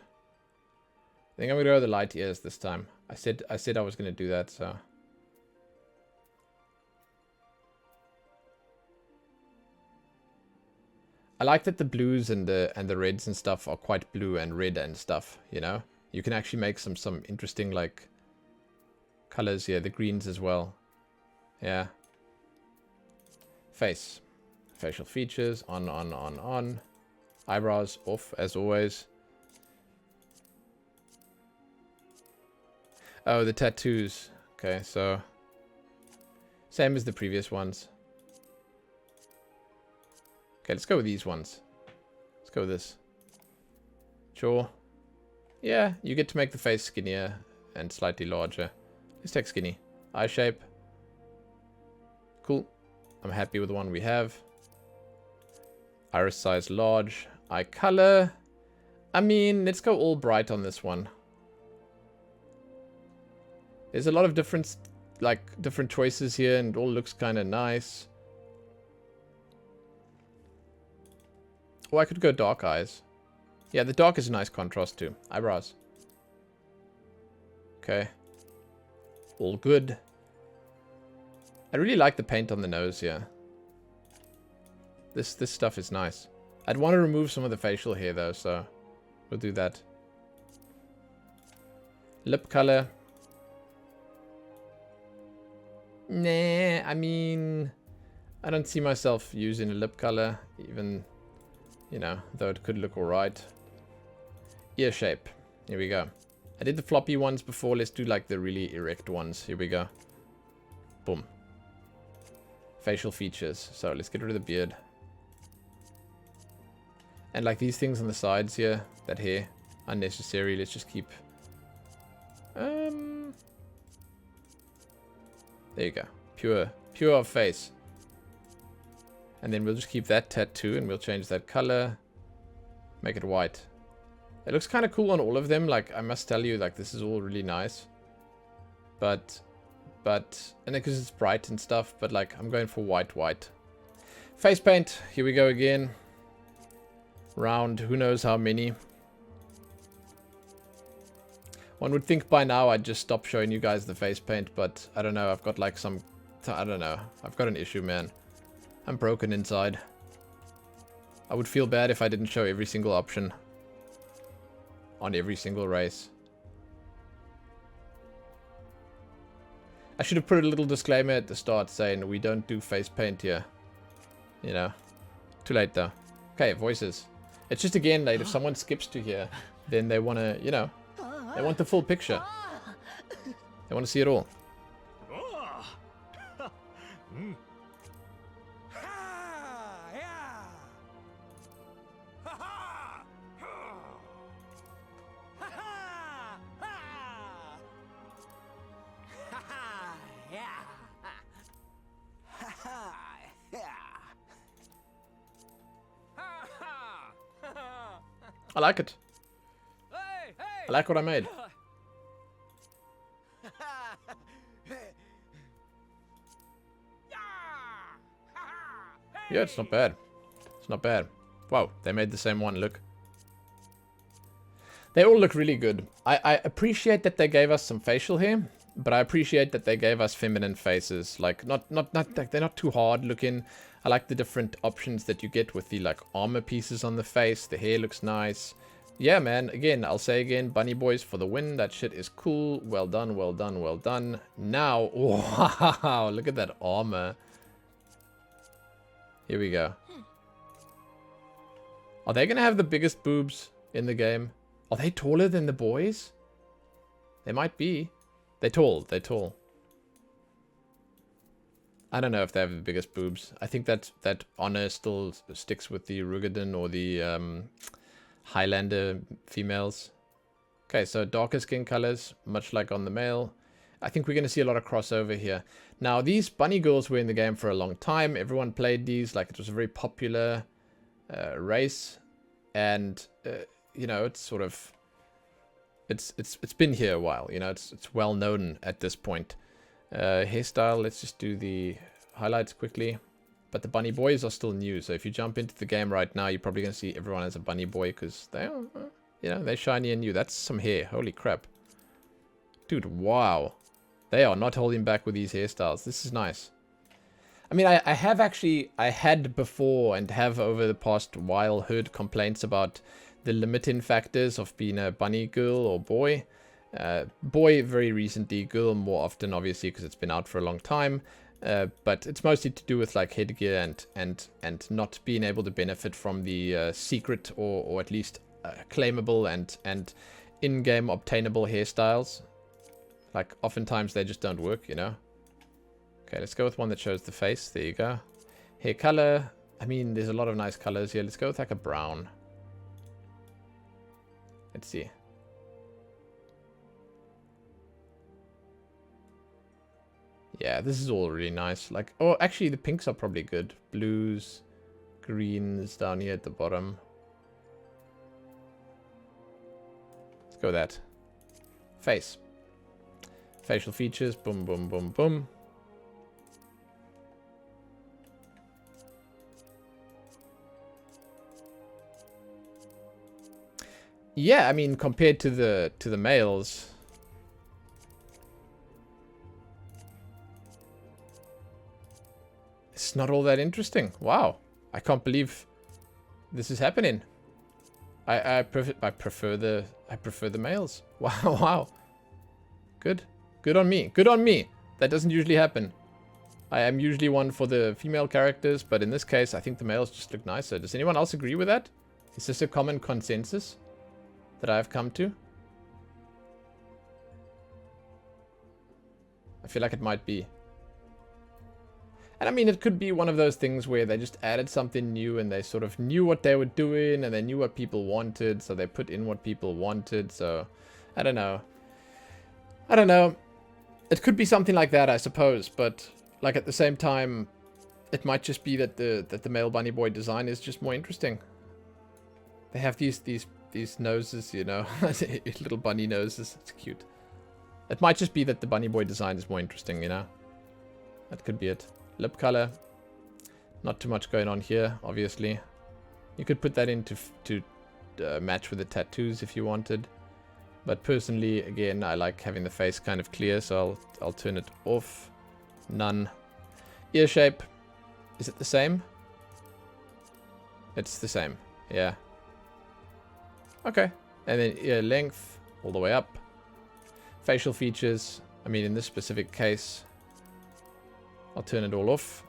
I think I'm going to go with the light ears this time. I said I was going to do that, so... I like that the blues and the reds and stuff are quite blue and red and stuff, you know? You can actually make some interesting, like, colors here. The greens as well. Yeah. Face. Facial features. On. Eyebrows off, as always. Oh, the tattoos. Okay, so... same as the previous ones. Okay, let's go with these ones. Let's go with this. Sure. Yeah, you get to make the face skinnier and slightly larger. Let's take skinny. Eye shape. Cool. I'm happy with the one we have. Iris size large. Eye color. I mean, let's go all bright on this one. There's a lot of different choices here and it all looks kind of nice. Oh, I could go dark eyes. Yeah, the dark is a nice contrast too. Eyebrows. Okay. All good. I really like the paint on the nose here. This stuff is nice. I'd want to remove some of the facial hair though, so we'll do that. Lip color. Nah, I mean, I don't see myself using a lip color, even, you know, though it could look alright. Ear shape. Here we go. I did the floppy ones before. Let's do like the really erect ones. Here we go. Boom. Facial features. So let's get rid of the beard. And like these things on the sides here, that hair, unnecessary. Let's just keep... there you go. Pure face. And then we'll just keep that tattoo and we'll change that color. Make it white. It looks kind of cool on all of them. Like, I must tell you, like, this is all really nice. But, and because it's bright and stuff, but like, I'm going for white. Face paint. Here we go again. Round, who knows how many. One would think by now I'd just stop showing you guys the face paint, but I don't know. I've got like some... I don't know. I've got an issue, man. I'm broken inside. I would feel bad if I didn't show every single option on every single race. I should have put a little disclaimer at the start saying we don't do face paint here. You know. Too late though. Okay, voices. It's just again, like, if someone skips to here, then they want to, you know, they want the full picture. They want to see it all. I like it. I like what I made. Yeah, it's not bad. It's not bad. Wow, they made the same one, look. They all look really good. I appreciate that they gave us some facial hair, but I appreciate that they gave us feminine faces. Like, not like they're not too hard looking. I like the different options that you get with the, like, armor pieces on the face. The hair looks nice. Yeah, man, again, I'll say again, bunny boys for the win. That shit is cool. Well done, well done, well done. Now, wow, look at that armor. Here we go. Are they going to have the biggest boobs in the game? Are they taller than the boys? They might be. They're tall. They're tall. I don't know if they have the biggest boobs. I think that honor still sticks with the Roegadyn or the Highlander females. Okay, so darker skin colors, much like on the male. I think we're going to see a lot of crossover here. Now, these bunny girls were in the game for a long time. Everyone played these. Like, it was a very popular race. And, you know, it's sort of... It's been here a while. You know, it's well known at this point. Hairstyle, let's just do the highlights quickly. But the bunny boys are still new. So if you jump into the game right now, you're probably going to see everyone as a bunny boy. Because they are, you know, they're shiny and new. That's some hair. Holy crap. Dude, wow. They are not holding back with these hairstyles. This is nice. I mean, I had before and have over the past while heard complaints about the limiting factors of being a bunny girl or boy. Boy very recently, girl more often, obviously, because it's been out for a long time. But it's mostly to do with like headgear and not being able to benefit from the secret or at least claimable and in-game obtainable hairstyles. Like, oftentimes they just don't work, you know? Okay, let's go with one that shows the face. There you go. Hair color. I mean, there's a lot of nice colors here. Let's go with like a brown. Let's see. Yeah, this is all really nice. Like, oh, actually, the pinks are probably good. Blues, greens down here at the bottom. Let's go with that. Face. Facial features, boom, boom, boom, boom. Yeah, I mean, compared to the males, it's not all that interesting. Wow, I can't believe this is happening. I prefer the males. Wow, wow. Good. Good on me. Good on me. That doesn't usually happen. I am usually one for the female characters, but in this case, I think the males just look nicer. Does anyone else agree with that? Is this a common consensus that I've come to? I feel like it might be. And I mean, it could be one of those things where they just added something new and they sort of knew what they were doing and they knew what people wanted, so they put in what people wanted. So, I don't know. I don't know. It could be something like that, I suppose, but like at the same time, it might just be that the male bunny boy design is just more interesting. They have these noses, you know, little bunny noses. It's cute. It might just be that the bunny boy design is more interesting, you know. That could be it. Lip color. Not too much going on here, obviously. You could put that in to match with the tattoos if you wanted. But personally, again, I like having the face kind of clear, so I'll turn it off. None. Ear shape. Is it the same? It's the same. Yeah. Okay. And then ear length all the way up. Facial features. I mean, in this specific case, I'll turn it all off.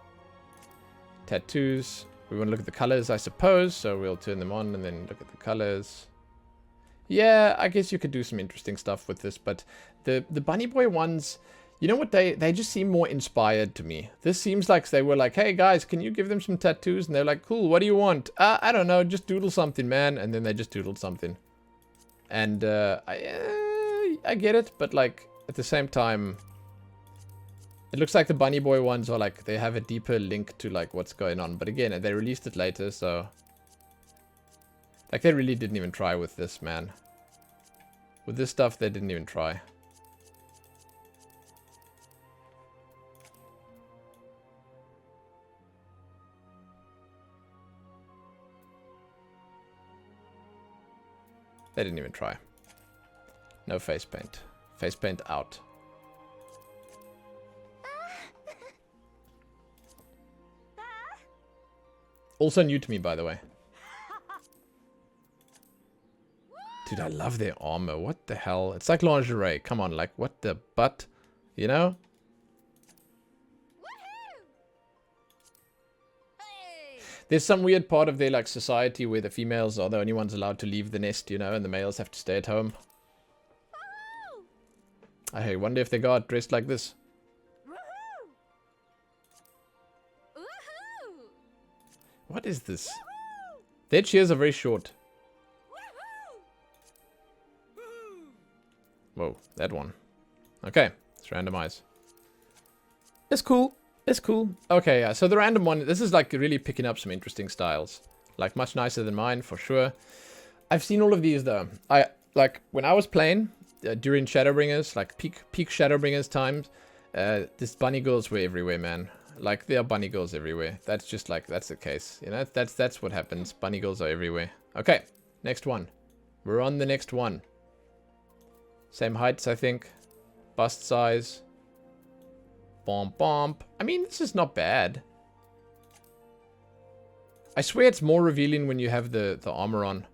Tattoos. We want to look at the colors, I suppose. So we'll turn them on and then look at the colors. Yeah, I guess you could do some interesting stuff with this. But the Bunny Boy ones, you know what? They just seem more inspired to me. This seems like they were like, hey, guys, can you give them some tattoos? And they're like, cool, what do you want? I don't know, just doodle something, man. And then they just doodled something. And I get it, but like at the same time, it looks like the Bunny Boy ones are like, they have a deeper link to like what's going on. But again, they released it later, so like they really didn't even try with this, man. With this stuff, they didn't even try. They didn't even try. No face paint. Face paint out. Also new to me, by the way. Dude, I love their armor. What the hell? It's like lingerie. Come on, like, what the butt? You know? There's some weird part of their, like, society where the females are the only ones allowed to leave the nest, you know, and the males have to stay at home. I wonder if they got dressed like this. What is this? Their cheers are very short. Whoa, that one. Okay, let's randomize. It's cool. It's cool. Okay, yeah, so the random one, this is like really picking up some interesting styles. Like much nicer than mine, for sure. I've seen all of these though. Like when I was playing during Shadowbringers, like peak Shadowbringers times, these bunny girls were everywhere, man. Like there are bunny girls everywhere. That's just like, that's the case. You know, that's what happens. Bunny girls are everywhere. Okay, next one. We're on the next one. Same heights, I think. Bust size. Bomb bomb. I mean, this is not bad. I swear it's more revealing when you have the armor on.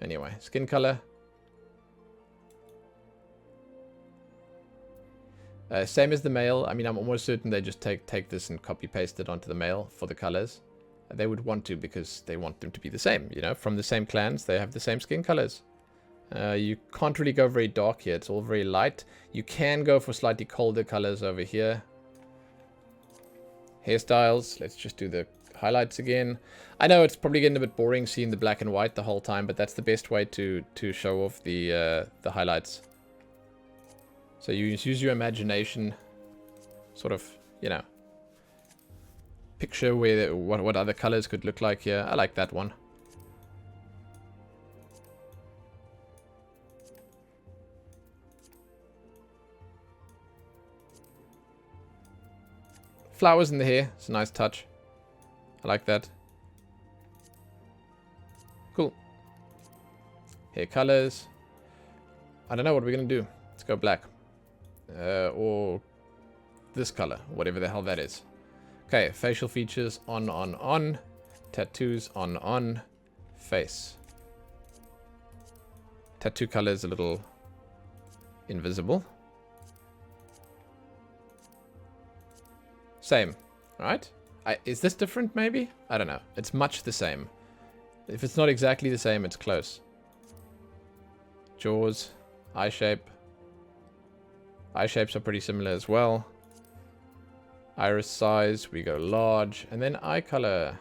Anyway, skin color. Same as the male. I mean, I'm almost certain they just take this and copy paste it onto the male for the colors. They would want to because they want them to be the same, you know, from the same clans. They have the same skin colors. You can't really go very dark here. It's all very light. You can go for slightly colder colors over here. Hairstyles. Let's just do the highlights again. I know it's probably getting a bit boring seeing the black and white the whole time, but that's the best way to show off the highlights. So you use your imagination, sort of, you know, picture where what other colors could look like here. I like that one. Flowers in the hair. It's a nice touch. I like that. Cool. Hair colors. I don't know what we're going to do. Let's go black. Or this color. Whatever the hell that is. Okay. Facial features. On. Tattoos. On. Face. Tattoo color is a little invisible. Same, right? Is this different, maybe? I don't know. It's much the same. If it's not exactly the same, it's close. Jaws, eye shape. Eye shapes are pretty similar as well. Iris size, we go large. And then eye color.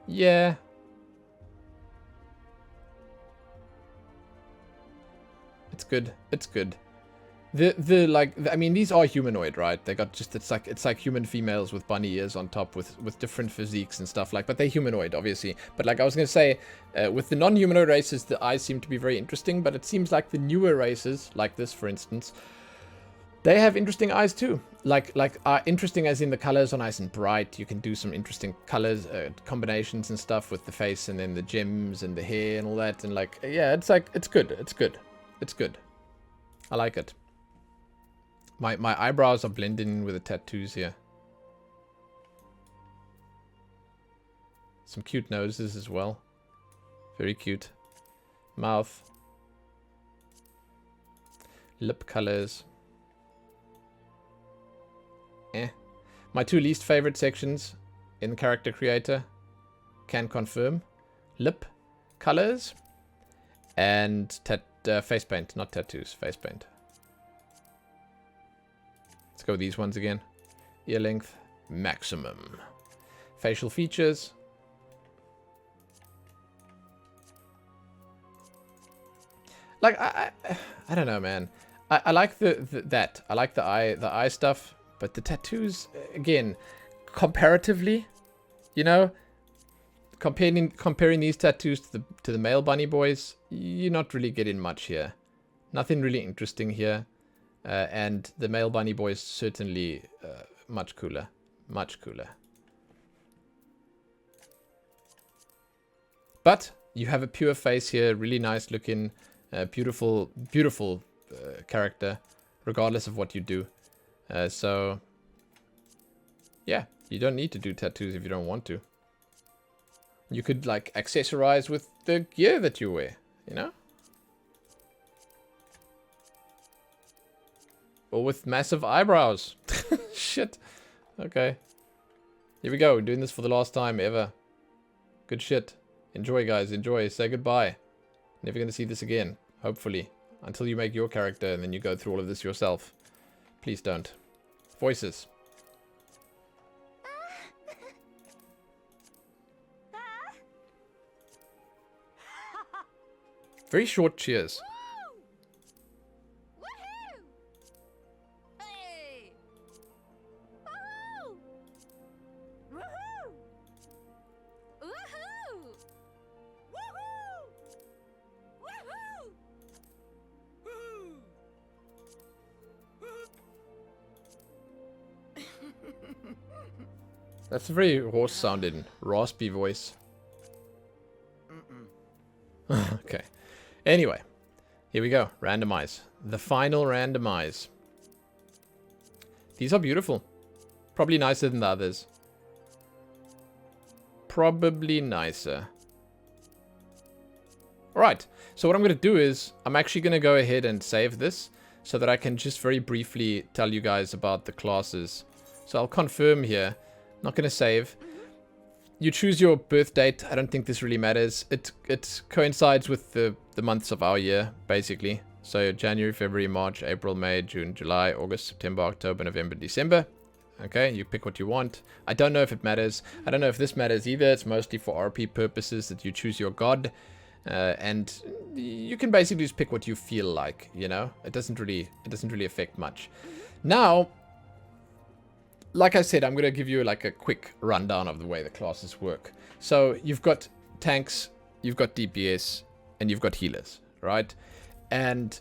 Yeah. It's good. It's good. I mean, these are humanoid, right? They got just, it's like human females with bunny ears on top with different physiques and stuff like, but they're humanoid, obviously. But like I was going to say, with the non-humanoid races, the eyes seem to be very interesting, but it seems like the newer races, like this, for instance, They have interesting eyes too. Like interesting as in the colors are nice and bright. You can do some interesting colors, combinations and stuff with the face and then the gems and the hair and all that. And like, yeah, it's like, it's good. It's good. It's good. I like it. My eyebrows are blending in with the tattoos here. Some cute noses as well. Very cute. Mouth. Lip colors. My two least favorite sections in character creator, can confirm. Lip colors and face paint, not tattoos, face paint. Let's go with these ones again. Ear length, maximum. Facial features. Like I don't know, man. I like that. I like the eye stuff. But the tattoos, again, comparatively, you know, comparing these tattoos to the male bunny boys, you're not really getting much here. Nothing really interesting here. And the male bunny boys certainly much cooler. Much cooler. But you have a pure face here, really nice looking, beautiful character, regardless of what you do. So, yeah, you don't need to do tattoos if you don't want to. You could, like, accessorize with the gear that you wear, you know? Or with massive eyebrows. Shit. Okay. Here we go. We're doing this for the last time ever. Good shit. Enjoy, guys. Enjoy. Say goodbye. Never gonna see this again. Hopefully. Until you make your character and then you go through all of this yourself. Please don't. Voices. Very short cheers. That's a very horse-sounding, raspy voice. Okay. Anyway, here we go. Randomize. The final randomize. These are beautiful. Probably nicer than the others. Probably nicer. Alright, so what I'm going to do is, I'm actually going to go ahead and save this, so that I can just very briefly tell you guys about the classes. So I'll confirm here. Not going to save. You choose your birth date. I don't think this really matters. It coincides with the months of our year, basically. So January, February, March, April, May, June, July, August, September, October, November, December. Okay, you pick what you want. I don't know if it matters. I don't know if this matters either. It's mostly for RP purposes that you choose your god. And you can basically just pick what you feel like, you know? It doesn't really affect much. Now, like I said, I'm going to give you like a quick rundown of the way the classes work. So you've got tanks, you've got DPS, and you've got healers, right? And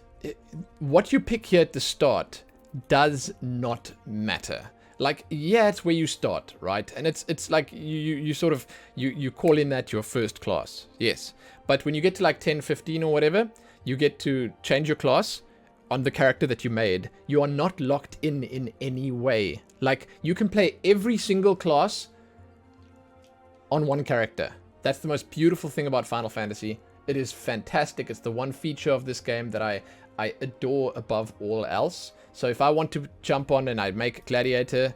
what you pick here at the start does not matter. Like, yeah, it's where you start, right? And it's like you sort of, you call in that your first class, yes. But when you get to like 10, 15 or whatever, you get to change your class on the character that you made. You are not locked in any way. Like, you can play every single class on one character. That's the most beautiful thing about Final Fantasy. It is fantastic. It's the one feature of this game that I adore above all else. So if I want to jump on and I make Gladiator,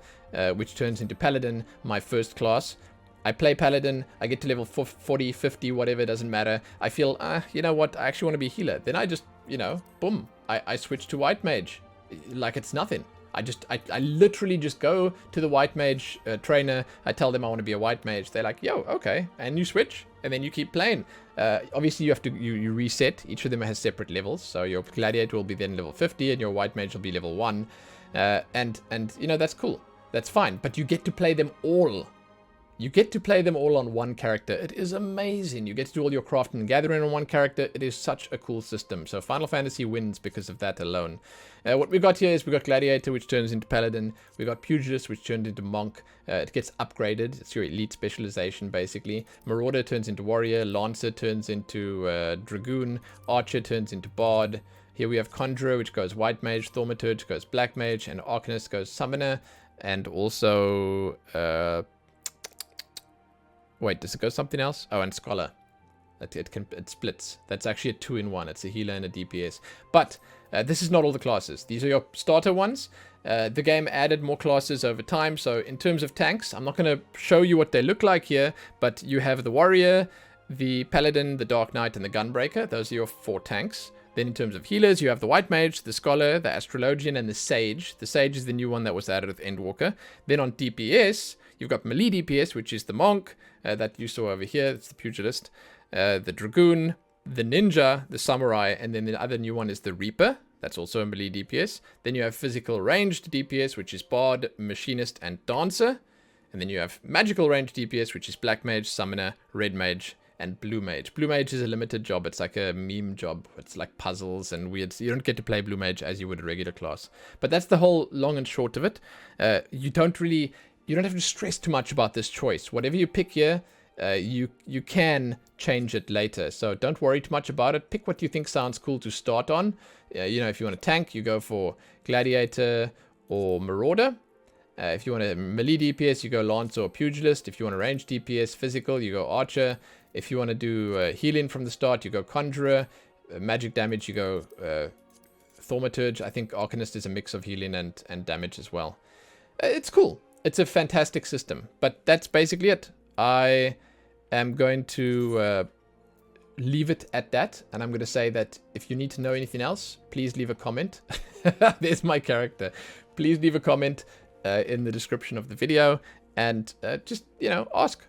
which turns into Paladin, my first class, I play Paladin, I get to level 40, 50, whatever, doesn't matter. I feel, you know what, I actually want to be a healer. Then I just, you know, boom, I switch to White Mage. Like it's nothing. I literally just go to the White Mage trainer. I tell them I want to be a White Mage. They're like, yo, okay. And you switch, and then you keep playing. Obviously, you have to you reset. Each of them has separate levels. So your Gladiator will be then level 50, and your White Mage will be level 1. And you know, that's cool. That's fine. But you get to play them all You get to play them all on one character. It is amazing. You get to do all your crafting and gathering on one character. It is such a cool system. So Final Fantasy wins because of that alone. What we got here is we got Gladiator, which turns into Paladin. We got Pugilist, which turned into Monk. It gets upgraded. It's your elite specialization, basically. Marauder turns into Warrior. Lancer turns into Dragoon. Archer turns into Bard. Here we have Conjurer, which goes White Mage. Thaumaturge goes Black Mage. And Arcanist goes Summoner. And also... wait, does it go something else? Oh, and Scholar. It splits. That's actually a 2-in-1. It's a healer and a DPS. But this is not all the classes. These are your starter ones. The game added more classes over time. So in terms of tanks, I'm not going to show you what they look like here. But you have the Warrior, the Paladin, the Dark Knight, and the Gunbreaker. Those are your 4 tanks. Then in terms of healers, you have the White Mage, the Scholar, the Astrologian, and the Sage. The Sage is the new one that was added with Endwalker. Then on DPS, you've got melee DPS, which is the Monk that you saw over here. It's the Pugilist. The Dragoon, the Ninja, the Samurai, and then the other new one is the Reaper. That's also a melee DPS. Then you have physical ranged DPS, which is Bard, Machinist, and Dancer. And then you have magical ranged DPS, which is Black Mage, Summoner, Red Mage, and Blue Mage. Blue Mage is a limited job. It's like a meme job. It's like puzzles and weird. You don't get to play Blue Mage as you would a regular class. But that's the whole long and short of it. You don't have to stress too much about this choice. Whatever you pick here, you can change it later. So don't worry too much about it. Pick what you think sounds cool to start on. You know, if you want a tank, you go for Gladiator or Marauder. If you want a melee DPS, you go Lancer or Pugilist. If you want a range DPS, physical, you go Archer. If you want to do healing from the start, you go Conjurer. Magic damage, you go Thaumaturge. I think Arcanist is a mix of healing and damage as well. It's cool. It's a fantastic system. But that's basically it. I am going to leave it at that. And I'm going to say that if you need to know anything else, please leave a comment. There's my character. Please leave a comment in the description of the video. And just, you know, ask.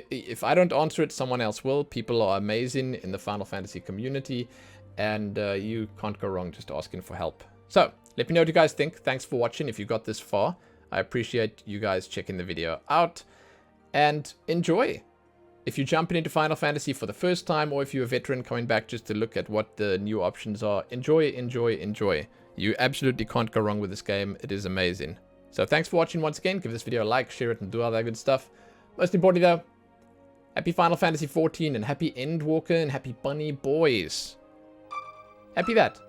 If I don't answer it, someone else will. People are amazing in the Final Fantasy community, and you can't go wrong just asking for help. So, let me know what you guys think. Thanks for watching if you got this far. I appreciate you guys checking the video out, and enjoy. If you're jumping into Final Fantasy for the first time, or if you're a veteran coming back just to look at what the new options are, enjoy, enjoy, enjoy. You absolutely can't go wrong with this game. It is amazing. So, thanks for watching once again. Give this video a like, share it, and do all that good stuff. Most importantly, though, happy Final Fantasy 14 and happy Endwalker and happy Bunny Boys. Happy that.